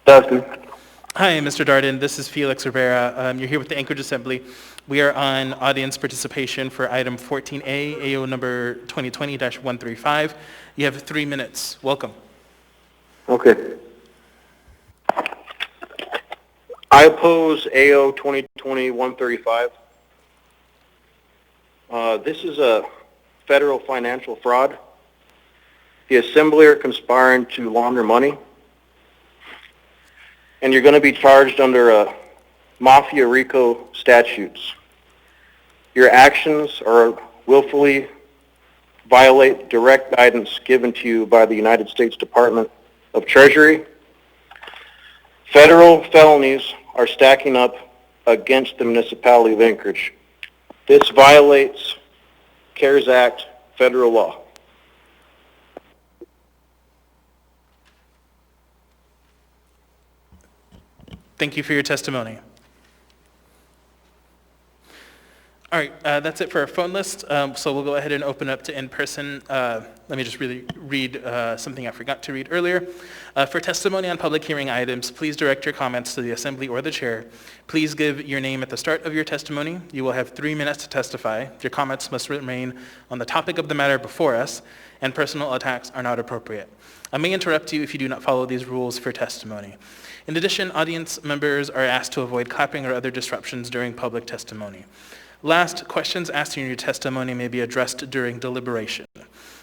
Dustin. Hi, Mr. Darden. This is Felix Rivera. You're here with the Anchorage Assembly. We are on audience participation for item 14A, AO number 2020-135. You have 3 minutes. Welcome. Okay. I oppose AO 2020-135. This is a federal financial fraud. The Assembly are conspiring to launder money, and you're going to be charged under Mafia RICO statutes. Your actions are willfully violate direct guidance given to you by the United States Department of Treasury. Federal felonies are stacking up against the municipality of Anchorage. This violates CARES Act federal law. Thank you for your testimony. All right, that's it for our phone list. So we'll go ahead and open up to in-person. Let me just really read something I forgot to read earlier. For testimony on public hearing items, please direct your comments to the Assembly or the Chair. Please give your name at the start of your testimony. You will have 3 minutes to testify. Your comments must remain on the topic of the matter before us, and personal attacks are not appropriate. I may interrupt you if you do not follow these rules for testimony. In addition, audience members are asked to avoid clapping or other disruptions during public testimony. Last, questions asked in your testimony may be addressed during deliberation.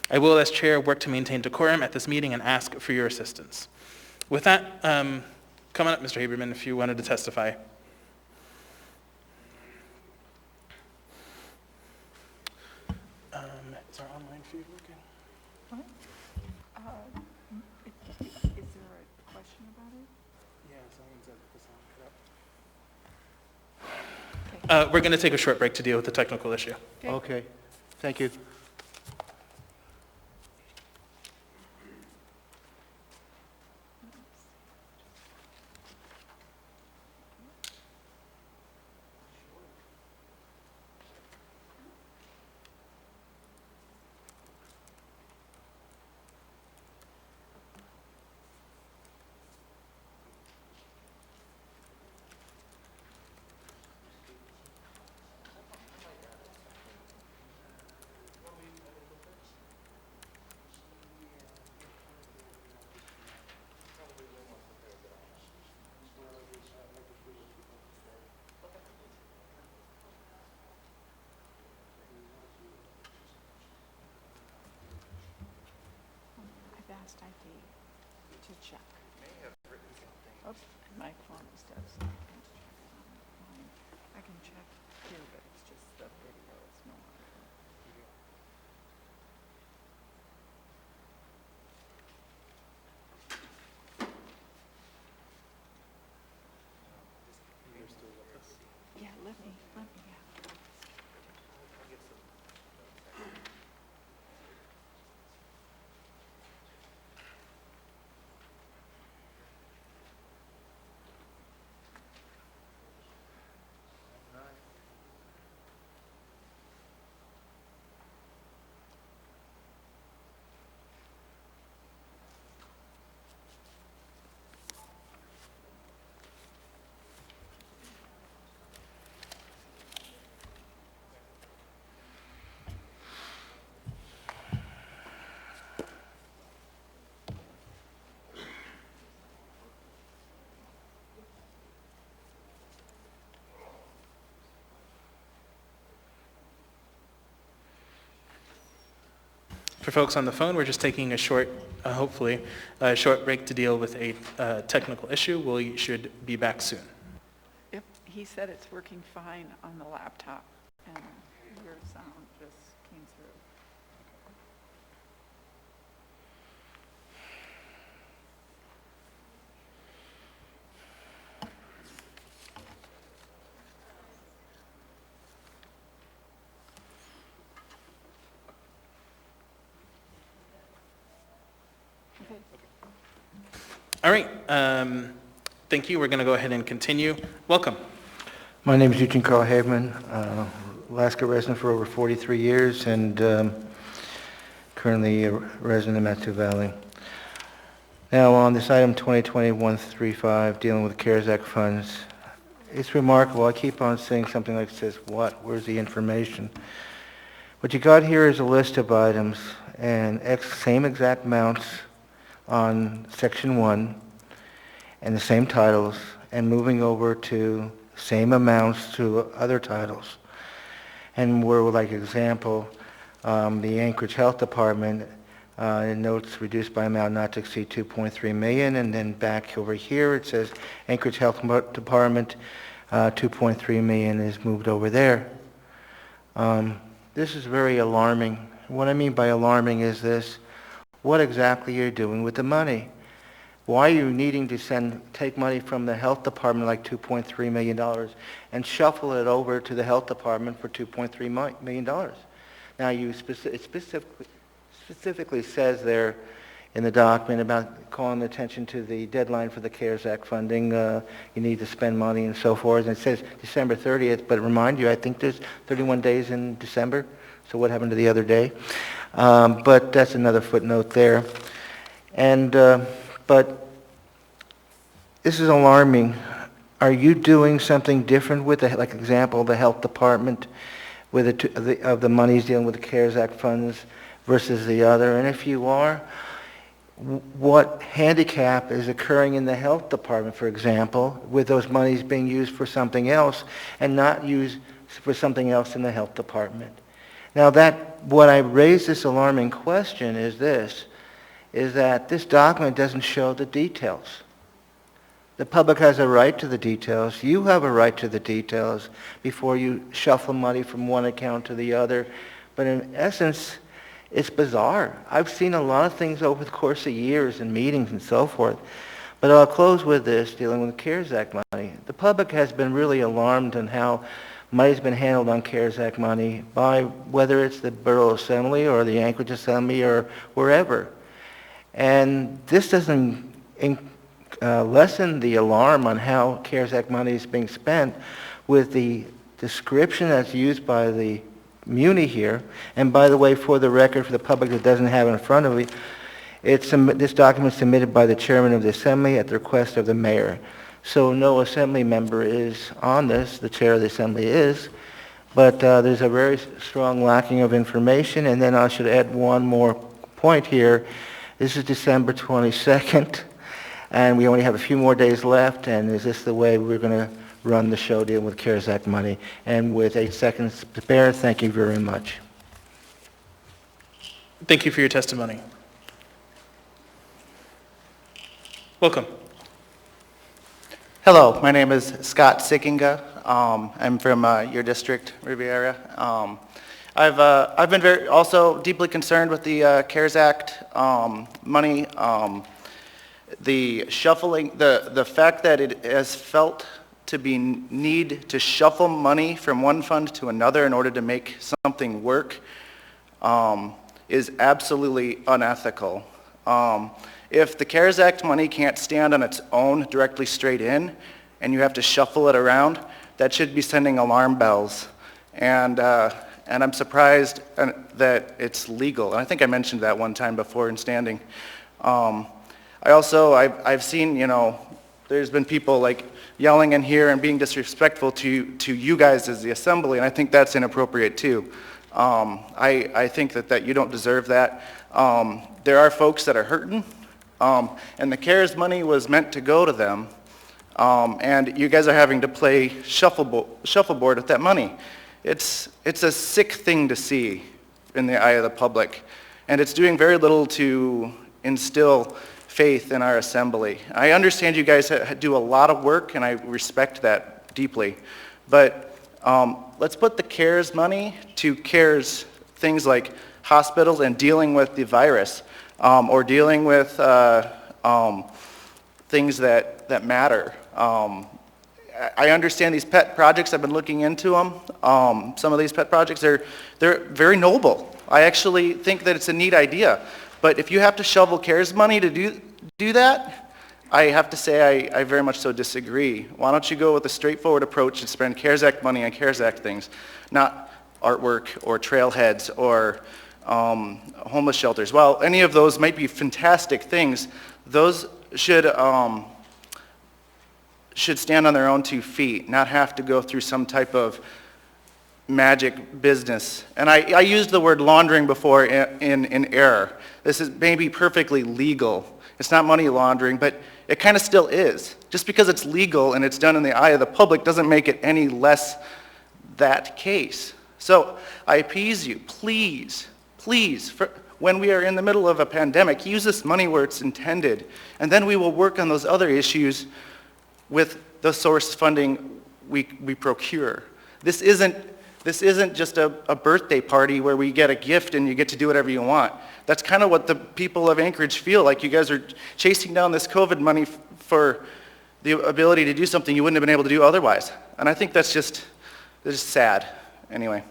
I will, as chair, work to maintain decorum at this meeting and ask for your assistance. With that, come on up, Mr. Haberman, if you wanted to testify. Is our online feed working? What? Is there a question about it? Yeah, someone said the sound cut out. We're going to take a short break to deal with the technical issue. Okay. Thank you. I've asked ID to check. Oops, my phone is dead. So I can check here, but it's just the video. It's no audio. Yeah, let me, yeah. For folks on the phone, we're just taking a short, hopefully, a short break to deal with a technical issue. We should be back soon. If he said it's working fine on the laptop, and your sound just came through. All right. Thank you. We're going to go ahead and continue. Welcome. My name is Eugene Carl Haveman, Alaska resident for over 43 years and currently a resident of Matsu Valley. Now on this item 2020-135 dealing with the CARES Act funds, it's remarkable. I keep on saying something like this, what? Where's the information? What you got here is a list of items and same exact amounts on section 1 and the same titles, and moving over to same amounts to other titles. And we're like example, the Anchorage Health Department notes reduced by amount not to exceed 2.3 million, and then back over here it says Anchorage Health Department 2.3 million is moved over there. This is very alarming. What I mean by alarming is this: what exactly you're doing with the money. Why are you needing to take money from the health department, like $2.3 million, and shuffle it over to the health department for $2.3 million? Now, it specifically says there in the document about calling attention to the deadline for the CARES Act funding. You need to spend money and so forth. And it says December 30th, but remind you, I think there's 31 days in December. So what happened to the other day? But that's another footnote there. And but this is alarming. Are you doing something different with the, like example, the health department with the monies dealing with the CARES Act funds versus the other? And if you are, what handicap is occurring in the health department, for example, with those monies being used for something else and not used for something else in the health department? Now what I raise this alarming question is this, is that this document doesn't show the details. The public has a right to the details. You have a right to the details before you shuffle money from one account to the other. But in essence, it's bizarre. I've seen a lot of things over the course of years and meetings and so forth. But I'll close with this, dealing with the CARES Act money. The public has been really alarmed on how money's been handled on CARES Act money by whether it's the Borough Assembly or the Anchorage Assembly or wherever. And this doesn't lessen the alarm on how CARES Act money is being spent with the description that's used by the Muni here. And by the way, for the record, for the public that doesn't have it in front of it, this document is submitted by the chairman of the Assembly at the request of the mayor. So no Assembly member is on this, the chair of the Assembly is, but there's a very strong lacking of information. And then I should add one more point here. This is December 22nd, and we only have a few more days left, and is this the way we're going to run the show dealing with CARES Act money? And with 8 seconds to spare, thank you very much. Thank you for your testimony. Welcome. Hello, my name is Scott Sickinga. I'm from your district, Riviera. I've been also deeply concerned with the CARES Act money. The shuffling, the fact that it has felt to be need to shuffle money from one fund to another in order to make something work is absolutely unethical. If the CARES Act money can't stand on its own directly straight in, and you have to shuffle it around, that should be sending alarm bells. And I'm surprised that it's legal. And I think I mentioned that one time before in standing. I've seen, there's been people like yelling in here and being disrespectful to you guys as the Assembly, and I think that's inappropriate too. I think that you don't deserve that. There are folks that are hurting. And the CARES money was meant to go to them, and you guys are having to play shuffleboard with that money. It's a sick thing to see in the eye of the public. and it's doing very little to instill faith in our assembly. I understand you guys do a lot of work, and I respect that deeply, but let's put the CARES money to CARES things like hospitals and dealing with the virus, or dealing with things that matter. I understand these pet projects. I've been looking into them. Some of these pet projects, they're very noble. I actually think that it's a neat idea. But if you have to shovel CARES money to do that, I have to say I very much so disagree. Why don't you go with a straightforward approach and spend CARES Act money on CARES Act things, not artwork or trailheads or homeless shelters. While any of those might be fantastic things, those should stand on their own 2 feet, not have to go through some type of magic business. And I used the word laundering before in error. This is maybe perfectly legal. It's not money laundering, but it kind of still is. Just because it's legal and it's done in the eye of the public doesn't make it any less that case. So I appease you, please, when we are in the middle of a pandemic, use this money where it's intended, and then we will work on those other issues with the source funding we procure. This isn't just a birthday party where we get a gift and you get to do whatever you want. That's kind of what the people of Anchorage feel like. You guys are chasing down this COVID money for the ability to do something you wouldn't have been able to do otherwise. And I think that's just sad. Anyway,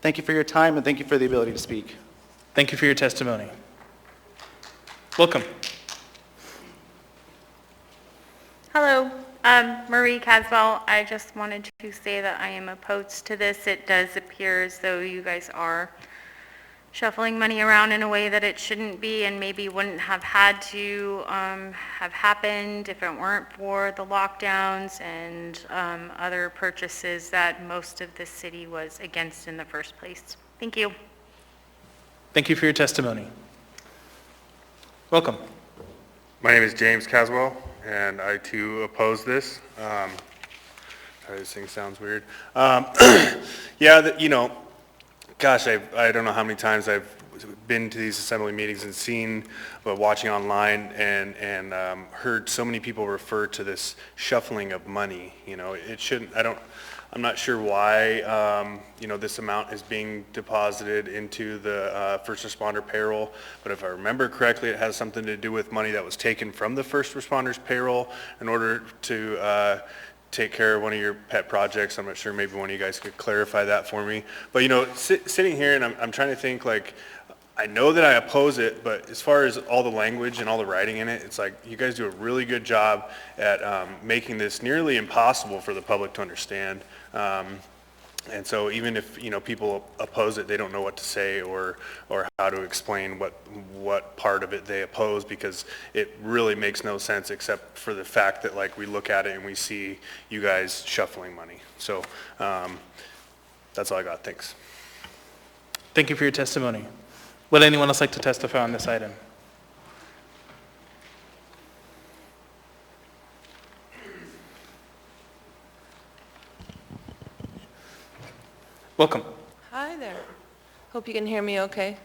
thank you for your time and thank you for the ability to speak. Thank you for your testimony. Welcome. Hello, Marie Caswell. I just wanted to say that I am opposed to this. It does appear as though you guys are shuffling money around in a way that it shouldn't be and maybe wouldn't have had to have happened if it weren't for the lockdowns and other purchases that most of the city was against in the first place. Thank you. Thank you for your testimony. Welcome. My name is James Caswell, and I too oppose this. Sorry, this thing sounds weird. Yeah, gosh, I don't know how many times I've been to these assembly meetings and seen, but watching online and heard so many people refer to this shuffling of money. It shouldn't. I'm not sure why this amount is being deposited into the first responder payroll, but if I remember correctly, it has something to do with money that was taken from the first responders payroll in order to take care of one of your pet projects. I'm not sure, maybe one of you guys could clarify that for me. But sitting here and I'm trying to think, like, I know that I oppose it, but as far as all the language and all the writing in it, it's like you guys do a really good job at making this nearly impossible for the public to understand. And so even if people oppose it, they don't know what to say or how to explain what part of it they oppose, because it really makes no sense except for the fact that, like, we look at it and we see you guys shuffling money. So that's all I got. Thanks. Thank you for your testimony. Would anyone else like to testify on this item? Welcome. Hi there. Hope you can hear me okay.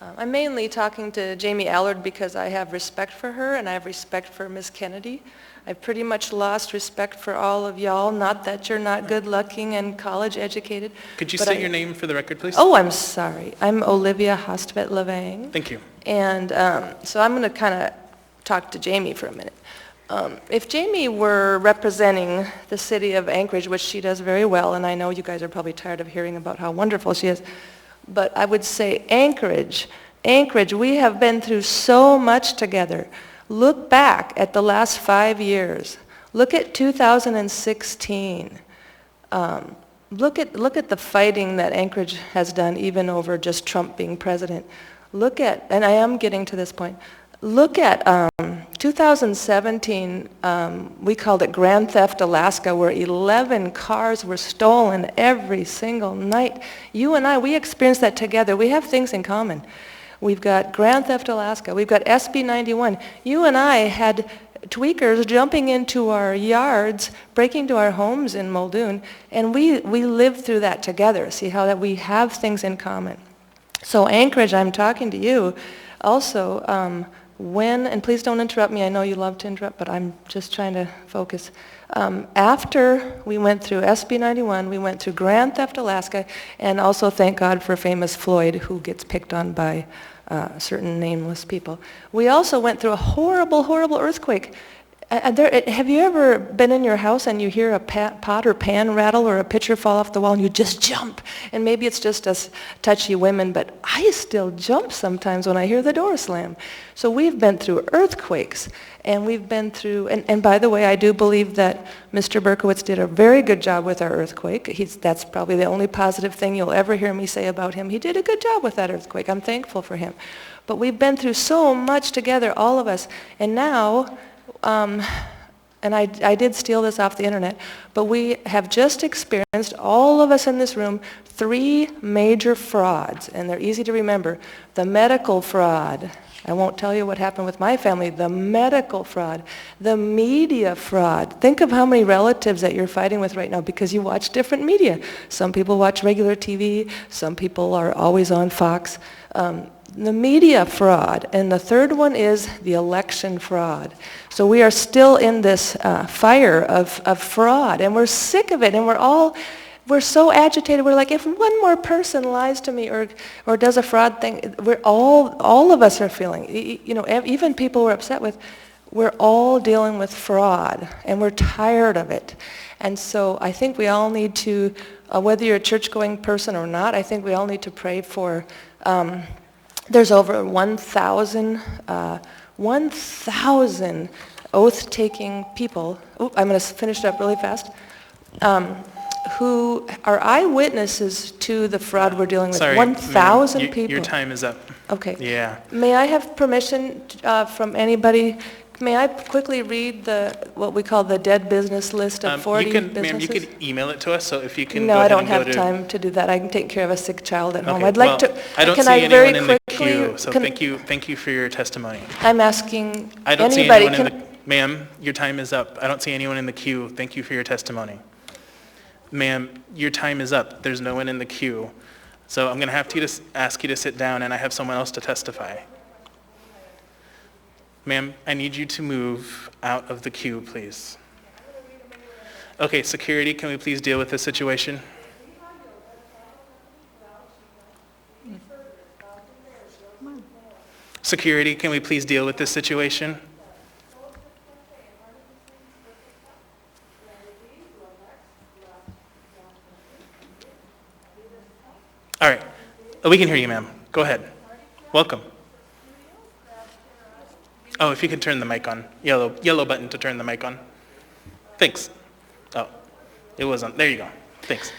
I'm mainly talking to Jamie Allard because I have respect for her and I have respect for Ms. Kennedy. I've pretty much lost respect for all of y'all, not that you're not good-looking and college-educated. Could you state your name for the record, please? Oh, I'm sorry. I'm Olivia Hostvet-Lavang. Thank you. And so I'm going to kind of talk to Jamie for a minute. If Jamie were representing the city of Anchorage, which she does very well, and I know you guys are probably tired of hearing about how wonderful she is, but I would say Anchorage, we have been through so much together. Look back at the last 5 years. Look at 2016. Look at the fighting that Anchorage has done, even over just Trump being president. Look at, and I am getting to this point, look at 2017, we called it Grand Theft Alaska, where 11 cars were stolen every single night. You and I, we experienced that together. We have things in common. We've got Grand Theft Alaska. We've got SB 91. You and I had tweakers jumping into our yards, breaking into our homes in Muldoon, and we lived through that together. See how that we have things in common. So Anchorage, I'm talking to you. Also, and please don't interrupt me, I know you love to interrupt, but I'm just trying to focus. After we went through SB 91, we went through Grand Theft Alaska, and also thank God for famous Floyd, who gets picked on by certain nameless people. We also went through a horrible, horrible earthquake. Have you ever been in your house and you hear a pot or pan rattle or a pitcher fall off the wall and you just jump? And maybe it's just us touchy women, but I still jump sometimes when I hear the door slam. So we've been through earthquakes, and we've been through, and by the way, I do believe that Mr. Berkowitz did a very good job with our earthquake. That's probably the only positive thing you'll ever hear me say about him. He did a good job with that earthquake. I'm thankful for him. But we've been through so much together, all of us, and now, and I did steal this off the internet, but we have just experienced, all of us in this room, 3 major frauds, and they're easy to remember. The medical fraud. I won't tell you what happened with my family. The medical fraud. The media fraud. Think of how many relatives that you're fighting with right now because you watch different media. Some people watch regular TV. Some people are always on Fox. The media fraud, and the third one is the election fraud. So we are still in this fire of fraud, and we're sick of it, and we're so agitated. We're like, if one more person lies to me or does a fraud thing, we're all of us are feeling, even people we're upset with, we're all dealing with fraud, and we're tired of it. And so I think we all need to, whether you're a church-going person or not, I think we all need to pray for. There's over 1,000 oath-taking people, I'm going to finish it up really fast, who are eyewitnesses to the fraud we're dealing with. Sorry, 1,000 ma'am, people. Your time is up. Okay. Yeah. May I have permission from anybody? May I quickly read what we call the dead business list of 40 businesses? Ma'am, you could email it to us, so if you can No, go I ahead don't and have go to... time to do that. I can take care of a sick child at home. Okay, I'd like to. I don't can see I very anyone in the quickly, queue, so thank you for your testimony. I'm asking I don't see anybody. anyone in the... Ma'am, your time is up. I don't see anyone in the queue. Thank you for your testimony. Ma'am, your time is up. There's no one in the queue. So I'm going to have to ask you to sit down, and I have someone else to testify. Ma'am, I need you to move out of the queue, please. Okay, security, can we please deal with this situation? Security, can we please deal with this situation? All right. We can hear you, ma'am. Go ahead. Welcome. Oh, if you could turn the mic on. Yellow button to turn the mic on. Thanks. Oh, it wasn't. There you go. Thanks.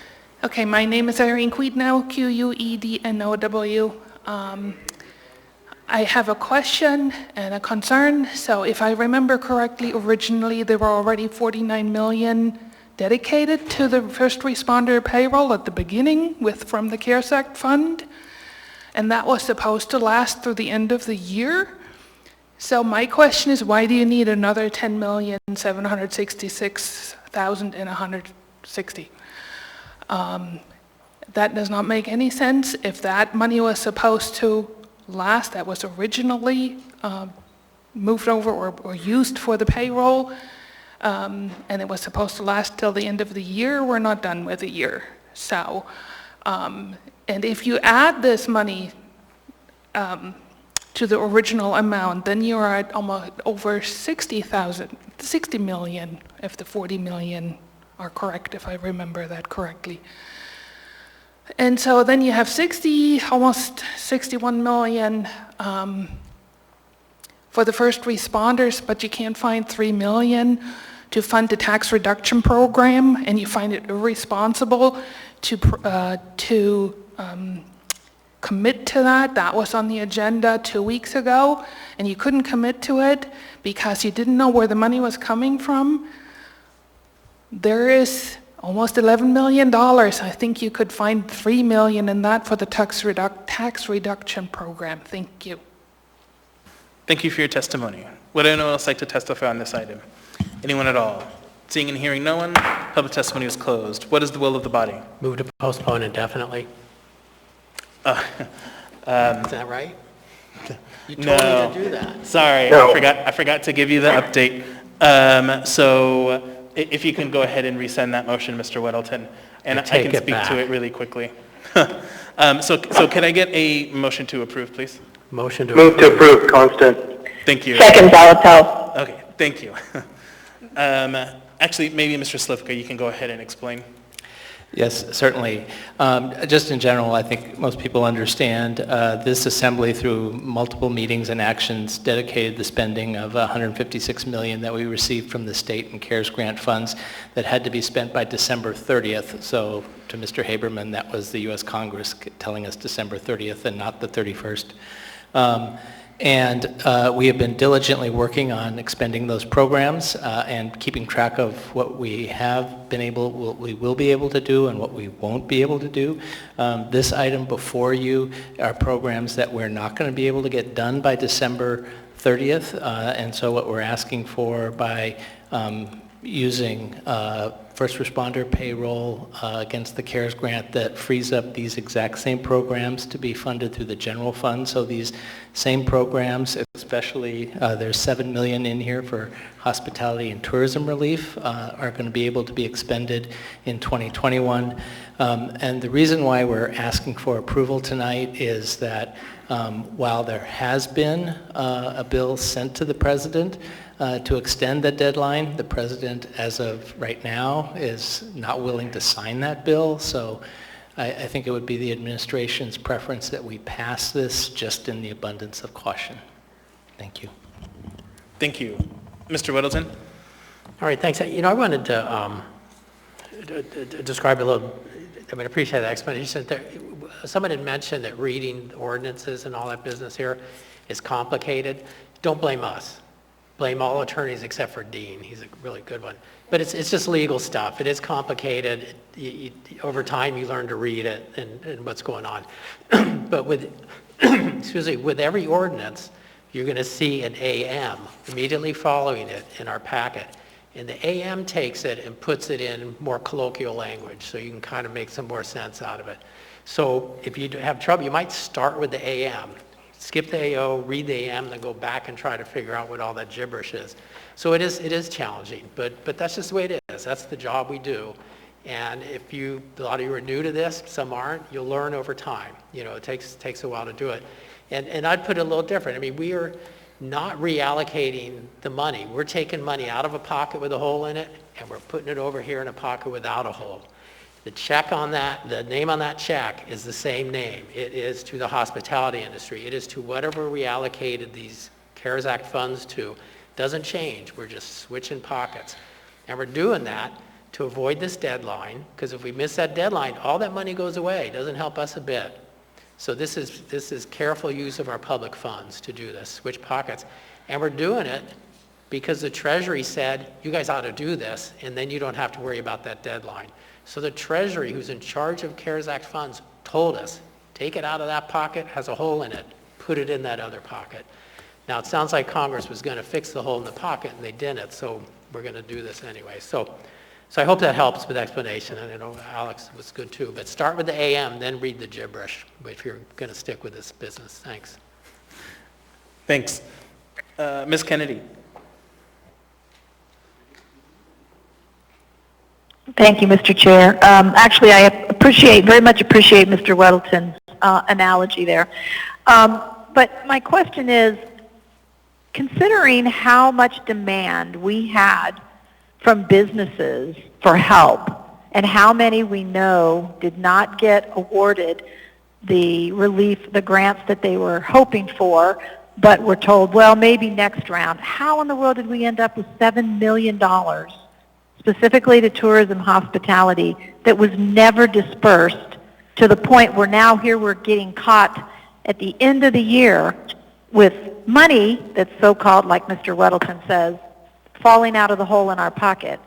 Okay, my name is Irene Queednow, Quednow. I have a question and a concern. So if I remember correctly, originally there were already 49 million dedicated to the first responder payroll at the beginning from the CARES Act fund, and that was supposed to last through the end of the year. So my question is, why do you need another 10,766,160? That does not make any sense. If that money was supposed to last, that was originally moved over or used for the payroll, and it was supposed to last till the end of the year, we're not done with the year. So, and if you add this money to the original amount, then you're at almost over 60 million, if the 40 million are correct, if I remember that correctly. And so then you have almost 61 million for the first responders, but you can't find 3 million to fund the tax reduction program, and you find it irresponsible to commit to that. That was on the agenda 2 weeks ago, and you couldn't commit to it because you didn't know where the money was coming from. There is almost $11 million. I think you could find 3 million in that for the tax reduction program. Thank you. Thank you for your testimony. Would anyone else like to testify on this item? Anyone at all? Seeing and hearing no one, public testimony is closed. What is the will of the body? Move to postpone indefinitely. Is that right? You told No. me to do that. Sorry, No. I forgot to give you the update. So if you can go ahead and resend that motion, Mr. Weddleton, and I take can it speak back. to it really quickly. So can I get a motion to approve, please? Motion to Move to approve, Constant. Thank you. Second, Zalato. Okay, thank you. Actually, maybe Mr. Slivka, you can go ahead and explain. Yes, certainly. Just in general, I think most people understand this assembly through multiple meetings and actions dedicated the spending of $156 million that we received from the state and CARES grant funds that had to be spent by December 30th. So to Mr. Haberman, that was the U.S. Congress telling us December 30th and not the 31st. And we have been diligently working on expending those programs and keeping track of what we have been able, what we will be able to do and what we won't be able to do. This item before you are programs that we're not going to be able to get done by December 30th. And so what we're asking for by using first responder payroll against the CARES grant that frees up these exact same programs to be funded through the general fund. So these same programs, especially there's $7 million in here for hospitality and tourism relief, are going to be able to be expended in 2021. And the reason why we're asking for approval tonight is that while there has been a bill sent to the President to extend the deadline, the President, as of right now, is not willing to sign that bill. So I think it would be the administration's preference that we pass this just in the abundance of caution. Thank you. Thank you. Mr. Weddleton? All right, thanks. You know, I wanted to describe a little, I mean, I appreciate the explanation. Someone had mentioned that reading ordinances and all that business here is complicated. Don't blame us. Blame all attorneys except for Dean. He's a really good one. But it's just legal stuff. It is complicated. Over time, you learn to read it and what's going on. But with, excuse me, with every ordinance, you're going to see an AM immediately following it in our packet. And the AM takes it and puts it in more colloquial language, so you can kind of make some more sense out of it. So if you have trouble, you might start with the AM. Skip the AO, read the AM, then go back and try to figure out what all that gibberish is. So it is challenging, but that's just the way it is. That's the job we do. And if a lot of you are new to this, some aren't, you'll learn over time. You know, it takes a while to do it. And I'd put it a little different. I mean, we are not reallocating the money. We're taking money out of a pocket with a hole in it, and we're putting it over here in a pocket without a hole. The check on that, the name on that check is the same name. It is to the hospitality industry. It is to whatever we allocated these CARES Act funds to. Doesn't change. We're just switching pockets. And we're doing that to avoid this deadline, because if we miss that deadline, all that money goes away. It doesn't help us a bit. So this is careful use of our public funds to do this, switch pockets. And we're doing it because the Treasury said, you guys ought to do this, and then you don't have to worry about that deadline. So the Treasury, who's in charge of CARES Act funds, told us, take it out of that pocket, has a hole in it, put it in that other pocket. Now, it sounds like Congress was going to fix the hole in the pocket, and they didn't, so we're going to do this anyway. So I hope that helps with explanation, and I know Alex was good too. But start with the AM, then read the gibberish if you're going to stick with this business. Thanks. Thanks. Ms. Kennedy? Thank you, Mr. Chair. Actually, I very much appreciate Mr. Weddleton's analogy there. But my question is, considering how much demand we had from businesses for help and how many we know did not get awarded the relief, the grants that they were hoping for, but were told, well, maybe next round, how in the world did we end up with $7 million specifically to tourism hospitality that was never dispersed, to the point where now here we're getting caught at the end of the year with money that's so-called, like Mr. Weddleton says, falling out of the hole in our pocket?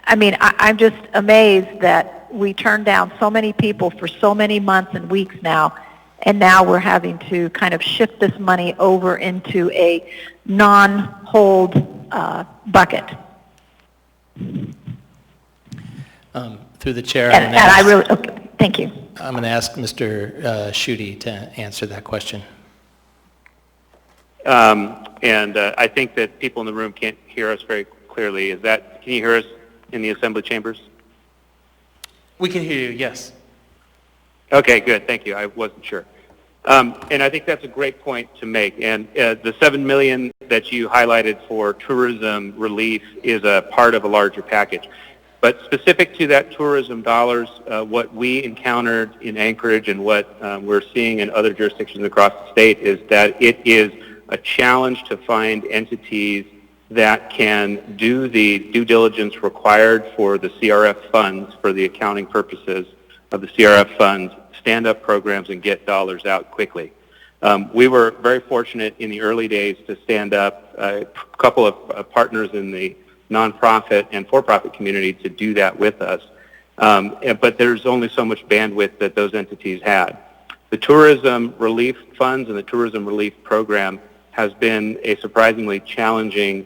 I mean, I'm just amazed that we turned down so many people for so many months and weeks now, and now we're having to kind of shift this money over into a non-hold bucket. Through the chair, And I really, okay. Thank you. I'm going to ask Mr. Schutte to answer that question. I think that people in the room can't hear us very clearly. Can you hear us in the assembly chambers? We can hear you, yes. Okay, good. Thank you. I wasn't sure. And I think that's a great point to make. And the $7 million that you highlighted for tourism relief is a part of a larger package. But specific to that tourism dollars, what we encountered in Anchorage and what we're seeing in other jurisdictions across the state is that it is a challenge to find entities that can do the due diligence required for the CRF funds, for the accounting purposes of the CRF funds, stand up programs and get dollars out quickly. We were very fortunate in the early days to stand up a couple of partners in the nonprofit and for-profit community to do that with us. But there's only so much bandwidth that those entities had. The tourism relief funds and the tourism relief program has been a surprisingly challenging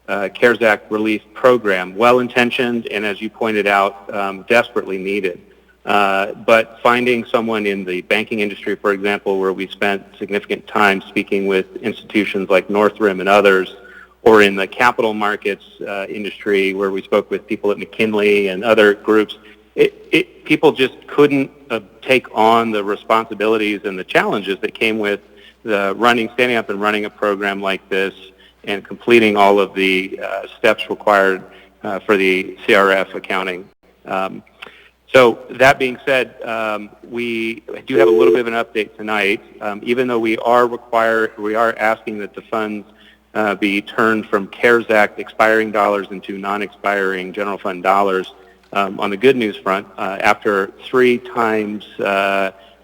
CARES Act relief program, well-intentioned and, as you pointed out, desperately needed. But finding someone in the banking industry, for example, where we spent significant time speaking with institutions like Northrim and others, or in the capital markets industry where we spoke with people at McKinley and other groups, people just couldn't take on the responsibilities and the challenges that came with standing up and running a program like this and completing all of the steps required for the CRF accounting. So that being said, we do have a little bit of an update tonight. Even though we are asking that the funds be turned from CARES Act expiring dollars into non-expiring general fund dollars. On the good news front, after 3 times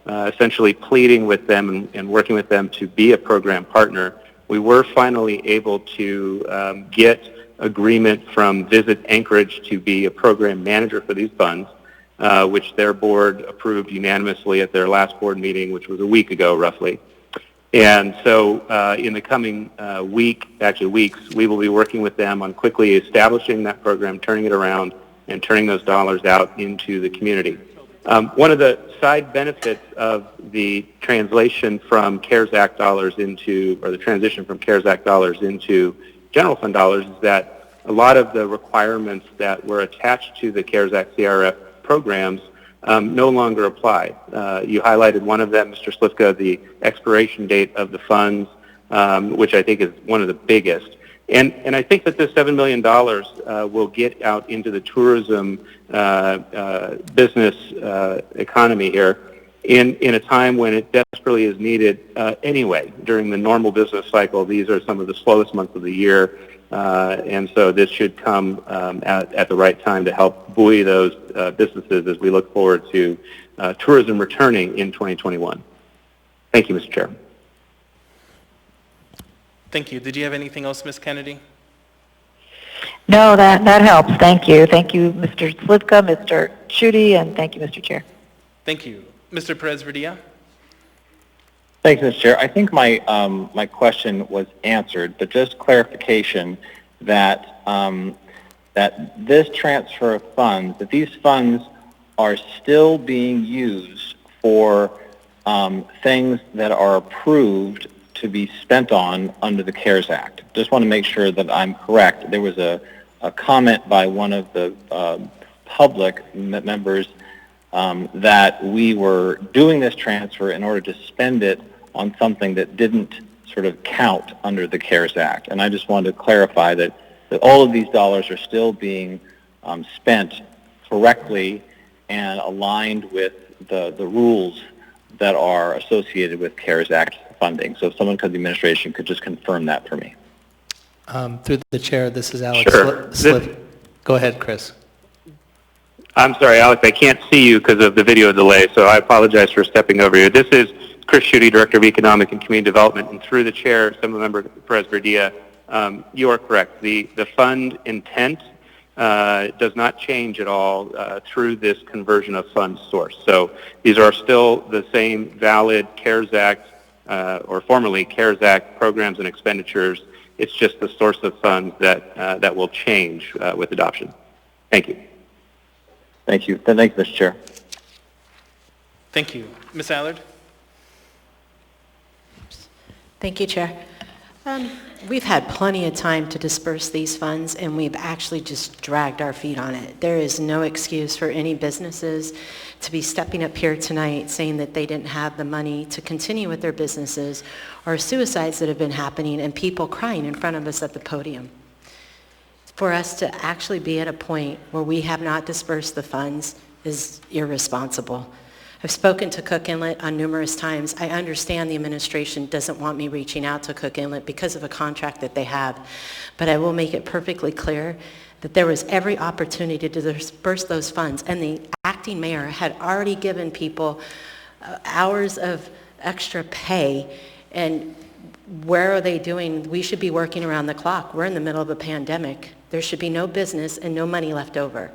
essentially pleading with them and working with them to be a program partner, we were finally able to get agreement from Visit Anchorage to be a program manager for these funds, which their board approved unanimously at their last board meeting, which was a week ago roughly. And so in the coming weeks, we will be working with them on quickly establishing that program, turning it around, and turning those dollars out into the community. One of the side benefits of the translation from CARES Act dollars into, or the transition from CARES Act dollars into general fund dollars is that a lot of the requirements that were attached to the CARES Act CRF programs no longer apply. You highlighted one of them, Mr. Slifka, the expiration date of the funds, which I think is one of the biggest. And I think that this $7 million will get out into the tourism business economy here in a time when it desperately is needed anyway. During the normal business cycle, these are some of the slowest months of the year. And so this should come at the right time to help buoy those businesses as we look forward to tourism returning in 2021. Thank you, Mr. Chair. Thank you. Did you have anything else, Ms. Kennedy? No, that helps. Thank you. Thank you, Mr. Slivka, Mr. Schutte, and thank you, Mr. Chair. Thank you. Mr. Perez-Verdia? Thanks, Mr. Chair. I think my question was answered, but just clarification that that this transfer of funds, that these funds are still being used for things that are approved to be spent on under the CARES Act. Just want to make sure that I'm correct. There was a comment by one of the public members that we were doing this transfer in order to spend it on something that didn't sort of count under the CARES Act. And I just wanted to clarify that all of these dollars are still being spent correctly and aligned with the rules that are associated with CARES Act funding. So if someone from the administration could just confirm that for me. Through the chair, this is Alex. Sure. Go ahead, Chris. I'm sorry, Alex, I can't see you because of the video delay, so I apologize for stepping over you. This is Chris Schutte, Director of Economic and Community Development, and through the chair, Assemblymember Perez-Verdia, you are correct. The fund intent does not change at all through this conversion of fund source. So these are still the same valid CARES Act, or formerly CARES Act programs and expenditures. It's just the source of funds that will change with adoption. Thank you. Thank you. Thank you, Mr. Chair. Thank you. Ms. Allard? Thank you, Chair. We've had plenty of time to disperse these funds, and we've actually just dragged our feet on it. There is no excuse for any businesses to be stepping up here tonight saying that they didn't have the money to continue with their businesses, or suicides that have been happening and people crying in front of us at the podium. For us to actually be at a point where we have not dispersed the funds is irresponsible. I've spoken to Cook Inlet on numerous times. I understand the administration doesn't want me reaching out to Cook Inlet because of a contract that they have, but I will make it perfectly clear that there was every opportunity to disperse those funds, and the acting mayor had already given people hours of extra pay, and where are they doing? We should be working around the clock. We're in the middle of a pandemic. There should be no business and no money left over.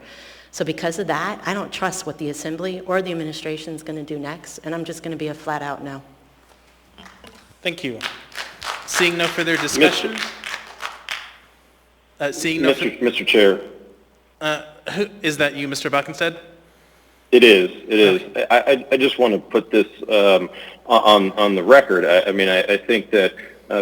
So because of that, I don't trust what the Assembly or the administration is going to do next, and I'm just going to be a flat out no. Thank you. Seeing no further discussion. Mr. Chair. Is that you, Mr. Buckenstead? It is. It is. I just want to put this on the record. I think that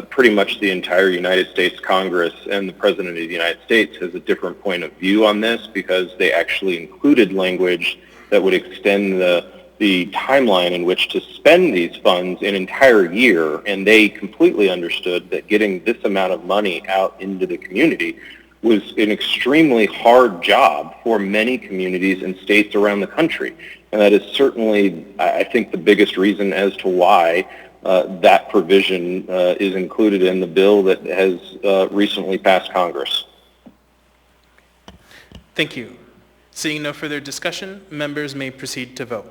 pretty much the entire United States Congress and the President of the United States has a different point of view on this, because they actually included language that would extend the timeline in which to spend these funds an entire year, and they completely understood that getting this amount of money out into the community was an extremely hard job for many communities and states around the country. And that is certainly, I think, the biggest reason as to why that provision is included in the bill that has recently passed Congress. Thank you. Seeing no further discussion, members may proceed to vote.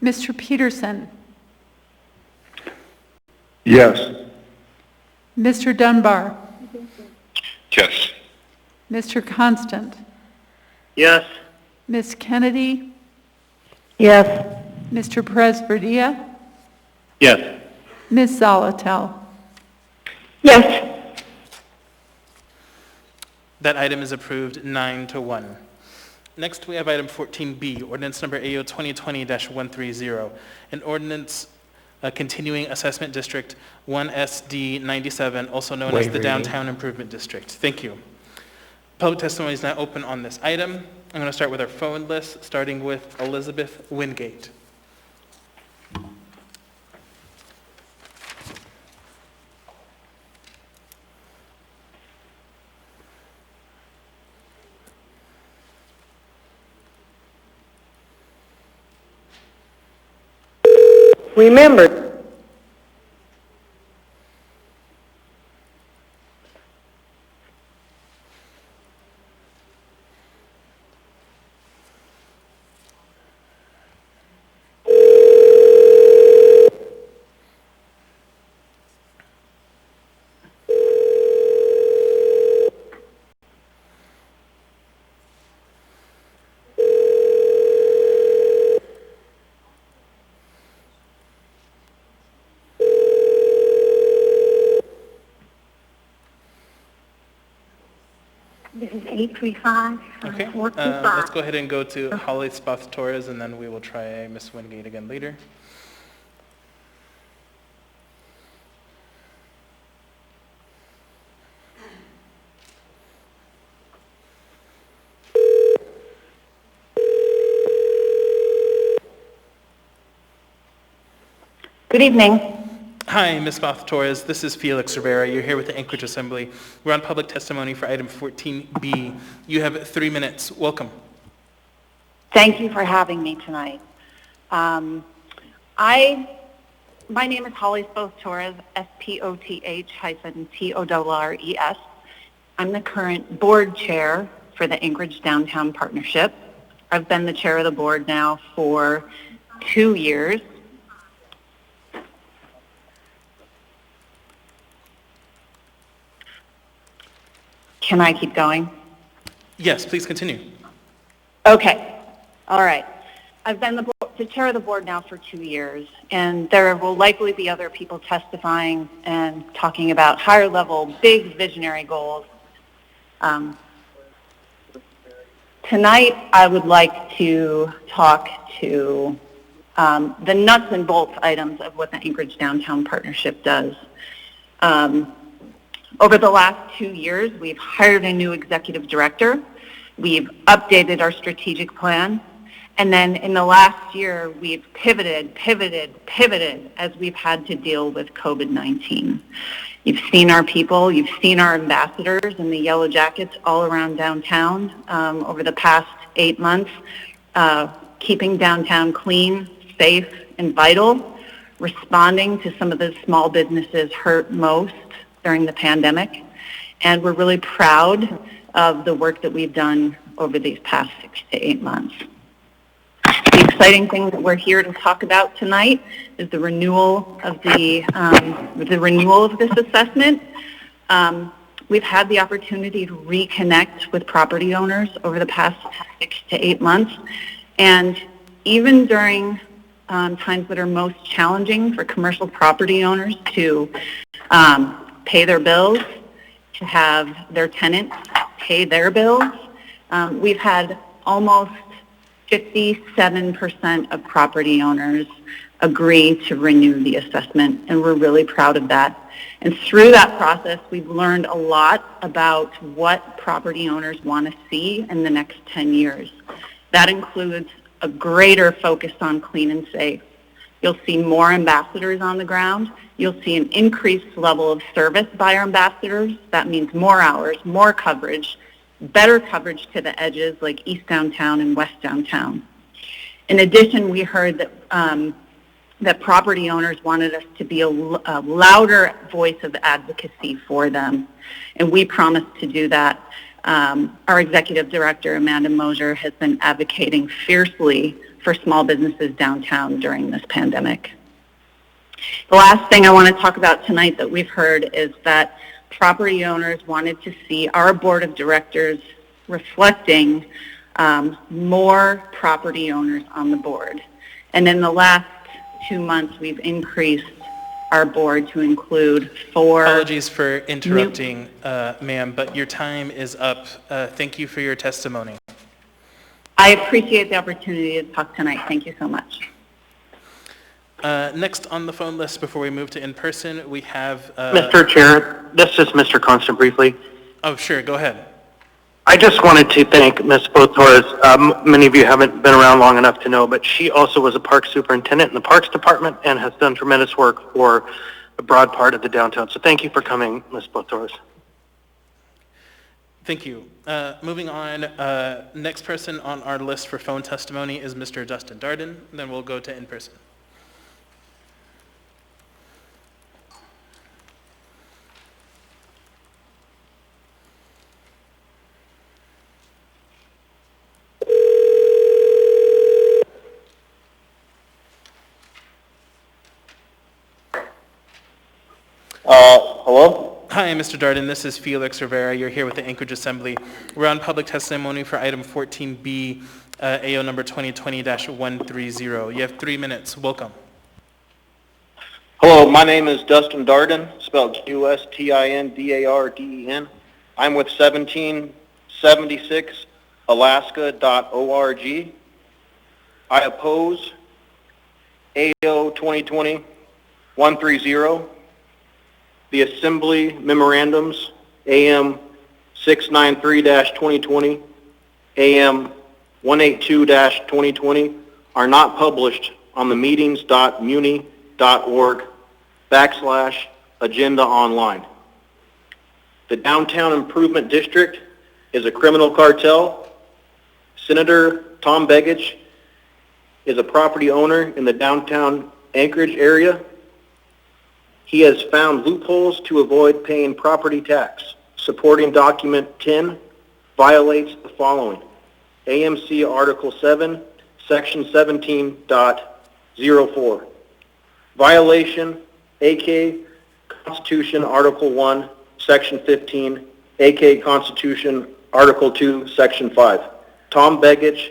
Mr. Peterson? Yes. Mr. Dunbar? Yes. Mr. Constant? Yes. Ms. Kennedy? Yes. Mr. Presberdia? Yes. Ms. Zolotel? Yes. That item is approved 9-1. Next, we have item 14B, ordinance number AO 2020-130, an ordinance continuing assessment district 1SD 97, also known as the Downtown Improvement District. Thank you. Public testimony is now open on this item. I'm going to start with our phone list, starting with Elizabeth Wingate. Remember, This is 835. Okay, let's go ahead and go to Holly Spoth Torres, and then we will try Ms. Wingate again later. good evening. Hi, Ms. Spoth Torres. This is Felix Rivera. You're here with the Anchorage Assembly. We're on public testimony for item 14B. You have 3 minutes. Welcome. Thank you for having me tonight. My name is Holly Spoth Torres, SPOTH-TORRES. I'm the current board chair for the Anchorage Downtown Partnership. I've been the chair of the board now for 2 years. Can I keep going? Yes, please continue. Okay. All right. I've been the chair of the board now for 2 years, and there will likely be other people testifying and talking about higher level, big visionary goals. Tonight, I would like to talk to the nuts and bolts items of what the Anchorage Downtown Partnership does. Over the last 2 years, we've hired a new executive director. We've updated our strategic plan. And then in the last year, we've pivoted as we've had to deal with COVID-19. You've seen our people, you've seen our ambassadors in the yellow jackets all around downtown over the past 8 months, keeping downtown clean, safe, and vital, responding to some of the small businesses hurt most during the pandemic. And we're really proud of the work that we've done over these past 6 to 8 months. The exciting thing that we're here to talk about tonight is the renewal of this assessment. We've had the opportunity to reconnect with property owners over the past 6 to 8 months, and even during times that are most challenging for commercial property owners to pay their bills, to have their tenants pay their bills, we've had almost 57% of property owners agree to renew the assessment, and we're really proud of that. And through that process, we've learned a lot about what property owners want to see in the next 10 years. That includes a greater focus on clean and safe. You'll see more ambassadors on the ground. You'll see an increased level of service by our ambassadors. That means more hours, more coverage, better coverage to the edges like East Downtown and West Downtown. In addition, we heard that that property owners wanted us to be a louder voice of advocacy for them, and we promised to do that. Our executive director, Amanda Mosier, has been advocating fiercely for small businesses downtown during this pandemic. The last thing I want to talk about tonight that we've heard is that property owners wanted to see our board of directors reflecting more property owners on the board. And in the last 2 months, we've increased our board to include 4. Apologies for interrupting, ma'am, but your time is up. Thank you for your testimony. I appreciate the opportunity to talk tonight. Thank you so much. Next on the phone list before we move to in-person, we have... Mr. Chair, this is Mr. Constant briefly. Oh, sure. Go ahead. I just wanted to thank Ms. Torres. Many of you haven't been around long enough to know, but she also was a park superintendent in the Parks Department and has done tremendous work for a broad part of the downtown. So thank you for coming, Ms. Torres. Thank you. Moving on, next person on our list for phone testimony is Mr. Dustin Darden. Then we'll go to in-person. Hello? Hi, Mr. Darden. This is Felix Rivera. You're here with the Anchorage Assembly. We're on public testimony for item 14B, AO number 2020-130. You have 3 minutes. Welcome. Hello, my name is Dustin Darden, spelled USTINDARDEN. I'm with 1776alaska.org. I oppose AO 2020-130. The Assembly Memorandums, AM 693-2020, AM 182-2020, are not published on the meetings.muni.org/agenda online. The Downtown Improvement District is a criminal cartel. Senator Tom Begich is a property owner in the downtown Anchorage area. He has found loopholes to avoid paying property tax. Supporting document 10 violates the following: AMC Article 7, Section 17.04. Violation, AK Constitution Article 1, Section 15, AK Constitution Article 2, Section 5. Tom Begich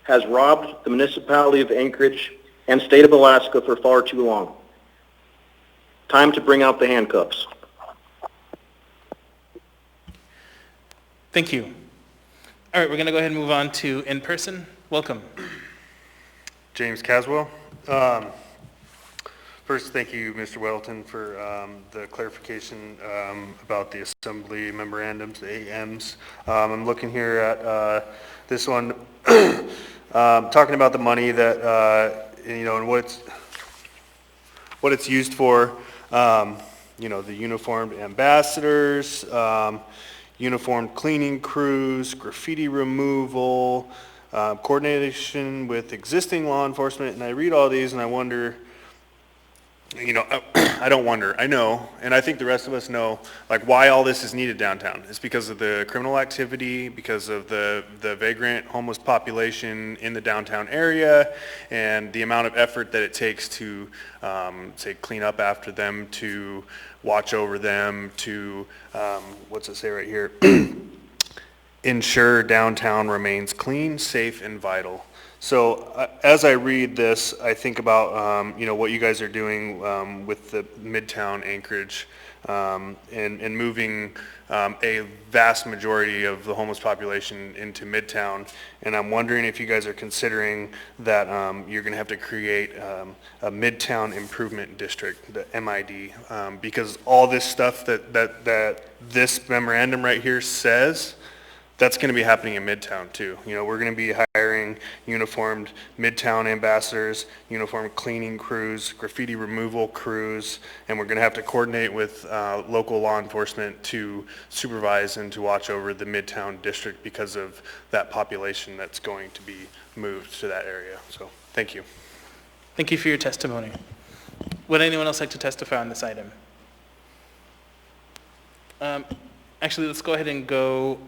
has robbed the municipality of Anchorage and state of Alaska for far too long. Time to bring out the handcuffs. Thank you. All right, we're going to go ahead and move on to in-person. Welcome. James Caswell, First, thank you, Mr. Welton, for the clarification about the assembly memorandums, the AMs. I'm looking here at this one, talking about the money that, and what it's used for. The uniformed ambassadors, uniformed cleaning crews, graffiti removal, coordination with existing law enforcement. And I read all these and I wonder, I don't wonder, I know, and I think the rest of us know, like, why all this is needed downtown. It's because of the criminal activity, because of the vagrant homeless population in the downtown area, and the amount of effort that it takes to, say, clean up after them, to watch over them, to, what's it say right here? Ensure downtown remains clean, safe, and vital. So as I read this, I think about what you guys are doing with the Midtown Anchorage and moving a vast majority of the homeless population into Midtown. And I'm wondering if you guys are considering that you're going to have to create a Midtown Improvement District, the MID, because all this stuff that this memorandum right here says, that's going to be happening in Midtown too. We're going to be hiring uniformed Midtown ambassadors, uniformed cleaning crews, graffiti removal crews, and we're going to have to coordinate with local law enforcement to supervise and to watch over the Midtown district because of that population that's going to be moved to that area. So, thank you. Thank you for your testimony. Would anyone else like to testify on this item? Actually, let's go ahead and go.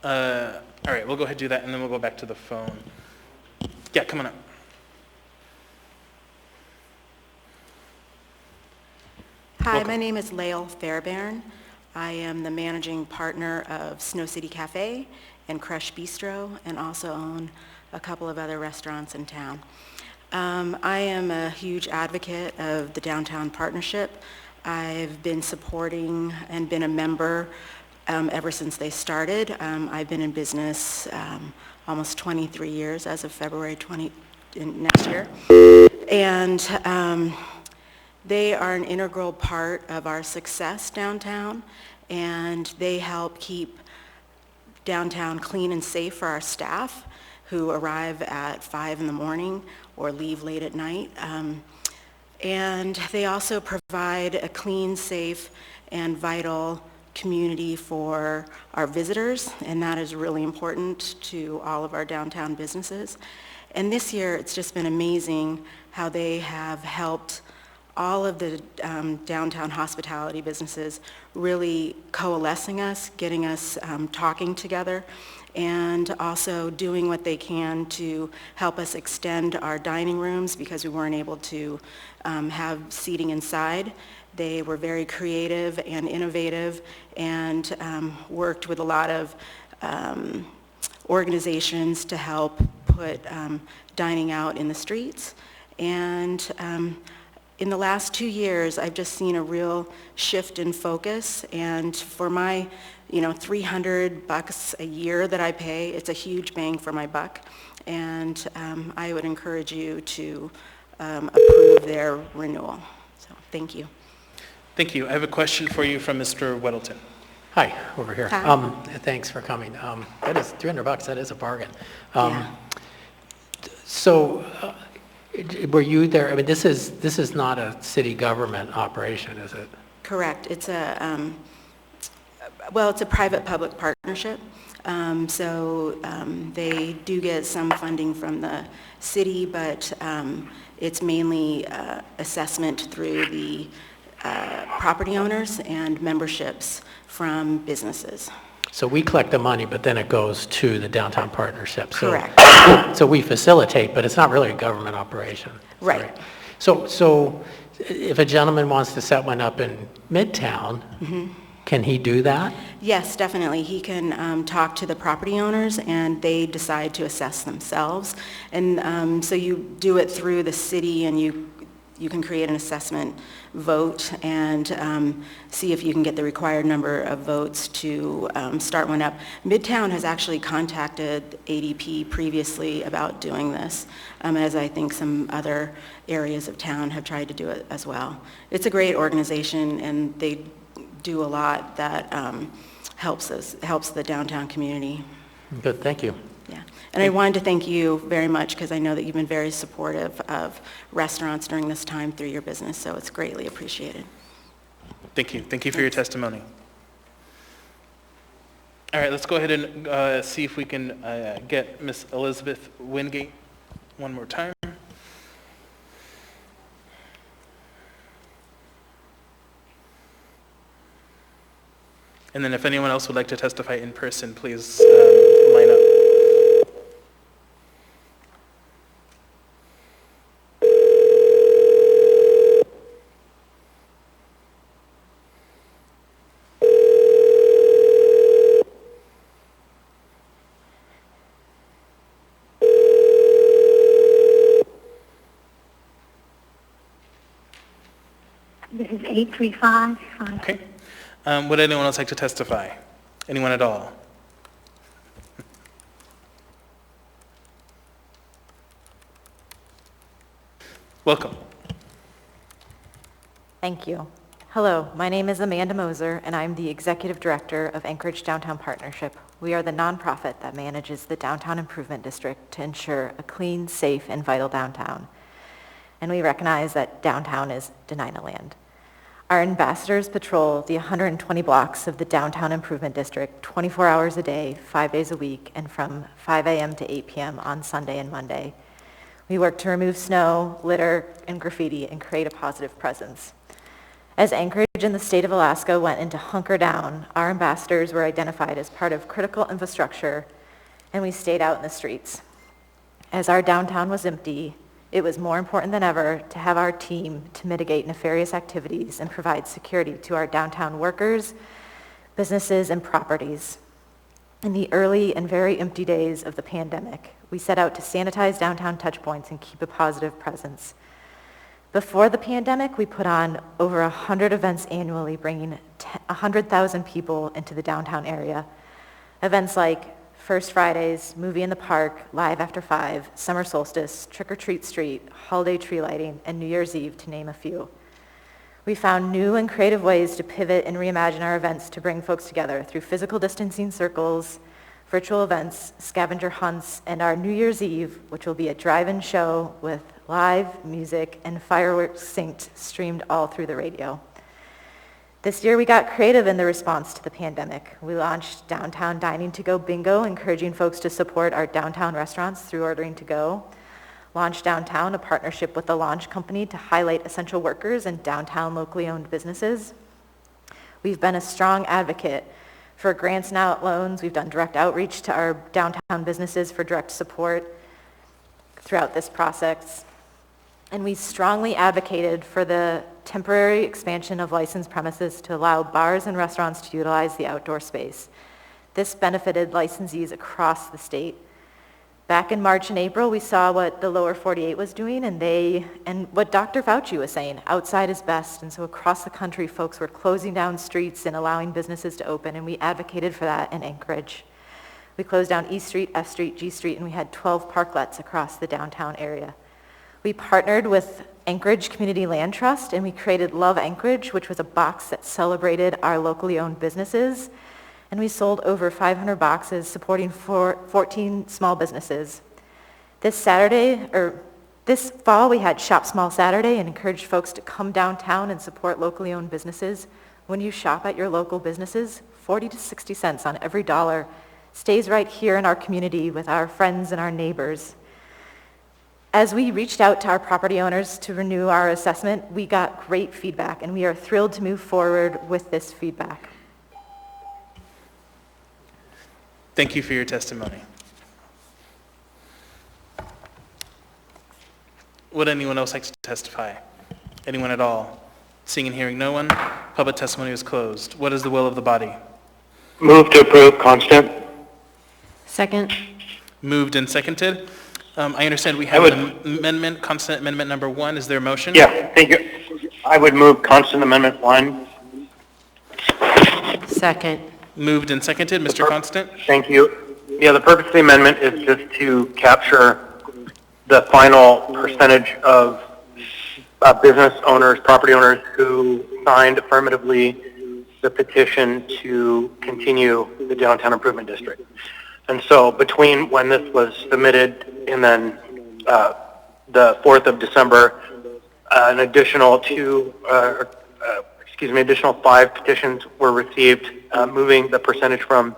All right, we'll go ahead and do that, and then we'll go back to the phone. Yeah, come on up. Hi, Welcome. my name is Lael Fairbairn. I am the managing partner of Snow City Cafe and Crush Bistro, and also own a couple of other restaurants in town. I am a huge advocate of the Downtown Partnership. I've been supporting and been a member ever since they started. I've been in business almost 23 years as of February next year. And they are an integral part of our success downtown, and they help keep downtown clean and safe for our staff who arrive at 5 in the morning or leave late at night. And they also provide a clean, safe, and vital community for our visitors, and that is really important to all of our downtown businesses. And this year, it's just been amazing how they have helped all of the downtown hospitality businesses really coalescing us, getting us talking together, and also doing what they can to help us extend our dining rooms because we weren't able to have seating inside. They were very creative and innovative and worked with a lot of organizations to help put dining out in the streets. And in the last 2 years, I've just seen a real shift in focus. And for my, $300 a year that I pay, it's a huge bang for my buck. And I would encourage you to approve their renewal. So thank you. Thank you. I have a question for you from Mr. Weddleton. Hi, over here. Hi. Thanks for coming. That is $300. That is a bargain. Yeah. So, were you there? I mean, this is not a city government operation, is it? Correct. It's it's a private-public partnership. They do get some funding from the city, but it's mainly assessment through the property owners and memberships from businesses. So we collect the money, but then it goes to the downtown partnership. Correct. So we facilitate, but it's not really a government operation. Right. So if a gentleman wants to set one up in Midtown, can he do that? Yes, definitely. He can talk to the property owners, and they decide to assess themselves. And so you do it through the city, and you you can create an assessment vote and see if you can get the required number of votes to start one up. Midtown has actually contacted ADP previously about doing this, as I think some other areas of town have tried to do it as well. It's a great organization, and they do a lot that helps the downtown community. Good, thank you. Yeah, and I wanted to thank you very much because I know that you've been very supportive of restaurants during this time through your business, so it's greatly appreciated. Thank you. Thank you for your testimony. All right, let's go ahead and see if we can get Ms. Elizabeth Wingate one more time. And then if anyone else would like to testify in person, please line up. This is 835. Okay. Would anyone else like to testify? Anyone at all? Welcome. Thank you. Hello, my name is Amanda Moser, and I'm the Executive Director of Anchorage Downtown Partnership. We are the nonprofit that manages the Downtown Improvement District to ensure a clean, safe, and vital downtown. And we recognize that downtown is Denina land. Our ambassadors patrol the 120 blocks of the Downtown Improvement District 24 hours a day, 5 days a week, and from 5 a.m. to 8 p.m. on Sunday and Monday. We work to remove snow, litter, and graffiti and create a positive presence. As Anchorage and the state of Alaska went into hunker down, our ambassadors were identified as part of critical infrastructure, and we stayed out in the streets. As our downtown was empty, it was more important than ever to have our team to mitigate nefarious activities and provide security to our downtown workers, businesses, and properties. In the early and very empty days of the pandemic, we set out to sanitize downtown touchpoints and keep a positive presence. Before the pandemic, we put on over 100 events annually, bringing 100,000 people into the downtown area. Events like First Fridays, Movie in the Park, Live After 5, Summer Solstice, Trick or Treat Street, Holiday Tree Lighting, and New Year's Eve, to name a few. We found new and creative ways to pivot and reimagine our events to bring folks together through physical distancing circles, virtual events, scavenger hunts, and our New Year's Eve, which will be a drive-in show with live music and fireworks streamed all through the radio. This year we got creative in the response to the pandemic. We launched Downtown Dining to Go Bingo, encouraging folks to support our downtown restaurants through ordering to go. Launched Downtown, a partnership with the Launch Company to highlight essential workers and downtown locally owned businesses. We've been a strong advocate for grants and out loans. We've done direct outreach to our downtown businesses for direct support throughout this process. And we strongly advocated for the temporary expansion of licensed premises to allow bars and restaurants to utilize the outdoor space. This benefited licensees across the state. Back in March and April, we saw what the lower 48 was doing, and what Dr. Fauci was saying, outside is best. And so across the country, folks were closing down streets and allowing businesses to open, and we advocated for that in Anchorage. We closed down E Street, F Street, G Street, and we had 12 parklets across the downtown area. We partnered with Anchorage Community Land Trust, and we created Love Anchorage, which was a box that celebrated our locally owned businesses. And we sold over 500 boxes supporting 14 small businesses. This fall, we had Shop Small Saturday and encouraged folks to come downtown and support locally owned businesses. When you shop at your local businesses, 40 to 60 cents on every dollar stays right here in our community with our friends and our neighbors. As we reached out to our property owners to renew our assessment, we got great feedback, and we are thrilled to move forward with this feedback. Thank you for your testimony. Would anyone else like to testify? Anyone at all? Seeing and hearing no one, public testimony is closed. What is the will of the body? Move to approve, Constant. Second. Moved and seconded. I understand we have an amendment, constant amendment number 1. Is there a motion? Yeah, thank you. I would move constant amendment 1. Second. Moved and seconded. Mr. Constant? Thank you. Yeah, the purpose of the amendment is just to capture the final percentage of business owners, property owners who signed affirmatively the petition to continue the downtown improvement district. And so between when this was submitted and then the 4th of December, an additional additional 5 petitions were received, moving the percentage from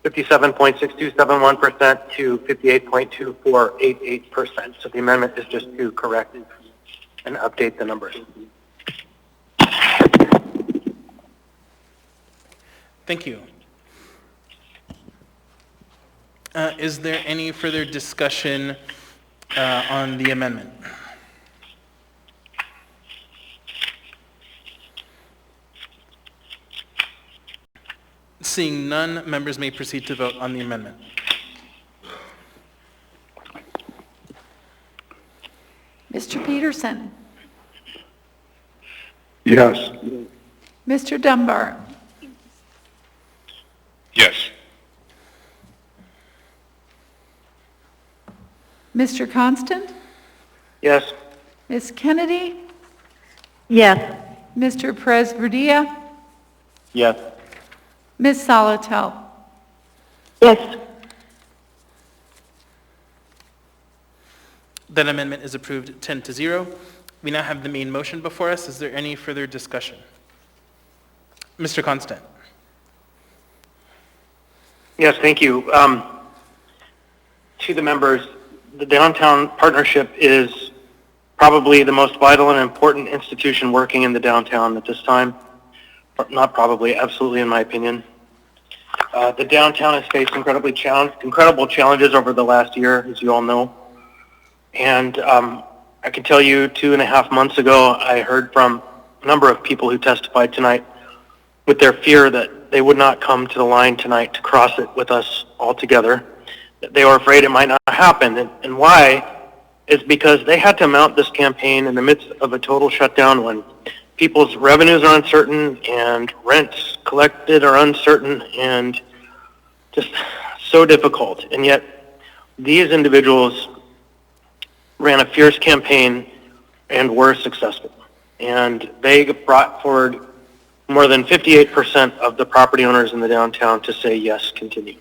57.6271% to 58.2488%. So the amendment is just to correct and update the numbers. Thank you. Is there any further discussion on the amendment? Seeing none, members may proceed to vote on the amendment. Mr. Peterson? Yes. Mr. Dunbar? Yes. Mr. Constant? Yes. Ms. Kennedy? Yes. Mr. Perez-Verdia? Yes. Ms. Solotel? Yes. That amendment is approved 10-0. We now have the main motion before us. Is there any further discussion? Mr. Constant. Yes, thank you. To the members, the Downtown Partnership is probably the most vital and important institution working in the downtown at this time. Not probably, absolutely in my opinion. The downtown has faced incredible challenges over the last year, as you all know. And I can tell you 2.5 months ago, I heard from a number of people who testified tonight with their fear that they would not come to the line tonight to cross it with us all together. They were afraid it might not happen. And why is because they had to mount this campaign in the midst of a total shutdown when people's revenues are uncertain and rents collected are uncertain and just so difficult. And yet these individuals ran a fierce campaign and were successful. And they brought forward more than 58% of the property owners in the downtown to say yes, continue.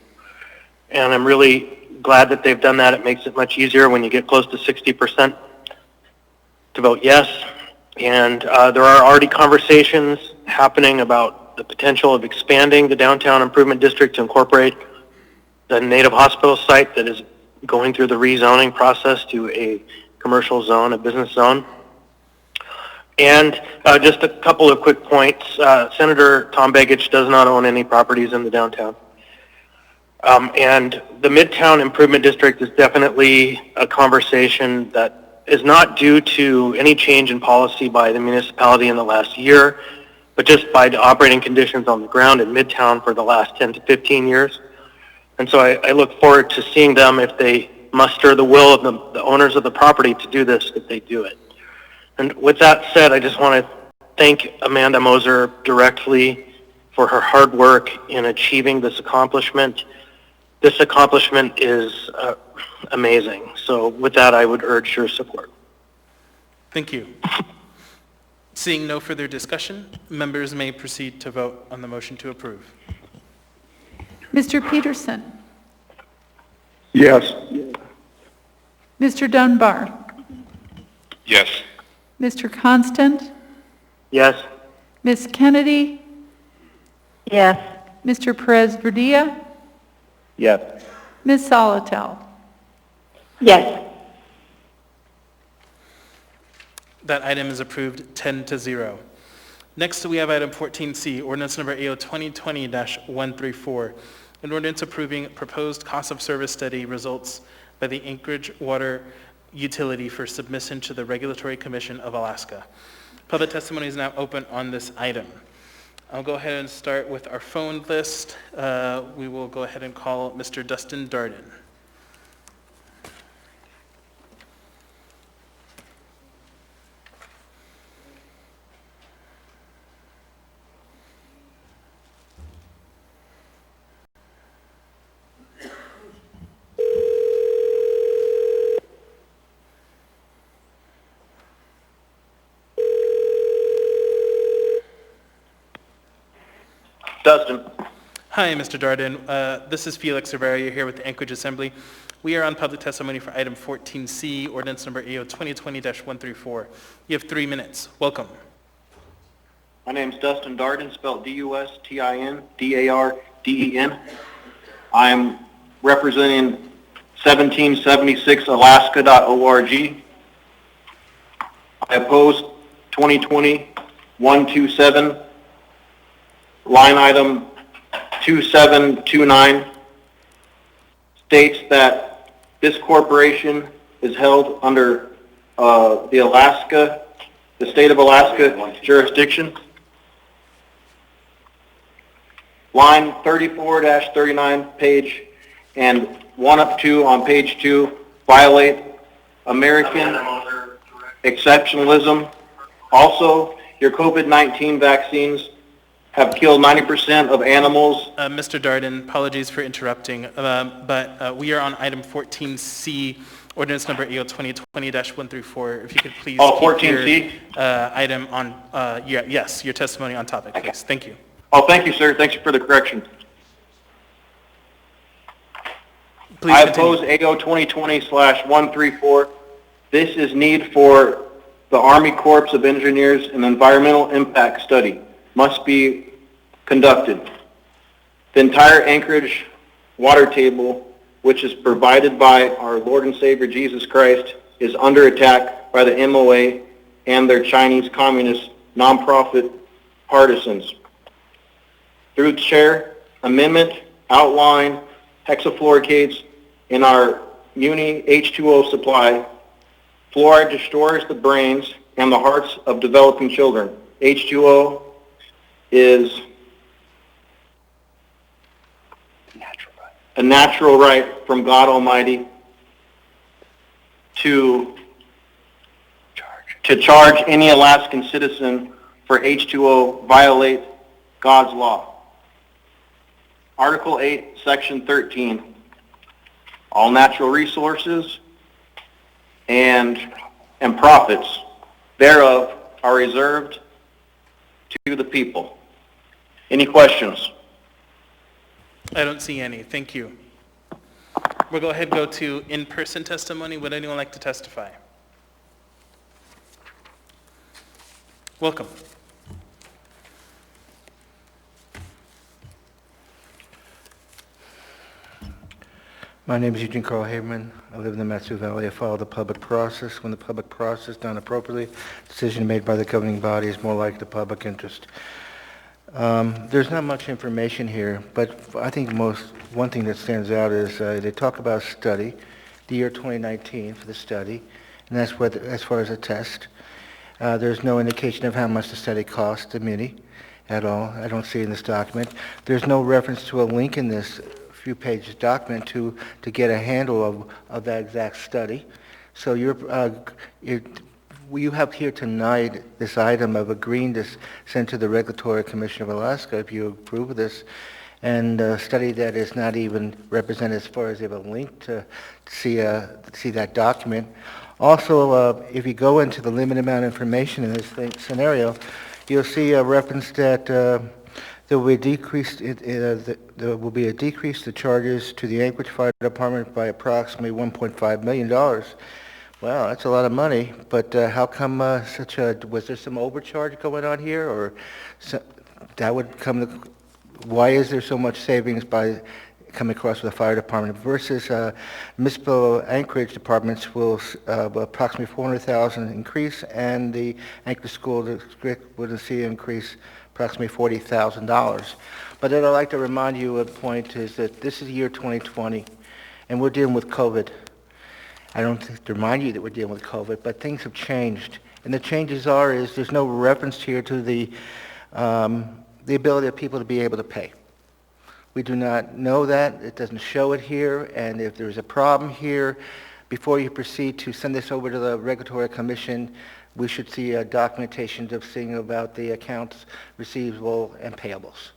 And I'm really glad that they've done that. It makes it much easier when you get close to 60% to vote yes. And there are already conversations happening about the potential of expanding the downtown improvement district to incorporate the Native Hospital site that is going through the rezoning process to a commercial zone, a business zone. And just a couple of quick points. Senator Tom Begich does not own any properties in the downtown. And the Midtown Improvement District is definitely a conversation that is not due to any change in policy by the municipality in the last year, but just by the operating conditions on the ground in Midtown for the last 10 to 15 years. And so I look forward to seeing them, if they muster the will of the owners of the property to do this, if they do it. And with that said, I just want to thank Amanda Moser directly for her hard work in achieving this accomplishment. This accomplishment is amazing. So with that, I would urge your support. Thank you. Seeing no further discussion, members may proceed to vote on the motion to approve. Mr. Peterson? Yes. Mr. Dunbar? Yes. Mr. Constant? Yes. Ms. Kennedy? Yes. Mr. Perez-Verdia? Yes. Ms. Solotel? Yes. That item is approved 10-0. Next, we have item 14C, ordinance number AO 2020-134, an ordinance approving proposed cost of service study results by the Anchorage Water Utility for submission to the Regulatory Commission of Alaska. Public testimony is now open on this item. I'll go ahead and start with our phone list. We will go ahead and call Mr. Dustin Darden. Dustin. Hi, Mr. Darden. This is Felix Rivera. You're here with the Anchorage Assembly. We are on public testimony for item 14C, ordinance number AO 2020-134. You have 3 minutes. Welcome. My name is Dustin Darden, spelled D-U-S-T-I-N, D-A-R-D-E-N. I'm representing 1776alaska.org. I oppose 2020-127, line item 2729, states that this corporation is held under the state of Alaska jurisdiction. Line 34-39, page, and 1 up 2 on page 2, violate American exceptionalism. Also, your COVID-19 vaccines have killed 90% of animals. Mr. Darden, apologies for interrupting, but we are on item 14C, ordinance number AO 2020-134. If you could please keep 14C? your item on, yes, your testimony on topic, please. Thank you. Oh, thank you, sir. Thank you for the correction. Please I continue. oppose AO 2020-134. This is need for the Army Corps of Engineers an environmental impact study must be conducted. The entire Anchorage water table, which is provided by our Lord and Savior Jesus Christ, is under attack by the MOA and their Chinese communist nonprofit partisans. Through the chair, amendment outline hexafluorocates in our Muni H2O supply. Fluoride destroys the brains and the hearts of developing children. H2O is a natural right from God Almighty to charge any Alaskan citizen for H2O violate God's law. Article 8, Section 13, all natural resources and profits thereof are reserved to the people. Any questions? I don't see any. Thank you. We'll go ahead and go to in-person testimony. Would anyone like to testify? Welcome. My name is Eugene Carl Haberman. I live in the Mat-Su Valley. I follow the public process. When the public process is done appropriately, decision made by the governing body is more like the public interest. There's not much information here, but I think one thing that stands out is they talk about a study, the year 2019 for the study, and that's what, as far as a test. There's no indication of how much the study cost the Muni at all. I don't see it in this document. There's no reference to a link in this few pages document to get a handle of that exact study. So you have here tonight this item of agreeing to send to the Regulatory Commission of Alaska if you approve of this, and a study that is not even represented as far as they have a link to see that document. Also, if you go into the limited amount of information in this scenario, you'll see a reference that there will be a decrease to charges to the Anchorage Fire Department by approximately $1.5 million. Wow, that's a lot of money, but how come was there some overcharge going on here, or that would come to, why is there so much savings by coming across with the fire department versus municipal Anchorage departments will approximately $400,000 increase, and the Anchorage School District would see an increase approximately $40,000. But then I'd like to remind you of a point is that this is the year 2020, and we're dealing with COVID. I don't have to remind you that we're dealing with COVID, but things have changed. And the changes is there's no reference here to the ability of people to be able to pay. We do not know that. It doesn't show it here. And if there's a problem here, before you proceed to send this over to the Regulatory Commission, we should see documentation of seeing about the accounts receivable and payables,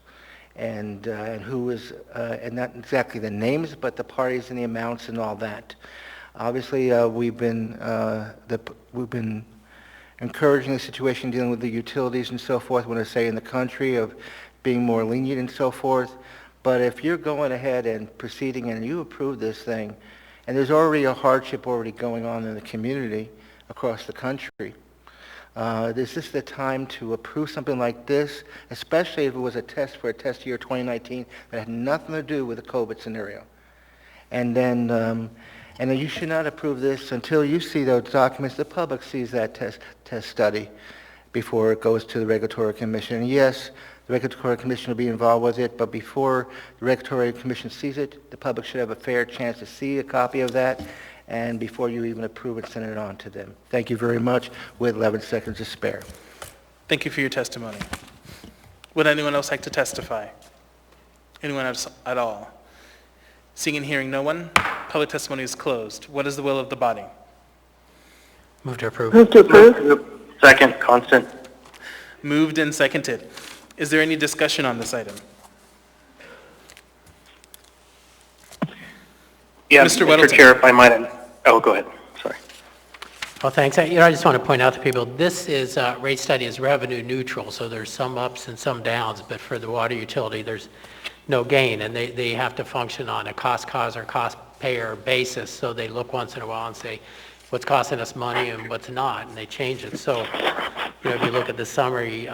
and who is, and not exactly the names, but the parties and the amounts and all that. Obviously, we've been encouraging the situation dealing with the utilities and so forth. When I say in the country of being more lenient and so forth. But if you're going ahead and proceeding and you approve this thing, and there's already a hardship already going on in the community across the country, is this the time to approve something like this, especially if it was a test for a test year 2019 that had nothing to do with the COVID scenario? And then you should not approve this until you see those documents, the public sees that test study before it goes to the Regulatory Commission. And yes, the Regulatory Commission will be involved with it, but before the Regulatory Commission sees it, the public should have a fair chance to see a copy of that, and before you even approve it, send it on to them. Thank you very much, with 11 seconds to spare. Thank you for your testimony. Would anyone else like to testify? Anyone else at all? Seeing and hearing no one, public testimony is closed. What is the will of the body? Move to approve. Move to approve. Second, Constant. Moved and seconded. Is there any discussion on this item? Yeah, Mr. Mr. Weddleton. Chair, if I might. Oh, go ahead. Sorry. Well, thanks. I just want to point out to people, this is, rate study is revenue neutral, so there's some ups and some downs, but for the water utility, there's no gain, and they have to function on a cost cause or cost payer basis, so they look once in a while and say, what's costing us money and what's not, and they change it. So, if you look at the summary,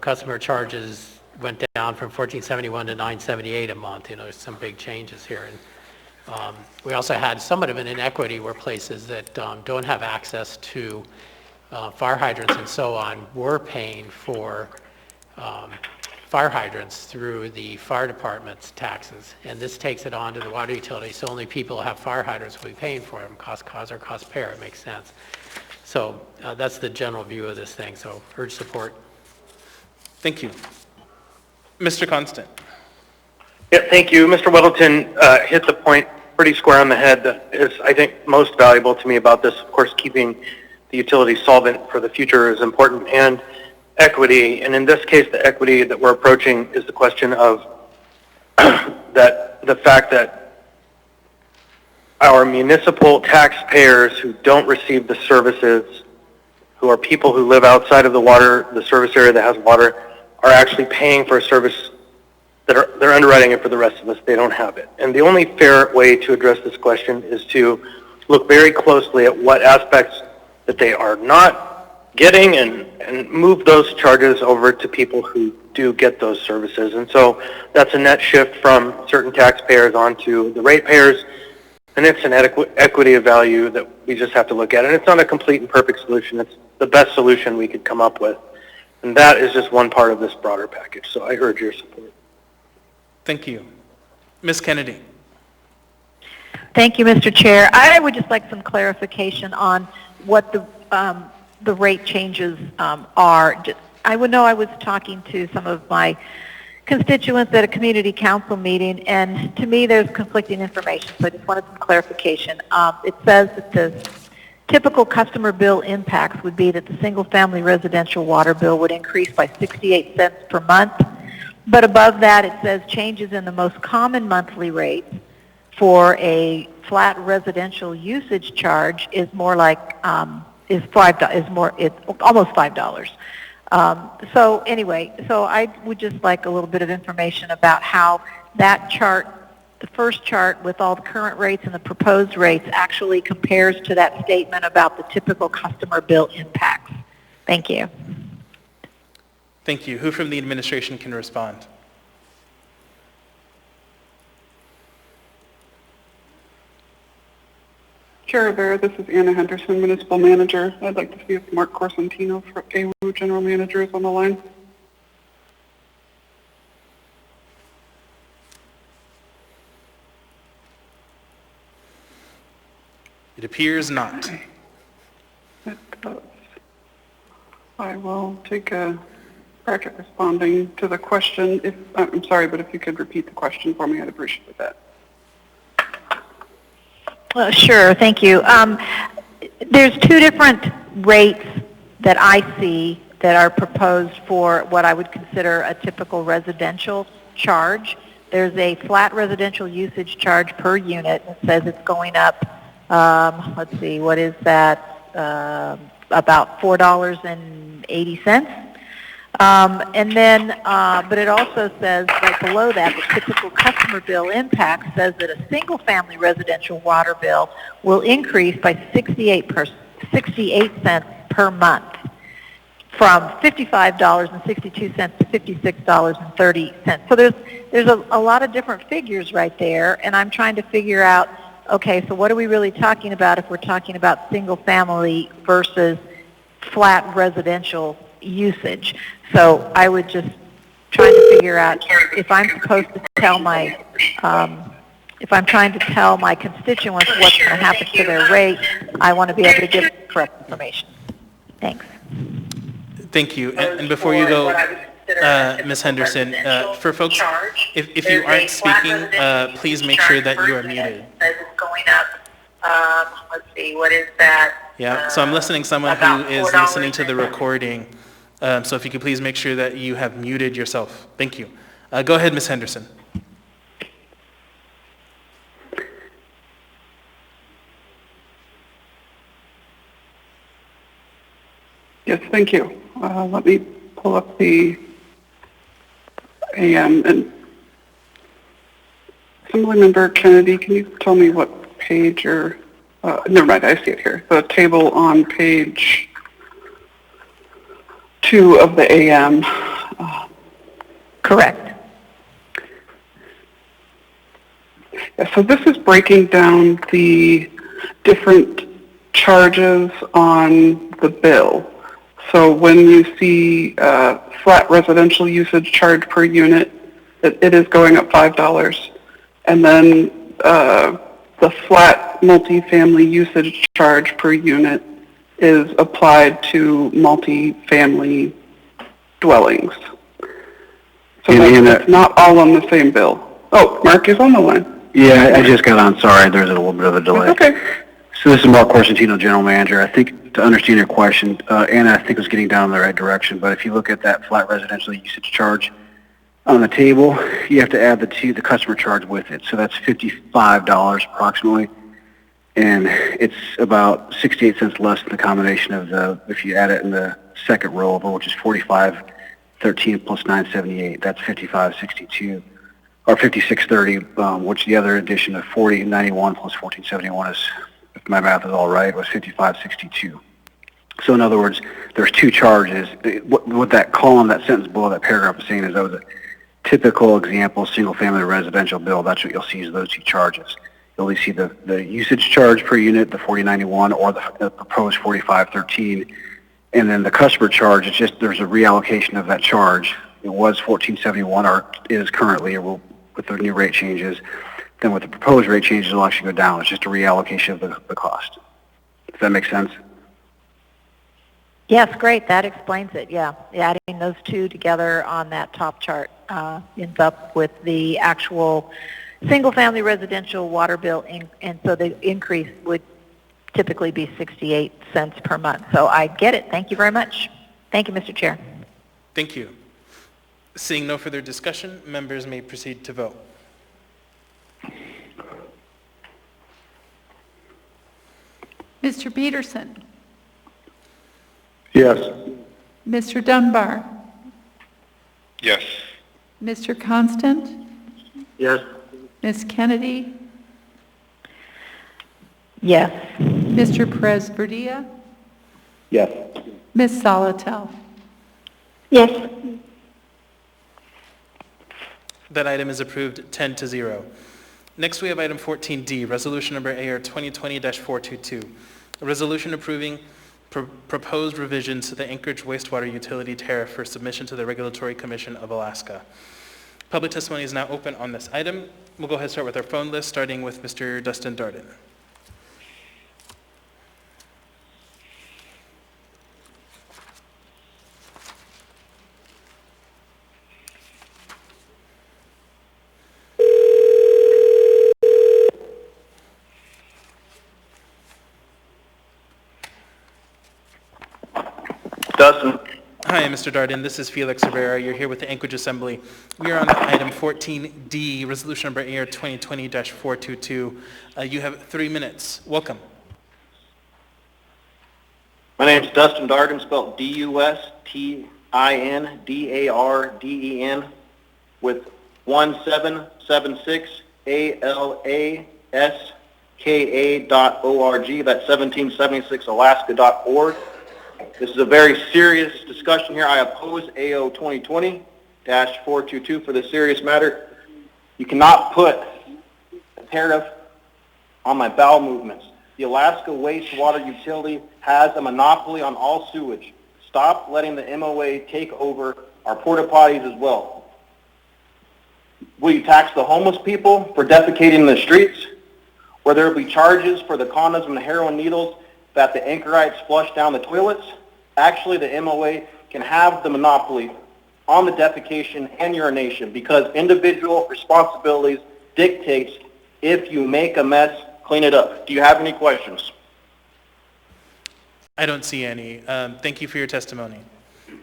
customer charges went down from $14.71 to $9.78 a month. There's some big changes here. And we also had somewhat of an inequity where places that don't have access to fire hydrants and so on were paying for fire hydrants through the fire department's taxes. And this takes it on to the water utility, so only people who have fire hydrants will be paying for them, cost cause or cost payer. It makes sense. So that's the general view of this thing, so urge support. Thank you. Mr. Constant. Yeah, thank you. Mr. Weddleton hit the point pretty square on the head that is, I think, most valuable to me about this. Of course, keeping the utility solvent for the future is important, and equity. And in this case, the equity that we're approaching is the question of the fact that our municipal taxpayers who don't receive the services, who are people who live outside of the service area that has water, are actually paying for a service that they're underwriting it for the rest of us. They don't have it. And the only fair way to address this question is to look very closely at what aspects that they are not getting and move those charges over to people who do get those services. And so that's a net shift from certain taxpayers onto the ratepayers, and it's an equity of value that we just have to look at. And it's not a complete and perfect solution. It's the best solution we could come up with. And that is just one part of this broader package. So I urge your support. Thank you. Ms. Kennedy. Thank you, Mr. Chair. I would just like some clarification on what the rate changes are. I was talking to some of my constituents at a community council meeting, and to me there's conflicting information, so I just wanted some clarification. It says that the typical customer bill impacts would be that the single-family residential water bill would increase by 68 cents per month, but above that it says changes in the most common monthly rates for a flat residential usage charge is more like it's almost $5. So anyway, so I would just like a little bit of information about how that chart, the first chart with all the current rates and the proposed rates, actually compares to that statement about the typical customer bill impacts. Thank you. Thank you. Who from the administration can respond? Chair Rivera, this is Anna Henderson, Municipal Manager. I'd like to see if Mark Corsentino, AWU General Manager, is on the line. It appears not. It does. I will take a crack at responding to the question. I'm sorry, but if you could repeat the question for me, I'd appreciate that. Sure, thank you. There's two different rates that I see that are proposed for what I would consider a typical residential charge. There's a flat residential usage charge per unit. It says it's going up, let's see, what is that, about $4.80. And then, but it also says right below that, the typical customer bill impact says that a single-family residential water bill will increase by 68 cents per month, from $55.62 to $56.30. So there's a lot of different figures right there, and I'm trying to figure out, okay, so what are we really talking about if we're talking about single-family versus flat residential usage? So I would just try to figure out if I'm supposed to tell my, if I'm trying to tell my constituents what's going to happen to their rate, I want to be able to give correct information. Thanks. Thank you. And before you go, Ms. Henderson, for folks, if you aren't speaking, please make sure that you are muted. Going up, let's see, what is that? Yeah, so I'm listening to someone who is listening to the recording. So if you could please make sure that you have muted yourself. Thank you. Go ahead, Ms. Henderson. Yes, thank you. Let me pull up the AM. And Assemblymember Kennedy, can you tell me what page or, never mind, I see it here. The table on page 2 of the AM. Correct. Yeah, so this is breaking down the different charges on the bill. So when you see flat residential usage charge per unit, it is going up $5. And then the flat multifamily usage charge per unit is applied to multifamily dwellings. So that's not all on the same bill. Oh, Mark is on the line. Yeah, I just got on. Sorry, there's a little bit of a delay. Okay. So this is Mark Corsentino, General Manager. I think to understand your question, Anna, I think was getting down in the right direction, but if you look at that flat residential usage charge on the table, you have to add the customer charge with it. So that's $55 approximately, and it's about 68 cents less than the combination of if you add it in the second row over, which is 45.13 plus 978. That's 55.62. Or 56.30, which the other addition of 40.91 plus 14.71 is, if my math is all right, was 55.62. So in other words, there's two charges. What that column, that sentence below that paragraph is saying is that was a typical example single-family residential bill. That's what you'll see is those two charges. You'll only see the usage charge per unit, the 40.91, or the proposed 45.13, and then the customer charge. It's just there's a reallocation of that charge. It was 14.71, or is currently, or will, with the new rate changes. Then with the proposed rate changes, it'll actually go down. It's just a reallocation of the cost. Does that make sense? Yes, great. That explains it. Yeah, adding those two together on that top chart ends up with the actual single-family residential water bill, and so the increase would typically be 68 cents per month. So I get it. Thank you very much. Thank you, Mr. Chair. Thank you. Seeing no further discussion, members may proceed to vote. Mr. Peterson? Yes. Mr. Dunbar? Yes. Mr. Constant? Yes. Ms. Kennedy? Yes. Mr. Perez-Verdia? Yes. Ms. Salatel? Yes. That item is approved 10-0. Next, we have item 14D, resolution number AR 2020-422, a resolution approving proposed revisions to the Anchorage wastewater utility tariff for submission to the Regulatory Commission of Alaska. Public testimony is now open on this item. We'll go ahead and start with our phone list, starting with Mr. Dustin Darden. Dustin. Hi, Mr. Darden. This is Felix Rivera. You're here with the Anchorage Assembly. We are on item 14D, resolution number AR 2020-422. You have 3 minutes. Welcome. My name is Dustin Darden, spelled D-U-S-T-I-N. INDARDEN with 1776 ALASKA.org. That's 1776alaska.org. This is a very serious discussion here. I oppose AO 2020-422 for this serious matter. You cannot put a tariff on my bowel movements. The Alaska Wastewater Utility has a monopoly on all sewage. Stop letting the MOA take over our porta potties as well. Will you tax the homeless people for defecating in the streets? Where there will be charges for the condoms and the heroin needles that the anchorites flush down the toilets? Actually, the MOA can have the monopoly on the defecation and urination because individual responsibilities dictates if you make a mess, clean it up. Do you have any questions? I don't see any. Thank you for your testimony.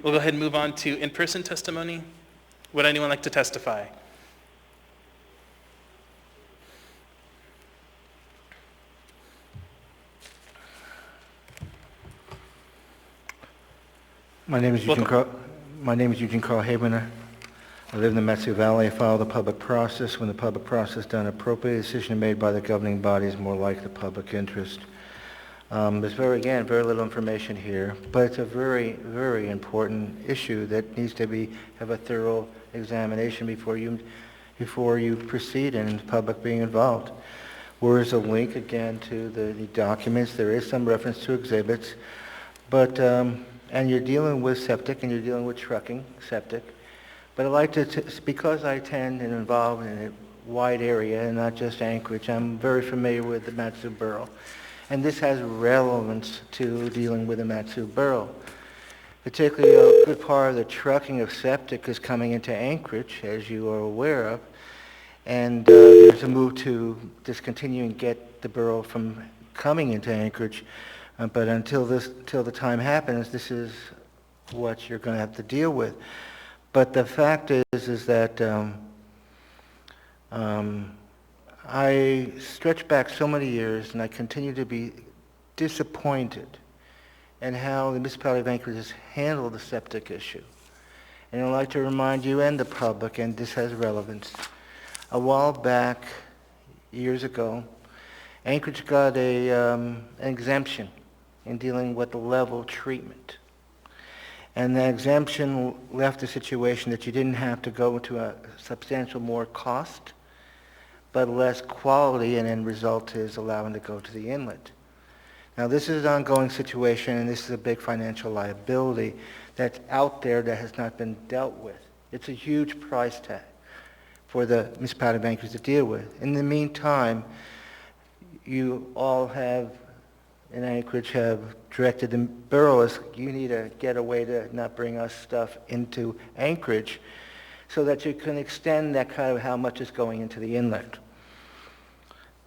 We'll go ahead and move on to in-person testimony. Would anyone like to testify? My name is Eugene Carl Habener. I live in the Metsu Valley. I follow the public process. When the public process is done appropriately, a decision made by the governing body is more like the public interest. There's very little information here, but it's a very, very important issue that needs to have a thorough examination before you proceed and the public being involved. Where is a link again to the documents? There is some reference to exhibits, but and you're dealing with septic and you're dealing with trucking septic. But I'd like to, because I tend and involved in a wide area and not just Anchorage, I'm very familiar with the Matsu Borough. And this has relevance to dealing with the Matsu Borough. Particularly a good part of the trucking of septic is coming into Anchorage, as you are aware of. And there's a move to discontinue and get the borough from coming into Anchorage. But until the time happens, this is what you're going to have to deal with. But the fact is that I stretch back so many years, and I continue to be disappointed in how the municipality of Anchorage has handled the septic issue. And I'd like to remind you and the public, and this has relevance. A while back, years ago, Anchorage got an exemption in dealing with the level treatment. And the exemption left a situation that you didn't have to go to a substantial more cost, but less quality, and end result is allowing to go to the inlet. Now this is an ongoing situation, and this is a big financial liability that's out there that has not been dealt with. It's a huge price tag for the municipality of Anchorage to deal with. In the meantime, you all have in Anchorage have directed the boroughs, you need to get a way to not bring us stuff into Anchorage so that you can extend that kind of how much is going into the inlet.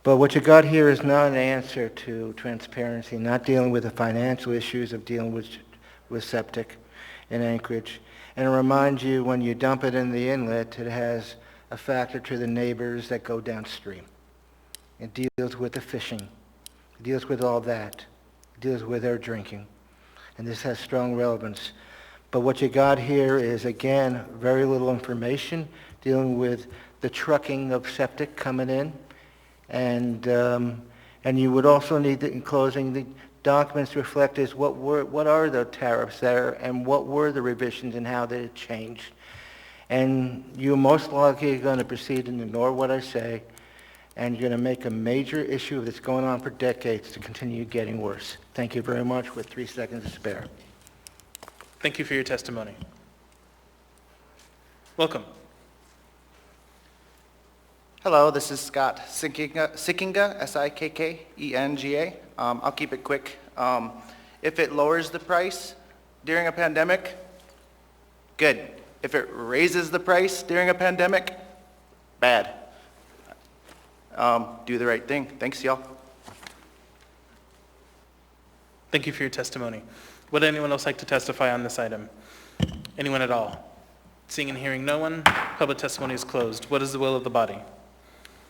But what you got here is not an answer to transparency, not dealing with the financial issues of dealing with septic in Anchorage. And it reminds you when you dump it in the inlet, it has a factor to the neighbors that go downstream. It deals with the fishing. It deals with all that. It deals with their drinking. And this has strong relevance. But what you got here is, again, very little information dealing with the trucking of septic coming in. And you would also need, in closing, the documents to reflect is what are the tariffs there and what were the revisions and how they changed. And you're most likely going to proceed and ignore what I say, and you're going to make a major issue that's going on for decades to continue getting worse. Thank you very much, with 3 seconds to spare. Thank you for your testimony. Welcome. Hello, this is Scott Sikkinga, S-I-K-K-E-N-G-A. I'll keep it quick. If it lowers the price during a pandemic, good. If it raises the price during a pandemic, bad. Do the right thing. Thanks, y'all. Thank you for your testimony. Would anyone else like to testify on this item? Anyone at all? Seeing and hearing no one, public testimony is closed. What is the will of the body?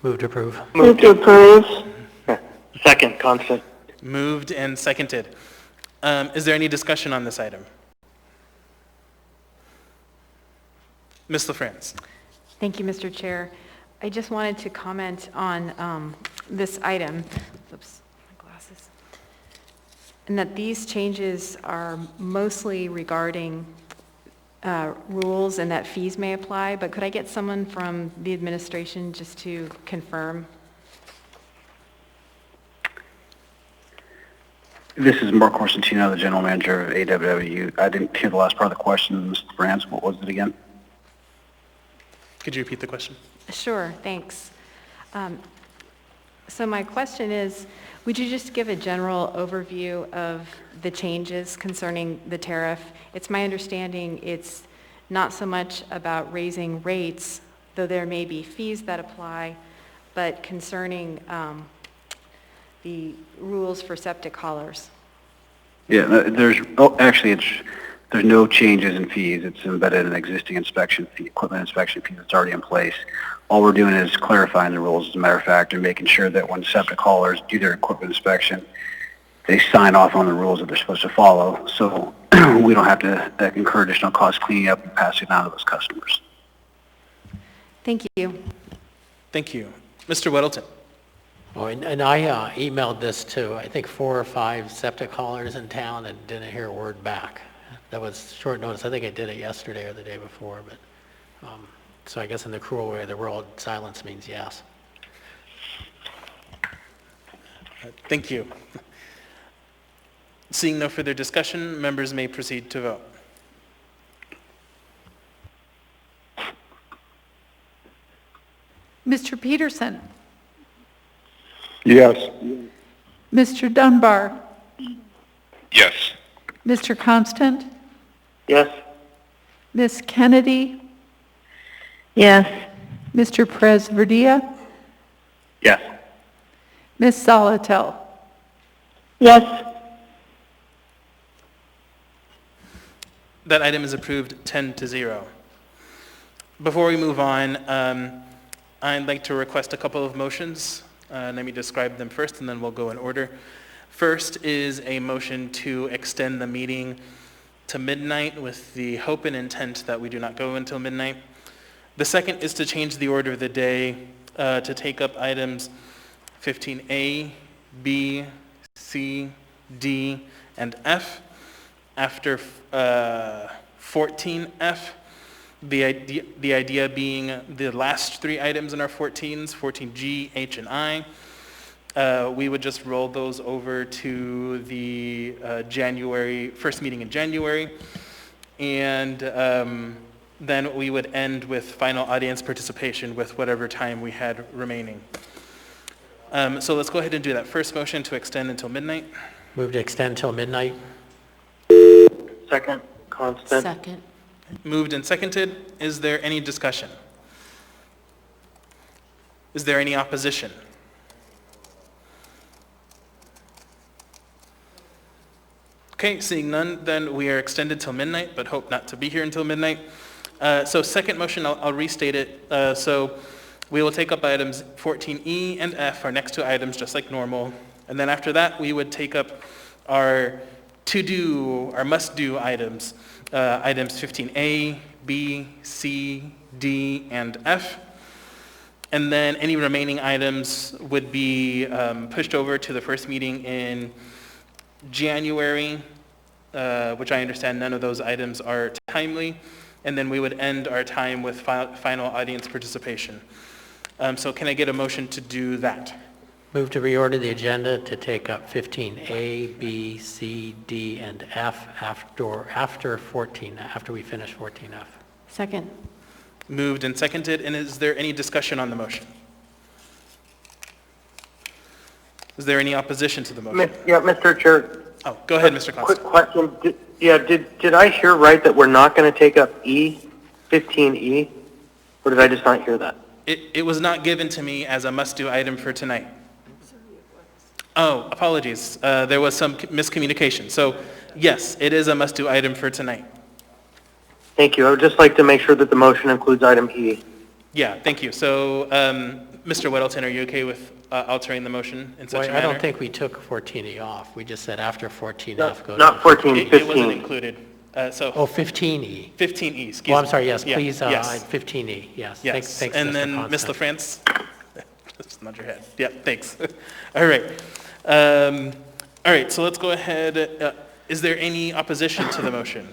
Move to approve. Move to approve. Second, Constant. Moved and seconded. Is there any discussion on this item? Ms. LaFrance. Thank you, Mr. Chair. I just wanted to comment on this item. Oops, my glasses. And that these changes are mostly regarding rules and that fees may apply, but could I get someone from the administration just to confirm? This is Mark Corsentino, the General Manager of AWW. I didn't hear the last part of the question, Mr. France. What was it again? Could you repeat the question? Sure, thanks. So my question is, would you just give a general overview of the changes concerning the tariff? It's my understanding it's not so much about raising rates, though there may be fees that apply, but concerning the rules for septic haulers. Yeah, there's no changes in fees. It's embedded in an existing inspection fee, equipment inspection fee that's already in place. All we're doing is clarifying the rules, as a matter of fact, and making sure that when septic haulers do their equipment inspection, they sign off on the rules that they're supposed to follow, so we don't have to incur additional costs cleaning up and passing it on to those customers. Thank you. Thank you. Mr. Weddleton. Oh, and I emailed this to, I think, 4 or 5 septic haulers in town and didn't hear a word back. That was short notice. I think I did it yesterday or the day before, but so I guess in the cruel way of the world, silence means yes. Thank you. Seeing no further discussion, members may proceed to vote. Mr. Peterson? Yes. Mr. Dunbar? Yes. Mr. Constant? Yes. Ms. Kennedy? Yes. Mr. Perez-Verdia? Yes. Ms. Zolotel? Yes. That item is approved 10-0. Before we move on, I'd like to request a couple of motions. Let me describe them first, and then we'll go in order. First is a motion to extend the meeting to midnight with the hope and intent that we do not go until midnight. The second is to change the order of the day to take up items 15A, B, C, D, and F after 14F. The idea being the last 3 items in our 14s, 14G, H, and I. We would just roll those over to the first meeting in January, and then we would end with final audience participation with whatever time we had remaining. So let's go ahead and do that. First motion to extend until midnight. Move to extend until midnight. Second. Constant. Second. Moved and seconded. Is there any discussion? Is there any opposition? Okay, seeing none, then we are extended till midnight, but hope not to be here until midnight. So second motion, I'll restate it. So we will take up items 14E and F, our next 2 items, just like normal. And then after that, we would take up our our must-do items, items 15A, B, C, D, and F. And then any remaining items would be pushed over to the first meeting in January, which I understand none of those items are timely. And then we would end our time with final audience participation. So can I get a motion to do that? Move to reorder the agenda to take up 15A, B, C, D, and F after we finish 14F. Second. Moved and seconded, and is there any discussion on the motion? Is there any opposition to the motion? Yeah, Mr. Chair. Oh, go ahead, Mr. Constant. Quick question. Did I hear right that we're not going to take up E, 15E, or did I just not hear that? It was not given to me as a must-do item for tonight. Oh, apologies. There was some miscommunication. So, yes, it is a must-do item for tonight. Thank you. I would just like to make sure that the motion includes item E. Yeah, thank you. So, Mr. Weddleton, are you okay with altering the motion in such a manner? I don't think we took 14E off. We just said after 14F. Not 14, 15. It wasn't included. Oh, 15E. 15E, excuse me. Well, I'm sorry, yes, Yeah, please, yes. 15E, yes. Yes, Thanks, and Mr. then Ms. Constant. LaFrance? Just nod your head. Yeah, thanks. All right. All right, so let's go ahead. Is there any opposition to the motion?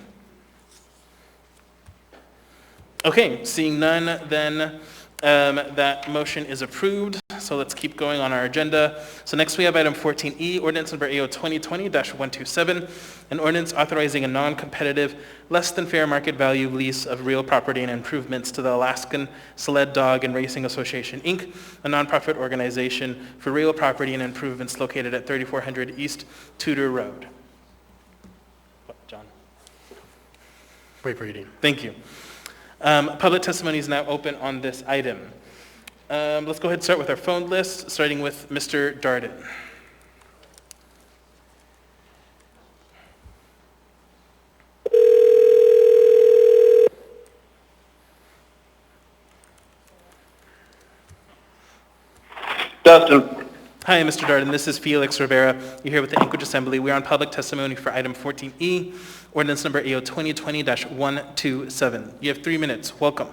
Okay, seeing none, then that motion is approved. So let's keep going on our agenda. So next we have item 14E, ordinance number AO 2020-127, an ordinance authorizing a non-competitive, less than fair market value lease of real property and improvements to the Alaskan Sled Dog and Racing Association, Inc., a nonprofit organization for real property and improvements located at 3400 East Tudor Road. What, John? Wait for reading. Thank you. Public testimony is now open on this item. Let's go ahead and start with our phone list, starting with Mr. Darden. Dustin. Hi, Mr. Darden. This is Felix Rivera. You're here with the Anchorage Assembly. We're on public testimony for item 14E, ordinance number AO 2020-127. You have 3 minutes. Welcome.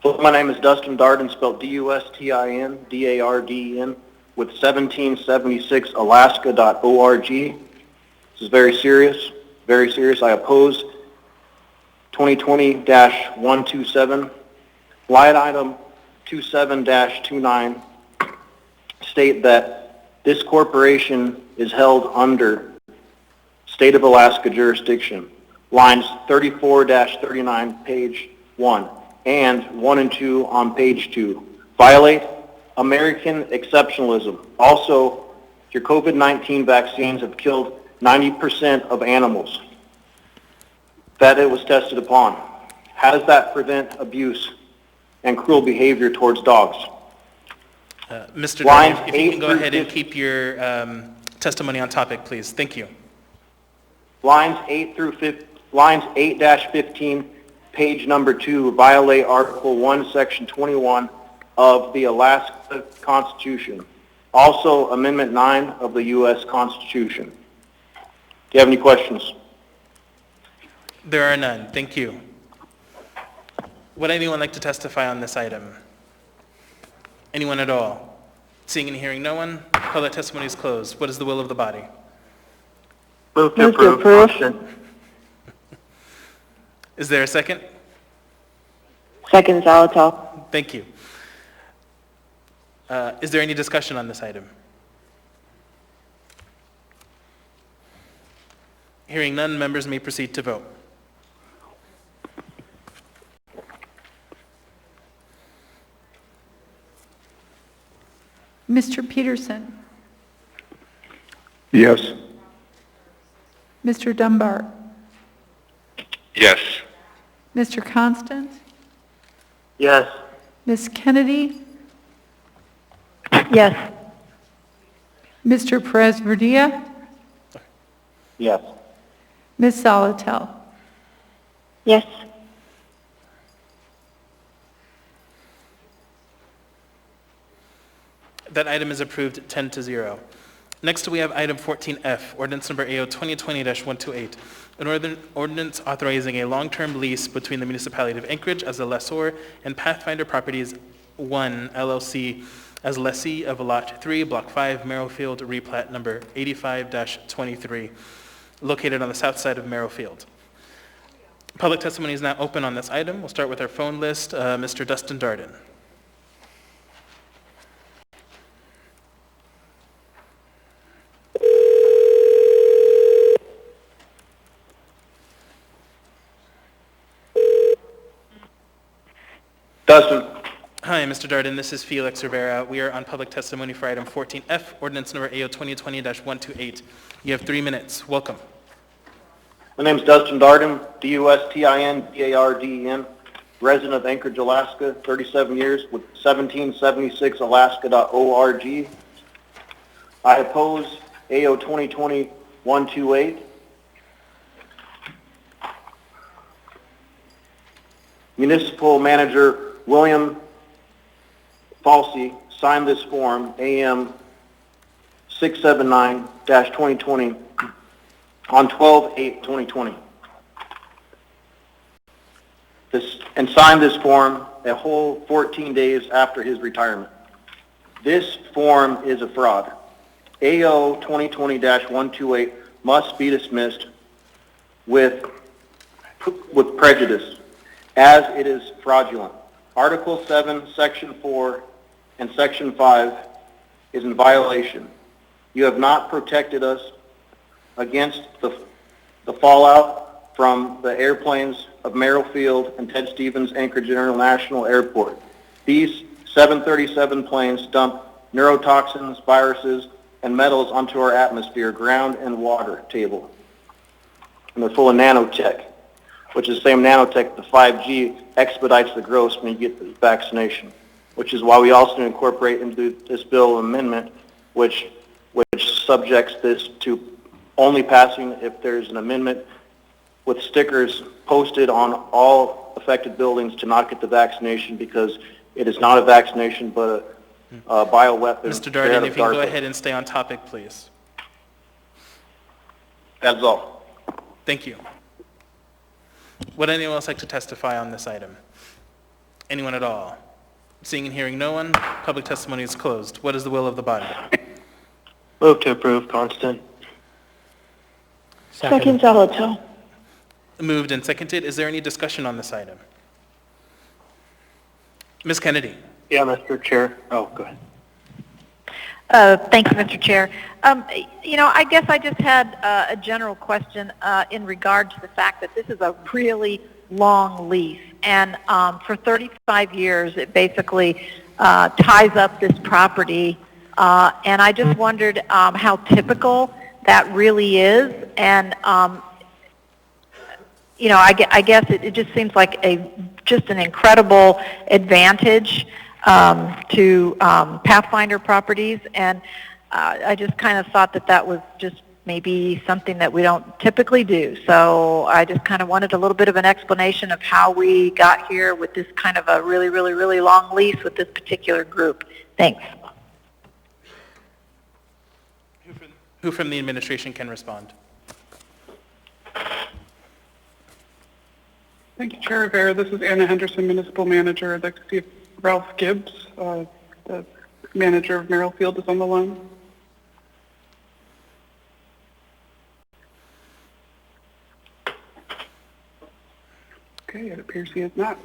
Well, my name is Dustin Darden, spelled D-U-S-T-I-N, D-A-R-D-E-N, with 1776alaska.org. This is very serious, very serious. I oppose 2020-127. Line item 27-29 state that this corporation is held under State of Alaska jurisdiction. Lines 34-39, page 1. And 1 and 2 on page 2. Violate American exceptionalism. Also, your COVID-19 vaccines have killed 90% of animals that it was tested upon. How does that prevent abuse and cruel behavior towards dogs? Mr. Darden, if you can go ahead and keep your testimony on topic, please. Thank you. Lines 8-15, page number 2, violate Article 1, Section 21 of the Alaska Constitution. Also, Amendment 9 of the U.S. Constitution. Do you have any questions? There are none. Thank you. Would anyone like to testify on this item? Anyone at all? Seeing and hearing no one, public testimony is closed. What is the will of the body? Move to approve. Is there a second? Second, Zolotal. Thank you. Is there any discussion on this item? Hearing none, members may proceed to vote. Mr. Peterson, Yes. Mr. Dunbar, Yes. Mr. Constant, Yes. Ms. Kennedy, Yes. Mr. Perez-Verdia, Yes. Ms. Zolotel. Yes. That item is approved 10-0. Next, we have item 14F, ordinance number AO 2020-128, an ordinance authorizing a long-term lease between the municipality of Anchorage as a lessor and Pathfinder Properties 1 LLC as lessee of Lot 3, Block 5, Merrifield, replat number 85-23, located on the south side of Merrifield. Public testimony is now open on this item. We'll start with our phone list. Mr. Dustin Darden. Dustin. Hi, Mr. Darden. This is Felix Rivera. We are on public testimony for item 14F, ordinance number AO 2020-128. You have 3 minutes. Welcome. My name is Dustin Darden, D-U-S-T-I-N, D-A-R-D-E-N, resident of Anchorage, Alaska, 37 years, with 1776alaska.org. I oppose AO 2020-128. Municipal Manager William Falsey signed this form, AM 679-2020, on 12/8/2020. and signed this form a whole 14 days after his retirement. This form is a fraud. AO 2020-128 must be dismissed with prejudice, as it is fraudulent. Article 7, Section 4, and Section 5 is in violation. You have not protected us against the fallout from the airplanes of Merrill Field and Ted Stevens Anchorage International Airport. These 737 planes dump neurotoxins, viruses, and metals onto our atmosphere, ground, and water table. And they're full of nanotech, which is the same nanotech the 5G expedites the growth when you get the vaccination, which is why we also incorporate into this bill amendment, which subjects this to only passing if there's an amendment with stickers posted on all affected buildings to not get the vaccination, because it is not a vaccination but a bioweapon. Mr. Darden, if you can go ahead and stay on topic, please. That's all. Thank you. Would anyone else like to testify on this item? Anyone at all? Seeing and hearing no one, public testimony is closed. What is the will of the body? Move to approve, Constant. Second, Zalato. Moved and seconded. Is there any discussion on this item? Ms. Kennedy. Yeah, Mr. Chair. Oh, go ahead. Thank you, Mr. Chair. I guess I just had a general question in regard to the fact that this is a really long lease. And for 35 years, it basically ties up this property. And I just wondered how typical that really is. And, I guess it just seems like just an incredible advantage to Pathfinder properties, and I just kind of thought that was just maybe something that we don't typically do. So I just kind of wanted a little bit of an explanation of how we got here with this kind of a really, really, really long lease with this particular group. Thanks. Who from the administration can respond? Thank you, Chair Rivera. This is Anna Henderson, Municipal Manager. I'd like to see if Ralph Gibbs, the manager of Merrill Field, is on the line. Okay, it appears he is not.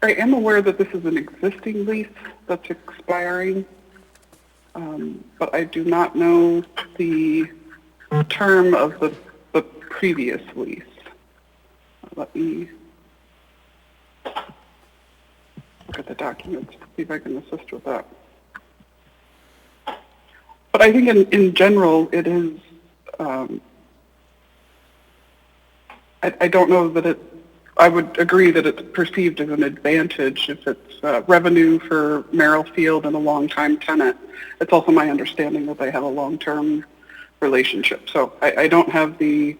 I am aware that this is an existing lease that's expiring, but I do not know the term of the previous lease. Let me look at the documents, see if I can assist with that. But I think in general, it is, I don't know that I would agree that it's perceived as an advantage if it's revenue for Merrill Field and a long-time tenant. It's also my understanding that they have a long-term relationship. So I don't have the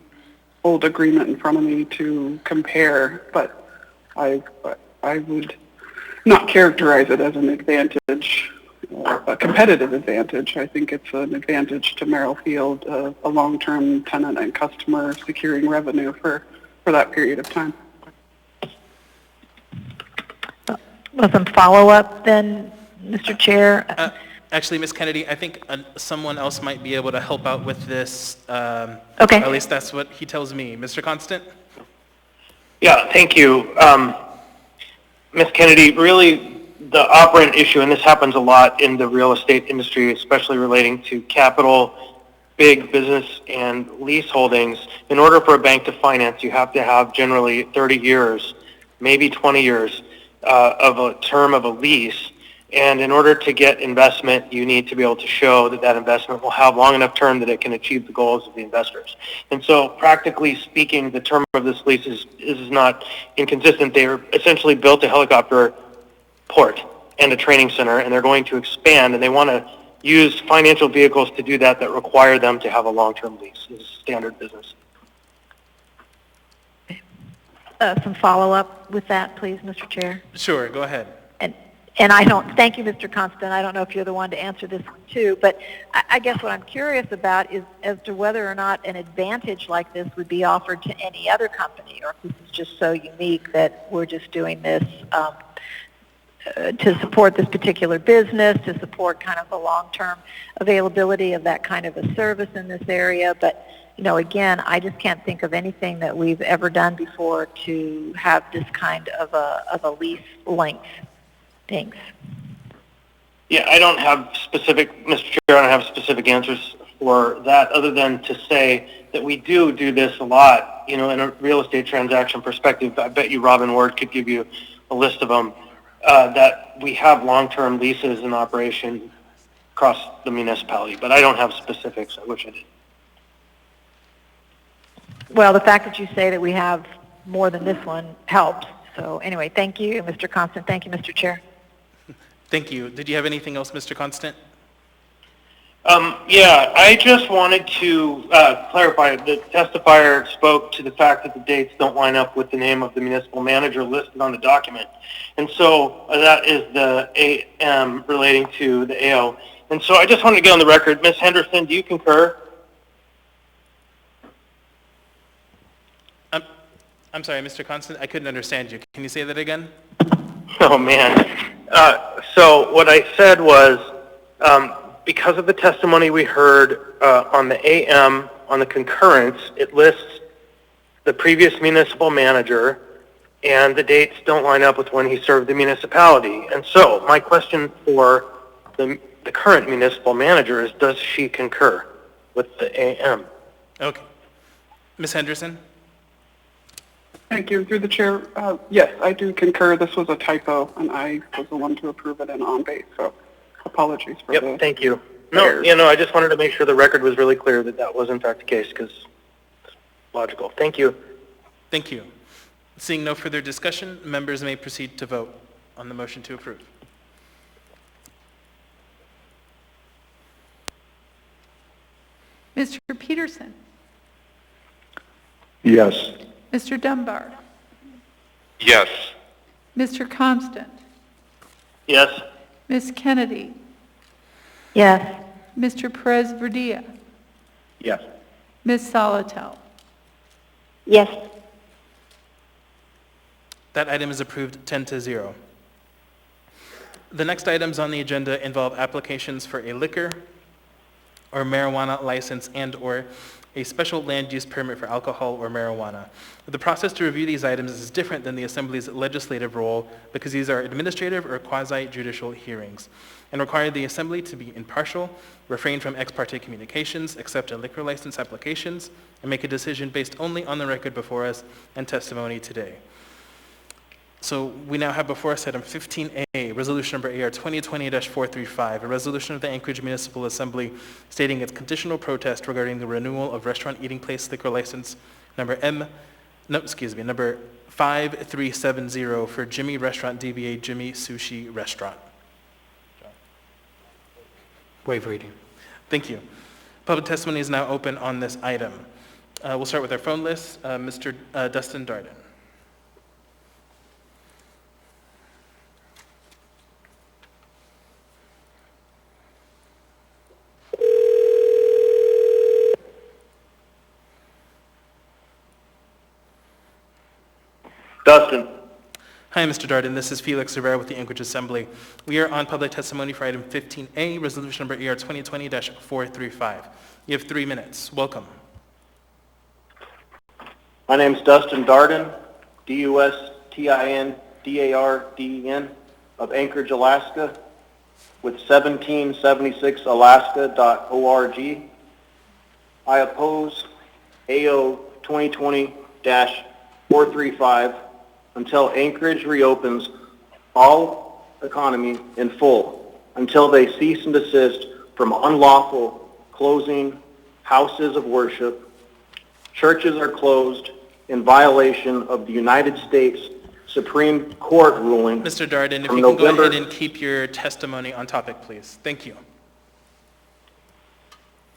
old agreement in front of me to compare, but I would not characterize it as an advantage, a competitive advantage. I think it's an advantage to Merrill Field, a long-term tenant and customer securing revenue for that period of time. With some follow-up then, Mr. Chair? Actually, Ms. Kennedy, I think someone else might be able to help out with this. Okay. At least that's what he tells me. Mr. Constant? Yeah, thank you. Ms. Kennedy, really the operant issue, and this happens a lot in the real estate industry, especially relating to capital, big business, and lease holdings. In order for a bank to finance, you have to have generally 30 years, maybe 20 years of a term of a lease. And in order to get investment, you need to be able to show that that investment will have long enough term that it can achieve the goals of the investors. And so practically speaking, the term of this lease is not inconsistent. They are essentially built a helicopter port and a training center, and they're going to expand, and they want to use financial vehicles to do that require them to have a long-term lease. This is standard business. Some follow-up with that, please, Mr. Chair. Sure, go ahead. and I don't, thank you, Mr. Constant, I don't know if you're the one to answer this one too, but I guess what I'm curious about is as to whether or not an advantage like this would be offered to any other company, or if this is just so unique that we're just doing this to support this particular business, to support kind of the long-term availability of that kind of a service in this area. But, you know, again, I just can't think of anything that we've ever done before to have this kind of a lease length. Thanks. Yeah, I don't have specific, Mr. Chair, I don't have specific answers for that other than to say that we do this a lot, you know, in a real estate transaction perspective. I bet you Robin Ward could give you a list of them, that we have long-term leases in operation across the municipality, but I don't have specifics. I wish I did. Well, the fact that you say that we have more than this one helps. So anyway, thank you, Mr. Constant. Thank you, Mr. Chair. Thank you. Did you have anything else, Mr. Constant? Yeah, I just wanted to clarify. The testifier spoke to the fact that the dates don't line up with the name of the municipal manager listed on the document. And so that is the AM relating to the AO. And so I just wanted to get on the record. Ms. Henderson, do you concur? I'm sorry, Mr. Constant, I couldn't understand you. Can you say that again? Oh, man. So what I said was, because of the testimony we heard on the AM, on the concurrence, it lists the previous municipal manager, and the dates don't line up with when he served the municipality. And so my question for the current municipal manager is, does she concur with the AM? Okay. Ms. Henderson? Thank you. Through the chair, yes, I do concur. This was a typo, and I was the one to approve it in OnBase, so apologies for Yep, thank you. No, I just wanted to make sure the record was really clear that that was in fact the case, because it's logical. Thank you. Thank you. Seeing no further discussion, members may proceed to vote on the motion to approve. Mr. Peterson? Yes. Mr. Dunbar? Yes. Mr. Constant? Yes. Ms. Kennedy? Yes. Mr. Perez-Verdia? Yes. Ms. Solotel? Yes. That item is approved 10-0. The next items on the agenda involve applications for a liquor or marijuana license and/or a special land use permit for alcohol or marijuana. The process to review these items is different than the Assembly's legislative role because these are administrative or quasi-judicial hearings and require the Assembly to be impartial, refrain from ex parte communications, accept a liquor license applications, and make a decision based only on the record before us and testimony today. So we now have before us item 15A, resolution number AR 2020-435, a resolution of the Anchorage Municipal Assembly stating its conditional protest regarding the renewal of restaurant eating place liquor license number 5370 for Jimmy Restaurant DBA Jimmy Sushi Restaurant. Waive reading. Thank you. Public testimony is now open on this item. We'll start with our phone list. Mr. Dustin Darden. Dustin. Hi, Mr. Darden. This is Felix Rivera with the Anchorage Assembly. We are on public testimony for item 15A, resolution number AR 2020-435. You have 3 minutes. Welcome. My name is Dustin Darden, D-U-S-T-I-N-D-A-R-D-E-N, of Anchorage, Alaska, with 1776alaska.org. I oppose AO 2020-435 until Anchorage reopens all economy in full, until they cease and desist from unlawful closing houses of worship. Churches are closed in violation of the United States Supreme Court ruling. Mr. Darden, if you can go ahead and keep your testimony on topic, please. Thank you.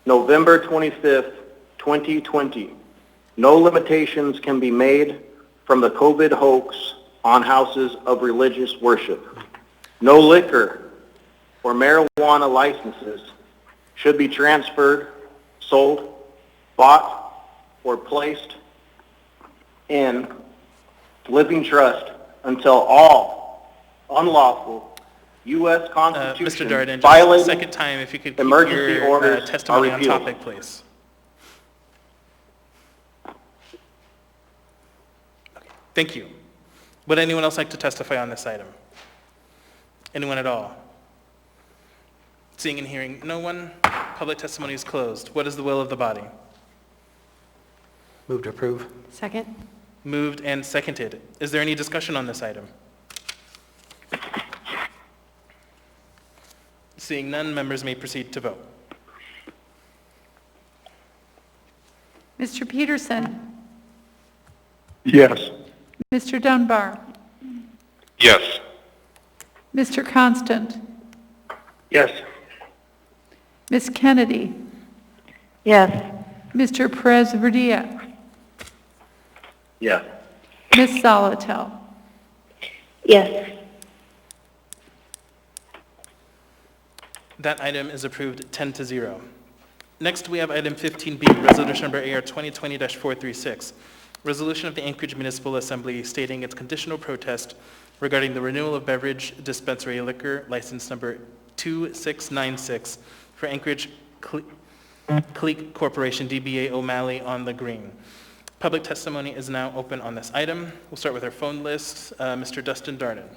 November 25th, 2020. No limitations can be made from the COVID hoax on houses of religious worship. No liquor or marijuana licenses should be transferred, sold, bought, or placed in living trust until all unlawful U.S. Constitution Mr. Darden, just a violating second time, if you could keep emergency your orders testimony are on repealed. topic, please. Okay, thank you. Would anyone else like to testify on this item? Anyone at all? Seeing and hearing no one, public testimony is closed. What is the will of the body? Move to approve. Second? Moved and seconded. Is there any discussion on this item? Seeing none, members may proceed to vote. Mr. Peterson? Yes. Mr. Dunbar? Yes. Mr. Constant? Yes. Ms. Kennedy? Yes. Mr. Perez-Verdia? Yes. Ms. Solotel? Yes. That item is approved 10-0. Next, we have item 15B, resolution number AR 2020-436, resolution of the Anchorage Municipal Assembly stating its conditional protest regarding the renewal of beverage dispensary liquor license number 2696 for Anchorage Clique Corporation, DBA O'Malley on the Green. Public testimony is now open on this item. We'll start with our phone list. Mr. Dustin Darden.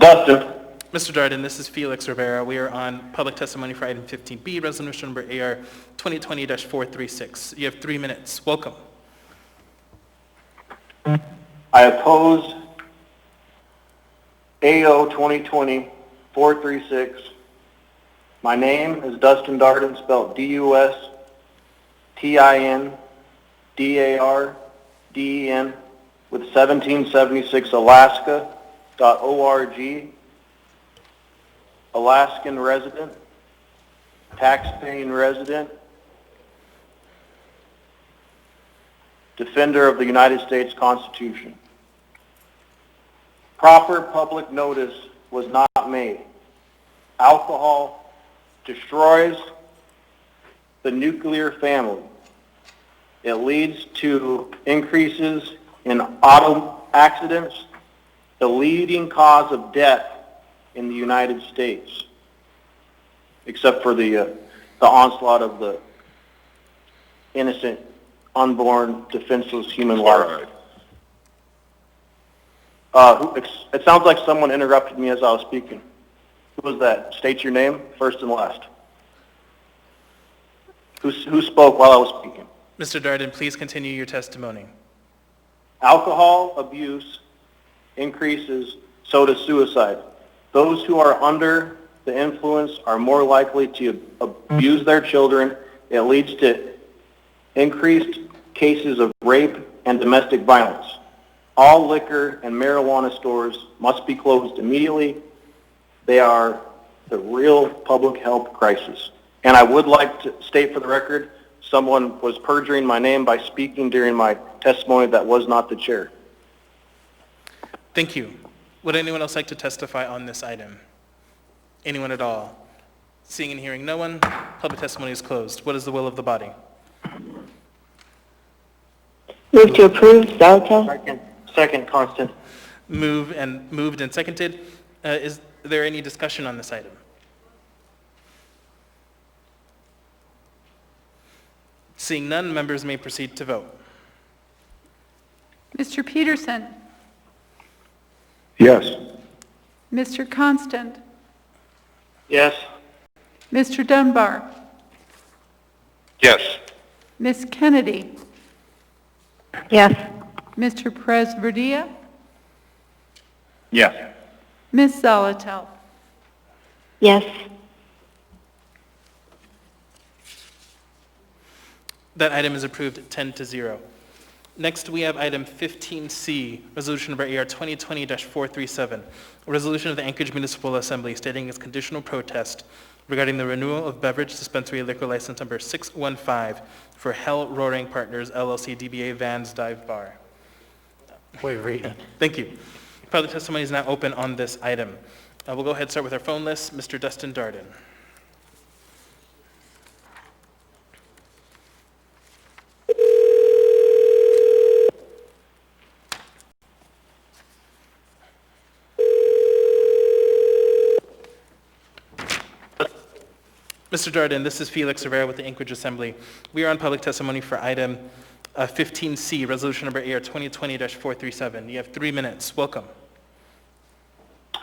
Dustin. Mr. Darden, this is Felix Rivera. We are on public testimony for item 15B, resolution number AR 2020-436. You have 3 minutes. Welcome. I oppose AO 2020-436. My name is Dustin Darden, spelled D-U-S-T-I-N-D-A-R-D-E-N, with 1776 Alaska.org, Alaskan resident, tax-paying resident, defender of the United States Constitution. Proper public notice was not made. Alcohol destroys the nuclear family. It leads to increases in auto accidents, the leading cause of death in the United States, except for the onslaught of the innocent, unborn, defenseless human life. It sounds like someone interrupted me as I was speaking. Who was that? State your name, first and last. Who spoke while I was speaking? Mr. Darden, please continue your testimony. Alcohol abuse increases, so does suicide. Those who are under the influence are more likely to abuse their children. It leads to increased cases of rape and domestic violence. All liquor and marijuana stores must be closed immediately. They are the real public health crisis. And I would like to state for the record, someone was perjuring my name by speaking during my testimony that was not the chair. Thank you. Would anyone else like to testify on this item? Anyone at all? Seeing and hearing no one, public testimony is closed. What is the will of the body? Move to approve, Solotel. Second, Constant. Moved and seconded. Is there any discussion on this item? Seeing none, members may proceed to vote. Mr. Peterson? Yes. Mr. Constant? Yes. Mr. Dunbar? Yes. Ms. Kennedy? Yes. Mr. Perez-Verdia? Yes. Ms. Solotel? Yes. That item is approved 10-0. Next, we have item 15C, resolution number AR 2020-437, a resolution of the Anchorage Municipal Assembly stating its conditional protest regarding the renewal of beverage dispensary liquor license number 615 for Hell Roaring Partners LLC DBA Vans Dive Bar. Wait, read. Thank you. Public testimony is now open on this item. We'll go ahead and start with our phone list. Mr. Dustin Darden. Mr. Darden, this is Felix Rivera with the Anchorage Assembly. We are on public testimony for item 15C, resolution number AR 2020-437. You have 3 minutes. Welcome.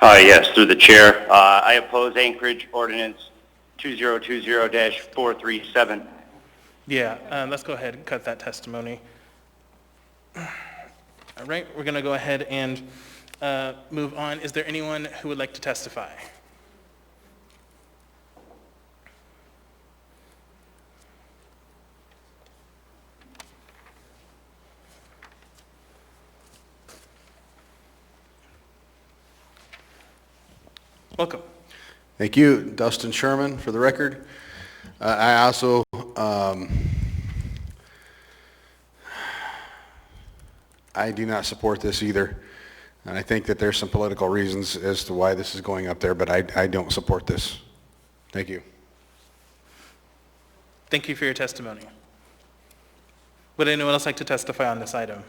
Yes, through the chair. I oppose Anchorage Ordinance 2020-437. Yeah, let's go ahead and cut that testimony. All right, we're going to go ahead and move on. Is there anyone who would like to testify? Welcome. Thank you, Dustin Sherman, for the record. I also I do not support this either, and I think that there's some political reasons as to why this is going up there, but I don't support this. Thank you. Thank you for your testimony. Would anyone else like to testify on this item?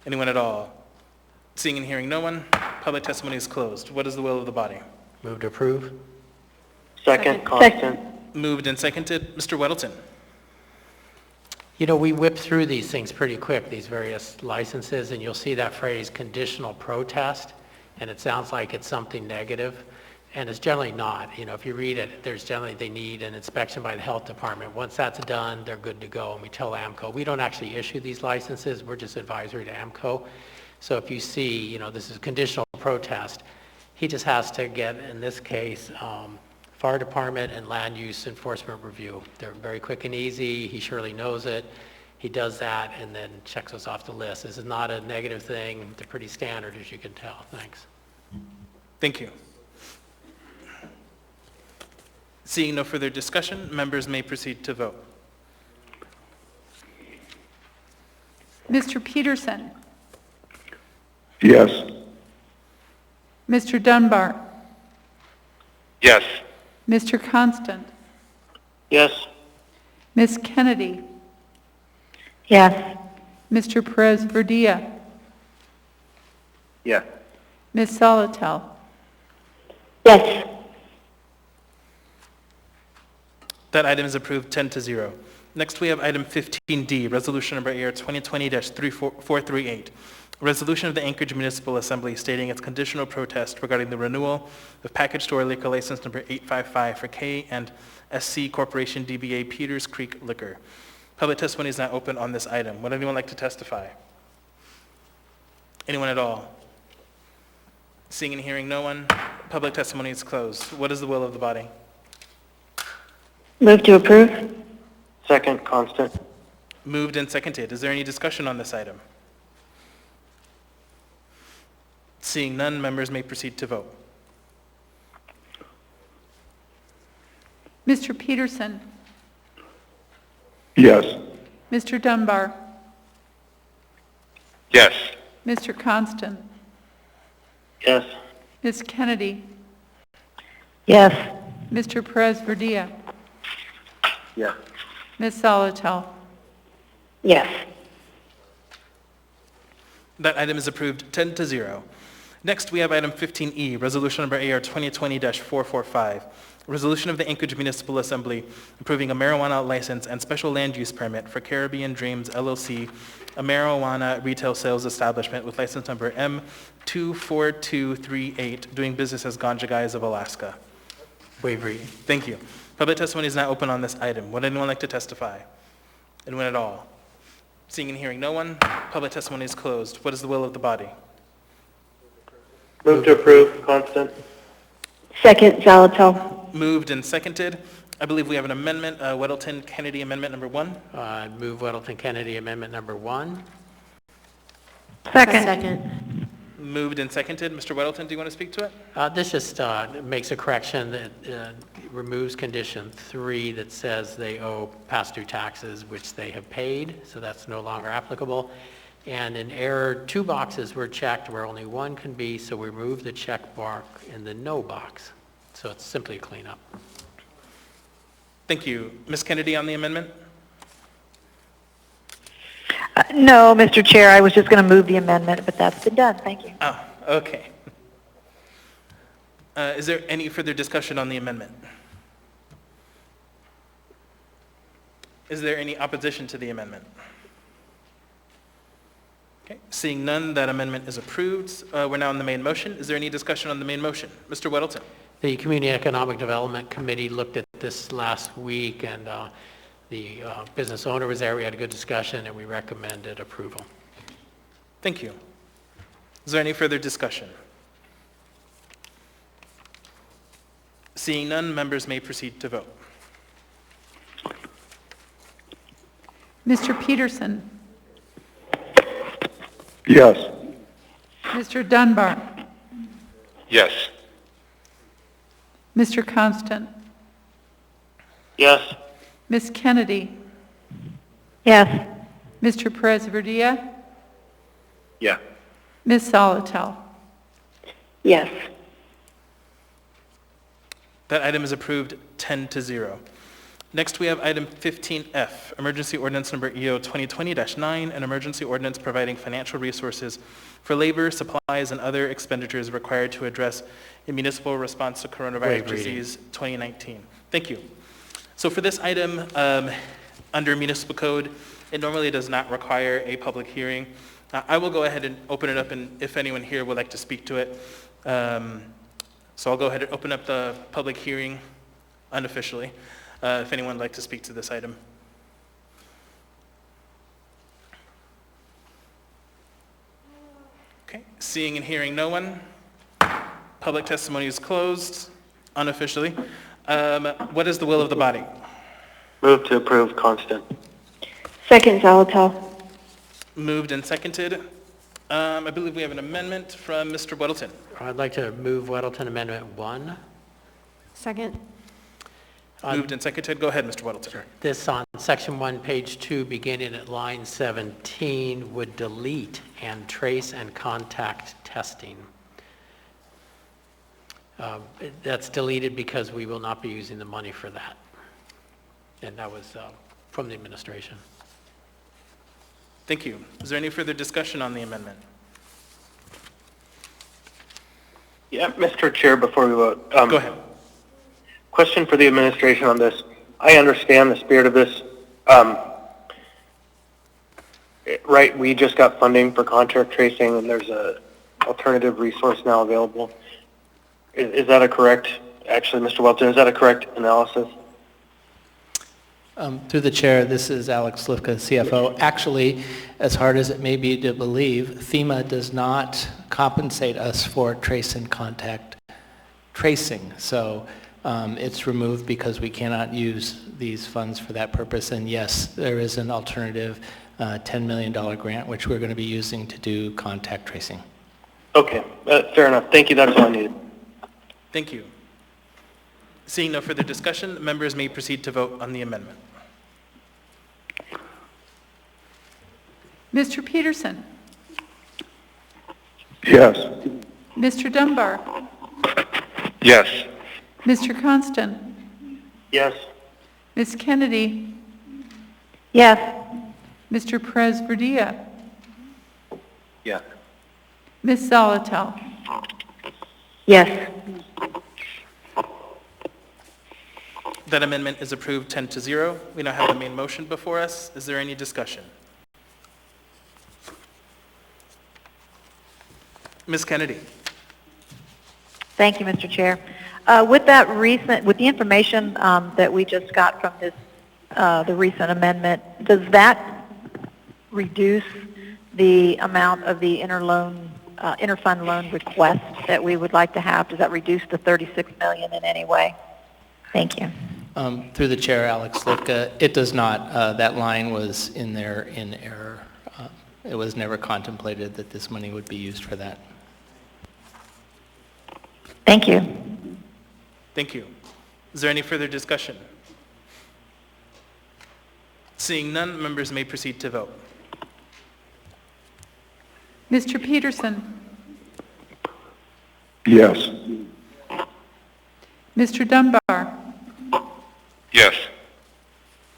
Anyone at all? Seeing and hearing no one, public testimony is closed. What is the will of the body? Move to approve. Second, Constant. Moved and seconded. Mr. Weddleton. You know, we whip through these things pretty quick, these various licenses, and you'll see that phrase conditional protest, and it sounds like it's something negative, and it's generally not. You know, if you read it, there's generally, they need an inspection by the health department. Once that's done, they're good to go, and we tell AMCO. We don't actually issue these licenses, we're just advisory to AMCO. So if you see, you know, this is conditional protest, he just has to get, in this case, fire department and land use enforcement review. They're very quick and easy. He surely knows it. He does that and then checks us off the list. This is not a negative thing. They're pretty standard, as you can tell. Thanks. Thank you. Seeing no further discussion, members may proceed to vote. Mr. Peterson? Yes. Mr. Dunbar? Yes. Mr. Constant? Yes. Ms. Kennedy? Yes. Mr. Perez Verdilla? Yes. Ms. Solotel? Yes. That item is approved 10-0. Next, we have item 15D, resolution number AR 2020-438. A resolution of the Anchorage Municipal Assembly stating its conditional protest regarding the renewal of package store liquor license number 855 for K and SC Corporation DBA Peters Creek Liquor. Public testimony is now open on this item. Would anyone like to testify? Anyone at all? Seeing and hearing no one, public testimony is closed. What is the will of the body? Move to approve. Second, Constant. Moved and seconded. Is there any discussion on this item? Seeing none, members may proceed to vote. Mr. Peterson? Yes. Mr. Dunbar? Yes. Mr. Constant? Yes. Ms. Kennedy? Yes. Mr. Perez Verdilla? Yes. Ms. Solotel? Yes. That item is approved 10-0. Next, we have item 15E, resolution number AR 2020-445. Resolution of the Anchorage Municipal Assembly approving a marijuana license and special land use permit for Caribbean Dreams LLC, a marijuana retail sales establishment with license number M24238, doing business as Ganja Guys of Alaska. Waive reading. Thank you. Public testimony is now open on this item. Would anyone like to testify? Anyone at all? Seeing and hearing no one, public testimony is closed. What is the will of the body? Move to approve, Constant. Second, Solotel. Moved and seconded. I believe we have an amendment, Weddleton-Kennedy Amendment Number 1. Move Weddleton-Kennedy Amendment Number 1. Second. Moved and seconded. Mr. Weddleton, do you want to speak to it? This just makes a correction that removes condition 3 that says they owe past due taxes, which they have paid, so that's no longer applicable. And in error, 2 boxes were checked where only 1 can be, so we remove the check mark in the no box. So it's simply a cleanup. Thank you. Ms. Kennedy on the amendment? No, Mr. Chair, I was just going to move the amendment, but that's been done. Thank you. Oh, okay. Is there any further discussion on the amendment? Is there any opposition to the amendment? Okay, seeing none, that amendment is approved. We're now on the main motion. Is there any discussion on the main motion? Mr. Weddleton. The Community Economic Development Committee looked at this last week, and the business owner was there. We had a good discussion, and we recommended approval. Thank you. Is there any further discussion? Seeing none, members may proceed to vote. Mr. Peterson, Yes. Mr. Dunbar, Yes. Mr. Constant, Yes. Ms. Kennedy, Yes. Mr. Perez-Verdia, Yeah. Ms. Solotel. Yes. That item is approved 10-0. Next, we have item 15F, Emergency Ordinance Number EO 2020-9, an emergency ordinance providing financial resources for labor, supplies, and other expenditures required to address a municipal response to coronavirus disease 2019. Thank you. So for this item, under municipal code, it normally does not require a public hearing. I will go ahead and open it up, and if anyone here would like to speak to it. So I'll go ahead and open up the public hearing unofficially. If anyone would like to speak to this item. Okay, seeing and hearing no one, public testimony is closed unofficially. What is the will of the body? Move to approve, Constant. Second, Solotel. Moved and seconded. I believe we have an amendment from Mr. Weddleton. I'd like to move Weddleton Amendment 1. Second. Moved and seconded. Go ahead, Mr. Weddleton. This on section 1, page 2, beginning at line 17, would delete and trace and contact testing. That's deleted because we will not be using the money for that. And that was from the administration. Thank you. Is there any further discussion on the amendment? Yeah, Mr. Chair, before we vote. Go ahead. Question for the administration on this. I understand the spirit of this. Right, we just got funding for contact tracing, and there's a alternative resource now available. Is that a correct, actually, Mr. Welton, is that a correct analysis? Through the chair, this is Alex Slivka, CFO. Actually, as hard as it may be to believe, FEMA does not compensate us for trace and contact tracing. So it's removed because we cannot use these funds for that purpose. And yes, there is an alternative $10 million grant, which we're going to be using to do contact tracing. Okay, fair enough. Thank you. That's all I needed. Thank you. Seeing no further discussion, members may proceed to vote on the amendment. Mr. Peterson, Yes. Mr. Dunbar, Yes. Mr. Constant, Yes. Ms. Kennedy, Yes. Mr. Perez-Verdia, Yeah. Ms. Zolotel. Yes. That amendment is approved 10-0. We now have the main motion before us. Is there any discussion? Ms. Kennedy. Thank you, Mr. Chair. With the information that we just got from this, the recent amendment, does that reduce the amount of the interfund loan request that we would like to have? Does that reduce the $36 million in any way? Thank you. Through the chair, Alex Slivka, it does not, that line was in there in error. It was never contemplated that this money would be used for that. Thank you. Thank you. Is there any further discussion? Seeing none, members may proceed to vote. Mr. Peterson? Yes. Mr. Dunbar? Yes.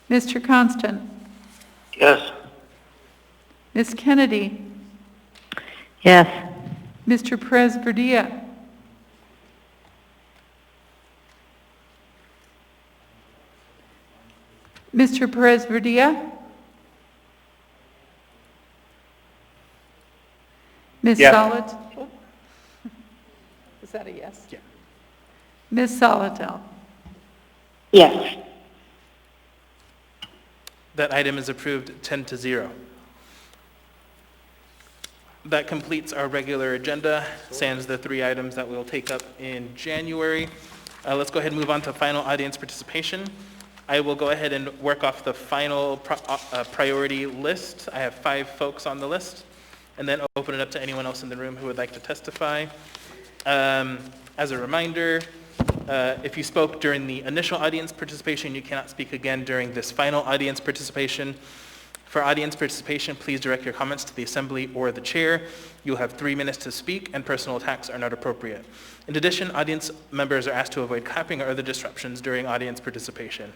Mr. Constant? Yes. Ms. Kennedy? Yes. Mr. Perez-Verdia? Mr. Perez-Verdia? Ms. Yes. Solid? Is that a yes? Yeah. Ms. Solitel? Yes. That item is approved 10-0. That completes our regular agenda, sans the 3 items that we'll take up in January. Let's go ahead and move on to final audience participation. I will go ahead and work off the final priority list. I have 5 folks on the list, and then open it up to anyone else in the room who would like to testify. As a reminder, if you spoke during the initial audience participation, you cannot speak again during this final audience participation. For audience participation, please direct your comments to the assembly or the chair. You'll have 3 minutes to speak, and personal attacks are not appropriate. In addition, audience members are asked to avoid clapping or other disruptions during audience participation.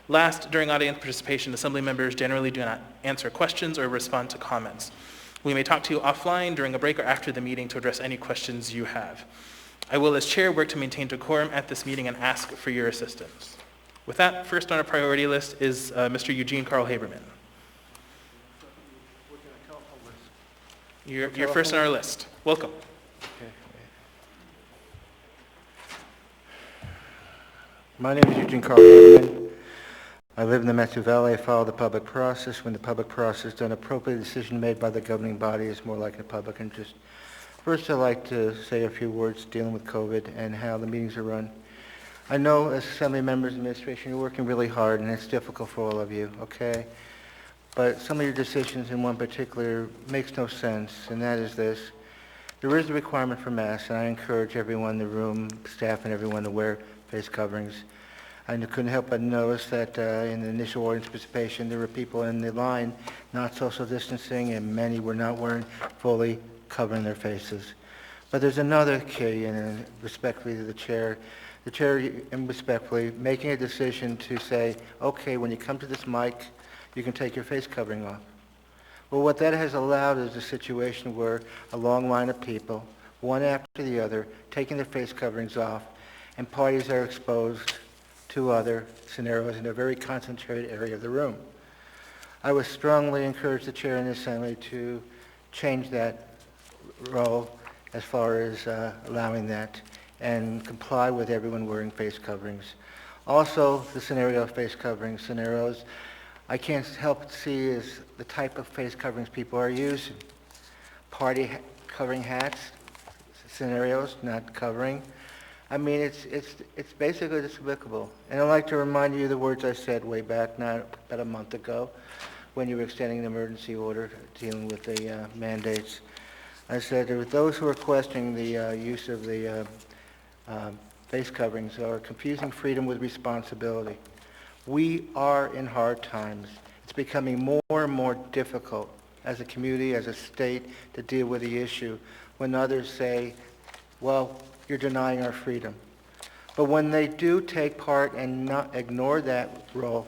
Last, during audience participation, assembly members generally do not answer questions or respond to comments. We may talk to you offline during a break or after the meeting to address any questions you have. I will, as chair, work to maintain decorum at this meeting and ask for your assistance. With that, first on our priority list is Mr. Eugene Carl Haberman. You're first on our list. Welcome. Okay. My name is Eugene Carl Haberman. I live in the Metro Valley. I follow the public process. When the public process is done appropriately, the decision made by the governing body is more like a public interest. First, I'd like to say a few words dealing with COVID and how the meetings are run. I know as Assembly members and administration, you're working really hard, and it's difficult for all of you, okay? But some of your decisions in one particular makes no sense, and that is this. There is a requirement for masks, and I encourage everyone in the room, staff and everyone to wear face coverings. I couldn't help but notice that in the initial audience participation, there were people in the line not social distancing, and many were not wearing fully covering their faces. But there's another key, and respectfully to the chair, and respectfully, making a decision to say, okay, when you come to this mic, you can take your face covering off. Well, what that has allowed is a situation where a long line of people, one after the other, taking their face coverings off, and parties are exposed to other scenarios in a very concentrated area of the room. I would strongly encourage the chair in the assembly to change that role as far as allowing that and comply with everyone wearing face coverings. Also, the scenario of face covering scenarios, I can't help but see is the type of face coverings people are using. Party covering hats, scenarios, not covering. I mean, it's basically despicable. And I'd like to remind you of the words I said way back, not about a month ago, when you were extending the emergency order dealing with the mandates. I said there were those who are questioning the use of the face coverings are confusing freedom with responsibility. We are in hard times. It's becoming more and more difficult as a community, as a state, to deal with the issue when others say, well, you're denying our freedom. But when they do take part and not ignore that role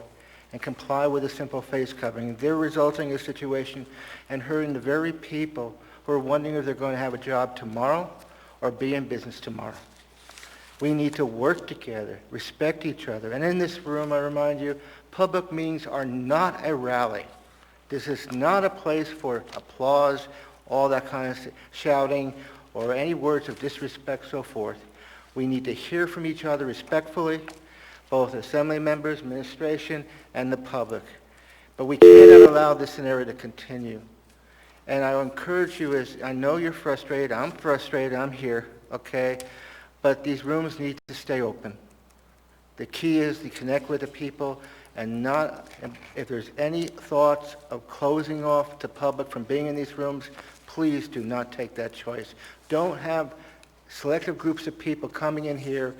and comply with a simple face covering, they're resulting in a situation and hurting the very people who are wondering if they're going to have a job tomorrow or be in business tomorrow. We need to work together, respect each other. And in this room, I remind you, public meetings are not a rally. This is not a place for applause, all that kind of shouting, or any words of disrespect, so forth. We need to hear from each other respectfully, both assembly members, administration, and the public. But we cannot allow this scenario to continue. And I encourage you, as I know you're frustrated, I'm here, okay? But these rooms need to stay open. The key is to connect with the people and not, if there's any thoughts of closing off the public from being in these rooms, please do not take that choice. Don't have selective groups of people coming in here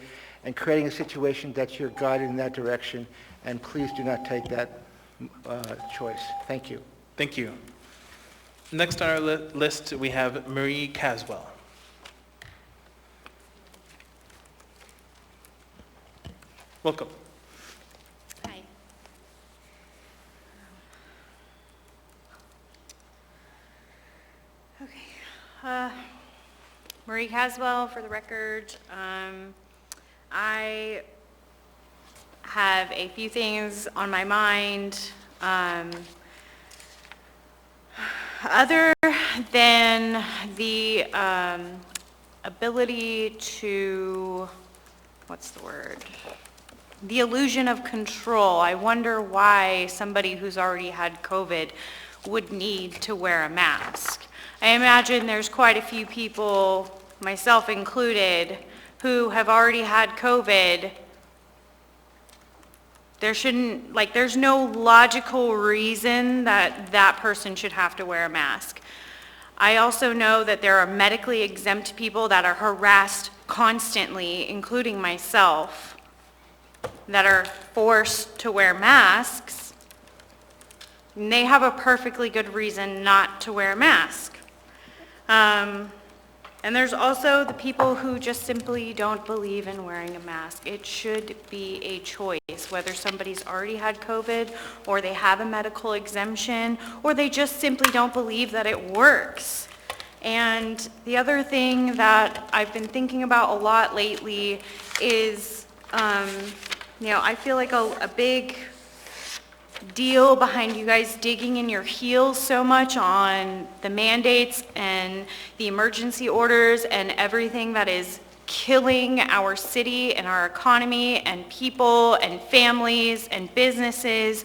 and creating a situation that you're guided in that direction, and please do not take that choice. Thank you. Thank you. Next on our list, we have Marie Caswell. Welcome. Hi. Okay. Marie Caswell, for the record. I have a few things on my mind. Other than the ability to, what's the word? The illusion of control. I wonder why somebody who's already had COVID would need to wear a mask. I imagine there's quite a few people, myself included, who have already had COVID. There's no logical reason that that person should have to wear a mask. I also know that there are medically exempt people that are harassed constantly, including myself, that are forced to wear masks, and they have a perfectly good reason not to wear a mask. And there's also the people who just simply don't believe in wearing a mask. It should be a choice, whether somebody's already had COVID, or they have a medical exemption, or they just simply don't believe that it works. And the other thing that I've been thinking about a lot lately is, I feel like a big deal behind you guys digging in your heels so much on the mandates and the emergency orders and everything that is killing our city and our economy and people and families and businesses,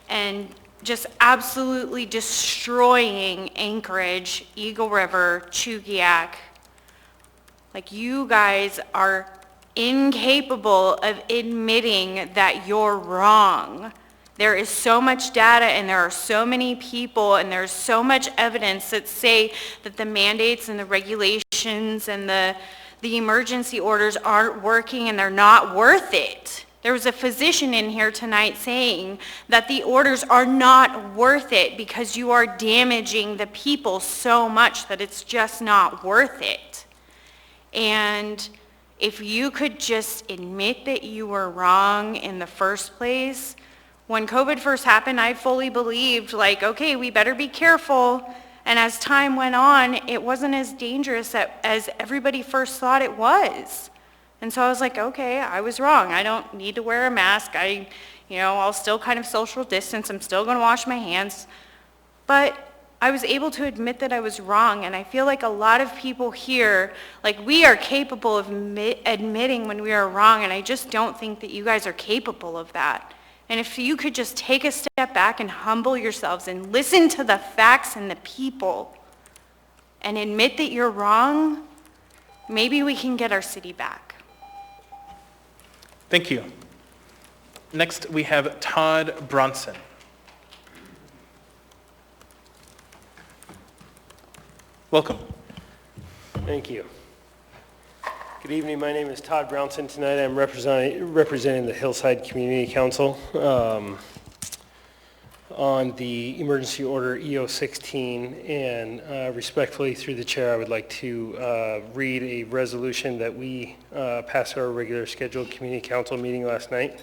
and just absolutely destroying Anchorage, Eagle River, Chugiak. Like, you guys are incapable of admitting that you're wrong. There is so much data, and there are so many people, and there's so much evidence that say that the mandates and the regulations and the emergency orders aren't working and they're not worth it. There was a physician in here tonight saying that the orders are not worth it because you are damaging the people so much that it's just not worth it. And if you could just admit that you were wrong in the first place. When COVID first happened, I fully believed, okay, we better be careful. And as time went on, it wasn't as dangerous as everybody first thought it was. And so I was like, okay, I was wrong. I don't need to wear a mask. I'll still kind of social distance. I'm still going to wash my hands. But I was able to admit that I was wrong. And I feel like a lot of people here, we are capable of admitting when we are wrong. And I just don't think that you guys are capable of that. And if you could just take a step back and humble yourselves and listen to the facts and the people and admit that you're wrong, maybe we can get our city back. Thank you. Next, we have Todd Bronson. Welcome. Thank you. Good evening. My name is Todd Brownson. Tonight I'm representing the Hillside Community Council on the emergency order EO16, and respectfully through the chair, I would like to read a resolution that we passed our regular scheduled community council meeting last night.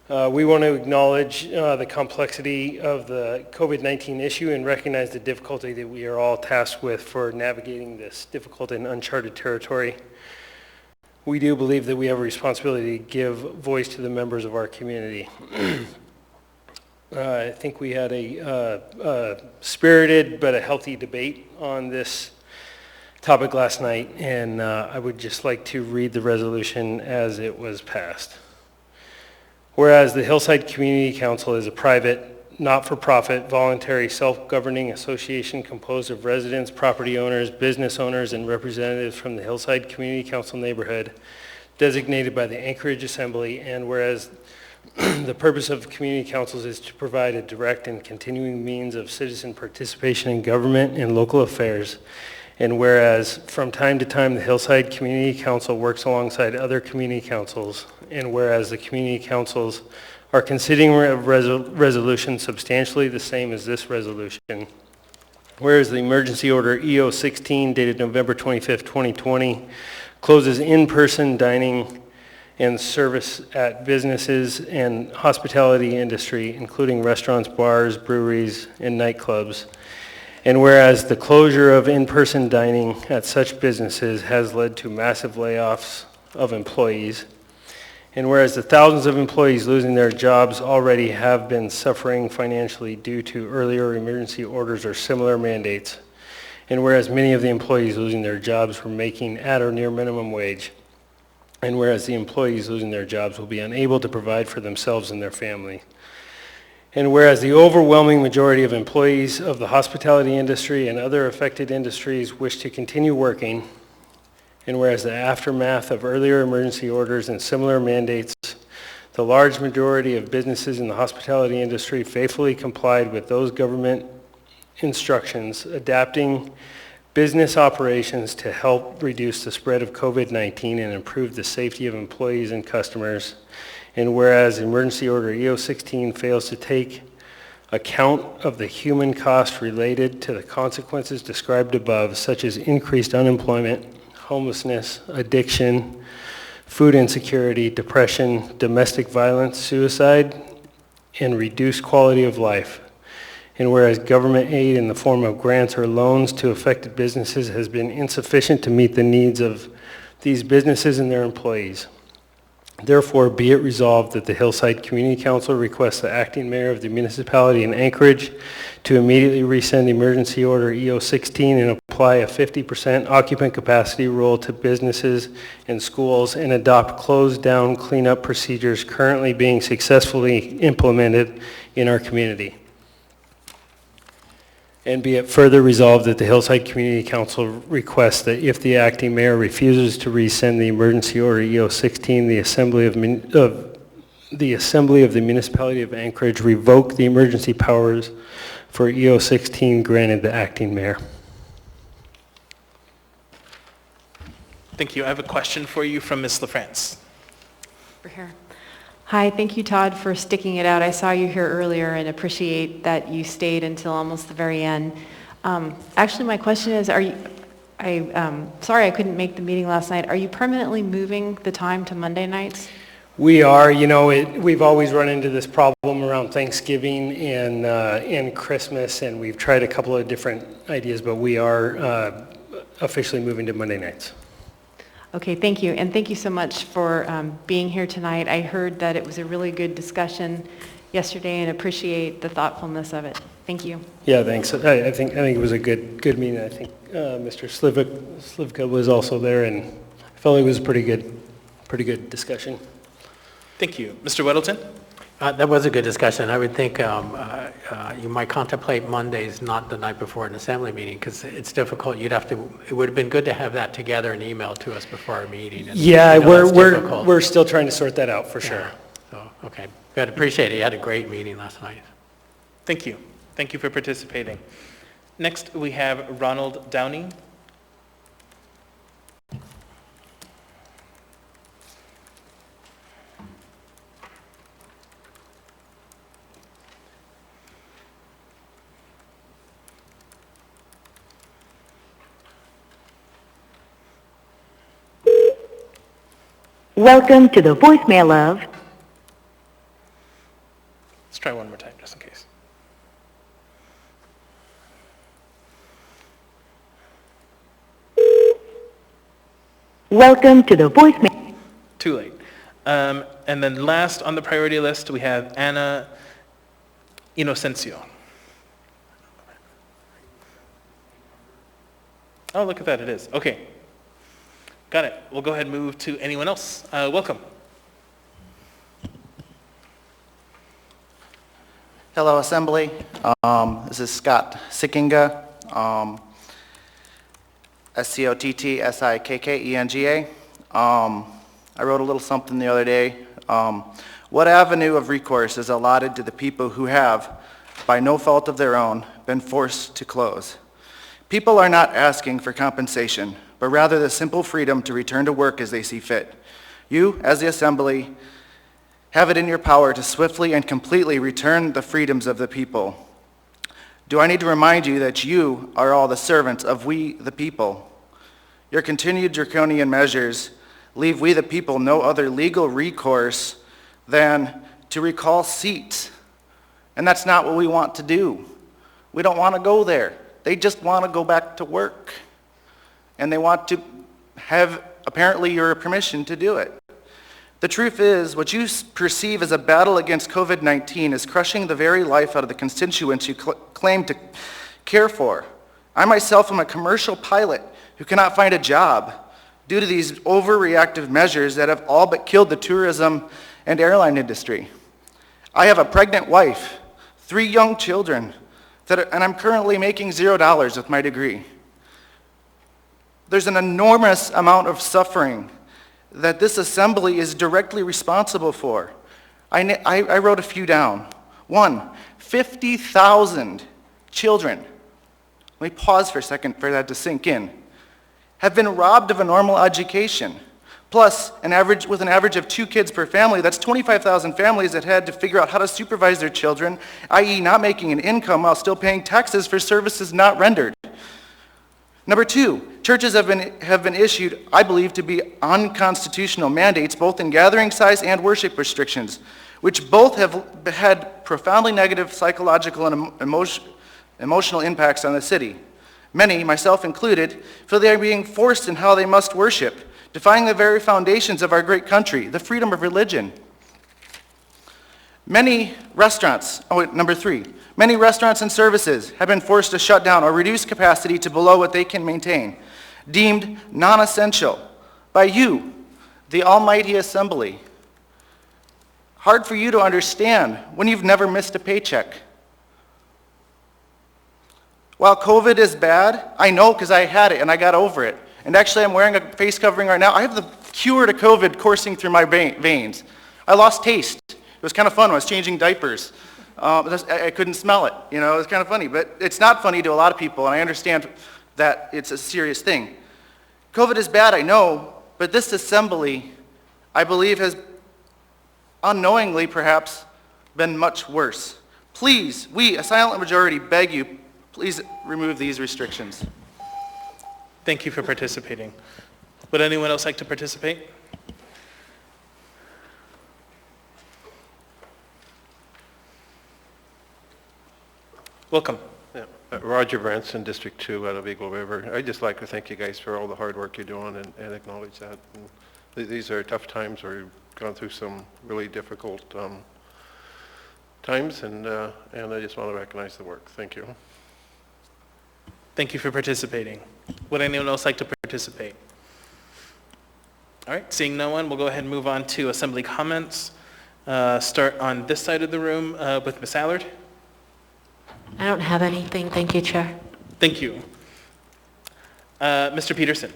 We want to acknowledge the complexity of the COVID-19 issue and recognize the difficulty that we are all tasked with for navigating this difficult and uncharted territory. We do believe that we have a responsibility to give voice to the members of our community. I think we had a spirited but a healthy debate on this topic last night, and I would just like to read the resolution as it was passed. Whereas the Hillside Community Council is a private, not-for-profit, voluntary, self-governing association composed of residents, property owners, business owners, and representatives from the Hillside Community Council neighborhood, designated by the Anchorage Assembly, and whereas the purpose of community councils is to provide a direct and continuing means of citizen participation in government and local affairs, and whereas from time to time the Hillside Community Council works alongside other community councils, and whereas the community councils are considering a resolution substantially the same as this resolution, whereas the emergency order EO 16 dated November 25th, 2020 closes in-person dining and service at businesses and hospitality industry, including restaurants, bars, breweries, and nightclubs. And whereas the closure of in-person dining at such businesses has led to massive layoffs of employees, and whereas the thousands of employees losing their jobs already have been suffering financially due to earlier emergency orders or similar mandates, and whereas many of the employees losing their jobs were making at or near minimum wage, and whereas the employees losing their jobs will be unable to provide for themselves and their family. And whereas the overwhelming majority of employees of the hospitality industry and other affected industries wish to continue working, and whereas the aftermath of earlier emergency orders and similar mandates, the large majority of businesses in the hospitality industry faithfully complied with those government instructions, adapting business operations to help reduce the spread of COVID-19 and improve the safety of employees and customers. And whereas Emergency Order EO 16 fails to take account of the human cost related to the consequences described above, such as increased unemployment, homelessness, addiction, food insecurity, depression, domestic violence, suicide, and reduced quality of life. And whereas government aid in the form of grants or loans to affected businesses has been insufficient to meet the needs of these businesses and their employees. Therefore, be it resolved that the Hillside Community Council requests the acting mayor of the municipality in Anchorage to immediately rescind Emergency Order EO 16 and apply a 50% occupant capacity rule to businesses and schools and adopt closed-down cleanup procedures currently being successfully implemented in our community. And be it further resolved that the Hillside Community Council requests that if the acting mayor refuses to rescind the Emergency Order EO 16, the Assembly of the Municipality of Anchorage revoke the emergency powers for EO 16 granted the acting mayor. Thank you. I have a question for you from Ms. LaFrance. Over here. Hi, thank you, Todd, for sticking it out. I saw you here earlier and appreciate that you stayed until almost the very end. Actually, my question is, sorry I couldn't make the meeting last night. Are you permanently moving the time to Monday nights? We are. You know, we've always run into this problem around Thanksgiving and Christmas, and we've tried a couple of different ideas, but we are officially moving to Monday nights. Okay, thank you. And thank you so much for being here tonight. I heard that it was a really good discussion yesterday and appreciate the thoughtfulness of it. Thank you. Yeah, thanks. I think it was a good meeting. I think Mr. Slivka was also there, and I felt it was a pretty good discussion. Thank you. Mr. Weddleton? That was a good discussion. I would think you might contemplate Mondays, not the night before an assembly meeting, because it's difficult. It would have been good to have that together and emailed to us before our meeting. And yeah, we're still trying to sort that out for sure. So, okay. Good. Appreciate it. You had a great meeting last night. Thank you. Thank you for participating. Next, we have Ronald Downey. Welcome to the voicemail of... Let's try one more time, just in case. Welcome to the voicemail... Too late. And then last on the priority list, we have Anna Inocencio. Oh, look at that, it is. Okay. Got it. We'll go ahead and move to anyone else. Welcome. Hello, Assembly. This is Scott Sickinga, Scottsikkenga. I wrote a little something the other day. What avenue of recourse is allotted to the people who have, by no fault of their own, been forced to close? People are not asking for compensation, but rather the simple freedom to return to work as they see fit. You, as the Assembly, have it in your power to swiftly and completely return the freedoms of the people. Do I need to remind you that you are all the servants of we, the people? Your continued draconian measures leave we, the people, no other legal recourse than to recall seats. And that's not what we want to do. We don't want to go there. They just want to go back to work. And they want to have, apparently, your permission to do it. The truth is, what you perceive as a battle against COVID-19 is crushing the very life out of the constituents you claim to care for. I myself am a commercial pilot who cannot find a job due to these overreactive measures that have all but killed the tourism and airline industry. I have a pregnant wife, 3 young children, and I'm currently making $0 with my degree. There's an enormous amount of suffering that this Assembly is directly responsible for. I wrote a few down. 1, 50,000 children, let me pause for a second for that to sink in, have been robbed of a normal education. Plus, with an average of 2 kids per family, that's 25,000 families that had to figure out how to supervise their children, i.e. not making an income while still paying taxes for services not rendered. Number 2, churches have been issued, I believe, to be unconstitutional mandates, both in gathering size and worship restrictions, which both have had profoundly negative psychological and emotional impacts on the city. Many, myself included, feel they are being forced in how they must worship, defying the very foundations of our great country, the freedom of religion. Many restaurants, number 3, many restaurants and services have been forced to shut down or reduce capacity to below what they can maintain, deemed non-essential by you, the almighty Assembly. Hard for you to understand when you've never missed a paycheck. While COVID is bad, I know because I had it and I got over it. And actually I'm wearing a face covering right now. I have the cure to COVID coursing through my veins. I lost taste. It was kind of fun when I was changing diapers. I couldn't smell it. You know, it was kind of funny. But it's not funny to a lot of people, and I understand that it's a serious thing. COVID is bad, I know, but this Assembly, I believe, has unknowingly perhaps been much worse. Please, we, a silent majority, beg you, please remove these restrictions. Thank you for participating. Would anyone else like to participate? Welcome. Yeah. Roger Branson, District 2 out of Eagle River. I'd just like to thank you guys for all the hard work you're doing and acknowledge that. And these are tough times where we've gone through some really difficult times, and I just want to recognize the work. Thank you. Thank you for participating. Would anyone else like to participate? All right, seeing no one, we'll go ahead and move on to Assembly comments. Start on this side of the room with Ms. Allard. I don't have anything. Thank you, Chair. Thank you. Mr. Peterson.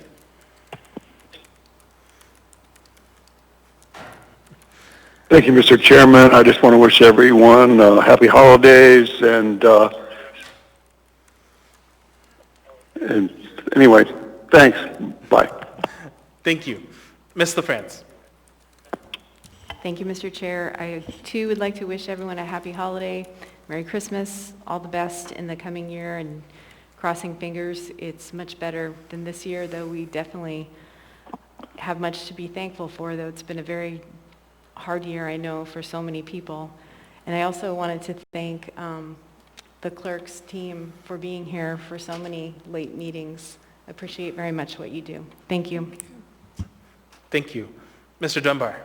Thank you, Mr. Chairman. I just want to wish everyone happy holidays and anyway, thanks. Bye. Thank you. Ms. LaFrance. Thank you, Mr. Chair. I, too, would like to wish everyone a happy holiday, Merry Christmas, all the best in the coming year, and crossing fingers, it's much better than this year, though we definitely have much to be thankful for, though it's been a very hard year, I know, for so many people. And I also wanted to thank the clerk's team for being here for so many late meetings. I appreciate very much what you do. Thank you. Thank you. Mr. Dunbar.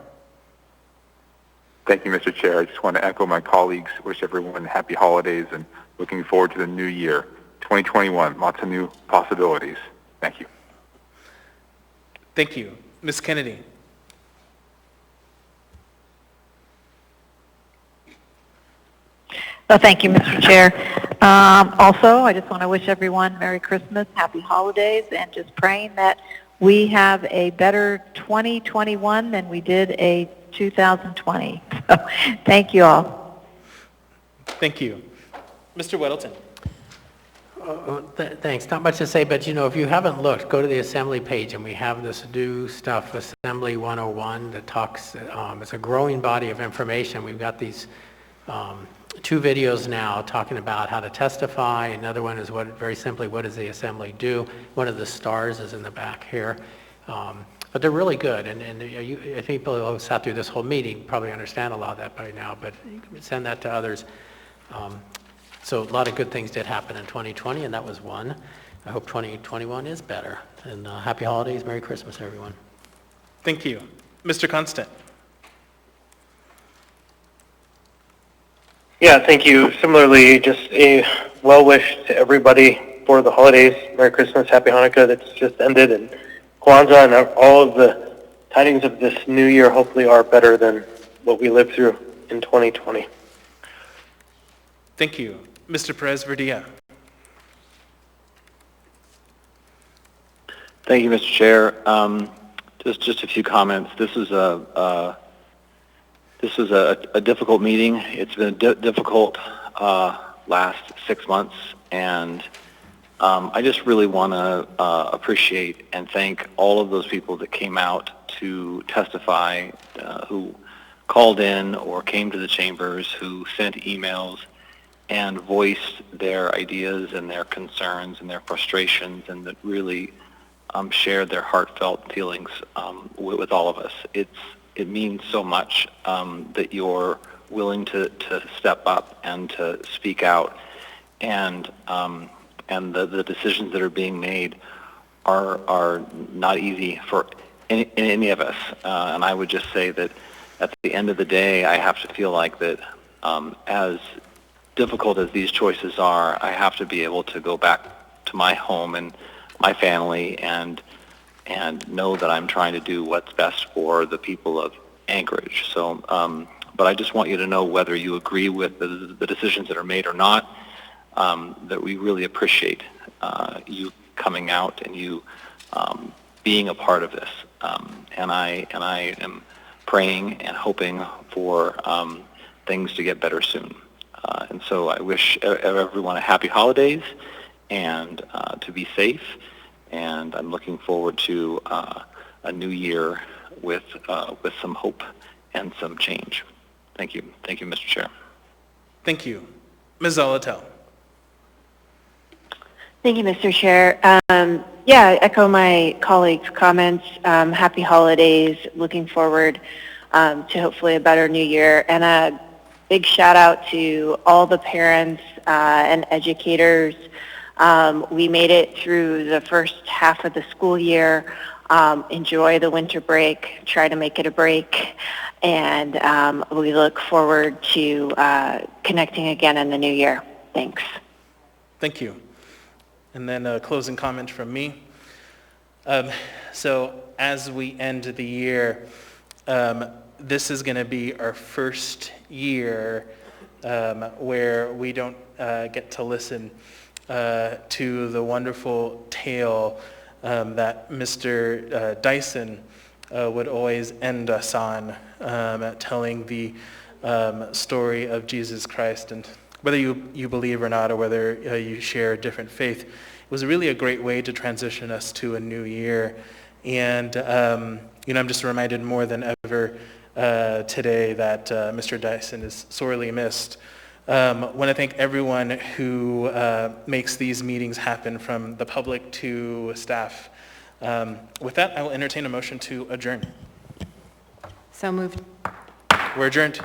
Thank you, Mr. Chair. I just want to echo my colleagues, wish everyone happy holidays and looking forward to the new year, 2021. Lots of new possibilities. Thank you. Thank you. Ms. Kennedy. Well, thank you, Mr. Chair. Also, I just want to wish everyone Merry Christmas, Happy Holidays, and just praying that we have a better 2021 than we did a 2020. So thank you all. Thank you. Mr. Weddleton. Thanks. Not much to say, but if you haven't looked, go to the Assembly page, and we have this new stuff, Assembly 101, that talks, it's a growing body of information. We've got these 2 videos now talking about how to testify. Another one is very simply, what does the Assembly do? One of the stars is in the back here. But they're really good, and people who have sat through this whole meeting probably understand a lot of that by now, but you can send that to others. So a lot of good things did happen in 2020, and that was one. I hope 2021 is better. And happy holidays, Merry Christmas, everyone. Thank you. Mr. Constant. Yeah, thank you. Similarly, just a well wish to everybody for the holidays. Merry Christmas, Happy Hanukkah that's just ended, and Kwanzaa, and all of the tidings of this new year hopefully are better than what we lived through in 2020. Thank you. Mr. Perez-Verdia. Thank you, Mr. Chair. Just a few comments. This is a difficult meeting. It's been a difficult last 6 months, and I just really want to appreciate and thank all of those people that came out to testify, who called in or came to the chambers, who sent emails and voiced their ideas and their concerns and their frustrations, and that really shared their heartfelt feelings with all of us. It means so much that you're willing to step up and to speak out, and the decisions that are being made are not easy for any of us. And I would just say that at the end of the day, I have to feel like that as difficult as these choices are, I have to be able to go back to my home and my family and know that I'm trying to do what's best for the people of Anchorage. So, but I just want you to know, whether you agree with the decisions that are made or not, that we really appreciate you coming out and you being a part of this. And I am praying and hoping for things to get better soon. And so I wish everyone a happy holidays and to be safe. And I'm looking forward to a new year with some hope and some change. Thank you. Thank you, Mr. Chair. Thank you. Ms. Zolotel. Thank you, Mr. Chair. Yeah, I echo my colleagues' comments. Happy holidays. Looking forward to hopefully a better new year. And a big shout out to all the parents and educators. We made it through the first half of the school year. Enjoy the winter break. Try to make it a break. And we look forward to connecting again in the new year. Thanks. Thank you. And then a closing comment from me. So as we end the year, this is going to be our first year where we don't get to listen to the wonderful tale that Mr. Dyson would always end us on, telling the story of Jesus Christ. And whether you believe or not, or whether you share a different faith, it was really a great way to transition us to a new year. And I'm just reminded more than ever today that Mr. Dyson is sorely missed. I want to thank everyone who makes these meetings happen, from the public to staff. With that, I will entertain a motion to adjourn. So moved. We're adjourned.